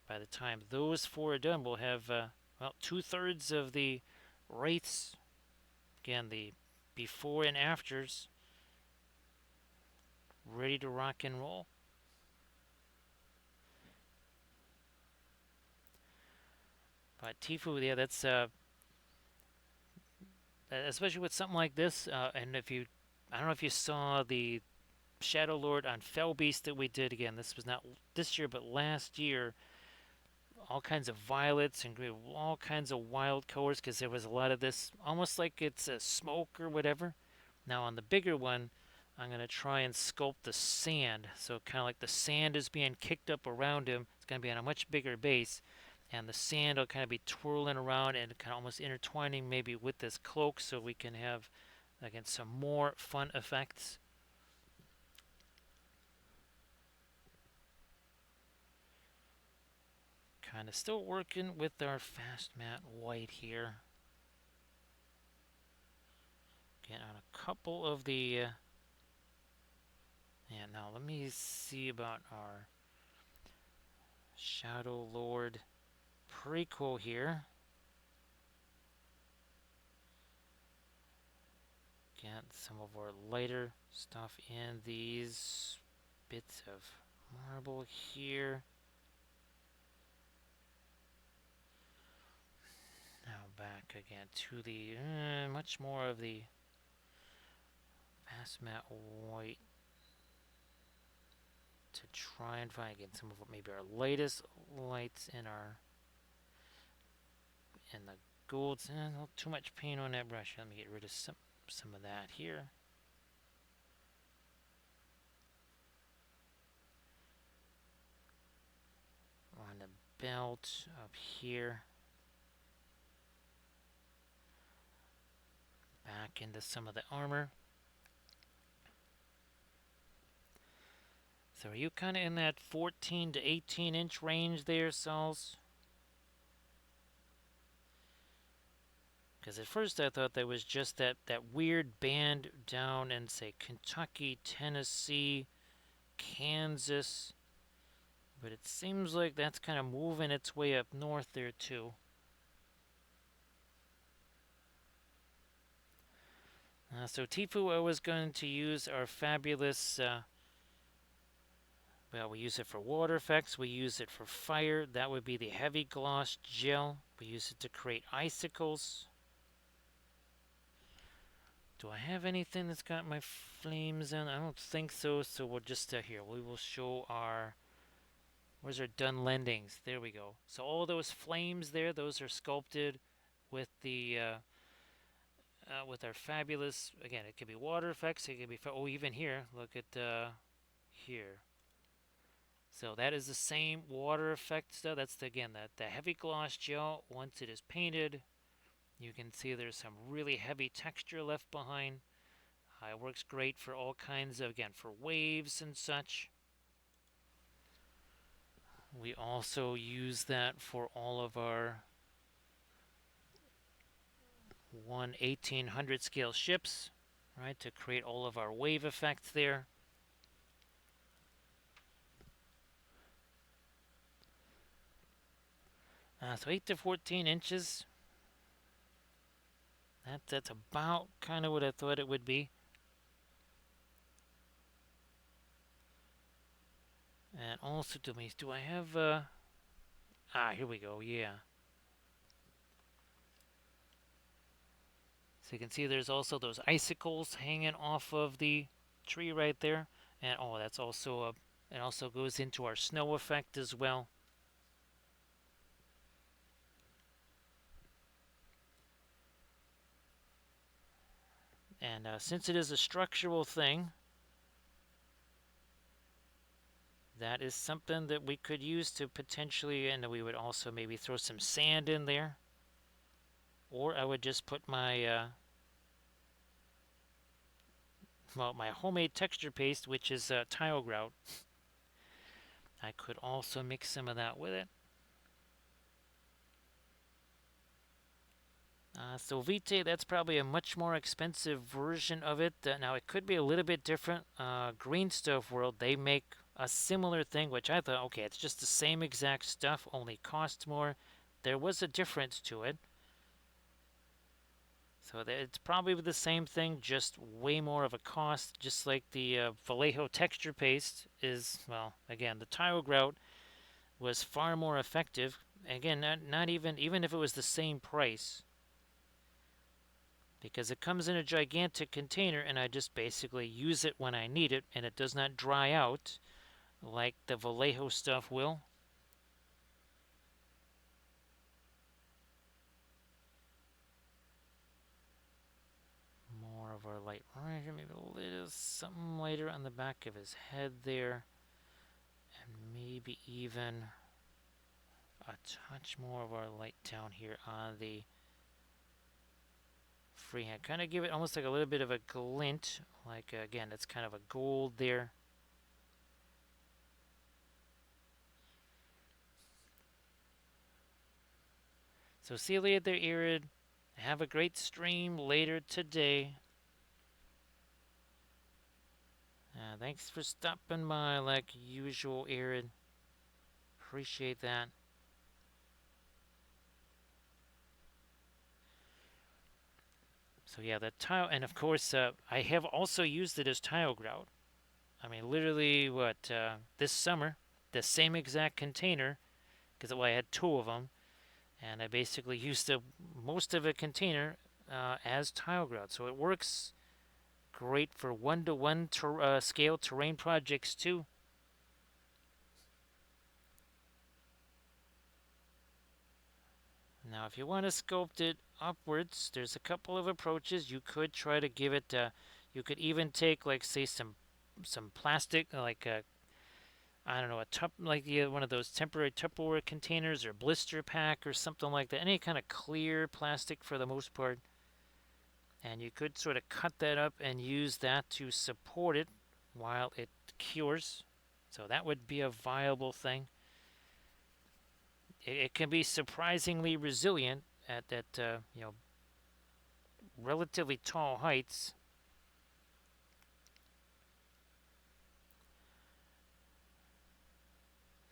By the time those 4 are done, we'll have well, 2/3 of the wraiths. Again, the before and afters ready to rock and roll. But Tifu, yeah, that's especially with something like this. And I don't know if you saw the Shadow Lord on Fell Beast that we did again. This was not this year, but last year. All kinds of violets and all kinds of wild colors because there was a lot of this, almost like it's a smoke or whatever. Now on the bigger one, I'm going to try and sculpt the sand. So kind of like the sand is being kicked up around him. It's going to be on a much bigger base. And the sand will kind of be twirling around and kind of almost intertwining maybe with this cloak so we can have, again, some more fun effects. Kind of still working with our fast matte white here. Get on a couple of the. Yeah, now let me see about our Shadow Lord prequel here. Get some of our lighter stuff in these bits of marble here. Now back again to the much more of the fast matte white to try and find again some of what maybe our lightest lights in the golds. Not too much paint on that brush. Let me get rid of some of that here. On the belt up here. Back into some of the armor. So are you kind of in that 14 to 18 inch range there, Sauls? Because at first I thought there was just that weird band down in, say, Kentucky, Tennessee, Kansas. But it seems like that's kind of moving its way up north there, too. So Tifu, I was going to use our fabulous, well, we use it for water effects, we use it for fire, that would be the heavy gloss gel. We use it to create icicles. Do I have anything that's got my flames in? I don't think so, so we'll just, here, we will show our, where's our done lendings? There we go. So all those flames there, those are sculpted with the, with our fabulous, again, it could be water effects, it could be, oh, even here, look at, here. So that is the same water effect stuff. That's, again, the heavy gloss gel. Once it is painted, you can see there's some really heavy texture left behind. It works great for all kinds of, again, for waves and such. We also use that for all of our 1/1800 scale ships, right, to create all of our wave effects there. So 8 to 14 inches. That's about kind of what I thought it would be. And also, do I have, here we go, yeah. So you can see there's also those icicles hanging off of the tree right there. And oh, that's also it also goes into our snow effect as well. And since it is a structural thing, that is something that we could use to potentially, and we would also maybe throw some sand in there. Or I would just put my, well, my homemade texture paste, which is tile grout. I could also mix some of that with it. So Vitae, that's probably a much more expensive version of it. Now it could be a little bit different. Green Stuff World, they make a similar thing, which I thought, okay, it's just the same exact stuff, only costs more. There was a difference to it. So it's probably the same thing, just way more of a cost, just like the Vallejo texture paste is, well, again, the tile grout was far more effective. Again, not even if it was the same price, because it comes in a gigantic container and I just basically use it when I need it, and it does not dry out like the Vallejo stuff will. More of our light right here, maybe a little something lighter on the back of his head there, and maybe even a touch more of our light down here on the freehand. Kind of give it almost like a little bit of a glint, like again, it's kind of a gold there. So see you later, Irid. Have a great stream later today. Thanks for stopping by like usual, Irid. Appreciate that. So yeah, the tile, and of course, I have also used it as tile grout. I mean, literally, this summer, the same exact container, because well, I had two of them, and I basically used most of a container as tile grout. So it works great for one-to-one scale terrain projects too. Now, if you want to sculpt it upwards, there's a couple of approaches. You could try to give it. You could even take, like, say, some plastic, like I don't know, like one of those temporary Tupperware containers or blister pack or something like that. Any kind of clear plastic for the most part. And you could sort of cut that up and use that to support it while it cures. So that would be a viable thing. It can be surprisingly resilient at relatively tall heights.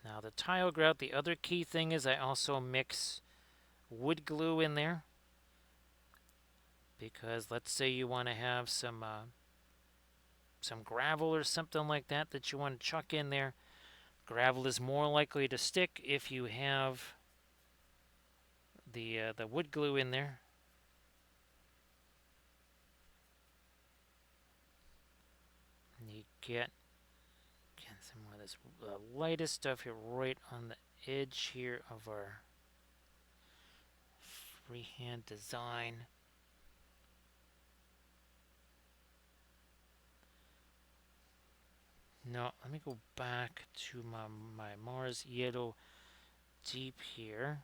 Now the tile grout, the other key thing is I also mix wood glue in there, because let's say you want to have some gravel or something like that you want to chuck in there. Gravel is more likely to stick if you have the wood glue in there. And you get some more of this lightest stuff here right on the edge here of our freehand design. No, let me go back to my Mars Yellow Deep here.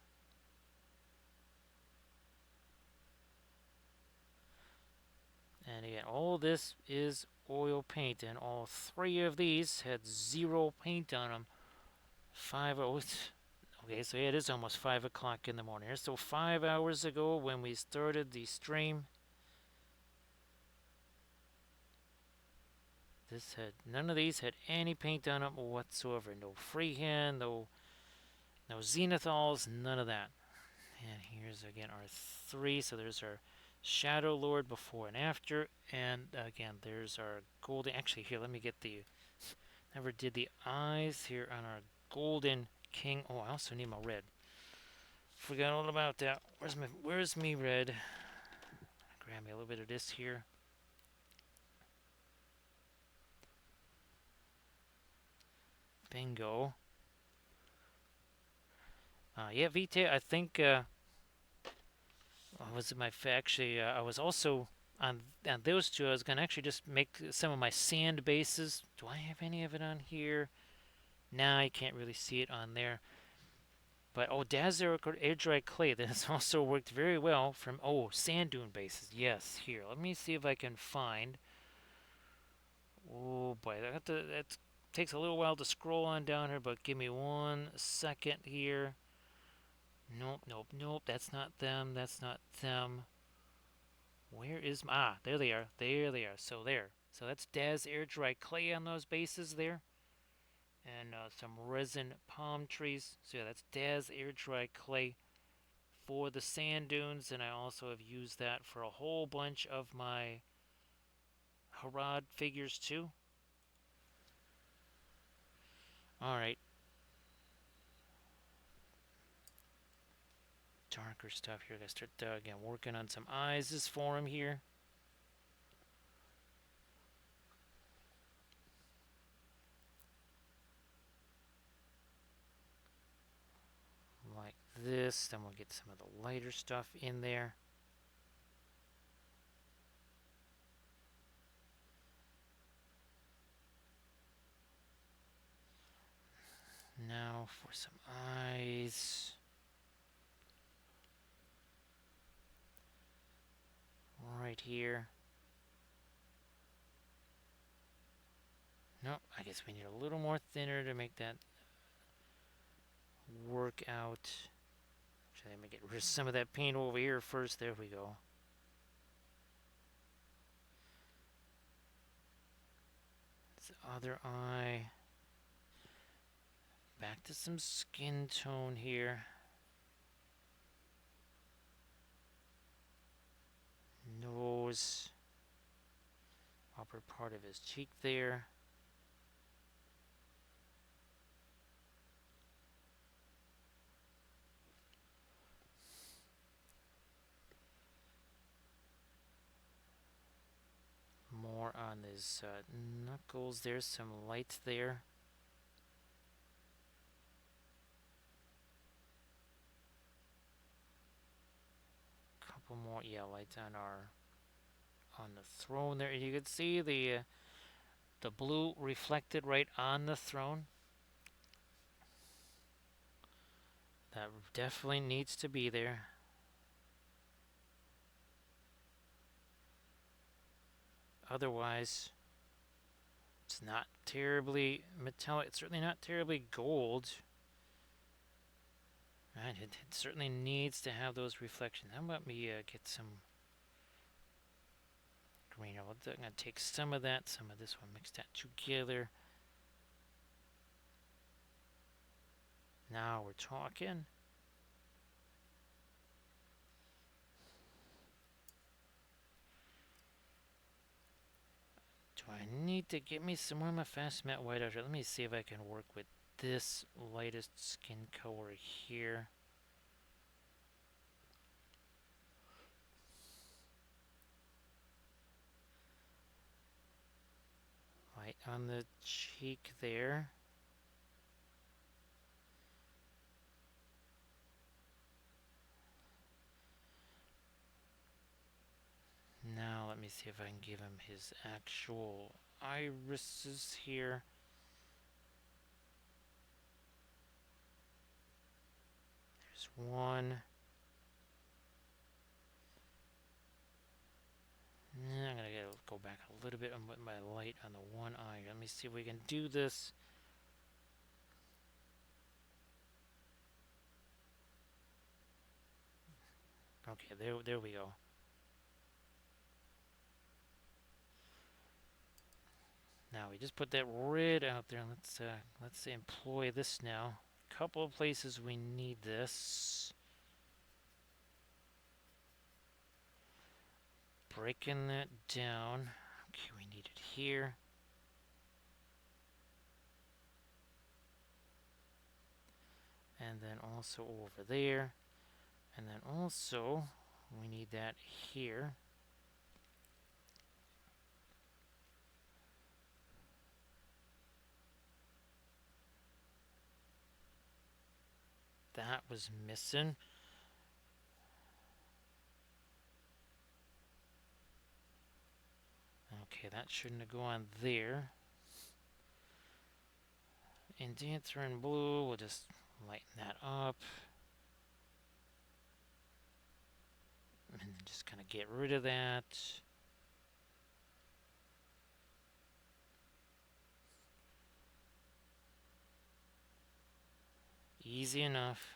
And again, all this is oil paint, and all three of these had zero paint on them. 5 okay, so yeah, it is almost 5 o'clock in the morning. So 5 hours ago when we started the stream, none of these had any paint on them whatsoever. No freehand, no zenithols, none of that. And here's again our three. So there's our Shadow Lord before and after, and again there's our golden. Actually, here, let me get the. Never did the eyes here on our golden king. Oh, I also need my red. Forgot all about that. Where's me red? Grab me a little bit of this here. Bingo. Yeah, Vita. I think. Was it my actually? I was also on those two. I was gonna actually just make some of my sand bases. Do I have any of it on here? Nah, I can't really see it on there. But Dazzler air dry clay. That has also worked very well from sand dune bases. Yes, here. Let me see if I can find. Oh boy, that takes a little while to scroll on down here, but give me 1 second here. Nope, nope, nope. That's not them. That's not them. Where is there they are. There they are. So there. So that's Daz air dry clay on those bases there, and some resin palm trees. So yeah, that's Daz air dry clay for the sand dunes, and I also have used that for a whole bunch of my Harad figures too. All right, darker stuff here. Let's start again working on some eyes for him here. Like this. Then we'll get some of the lighter stuff in there. Now for some eyes. Right here. No, I guess we need a little more thinner to make that work out. Let me get rid of some of that paint over here first. There we go. This other eye. Back to some skin tone here. Nose. Upper part of his cheek there. More on his knuckles. There's some light there. Couple more, yeah, lights on the throne there. You can see the blue reflected right on the throne. That definitely needs to be there. Otherwise, it's not terribly metallic. It's certainly not terribly gold. Right, it certainly needs to have those reflections. How about me get some green? I'm going to take some of that, some of this one, mix that together. Now we're talking. Do I need to get me some more of my fast matte white out here? Let me see if I can work with this lightest skin color here. Light on the cheek there. Now let me see if I can give him his actual irises here. There's one. I'm gonna go back a little bit and put my light on the one eye. Let me see if we can do this. Okay, there we go. Now we just put that red out there. Let's employ this now. A couple of places we need this. Breaking that down. Okay, we need it here. And then also over there. And then also we need that here. That was missing. Okay, that shouldn't have gone there. Indenture in blue, we'll just lighten that up. And just kind of get rid of that. Easy enough.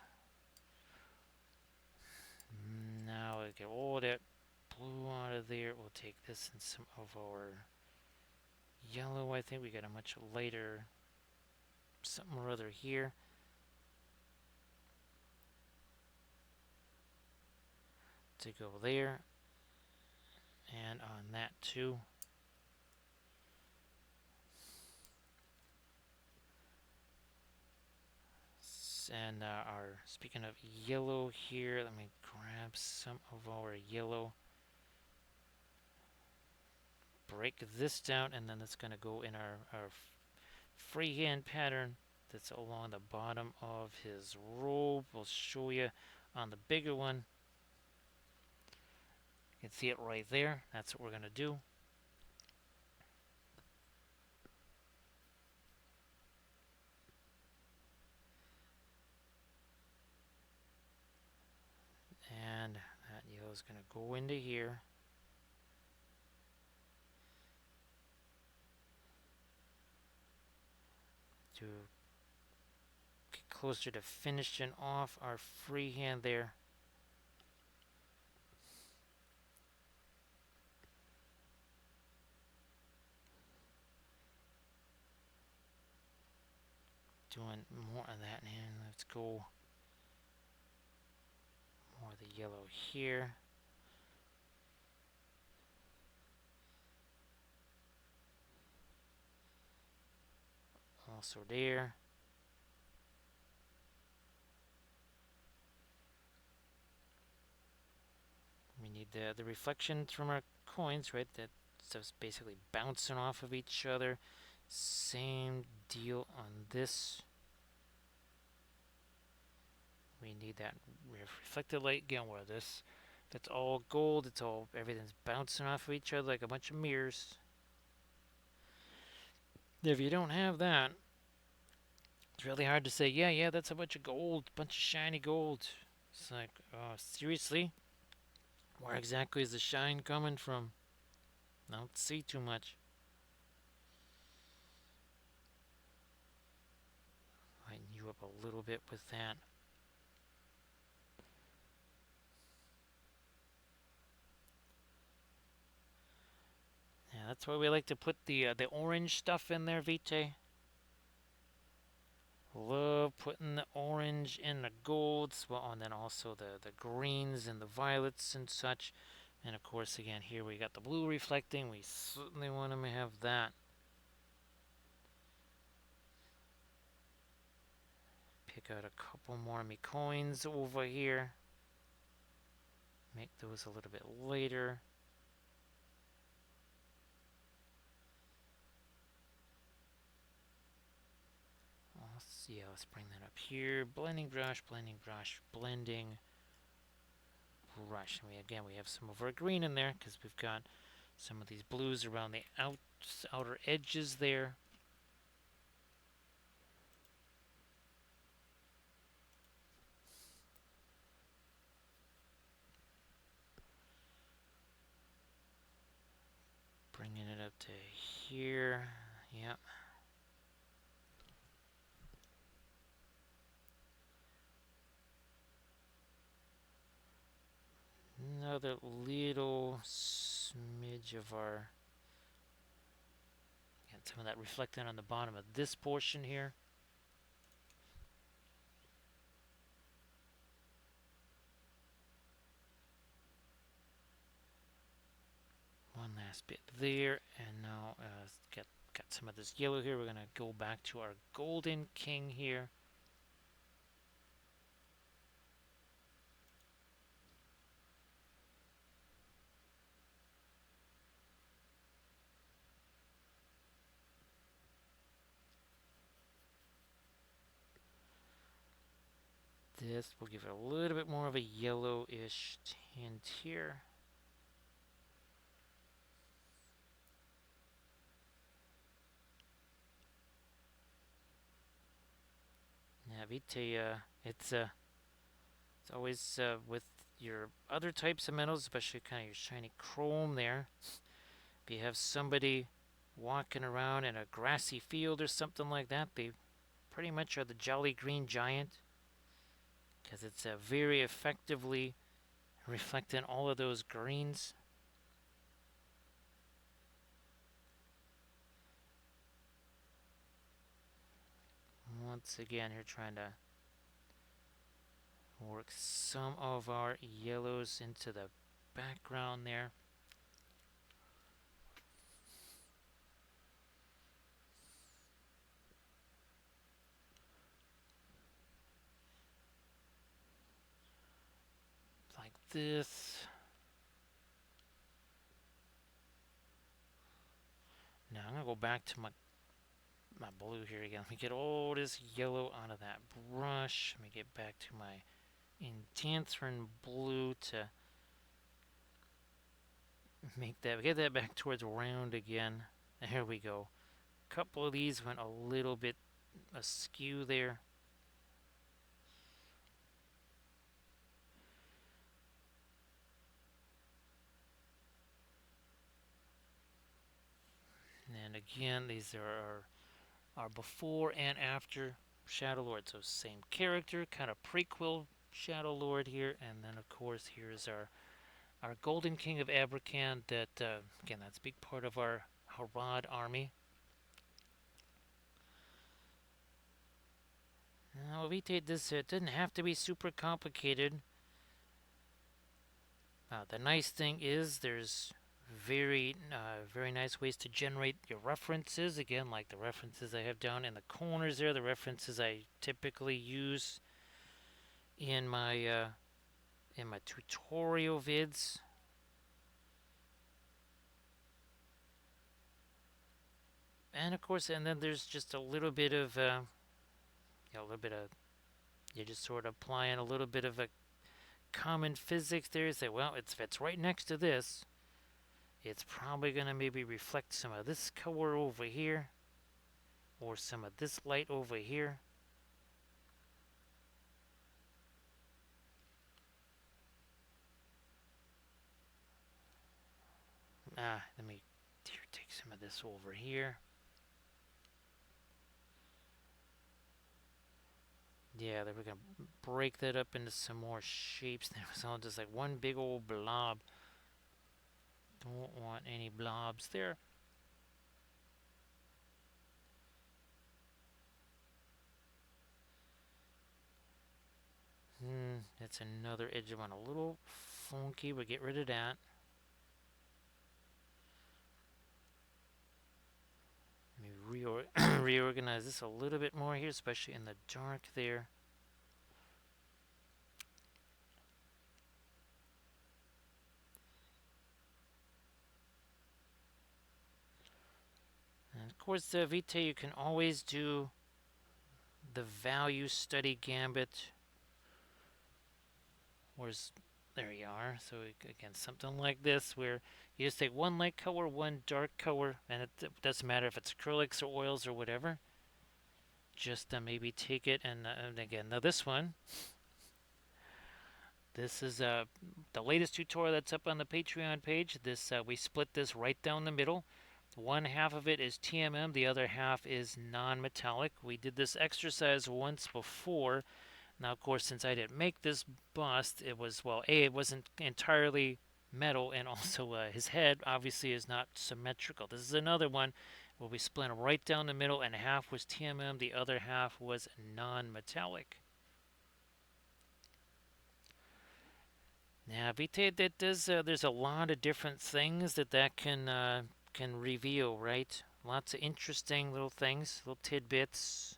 Now we get all that blue out of there. We'll take this and some of our yellow. I think we got a much lighter something or other here. To go there. And on that too. And speaking of yellow here, let me grab some of our yellow. Break this down, and then it's going to go in our freehand pattern that's along the bottom of his robe. We'll show you on the bigger one. You can see it right there. That's what we're going to do. And that yellow is going to go into here. To closer to finishing off our freehand there. Doing more of that, and let's go more of the yellow here. Also there. We need the reflections from our coins, right? That stuff's basically bouncing off of each other. Same deal on this. We need that reflected light again. Where this, that's all gold. It's all everything's bouncing off of each other like a bunch of mirrors. If you don't have that, it's really hard to say. Yeah, yeah, that's a bunch of gold, bunch of shiny gold. It's like, oh, seriously? Where exactly is the shine coming from? I don't see too much. Lighten you up a little bit with that. Yeah, that's why we like to put the orange stuff in there, Vite. Love putting the orange and the golds, well, and then also the greens and the violets and such. And of course, again, here we got the blue reflecting. We certainly want to have that. Pick out a couple more me coins over here. Make those a little bit later. Yeah, let's bring that up here. Blending brush, blending brush. And we have some of our green in there because we've got some of these blues around the outer edges there. Bringing it up to here. Yep. Another little smidge of our. Get some of that reflecting on the bottom of this portion here. One last bit there, and now got some of this yellow here. We're gonna go back to our golden king here. This will give it a little bit more of a yellowish tint here. Yeah, Vite, it's always with your other types of metals, especially kind of your shiny chrome there. If you have somebody walking around in a grassy field or something like that, they pretty much are the jolly green giant because it's very effectively reflecting all of those greens. Once again, here trying to work some of our yellows into the background there. Like this. Now I'm going to go back to my blue here again. Let me get all this yellow out of that brush. Let me get back to my intense blue to get that back towards round again. There we go. A couple of these went a little bit askew there. And again, these are our before and after Shadow Lord. So same character, kind of prequel Shadow Lord here, and then of course here's our Golden King of Abrakan. That again, that's a big part of our Harad army. Now, Vite, this didn't have to be super complicated. The nice thing is there's very nice ways to generate your references. Again, like the references I have down in the corners there, the references I typically use in my tutorial vids. And of course, and then there's just a little bit of, a little bit of, you're just sort of applying a little bit of a common physics there. You say, well, if it's right next to this, it's probably going to maybe reflect some of this color over here, or some of this light over here. Let me take some of this over here. Yeah, then we're going to break that up into some more shapes. There was all just like one big old blob. Don't want any blobs there. That's another edge one, a little funky. We'll get rid of that. Let me reorganize this a little bit more here, especially in the dark there. And of course, Vite, you can always do the value study gambit. Where's there you are. So again, something like this where you just take one light color, one dark color, and it doesn't matter if it's acrylics or oils or whatever. Just maybe take it and again, now this one, this is the latest tutorial that's up on the Patreon page. This we split this right down the middle. One half of it is TMM, the other half is non-metallic. We did this exercise once before. Now, of course, since I didn't make this bust, it was, well, it wasn't entirely metal, and also his head obviously is not symmetrical. This is another one where we split it right down the middle, and half was TMM, the other half was non-metallic. Now, Vite, that does, there's a lot of different things that can reveal, right? Lots of interesting little things, little tidbits.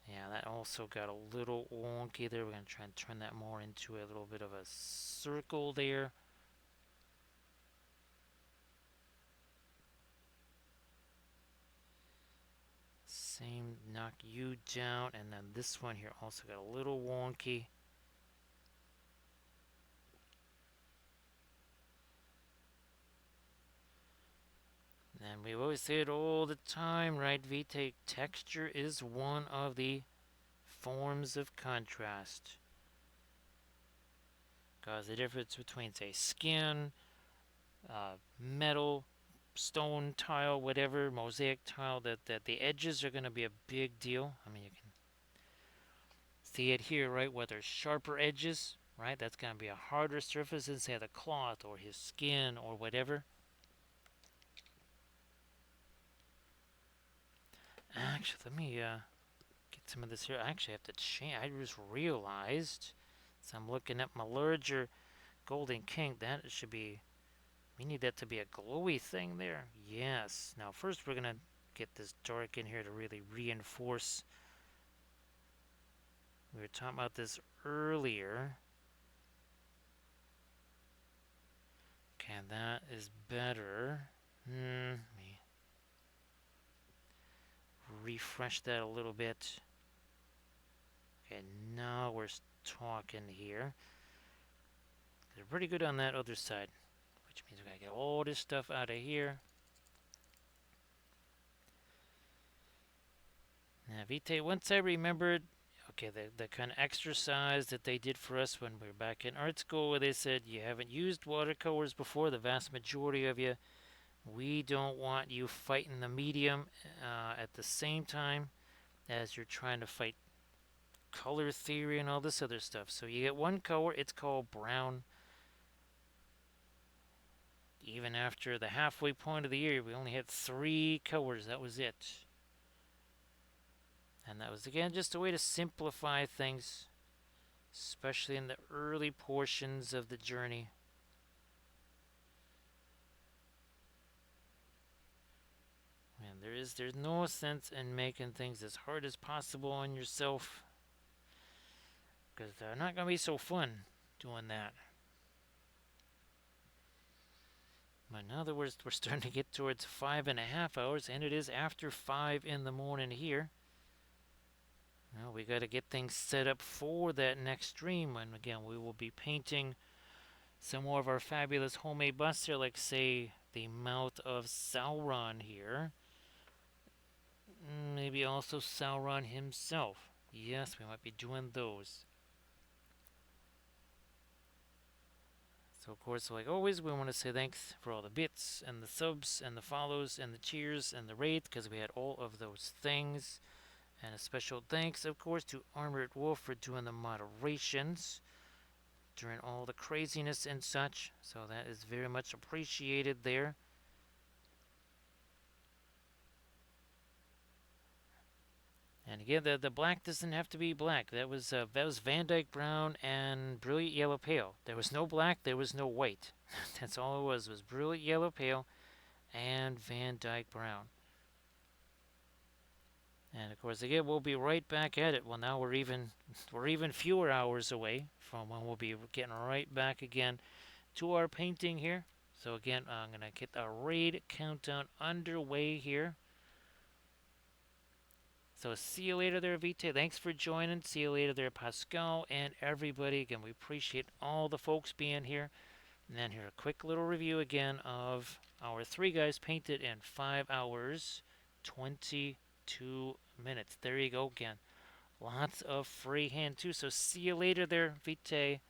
Yeah, that also got a little wonky there. We're going to try and turn that more into a little bit of a circle there. Same, knock you down, and then this one here also got a little wonky. And we always say it all the time, right, Vite? Texture is one of the forms of contrast. Because the difference between, say, skin, metal, stone tile, whatever, mosaic tile, that the edges are going to be a big deal. I mean, you can see it here, right, where there's sharper edges, right? That's going to be a harder surface than, say, the cloth or his skin or whatever. Actually, let me get some of this here. I actually have to change. I just realized, so I'm looking at my larger Golden King, that should be, we need that to be a glowy thing there. Yes. Now, first we're going to get this dark in here to really reinforce. We were talking about this earlier. Okay, that is better. Let me refresh that a little bit. Okay, now we're talking here. They're pretty good on that other side, which means we gotta get all this stuff out of here. Now, Vite, once I remembered, okay, the kind of exercise that they did for us when we were back in art school, where they said you haven't used watercolors before, the vast majority of you, We don't want you fighting the medium at the same time as you're trying to fight color theory and all this other stuff. So you get one color, it's called brown. Even after the halfway point of the year, we only had 3 colors. That was it. And that was, again, just a way to simplify things, especially in the early portions of the journey. And there's no sense in making things as hard as possible on yourself, because they're not going to be so fun doing that. But now that we're starting to get towards 5.5 hours, and it is after 5 in the morning here, well, we got to get things set up for that next stream. And again, we will be painting some more of our fabulous homemade busts here, like, say, the mouth of Sauron here. Maybe also Sauron himself. Yes, we might be doing those. So, of course, like always, we want to say thanks for all the bits and the subs and the follows and the cheers and the raids, because we had all of those things. And a special thanks, of course, to Armored Wolf for doing the moderations during all the craziness and such. So that is very much appreciated there. And again, the black doesn't have to be black. That was Van Dyke Brown and Brilliant Yellow Pale. There was no black, there was no white. That's all it was Brilliant Yellow Pale and Van Dyke Brown. And of course, again, we'll be right back at it. Well, now we're even fewer hours away from when we'll be getting right back again to our painting here. So again, I'm gonna get a raid countdown underway here. So see you later there, Vite. Thanks for joining. See you later there, Pascal and everybody. Again, we appreciate all the folks being here. And then here, a quick little review again of our 3 guys painted in 5 hours, 22 minutes. There you go again. Lots of freehand too. So see you later there, Vite.